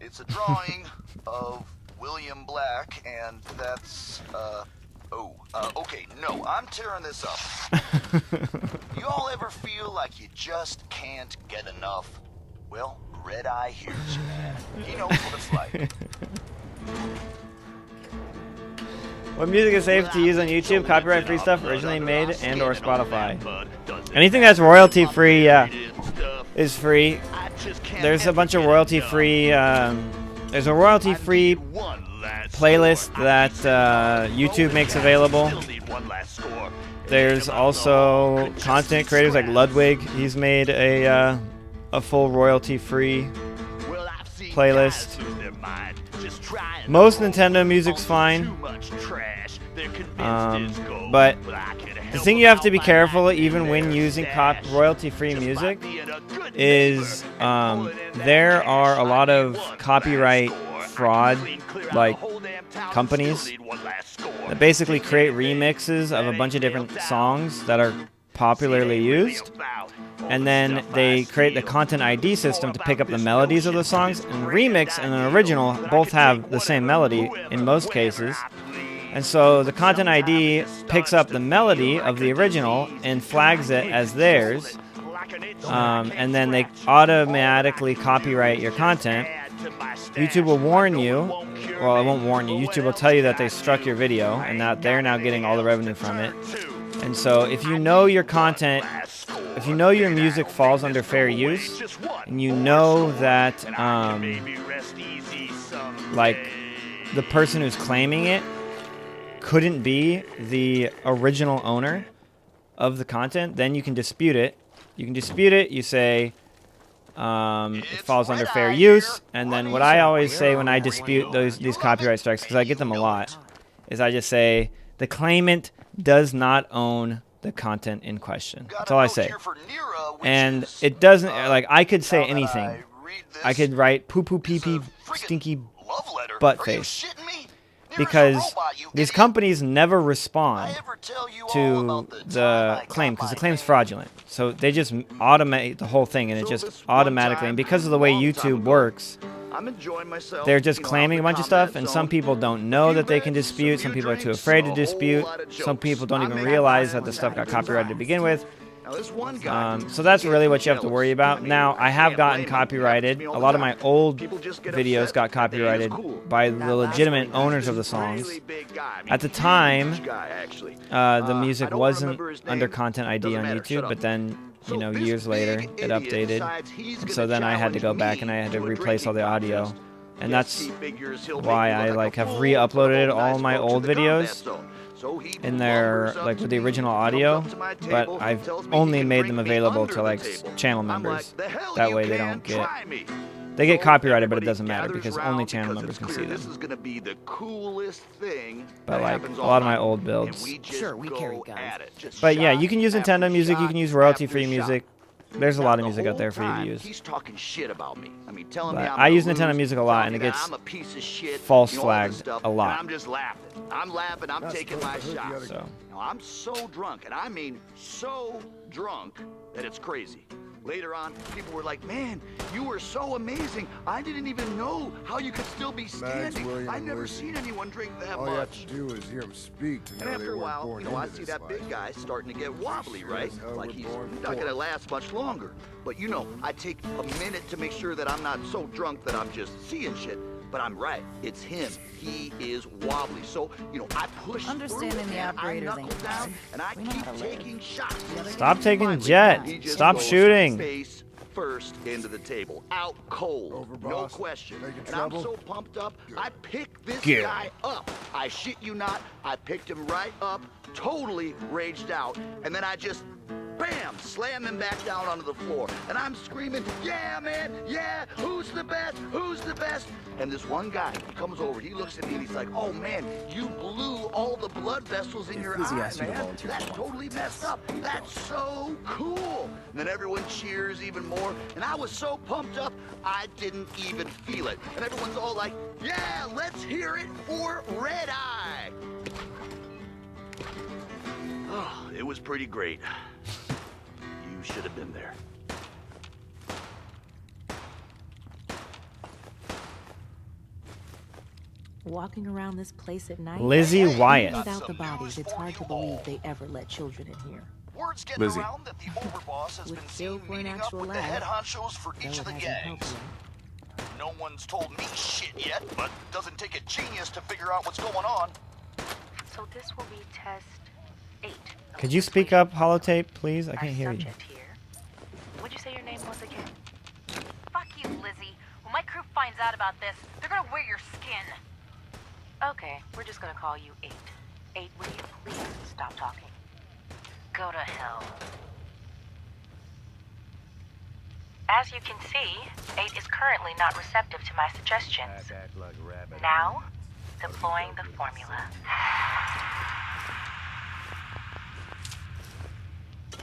It's a drawing of William Black, and that's, okay, no, I'm tearing this up. You all ever feel like you just can't get enough? Well, Red Eye hears you, man. He knows what it's like. What music is safe to use on YouTube? Copyright-free stuff originally made and or Spotify. Anything that's royalty-free, yeah, is free. There's a bunch of royalty-free, there's a royalty-free playlist that YouTube makes available. There's also content creators like Ludwig. He's made a full royalty-free playlist. Most Nintendo music's fine, but the thing you have to be careful, even when using royalty-free music, is there are a lot of copyright fraud, like companies that basically create remixes of a bunch of different songs that are popularly used, and then they create the Content ID system to pick up the melodies of the songs. And the remix and the original both have the same melody in most cases, and so the Content ID picks up the melody of the original and flags it as theirs, and then they automatically copyright your content. YouTube will warn you, well, it won't warn you, YouTube will tell you that they struck your video and that they're now getting all the revenue from it. And so if you know your content, if you know your music falls under fair use, and you know that like the person who's claiming it couldn't be the original owner of the content, then you can dispute it. You can dispute it, you say it falls under fair use, and then what I always say when I dispute these copyright strikes, because I get them a lot, is I just say the claimant does not own the content in question. That's all I say. And it doesn't, like, I could say anything. I could write poo poo pee pee stinky butt face, because these companies never respond to the claim, because the claim is fraudulent. So they just automate the whole thing, and it just automatically, and because of the way YouTube works, they're just claiming a bunch of stuff, and some people don't know that they can dispute, some people are too afraid to dispute, some people don't even realize that the stuff got copyrighted to begin with. So that's really what you have to worry about. Now, I have gotten copyrighted. A lot of my old videos got copyrighted by the legitimate owners of the songs. At the time, the music wasn't under Content ID on YouTube, but then, you know, years later, it updated. So then I had to go back and I had to replace all the audio. And that's why I have re-uploaded all my old videos in there, like, with the original audio, but I've only made them available to channel members. That way they don't get copyrighted, but it doesn't matter because only channel members can see them. But a lot of my old builds. Sure, we carry guns. But yeah, you can use Nintendo music, you can use royalty-free music. There's a Now, lot of the music out whole there for you to time, use. He's talking shit about me. I mean, telling But me I'm I gonna use Nintendo lose, Music a lot, telling and me it that gets I'm a piece of shit, false you know, all this flagged stuff, a lot. And I'm just laughing. I'm laughing. I'm taking my shot. So. Now, I'm so drunk, and I mean so drunk that it's crazy. Later on, people were like, "Man, you were so amazing. I didn't even know how you could still be standing. William, I've never Lizzie. seen anyone drink that All much." you have to do is hear him speak to And know they after a weren't while, born you know, I into see this that life. big guy starting to get wobbly, Sure right? as hell Like we're he's born not poor. gonna last much longer. But you know, I take a minute to make sure that I'm not so drunk that I'm just seeing shit. But I'm right. It's him. He is wobbly. So, you know, I push Understanding through, the and I operators knuckle ain't down, hard. and I We know keep how to taking shots. Stop taking Finally, jet. he just Stop goes shooting. Face first into the table. Out cold. No boss. question. Making And I'm trouble? so pumped up, I pick this Good. guy up. I shit you not. I picked him right up, totally raged out, and then I just bam, slam him back down onto the floor. And I'm screaming, "Yeah, man, yeah, who's the best? Who's the best?" And this one guy, he comes over, he looks at me and he's like, "Oh man, you blew all the blood vessels in your Lizzie eye, asked you to man. volunteer That's for one. totally messed up. That's so cool." And then everyone cheers even more. And I was so pumped up, I didn't even feel it. And everyone's all like, "Yeah, let's hear it for Red Eye." Oh, it was pretty great. You should have been there. Walking around this place at night, Lizzie Wyatt. without the bodies, it's hard to believe they ever let children in here. Word's getting Lizzie. around that the overboss has With been Bill seen for an meeting up actual with the lab, head honchos for though each of it the hasn't helped gangs. you. No one's told me shit yet, but doesn't take a genius to figure out what's going on. So this will be test 8. Could you speak up, holotape, please? I can't hear you. Subject here. What'd you say your name was again? Fuck you, Lizzie. When my crew finds out about this, they're gonna wear your skin. Okay, we're just gonna call you 8. 8, will you please stop talking? Go to hell. As you can see, 8 is currently not receptive to my suggestions. Now, deploying the formula.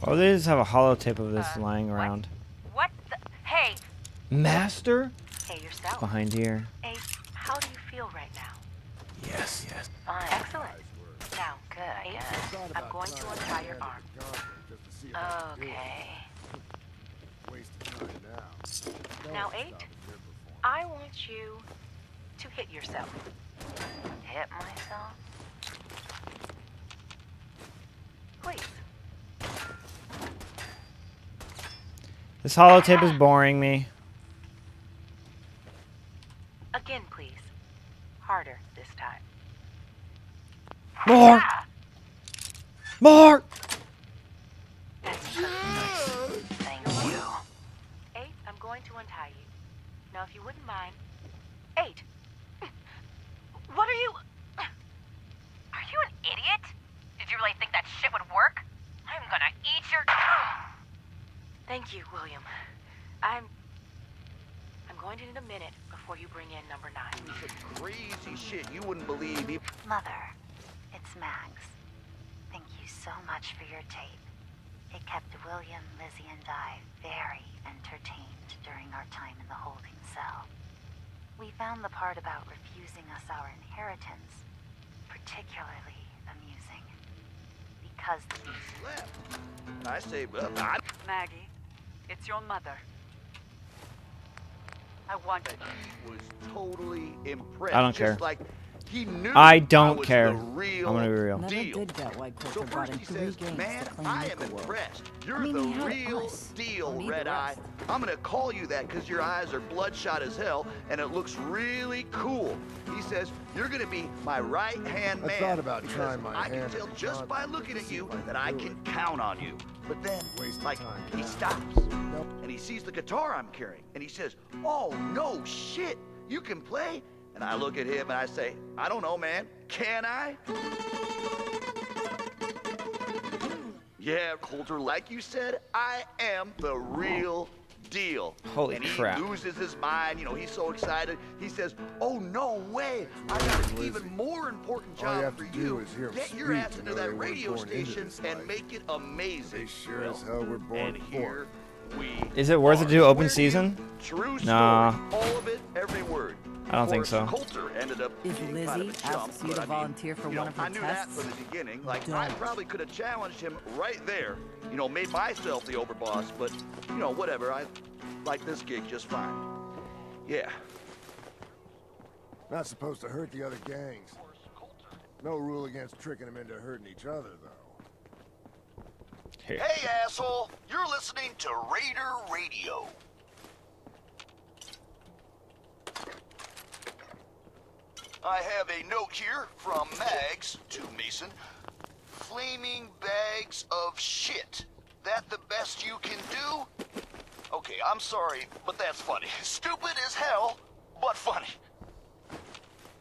Oh, they just have a holotape of this lying around. What the? Hey! Master? Hey, yourself. Behind here. 8, how do you feel right now? Yes, yes. Fine. Excellent. Now, good. 8, I'm going to untie your arm. Okay. Now, 8, I want you to hit yourself. Hit myself? Please. This holotape is boring me. Again, please. Harder this time. More! More! That's nice. Thank you. 8, I'm going to untie you. Now, if you wouldn't mind. 8. What are you... Are you an idiot? Did you really think that shit would work? I'm gonna eat your... Thank you, William. I'm going to need a minute before you bring in number 9. Some crazy shit you wouldn't believe. Mother, it's Max. Thank you so much for your tape. It kept William, Lizzie, and I very entertained during our time in the holding cell. We found the part about refusing us our inheritance particularly amusing. Because left. And I say, Maggie, it's your mother. I want you. He was totally impressed. I don't just care. Like he knew I don't was care. the real I'm gonna be real. deal. Never did get White Coulter So brought first in he 3 says, games "Man, to claim I am Nickel World. impressed. You're I mean, the he had real us. deal, Don't need Red the Eye. rest. I'm gonna call you that because your eyes are bloodshot as hell, and it looks really cool." He says, "You're gonna be my right-hand I man." thought about because trying my I can hand tell at just John by looking to at see you if I can that I do can it. count on you. But then, like, he stops, and he sees the guitar I'm carrying, and he says, "Oh, no shit, you can play?" And I look at him and I say, "I don't know, man. Can I?" Yeah, Coulter, like you said, I am the real deal. Holy and he crap. loses his mind. You know, he's so excited. He says, "Oh, no way. I got an even more important All you job have for to you. do is hear him Get your speak ass to into know they that weren't radio born into station this and life. make it amazing." They sure as hell were born And poor. here Is it worth it to do open season? True story. Nah. All of it, every word. I don't think so. Coulter ended up If being Lizzie kind of a chump, asks you but to I mean, volunteer for you one know, of her I knew that tests, from the beginning. Like, I don't. probably could have challenged him right there. You know, made myself the overboss, but, you know, whatever. I like this gig just fine. Yeah. Not supposed to hurt the other gangs. No rule against tricking them into hurting each other, though. Hey, asshole! You're listening to Raider Radio. I have a note here from Mags to Mason. Flaming bags of shit. That the best you can do? Okay, I'm sorry, but that's funny. Stupid as hell, but funny.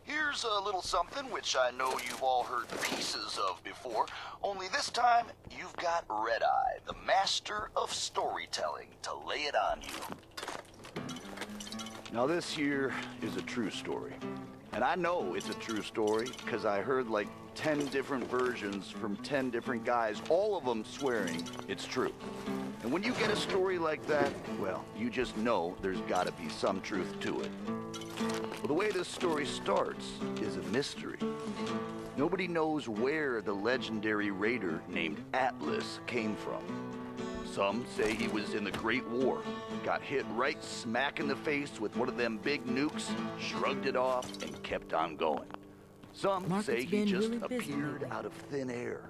Here's a little something which I know you've all heard pieces of before, only this time you've got Red Eye, the master of storytelling, to lay it on you. Now this here is a true story. And I know it's a true story because I heard like 10 different versions from 10 different guys, all of them swearing it's true. And when you get a story like that, well, you just know there's got to be some truth to it. Well, the way this story starts is a mystery. Nobody knows where the legendary raider named Atlas came from. Some say he was in the Great War, got hit right smack in the face with one of them big nukes, shrugged it off, and kept on going. Some say he just appeared out of thin air,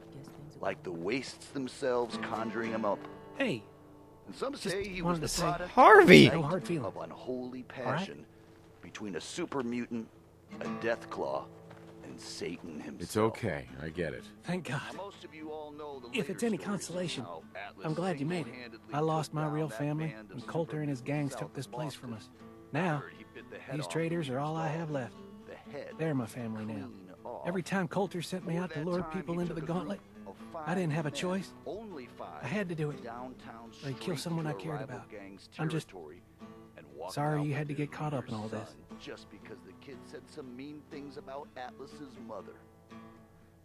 like the wastes themselves conjuring him up. Hey. And some say he was the product Harvey. of unholy passion between a super mutant, a Deathclaw, and Satan himself. It's okay. I get it. Thank God. Most of you all know the If it's any consolation, I'm glad you made it. I lost my real family, and Coulter and his gangs took this place from us. Now, these traitors are all I have left. They're my family now. Every time Coulter sent me out to lure people into the gauntlet, I didn't have a choice. I had to do it. I'd kill someone I cared about. I'm just sorry you had to get caught up in all this. Just because the kid said some mean things about Atlas's mother.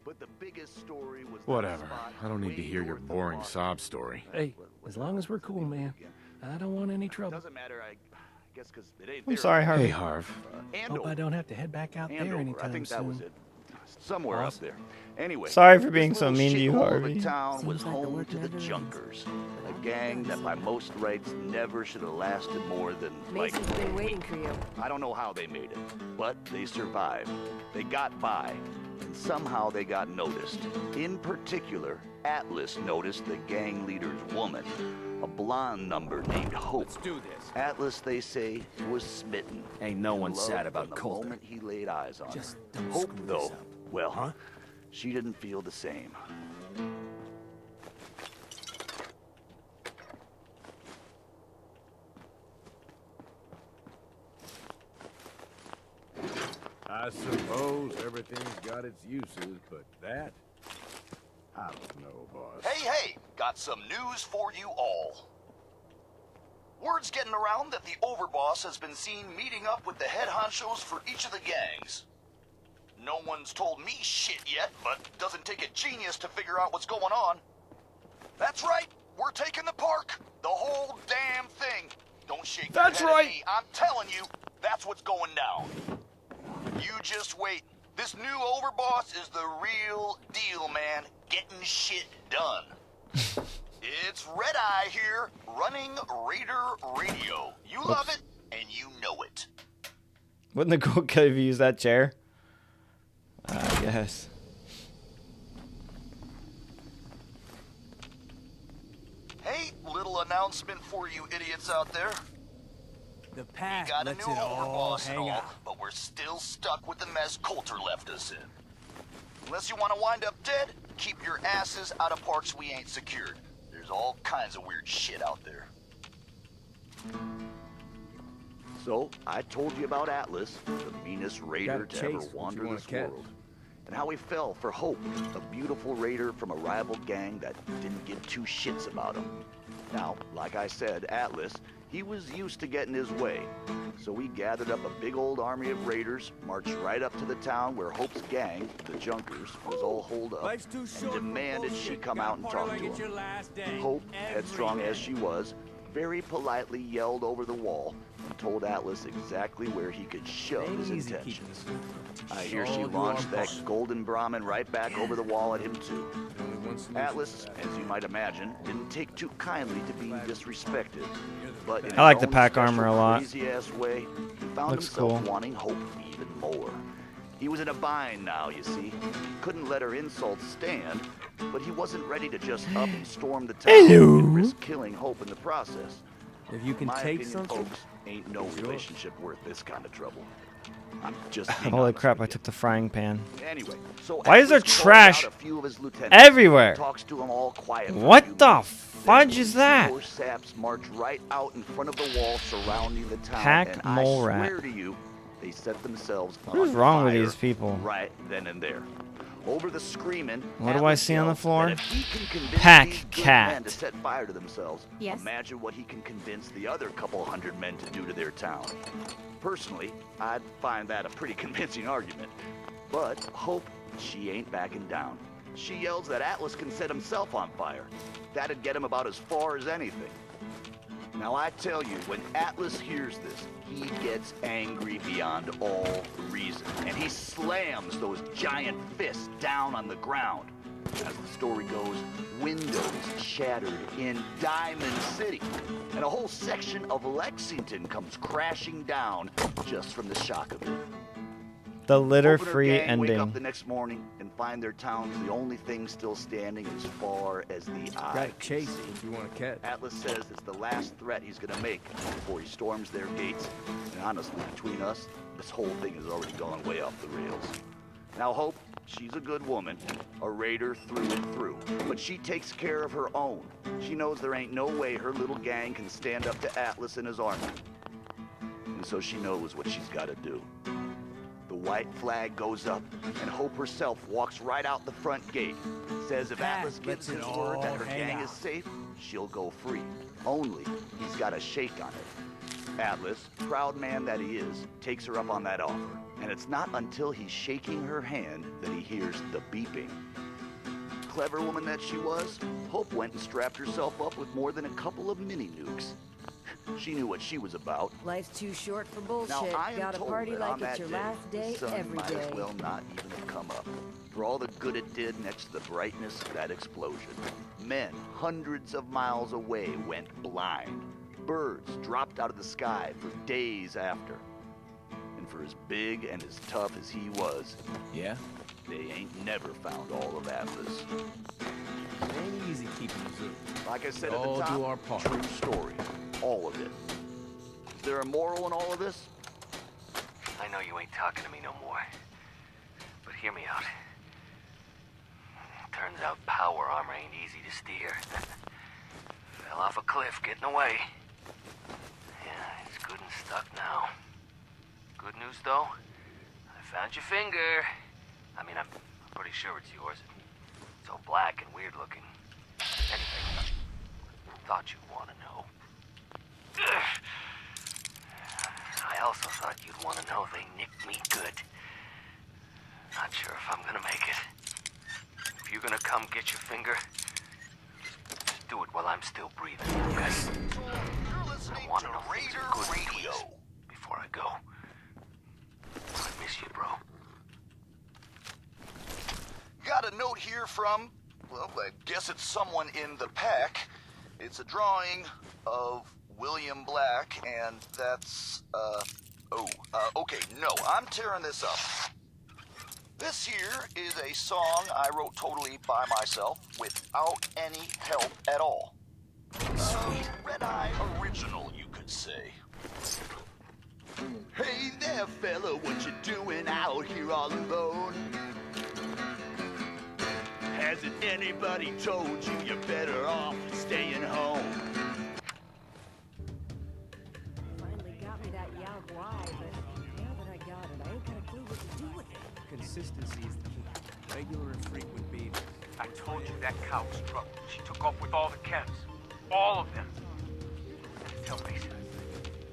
But the biggest story was Whatever. I don't need to hear your boring sob story. Hey, as long as we're cool, man. I don't want any trouble. Doesn't matter, I guess, because it ain't I'm sorry, Harvey. Hey, Harv. Hope I don't have to head back out there anytime I think that soon. was it. Somewhere up there. Anyway. Sorry for being this so little mean to you, shithole of Harvey. a town was home to the Junkers, a gang that by most rights never should have lasted more than Mason's been waiting for you. I don't know how they made it, but they survived. They got by, and somehow they got noticed. In particular, Atlas noticed the gang leader's woman, a blonde number named Hope. Let's do this. Atlas, they say, was smitten. Ain't no one Loved sad about from the Coulter. moment he laid eyes on Just her. don't Hope, screw though, this up. well, she didn't feel the same. I suppose everything's got its uses, but that? I don't know, boss. Hey, got some news for you all. Word's getting around that the Overboss has been seen meeting up with the head honchos for each of the gangs. No one's told me shit yet, but doesn't take a genius to figure out what's going on. That's right, we're taking the park. The whole damn thing. Don't shake your That's head at right. me. I'm telling you, that's what's going down. You just wait. This new Overboss is the real deal, man. Getting shit done. It's Red Eye here, running Raider Radio. You love it, and you know it. Wouldn't the cool kid have used that chair? I guess. Hey, little announcement for you idiots out there. The past Got a new lets it all Overboss and hang all, out. but we're still stuck with the mess Coulter left us in. Unless you want to wind up dead, keep your asses out of parks we ain't secured. There's all kinds of weird shit out there. So, I told you about Atlas, the meanest raider Gotta to ever chase what you wander wanna this catch. world. And how he fell for Hope, a beautiful raider from a rival gang that didn't give two shits about him. Now, like I said, Atlas, he was used to getting his way. So we gathered up a big old army of raiders, marched right up to the town where Hope's gang, the Junkers, was all holed up, and demanded she come out and talk to him. Hope, headstrong as she was, very politely yelled over the wall and told Atlas exactly where he could shove his intentions. I hear she launched that golden Brahmin right back over the wall at him too. Atlas, as you might imagine, didn't take too kindly to being disrespected. But in I like his the own pack special, armor a lot. crazy-ass way, he found Looks himself cool. wanting Hope even more. He was in a bind now, you see. Couldn't let her insults stand, but he wasn't ready to just up and storm the town and risk killing Hope in the process. If you can My take opinion, something, folks, ain't no relationship worth this kind of trouble. I'm just being Holy honest crap, with I took the frying pan. you. Anyway, so Why is there Atlas calls trash out a few of his lieutenants, everywhere? talks to them all quiet for a few What the minutes. fudge is that? Four saps march right out in front of the wall surrounding the town, Pack and mole I rat. swear to you, they set themselves What is on wrong with fire these people? right then and there. Over the screaming, What do I Atlas see on the yells floor? that if he can convince Pack these good cat. men to set fire to themselves, Yes? imagine what he can convince the other couple hundred men to do to their town. Personally, I'd find that a pretty convincing argument. But Hope, she ain't backing down. She yells that Atlas can set himself on fire. That'd get him about as far as anything. Now I tell you, when Atlas hears this, he gets angry beyond all reason, and he slams those giant fists down on the ground. As the story goes, windows shattered in Diamond City, and a whole section of Lexington comes crashing down just from the shock of it. The Hope and her litter-free gang wake up ending. the next morning and find their town's the only thing still standing as far as the eye. gotta chase it if you want to catch. Atlas says it's the last threat he's gonna make before he storms their gates. And honestly, between us, this whole thing has already gone way off the rails. Now Hope, she's a good woman, a raider through and through, but she takes care of her own. She knows there ain't no way her little gang can stand up to Atlas and his army. And so she knows what she's gotta do. The white flag goes up, and Hope herself walks right out the front gate. Says if Atlas gives his word that her gang is safe, she'll go free. Only he's got a shake on it. Atlas, proud man that he is, takes her up on that offer. And it's not until he's shaking her hand that he hears the beeping. Clever woman that she was, Hope went and strapped herself up with more than a couple of mini nukes. She knew what she was about. Life's too short for bullshit. Now, I am Gotta told party that like on it's that your day, last day the sun every might day. as well not even have come up. For all the good it did next to the brightness of that explosion. Men hundreds of miles away went blind. Birds dropped out of the sky for days after. And for as big and as tough as he was, Yeah? they ain't never found all of Atlas. Ain't easy keeping the zoo. Like I said at All the top, do our part. true story. All of it. Is there a moral in all of this? I know you ain't talking to me no more. But hear me out. Turns out power armor ain't easy to steer. Fell off a cliff getting away. Yeah, it's good and stuck now. Good news though, I found your finger. I mean, I'm pretty sure it's yours. It's all black and weird looking. Anyway, thought you'd want to know. I also thought you'd want to know they nicked me good. Not sure if I'm gonna make it. If you're gonna come get your finger, just do it while I'm still breathing, okay? I want to know things are good Radio before I go. I miss you, bro. Got a note here from, well, I guess it's someone in the pack. It's a drawing of William Black, and that's, okay, no, I'm tearing this up. This here is a song I wrote totally by myself, without any help at all. Sweet. Red Eye original, you could say. Hey there, fella, what you doing out here all alone? Hasn't anybody told you you're better off staying home? Finally got me that Yao Guai, but now that I got it, I ain't got a clue what to do with it. Consistency is the key. Regular and frequent beatings. I told you that cow was trouble. She took off with all the chems. All of them. Tell Mason.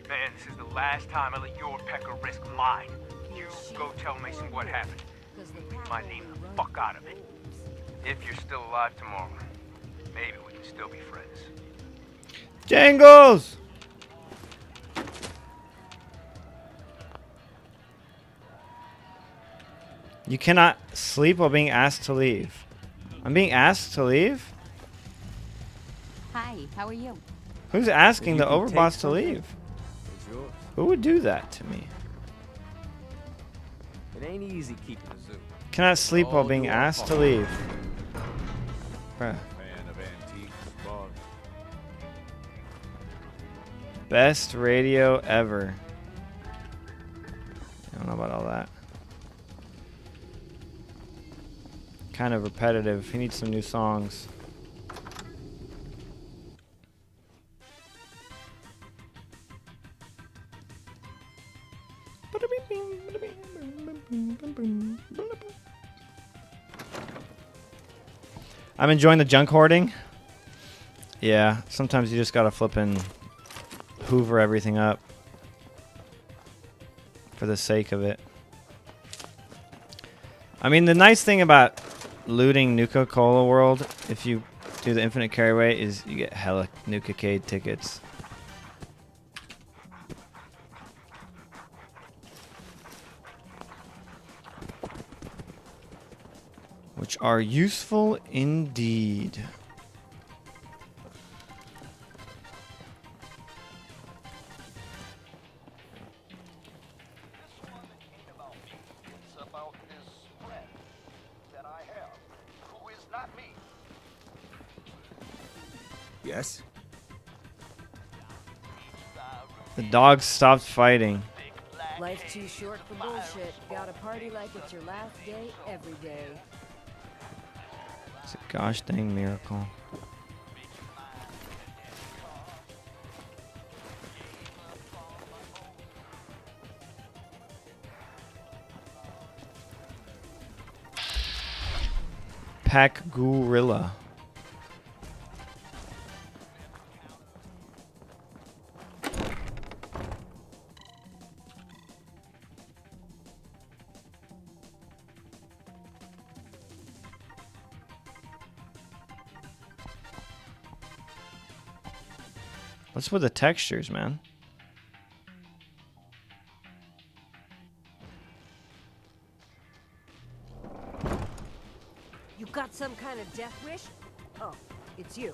Man, this is the last time I let your pecker risk mine. You go tell Mason what happened. Leave my name the fuck out of it. If you're still alive tomorrow, maybe we can still be friends. Jangles! You cannot sleep while being asked to leave. I'm being asked to leave? Hi, how are you? Who's asking the If you can overboss take to leave? It's yours. Who would do that to me? It ain't easy keeping a zoo. Cannot sleep while being asked to leave. Bruh. Fan of antiques, boss. Best radio ever. I don't know about all that. Kind of repetitive. He needs some new songs. I'm enjoying the junk hoarding. Yeah, sometimes you just gotta flip and hoover everything up for the sake of it. I mean, the nice thing about looting Nuka-Cola World, if you do the infinite carryway, is you get hella Nuka-Cade tickets. Which are useful indeed. Yes? The dogs stopped fighting. Life's too short for bullshit. Gotta party like it's your last day every day. It's a gosh dang miracle. Pack Gorilla. What's with the textures, man? You got some kind of death wish? Oh, it's you.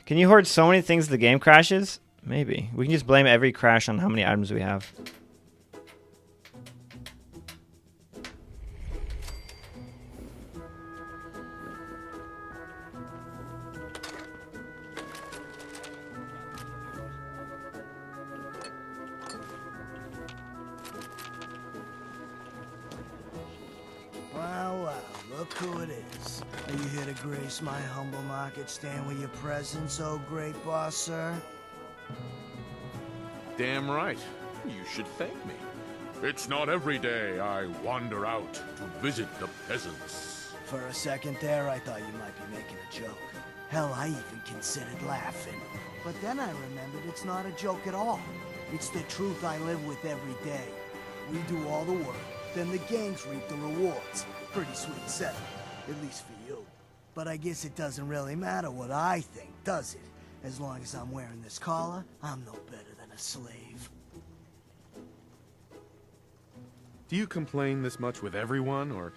Can you hoard so many things the game crashes? Maybe. We can just blame every crash on how many items we have. Wow, wow, look who it is. Are you here to grace my humble market stand with your presence, oh great boss, sir? Damn right. You should thank me. It's not every day I wander out to visit the peasants. For a second there, I thought you might be making a joke. Hell, I even considered laughing. But then I remembered it's not a joke at all. It's the truth I live with every day. We do all the work, then the gangs reap the rewards. Pretty sweet setup, at least for you. But I guess it doesn't really matter what I think, does it? As long as I'm wearing this collar, I'm no better than a slave. Do you complain this much with everyone, or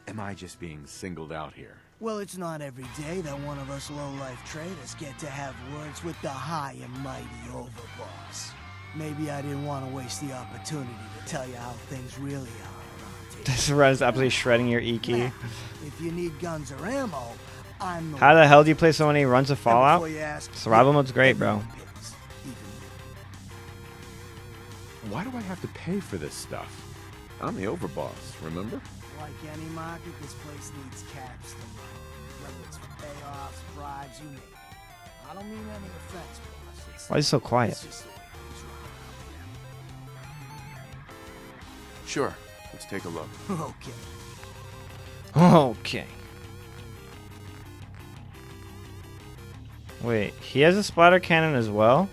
am I just being singled out here? Well, it's not every day that one of us low-life traders get to have words with the high and mighty overboss. Maybe I didn't want to waste the opportunity to tell you how things really are around here. This run is absolutely shredding your E key. If you need guns or ammo, I'm the How the hell do you play so many runs of And Fallout? before you ask, Survival mode's great, bro. Why do I have to pay for this stuff? I'm the overboss, remember? Like any market, this place needs caps to run. Whether it's for payoffs, bribes, you name it. I don't mean any offense, boss. Why is it so quiet? It's just the way things Sure. Let's take a look. run around here. Okay. Okay. Wait, he has a splatter cannon as well?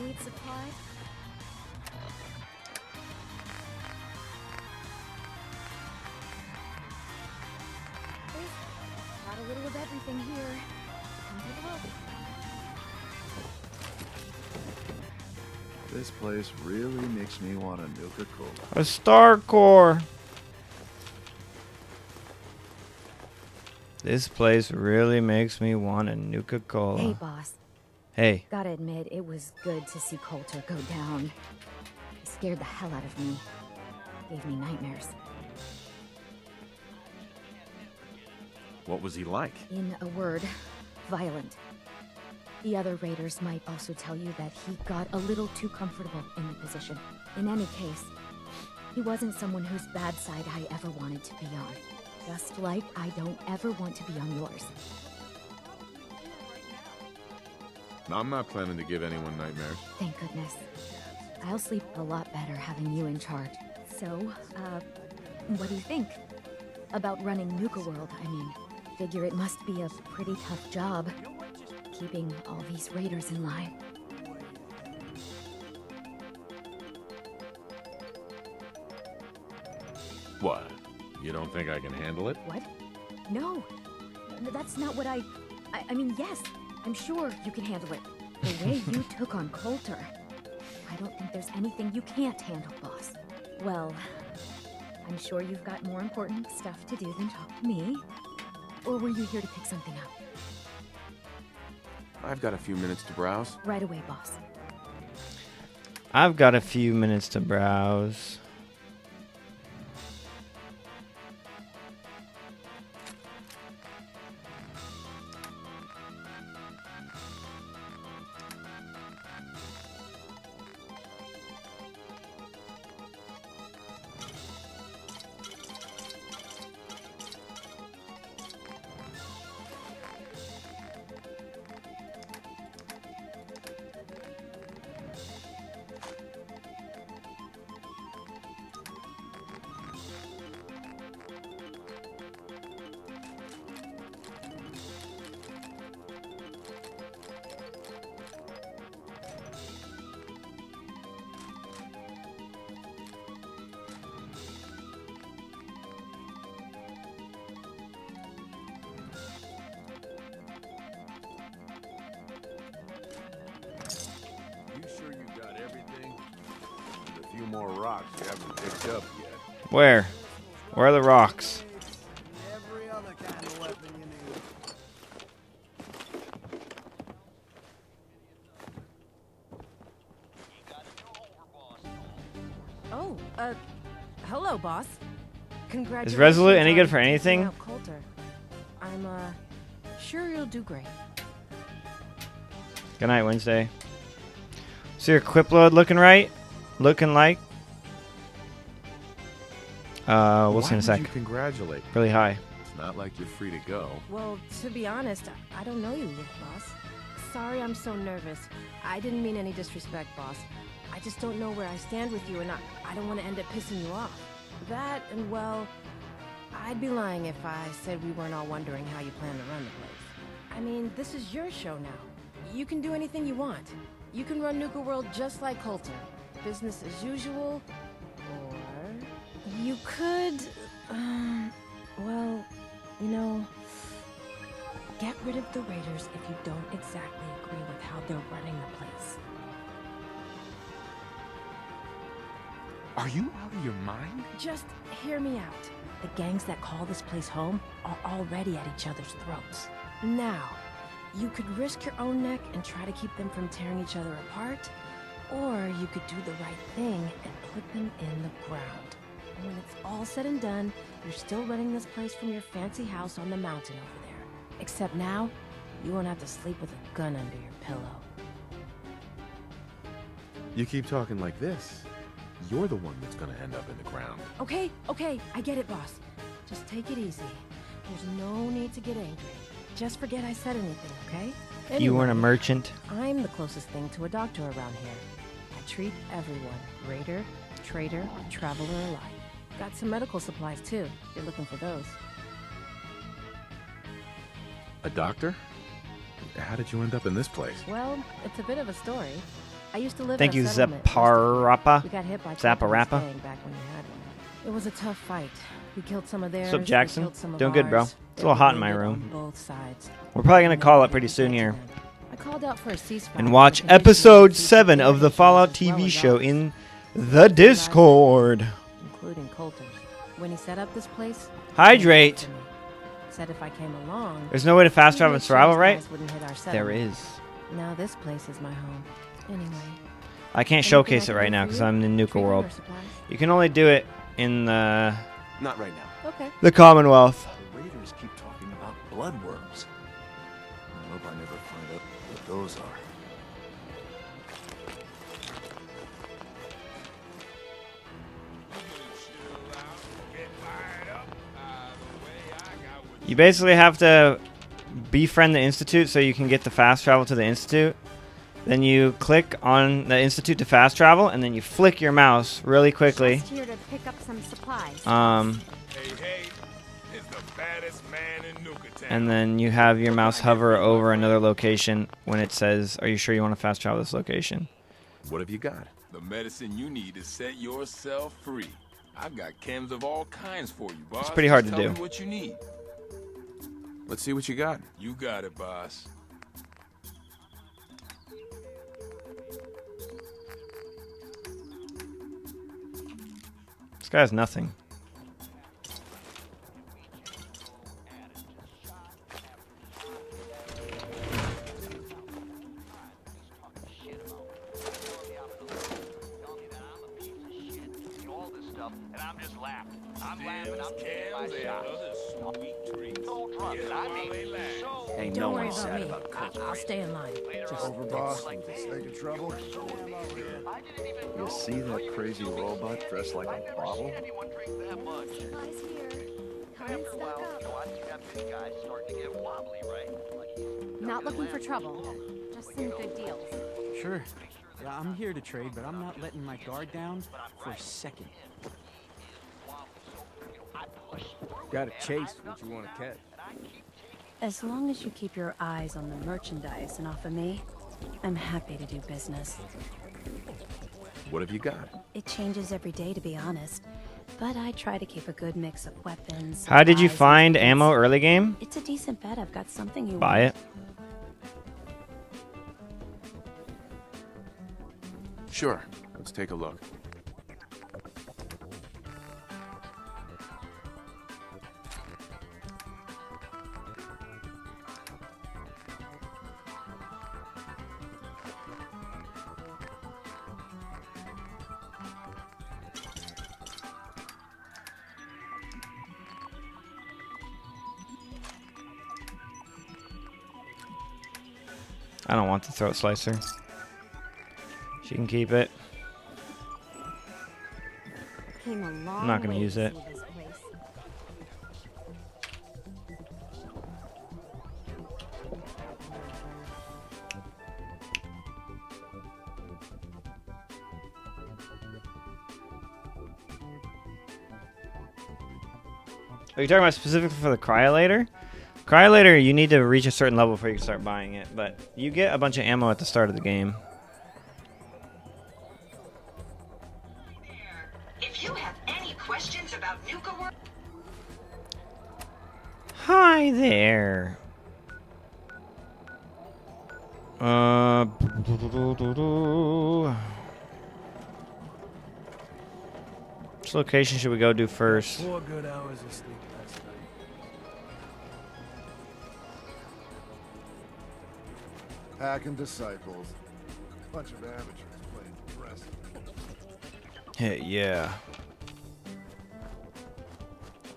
Need supplies? Got a little of everything here. Come take a look. This place really makes me want a Nuka-Cola. A Star Core. This place really makes me want a Nuka-Cola. Hey, boss. Hey. Gotta admit, it was good to see Coulter go down. He scared the hell out of me. Gave me nightmares. What was he like? In a word, violent. The other raiders might also tell you that he got a little too comfortable in the position. In any case, he wasn't someone whose bad side I ever wanted to be on. Just like I don't ever want to be on yours. I'm not planning to give anyone nightmares. Thank goodness. I'll sleep a lot better having you in charge. So, what do you think? About running Nuka World, I mean. Figure it must be a pretty tough job, keeping all these raiders in line. What? You don't think I can handle it? What? No. That's not what I mean, yes, I'm sure you can handle it. The way you took on Coulter. I don't think there's anything you can't handle, boss. Well, I'm sure you've got more important stuff to do than talk to me. Or were you here to pick something up? I've got a few minutes to browse. Right away, boss. I've got a few minutes to browse. More rocks you haven't picked up yet. Where? Where are the rocks? Every other kind of weapon you need. Oh, hello, boss. Congratulations. Is Resolute any good for on taking anything? out Coulter. I'm, sure you'll do great. Good night, Wednesday. So your equip load looking right? Looking like? We'll see in a sec. Why would you congratulate? Really high. It's not like you're free to go. Well, to be honest, I don't know you yet, boss. Sorry I'm so nervous. I didn't mean any disrespect, boss. I just don't know where I stand with you, and I don't want to end up pissing you off. That, and well, I'd be lying if I said we weren't all wondering how you plan to run the place. I mean, this is your show now. You can do anything you want. You can run Nuka World just like Coulter. Business as usual, or you could, well, you know, get rid of the raiders if you don't exactly agree with how they're running the place. Are you out of your mind? Just hear me out. The gangs that call this place home are already at each other's throats. Now, You could risk your own neck and try to keep them from tearing each other apart, or you could do the right thing and put them in the ground. And when it's all said and done, you're still running this place from your fancy house on the mountain over there. Except now, you won't have to sleep with a gun under your pillow. You keep talking like this, you're the one that's gonna end up in the ground. Okay, I get it, boss. Just take it easy. There's no need to get angry. Just forget I said anything, okay? You weren't a merchant. I'm the closest thing to a doctor around here. I treat everyone, raider, trader, traveler alike. Got some medical supplies too. You're looking for those. A doctor? How did you end up in this place? Well, it's a bit of a story. I used to live Thank in you, a settlement. Zaparappa. We got hit by Zaparappa. Japanese gang back when we had one. It was a tough fight. We killed some of theirs. What's up, Jackson? we killed some of Doing good, bro. ours. It's a little They hot in my wounded room. on both sides. We're probably gonna call it pretty soon here. I called out for a ceasefire And watch with conditions episode of 7 of the Fallout as well TV as show ours, in the Discord. including Coulter's. When he set up this place, Hydrate. he said if I came along, There's no way to fast he'd travel make in sure survival, his right? guys wouldn't hit our There settlement. is. Now this place is my home. Anyway. I can't Anything showcase I it can right do now for because you? I'm in Nuka Treatment World. or supplies? You can only do it in the Not right now. Okay. the Commonwealth. The raiders keep talking about bloodworms. I hope I never find out what those are. You basically have to befriend the Institute so you can get the fast travel to the Institute. Then you click on the Institute to fast travel, and then you flick your mouse really quickly. Just here to pick up some supplies. And then you have your mouse hover over another location when it says, "Are you sure you want to fast travel this location?" What have you got? The medicine you need to set yourself free. I've got chems of all kinds for you, boss. It's pretty hard Just to tell do. me what you need. Let's see what you got. You got it, boss. This guy has nothing. Ain't Don't worry about me. I'll stay in line. Just Over, boss. Making trouble. You see that crazy robot dressed like a bottle? Not looking for trouble. Just some good deals. Sure. Yeah, I'm here to trade, but I'm not letting my guard down for a second. Gotta chase what you want to catch. As long as you keep your eyes on the merchandise and off of me, I'm happy to do business. What have you got? It changes every day, to be honest. But I try to keep a good mix of weapons. How did you supplies, find and ammo early game? It's a decent bet I've got something you Buy want. it. Sure. Let's take a look. I don't want the throat slicer. She can keep it. Came a long I'm not gonna way use to it. see this place. Are you talking about specifically for the cryolator? Cryolator, you need to reach a certain level before you can start buying it, but you get a bunch of ammo at the start of the game. If you have any questions about Nuka World, Hi there. Which location should we go do first? 4 good hours of sleep last night. Pack and disciples. Bunch of amateurs playing wrestling. Hey, yeah.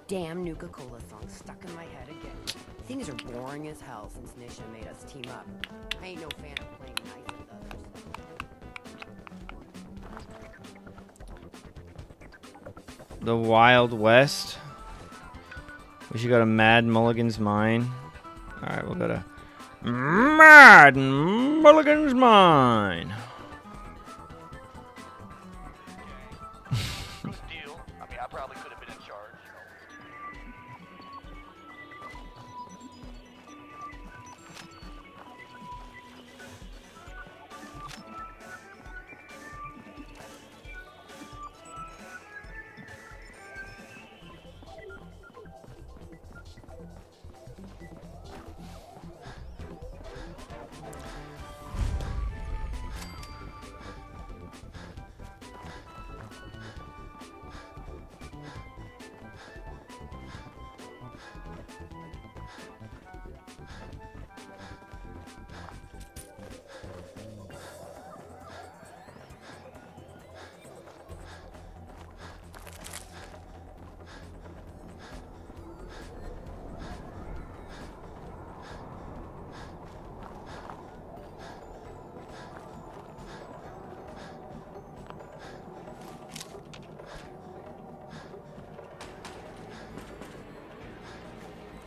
Damn Nuka-Cola song stuck in my head again. Things are boring as hell since Nisha made us team up. I ain't no fan of playing nice with others. The Wild West. We should go to Mad Mulligan's Mine. Alright, we'll go to Mad Mulligan's Mine. Deal. I mean, I probably could have been in charge,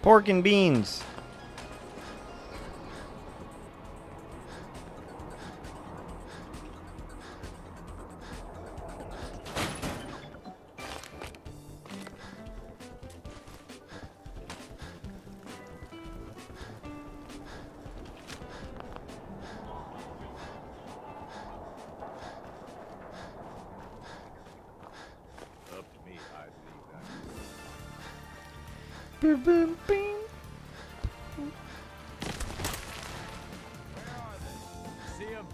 Pork and beans. Up to me, I'd leave that. Boom, boom, boom. See him?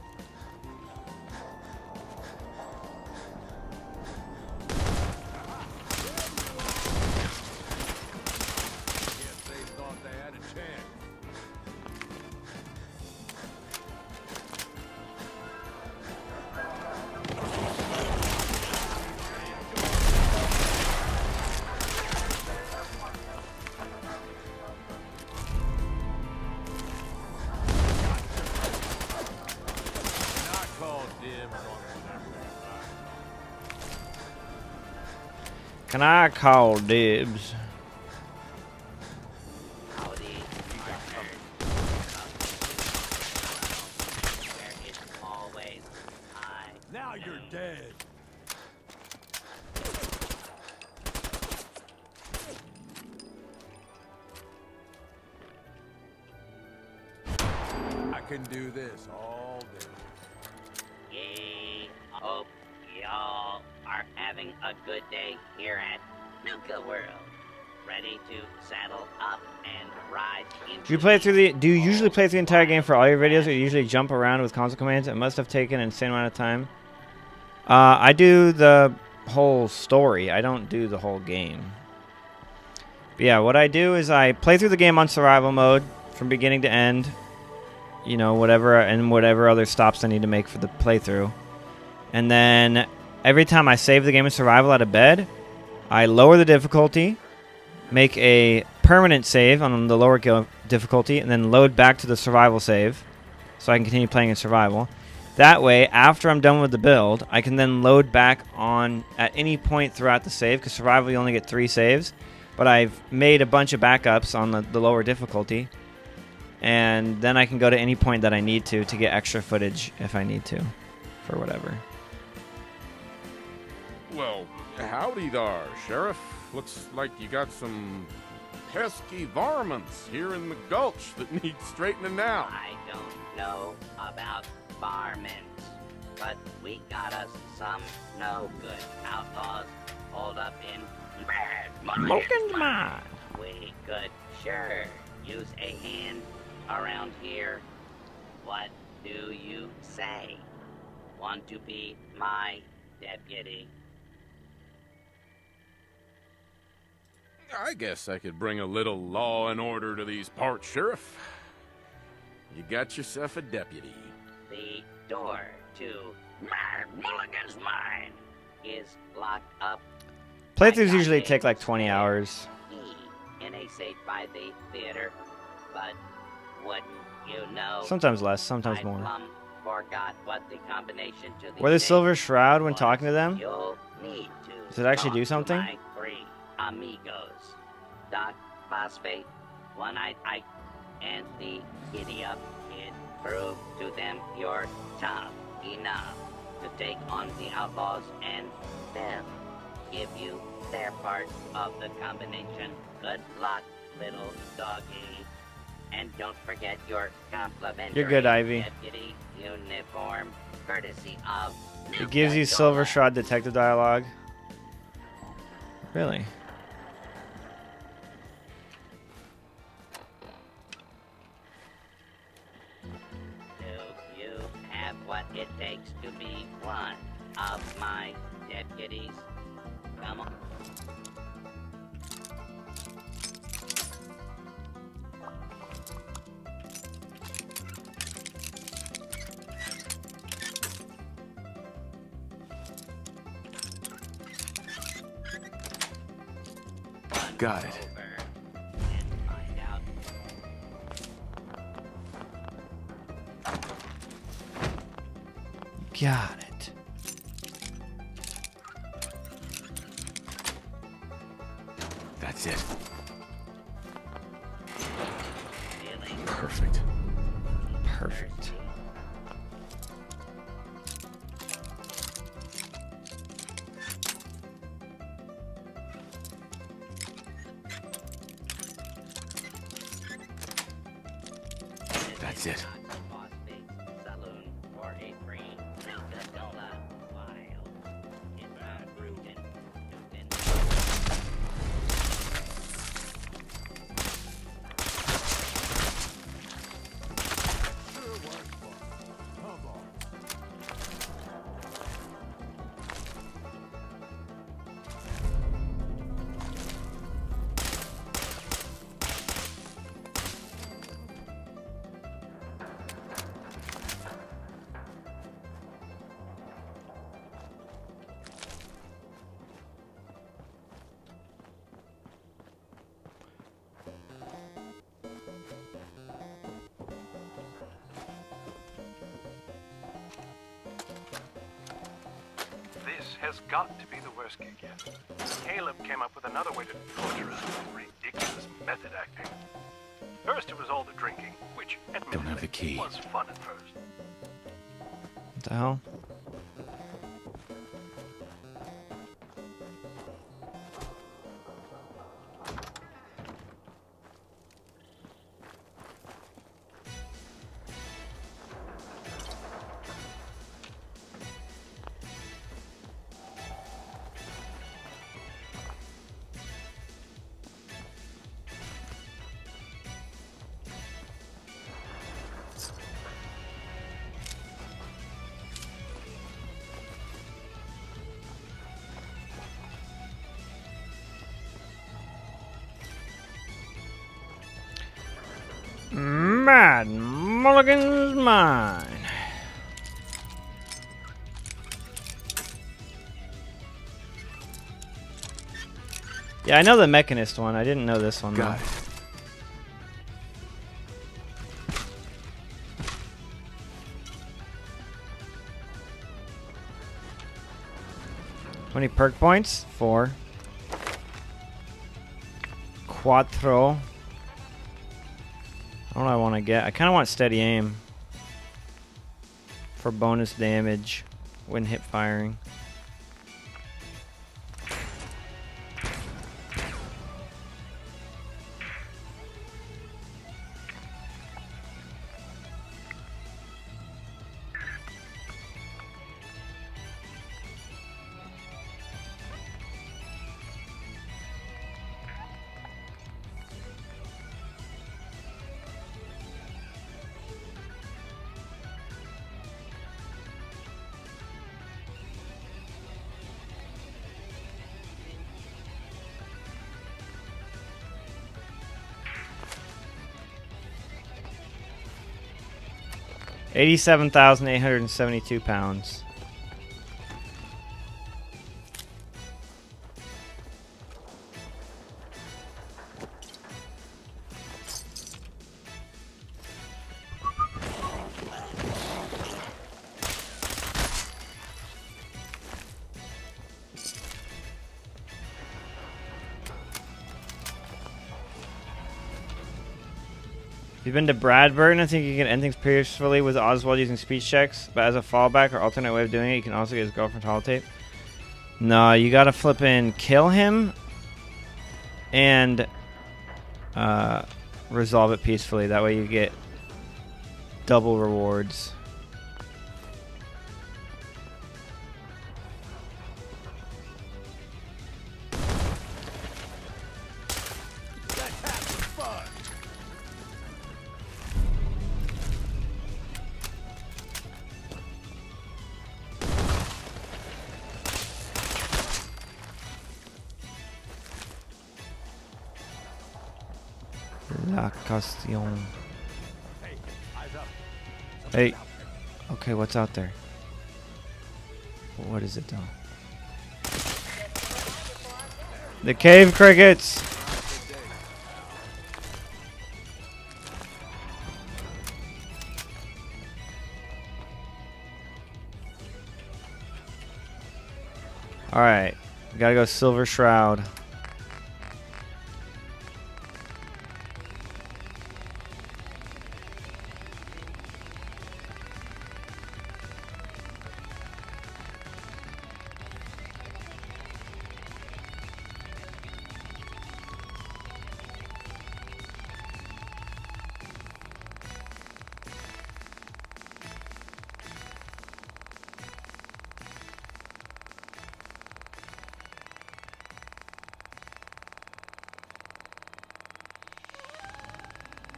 Guess they thought they had a chance. Not called dibs on Can I call dibs? Now you're dead. I can do this all day. Yay. Hope y'all are having a good day here at Nuka World. Ready to saddle up and ride into Do you usually play through the entire game for all your videos, or you usually jump around with console commands? It must have taken an insane amount of time. I do the whole story. I don't do the whole game. But yeah, what I do is I play through the game on survival mode from beginning to end. You know, whatever other stops I need to make for the playthrough. And then every time I save the game in survival out of bed, I lower the difficulty, make a permanent save on the lower difficulty, and then load back to the survival save so I can continue playing in survival. That way, after I'm done with the build, I can then load back on at any point throughout the save, because survival you only get 3 saves. But I've made a bunch of backups on the lower difficulty, and then I can go to any point that I need to get extra footage if I need to, for whatever. Well, howdy there, Sheriff. Looks like you got some pesky varmints here in the gulch that need straightening out. I don't know about varmints, but we got us some no good outlaws holed up in Mad Mulligan's Mine. We could sure use a hand around here. What do you say? Want to be my deputy? I guess I could bring a little law and order to these parts, Sheriff. You got yourself a deputy. The door to Mulligan's mine is locked up Playthroughs usually take like 20 hours. in a safe by the theater. But wouldn't you know? Sometimes less, sometimes I more. plumb forgot what the combination to the Were the safe Silver Shroud when talking to them? You'll need to Does it actually talk do to something? my three amigos. Doc, Phosphate, One-Eyed Ike, and the Giddy-Up Kid. Prove to them you're tough enough to take on the outlaws, and they'll give you their part of the combination. Good luck, little doggy. And don't forget your complimentary You're good, Ivy. deputy uniform, courtesy of It gives you Silver Shroud detective dialogue. Really? Do you have what it takes to be one of my deputies? Come on. Got it. Got it. That's it. Perfect. Perfect. That's it. Saloon for a free Nuka-Cola wild. In the Bruton, This has got to be the worst gig yet. Caleb came up with another way to torture us with ridiculous method acting. First it was all the drinking, which Don't have the key. was fun at first. What the hell? Mad Mulligan's mine. Yeah, I know the Mechanist one. I didn't know this one. Got though. it. How many perk points? 4. Quattro. What do I want to get? I kind of want steady aim for bonus damage when hip firing. 87,872 pounds. If you've been to Bradburn, I think you can end things peacefully with Oswald using speech checks, but as a fallback or alternate way of doing it, you can also get his girlfriend's holotape. No, you gotta flippin' kill him and resolve it peacefully. That way you get double rewards. La Castillon. Hey. Okay, what's out there? What is it, though? The cave crickets! Alright. We gotta go Silver Shroud.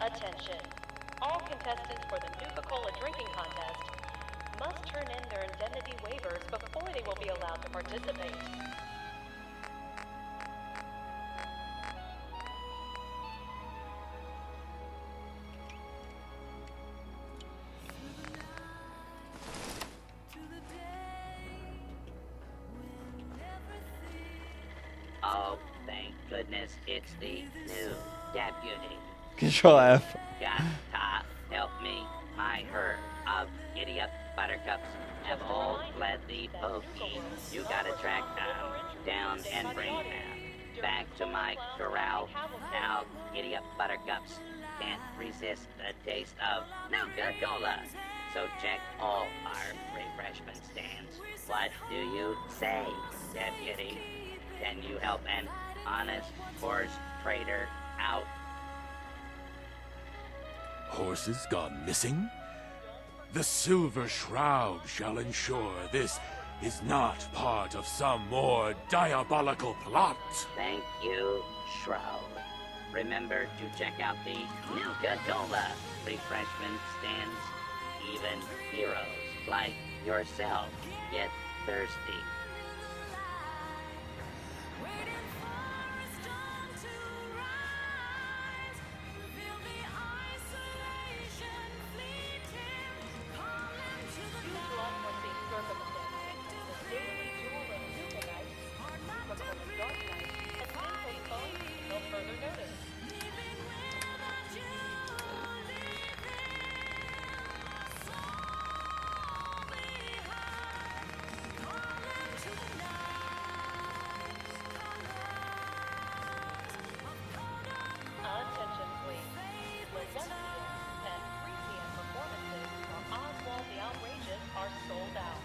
Attention. All contestants for the Nuka-Cola drinking contest must turn in their indemnity waivers before they will be allowed to participate. Oh, thank goodness it's the new deputy. Control F. Got to help me. My herd of idiot buttercups have all fled the pokey. You gotta track them down and bring them back to my corral. Now, idiot buttercups can't resist the taste of Nuka-Cola. So check all our refreshment stands. What do you say, deputy? Can you help an honest horse trader out? Horses gone missing? The Silver Shroud shall ensure this is not part of some more diabolical plot. Thank you, Shroud. Remember to check out the Nuka-Cola refreshment stands. Even heroes like yourself get thirsty. Attention, please. The 1 p.m. and 3 p.m. performances for Oswald the Outrageous are sold out.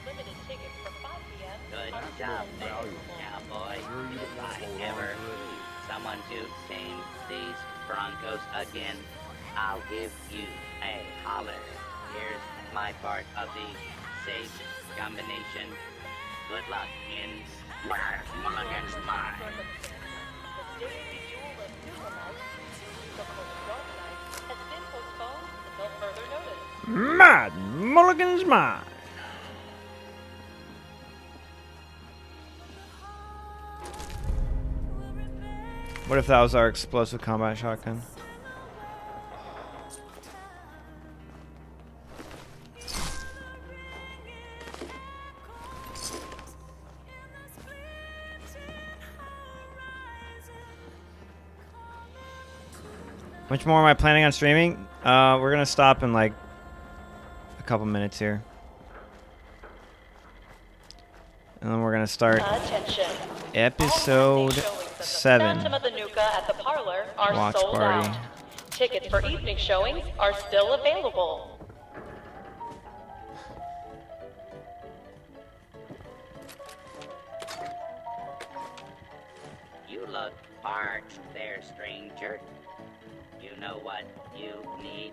Limited tickets for 5 p.m. Good are job, still there, available. cowboy. If I ever need someone to tame these Broncos again, I'll give you a holler. Here's my part of the safe combination. Good luck in Mulligan's Mine. The daily duel of Nuka Night, Nuka-Cola Dark Night, has been postponed until further notice. Mad Mulligan's Mine. What if that was our explosive combat shotgun? Much more am I planning on streaming? We're gonna stop in like a couple minutes here. And then we're gonna start Attention. episode 7. Phantom of the Nuka at the parlor are Watch sold party. out. Tickets for evening showings are still available. You look parched there, stranger. You know what you need?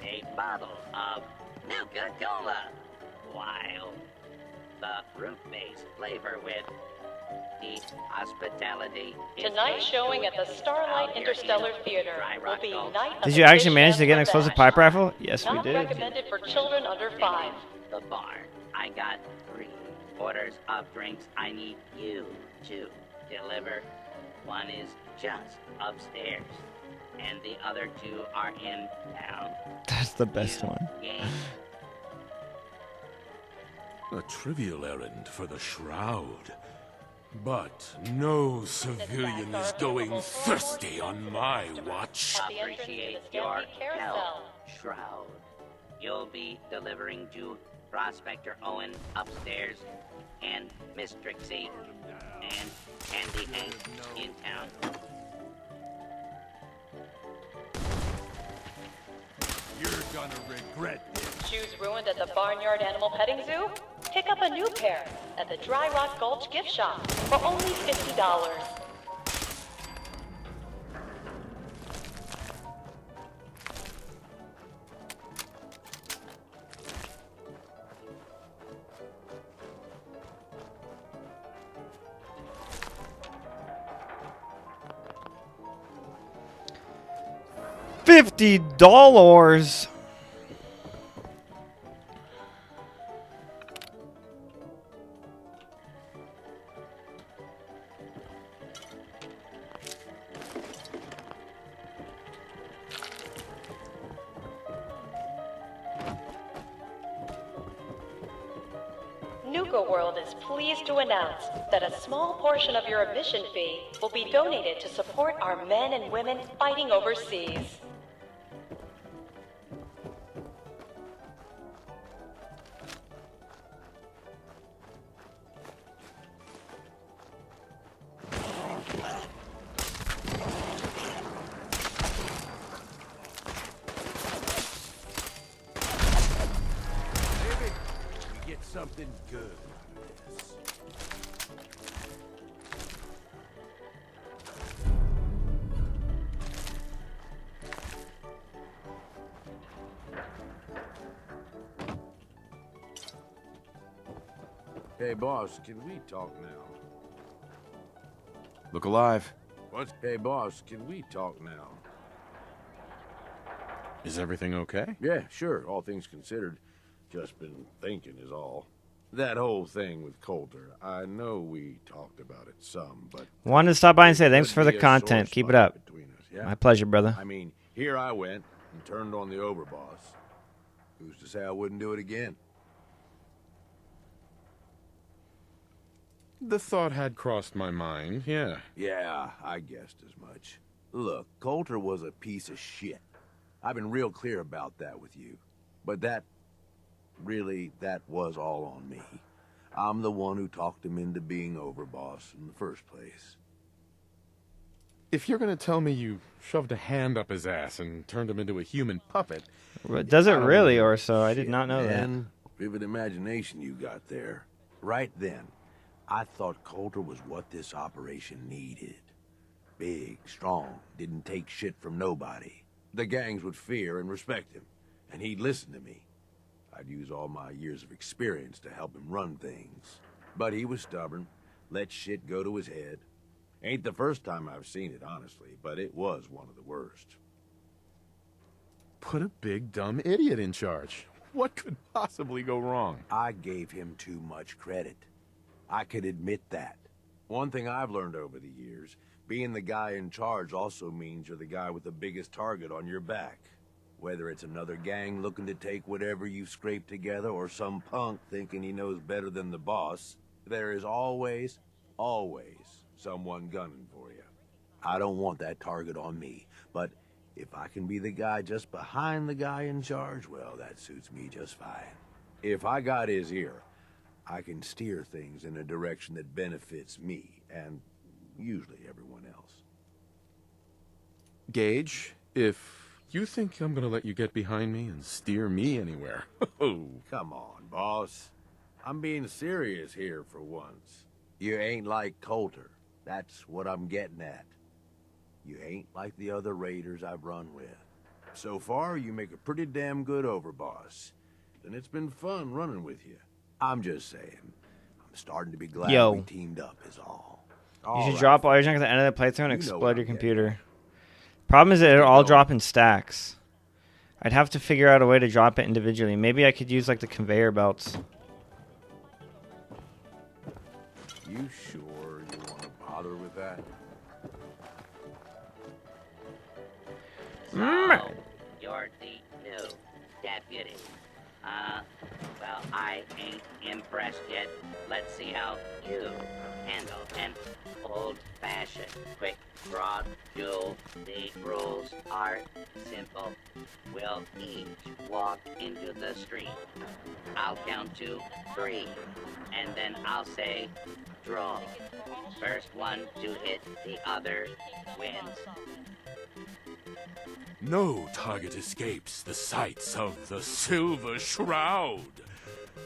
A bottle of Nuka-Cola. Wild. The fruit-based flavor with deep hospitality. Tonight's showing at the Starlight Interstellar Theater will be Night of Did the you actually Fish manage and to get an the explosive Bash. pipe rifle? Yes, we Not did. recommended for children under 5. The bar. I got 3 orders of drinks I need you to deliver. One is just upstairs, and the other 2 are in town. That's the best one. Game. A trivial errand for the Shroud. But no civilian is going thirsty on my watch. Appreciate your help, Shroud. You'll be delivering to Prospector Owen upstairs, and Miss Trixie, and Andy Hank in town. You're gonna regret this. Shoes ruined at the Barnyard Animal Petting Zoo? Pick up a new pair at the Dry Rock Gulch gift shop for only $50. $50. Nuka World is pleased to announce that a small portion of your admission fee will be donated to support our men and women fighting overseas. Maybe we get something good out of this. Hey, boss, can we talk now? Look alive. What? Hey, boss, can we talk now? Is everything okay? Yeah, sure, all things considered. Just been thinking is all. That whole thing with Coulter, I know we talked about it some, but... Wanted to stop by and say thanks could for the be a content. sore Keep it spot up. between us, yeah? My pleasure, brother. I mean, here I went and turned on the overboss. Who's to say I wouldn't do it again? The thought had crossed my mind, yeah. Yeah, I guessed as much. Look, Coulter was a piece of shit. I've been real clear about that with you. But that was all on me. I'm the one who talked him into being overboss in the first place. If you're gonna tell me you shoved a hand up his ass and turned him into a human puppet... Does it I don't really, know or so? I did shit, not know man. Vivid imagination you got there. Right then, I thought Coulter was what this operation needed. Big, strong, didn't take shit from nobody. The gangs would fear and respect him, and he'd listen to me. I'd use all my years of experience to help him run things. But he was stubborn, let shit go to his head. Ain't the first time I've seen it, honestly, but it was one of the worst. Put a big, dumb idiot in charge. What could possibly go wrong? I gave him too much credit. I could admit that. One thing I've learned over the years, being the guy in charge also means you're the guy with the biggest target on your back. Whether it's another gang looking to take whatever you've scraped together or some punk thinking he knows better than the boss, there is always someone gunning for you. I don't want that target on me, but If I can be the guy just behind the guy in charge, well, that suits me just fine. If I got his ear, I can steer things in a direction that benefits me, and usually everyone else. Gage, if you think I'm gonna let you get behind me and steer me anywhere, oh. Come on, boss. I'm being serious here for once. You ain't like Coulter. That's what I'm getting at. You ain't like the other raiders I've run with. So far, you make a pretty damn good overboss. And it's been fun running with you. I'm just saying, I'm starting to be glad we teamed up is all. You should drop all your junk at the end of the playthrough and explode your computer. Problem is that it'll all drop in stacks. I'd have to figure out a way to drop it individually. Maybe I could use like the conveyor belts. You sure you want to bother with that? So, you're the new deputy. Well, I ain't impressed yet. Let's see how you handle an old-fashioned quick draw duel. The rules are simple. We'll each walk into the street. I'll count to 3, and then I'll say, draw. First one to hit the other wins. No target escapes the sights of the Silver Shroud.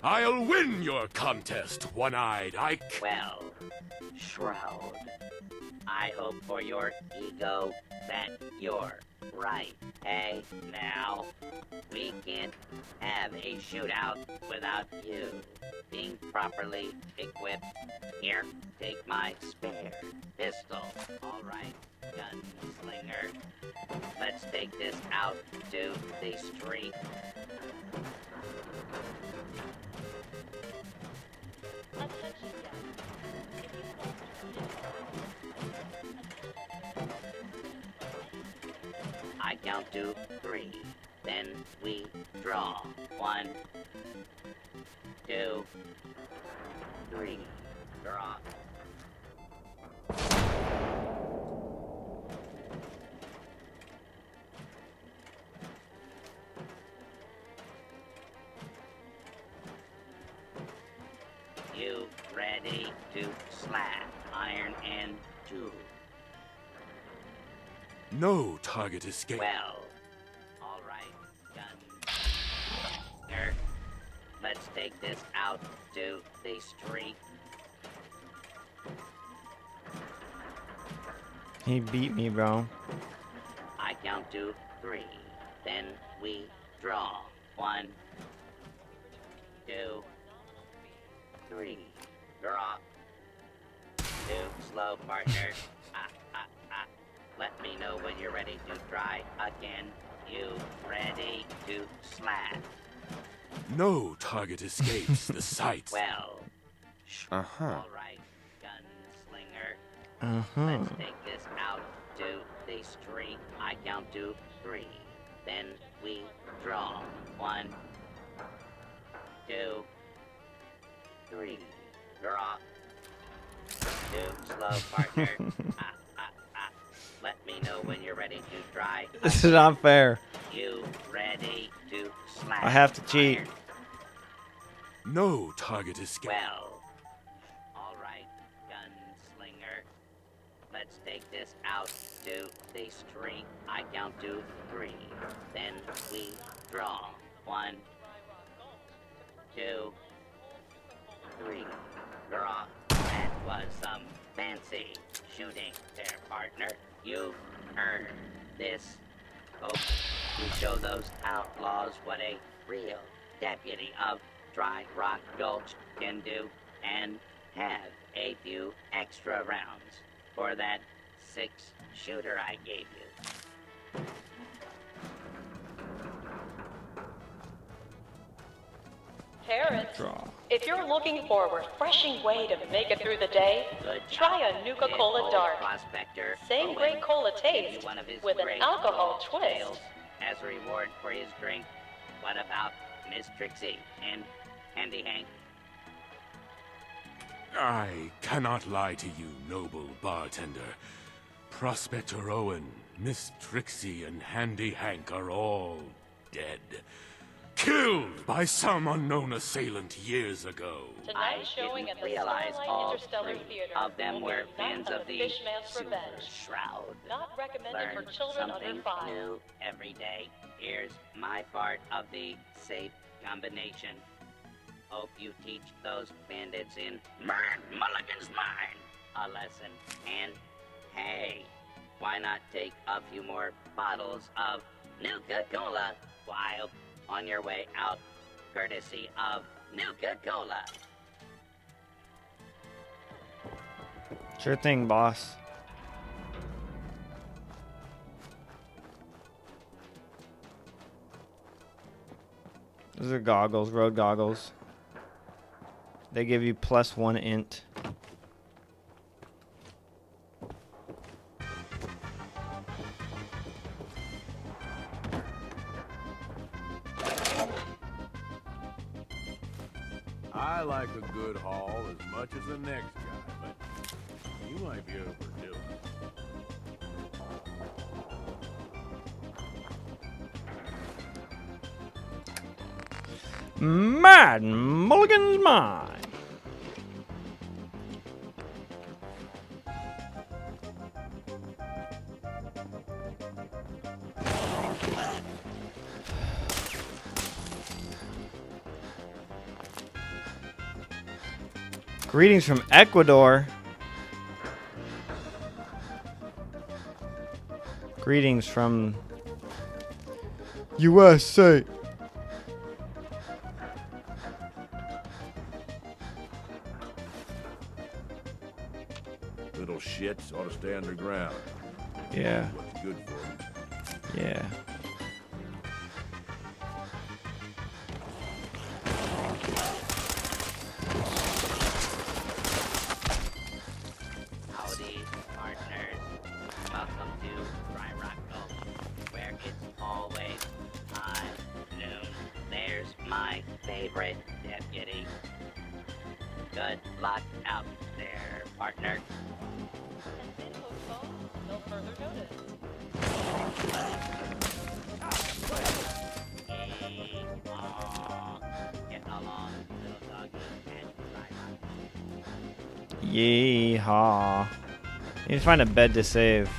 I'll win your contest, One-Eyed Ike. Well, Shroud, I hope for your ego that you're right. Hey, now, we can't have a shootout without you being properly equipped. Here, take my spare pistol. All right, gunslinger. Let's take this out to the street. I count to 3, then we draw. 1, 2, 3, draw. You ready to slap iron and tool? No target escape. Well, all right, gunner. Let's take this out to the street. He beat me, bro. I count to 3, then we draw. 1, 2, 3, draw. Too slow, partner. Let me know when you're ready to try again. You ready to slap? No target escapes the sights. Well, Uh-huh. all right, gunslinger. Let's take this out to the street. I count to 3, then we draw. 1, 2, 3, draw. Too slow, partner. Let me know when you're ready to try. This is not fair. You ready to slap? I have to cheat. No target escape. Well, all right, gunslinger. Let's take this out to the street. I count to 3, then we draw. 1, 2, 3, draw. That was some fancy shooting there, partner. You earned this. Hope you show those outlaws what a real deputy of Dry Rock Gulch can do, and have a few extra rounds for that 6-shooter I gave you. Terrence, Draw. if you're looking for a refreshing way to make it through the day, try a Nuka-Cola Dark. Prospector Same Owen great cola gives taste you one of his with an great alcohol gold twist. tails as a reward for his drink. What about Miss Trixie and Handy Hank? I cannot lie to you, noble bartender. Prospector Owen Miss Trixie and Handy Hank are all dead. Killed by some unknown assailant years ago. Tonight showing at the realize Starlight all Interstellar three Theater of them will were be fans Night of the Fishman's Silver Revenge. Shroud. Not recommended Learn for children under something 5. new every day. Here's my part of the safe combination. Hope you teach those bandits in Mulligan's mind a lesson. And hey, why not take a few more bottles of Nuka-Cola while on your way out, courtesy of Nuka-Cola. Sure thing, boss. Those are goggles, road goggles. They give you +1 int. I like a good haul as much as the next guy, but you might be overdoing it. Mad Mulligan's mine. Greetings from Ecuador. Greetings from USA. Little shits ought to stay underground. Yeah. What's good for them. Yeah. Howdy, partners. Welcome to Dry Rock Gulch, where it's always high noon. There's my favorite deputy. Good luck out there, partner. And then postpone until further notice. Get along, little doggy, and Dry Rock. Yeehaw. Need to find a bed to save.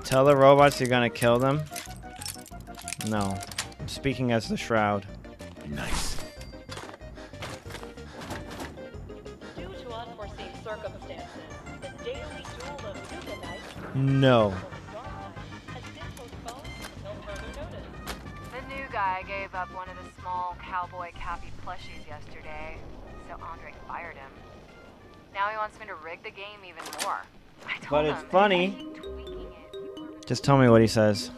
Tell the robots you're gonna kill them? No. I'm speaking as the Shroud. Nice. Due to unforeseen circumstances, the daily duel of Nuka Night No. has been postponed until further notice. The new guy gave up one of the small cowboy Cappy plushies yesterday, so Andre fired him. Now he wants me to rig the game even more. I told But him it's funny. Just tell me what he says.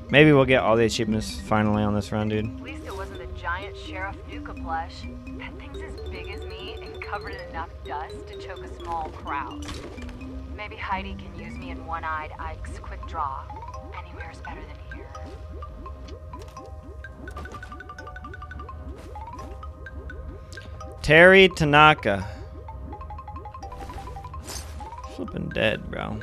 Maybe we'll get all the achievements finally on this run, dude. At least it wasn't the giant Sheriff Nuka plush. That thing's as big as me and covered in enough dust to choke a small crowd. Maybe Heidi can use me in One-Eyed Ike's quick draw. Anywhere's better than here. Terry Tanaka. Flipping dead, bro.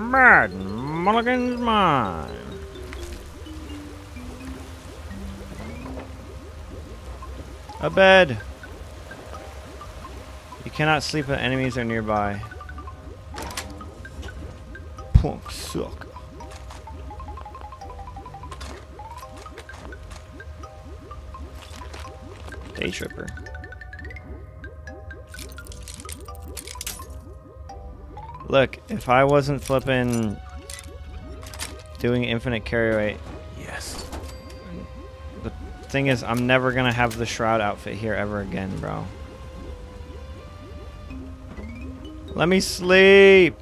Mad Mulligan's mine. A bed. You cannot sleep when enemies are nearby. Punk suck. Day Tripper. Look, if I wasn't flipping doing infinite carry rate, yes. The thing is, I'm never gonna have the shroud outfit here ever again, bro. Let me sleep.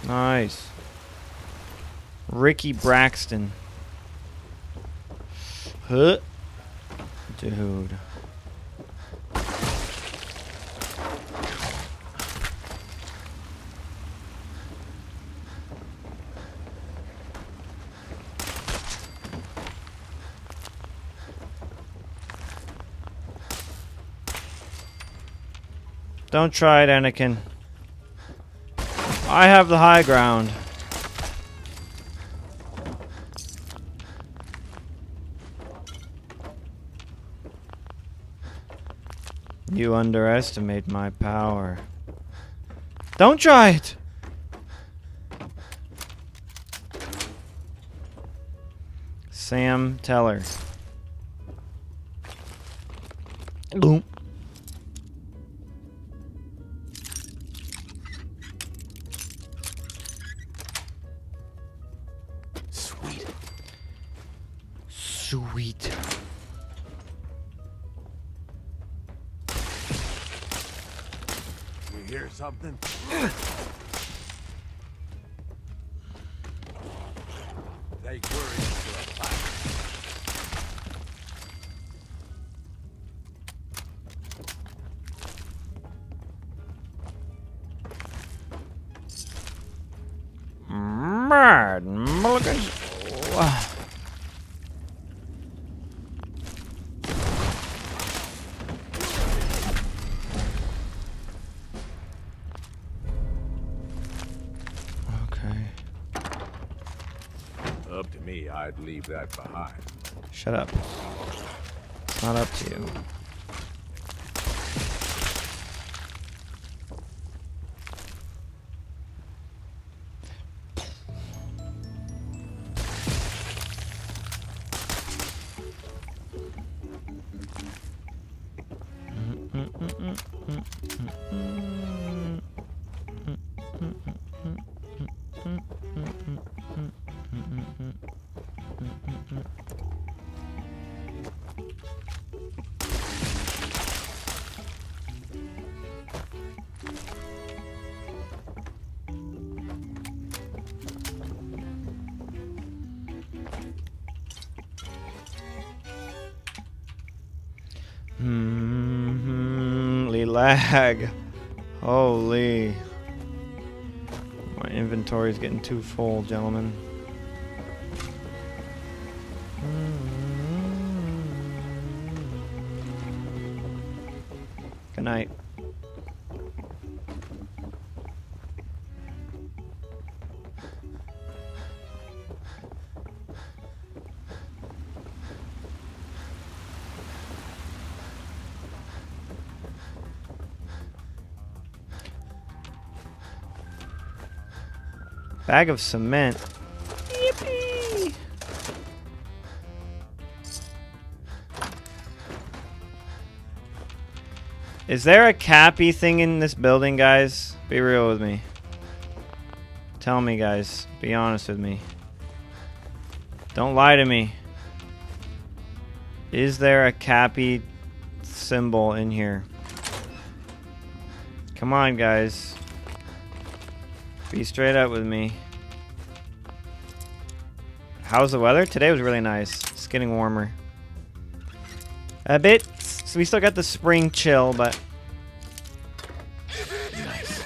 Nice. Ricky Braxton. Huh? Dude. Don't try it, Anakin. I have the high ground. You underestimate my power. Don't try it! Sam Teller. Boom. Sweet. You hear something? Take worries for a fight. Mad Mulligans. Up to me, I'd leave that behind. Shut up. It's not up to you. Lag. Holy. My inventory is getting too full, gentlemen. Good night. Bag of cement. Yippee! Is there a Cappy thing in this building, guys? Be real with me. Tell me, guys. Be honest with me. Don't lie to me. Is there a Cappy symbol in here? Come on, guys. Be straight up with me. How's the weather? Today was really nice. It's getting warmer. A bit. So we still got the spring chill, but... Nice.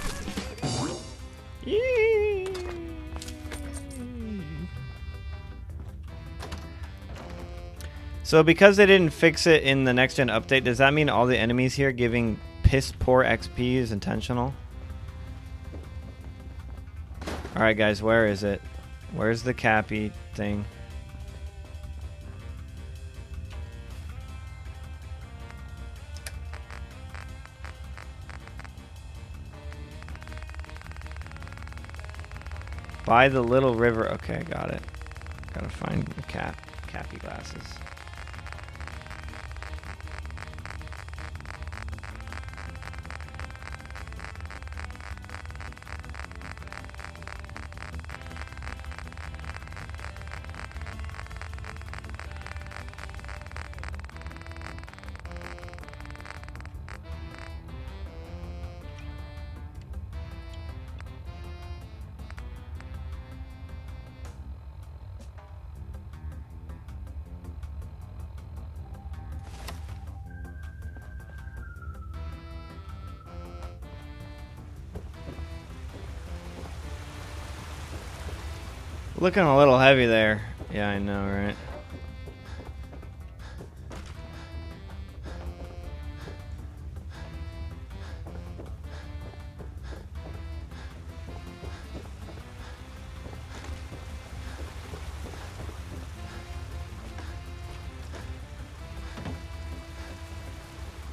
So because they didn't fix it in the next gen update, does that mean all the enemies here giving piss poor XP is intentional? Alright guys, where is it? Where's the Cappy thing? By the little river. Okay, got it. Gotta find the cappy glasses. Looking a little heavy there. Yeah, I know, right?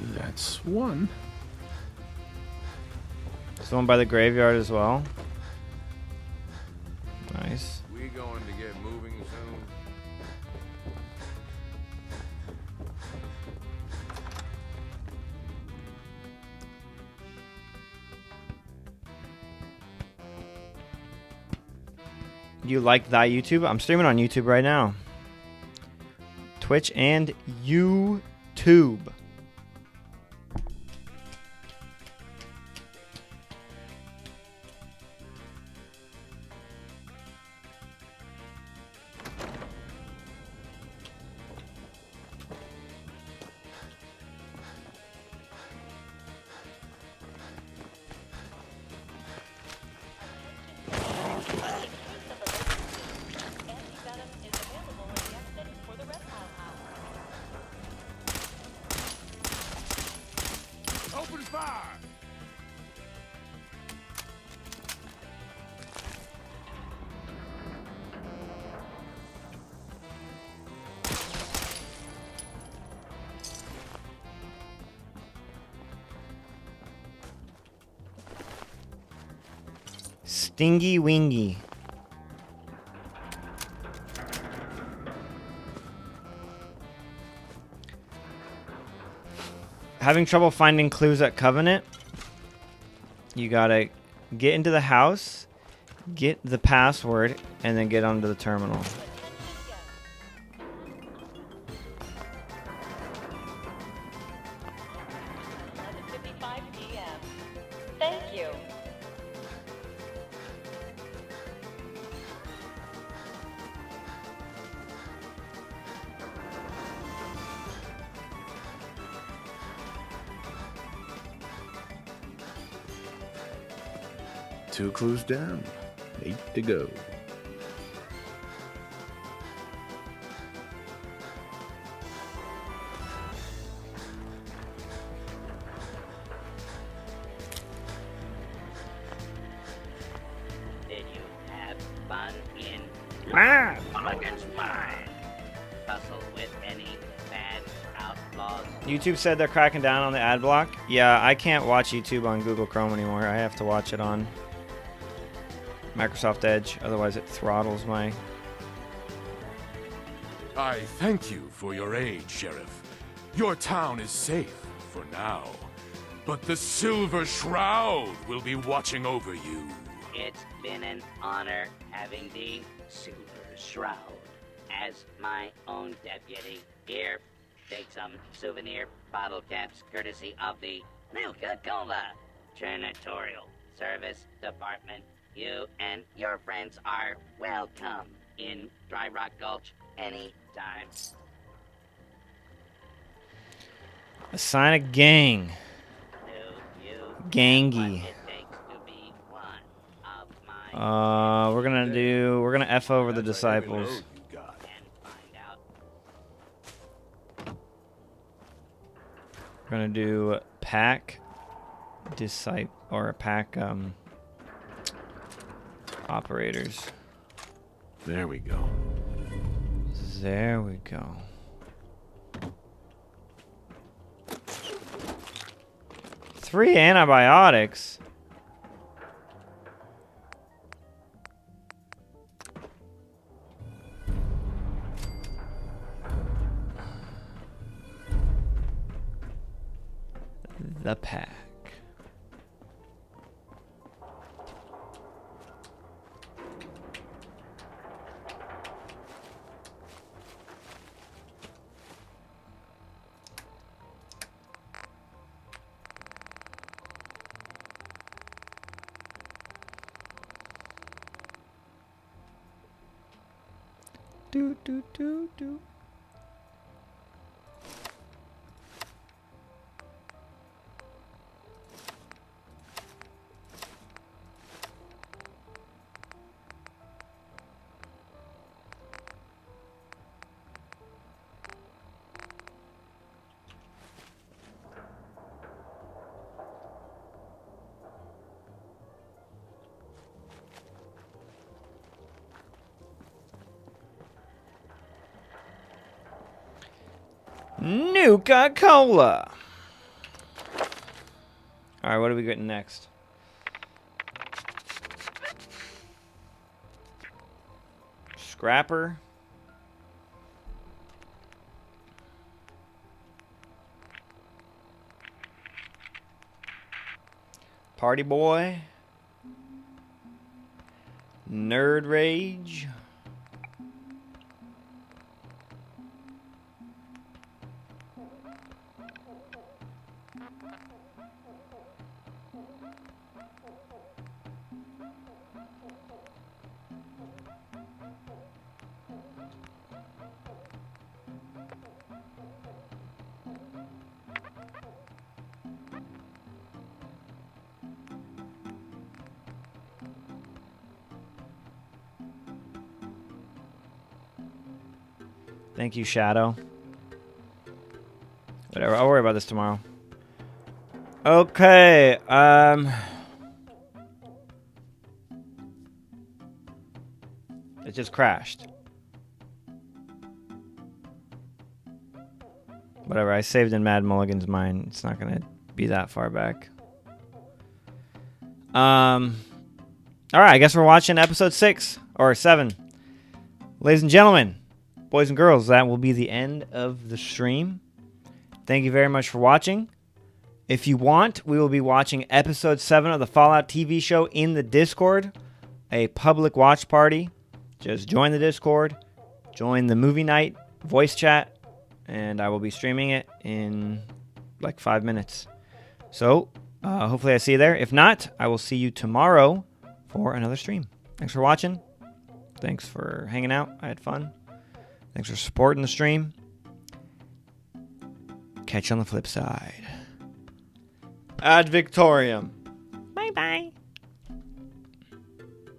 That's one. Someone by the graveyard as well. Nice. We going to get moving soon? You like that YouTube? I'm streaming on YouTube right now. Twitch and YouTube. Open fire! Stingy Wingy. Having trouble finding clues at Covenant? You gotta get into the house, get the password, and then get onto the terminal. 11:55 p.m. Thank you. Two clues down. 8 to go. Did you have fun in Ah! Mulligan's Mine? Tussle with any bad outlaws? YouTube said they're cracking down on the ad block. Yeah, I can't watch YouTube on Google Chrome anymore. I have to watch it on Microsoft Edge. Otherwise, it throttles my... I thank you for your aid, Sheriff. Your town is safe for now. But the Silver Shroud will be watching over you. It's been an honor having the Silver Shroud as my own deputy. Here, take some souvenir bottle caps courtesy of the Nuka-Cola Janitorial Service Department. You and your friends are welcome in Dry Rock Gulch anytime. Assign a gang. Gangy. We're gonna F over the disciples. We're gonna do pack disciple or pack operators. There we go. There we go. Three antibiotics. the pack. Do do do do. Nuka-Cola. All right, what are we getting next? Scrapper. Party Boy. Nerd Rage. Thank you, Shadow. Whatever, I'll worry about this tomorrow. Okay, it just crashed. Whatever, I saved in Mad Mulligan's mind. It's not gonna be that far back. Alright, I guess we're watching episode 6 or 7. Ladies and gentlemen, boys and girls, that will be the end of the stream. Thank you very much for watching. If you want, we will be watching episode 7 of the Fallout TV show in the Discord, a public watch party. Just join the Discord, join the movie night voice chat, and I will be streaming it in like 5 minutes. So, hopefully I see you there. If not, I will see you tomorrow for another stream. Thanks for watching. Thanks for hanging out. I had fun. Thanks for supporting the stream. Catch you on the flip side. Ad Victorium. Bye-bye.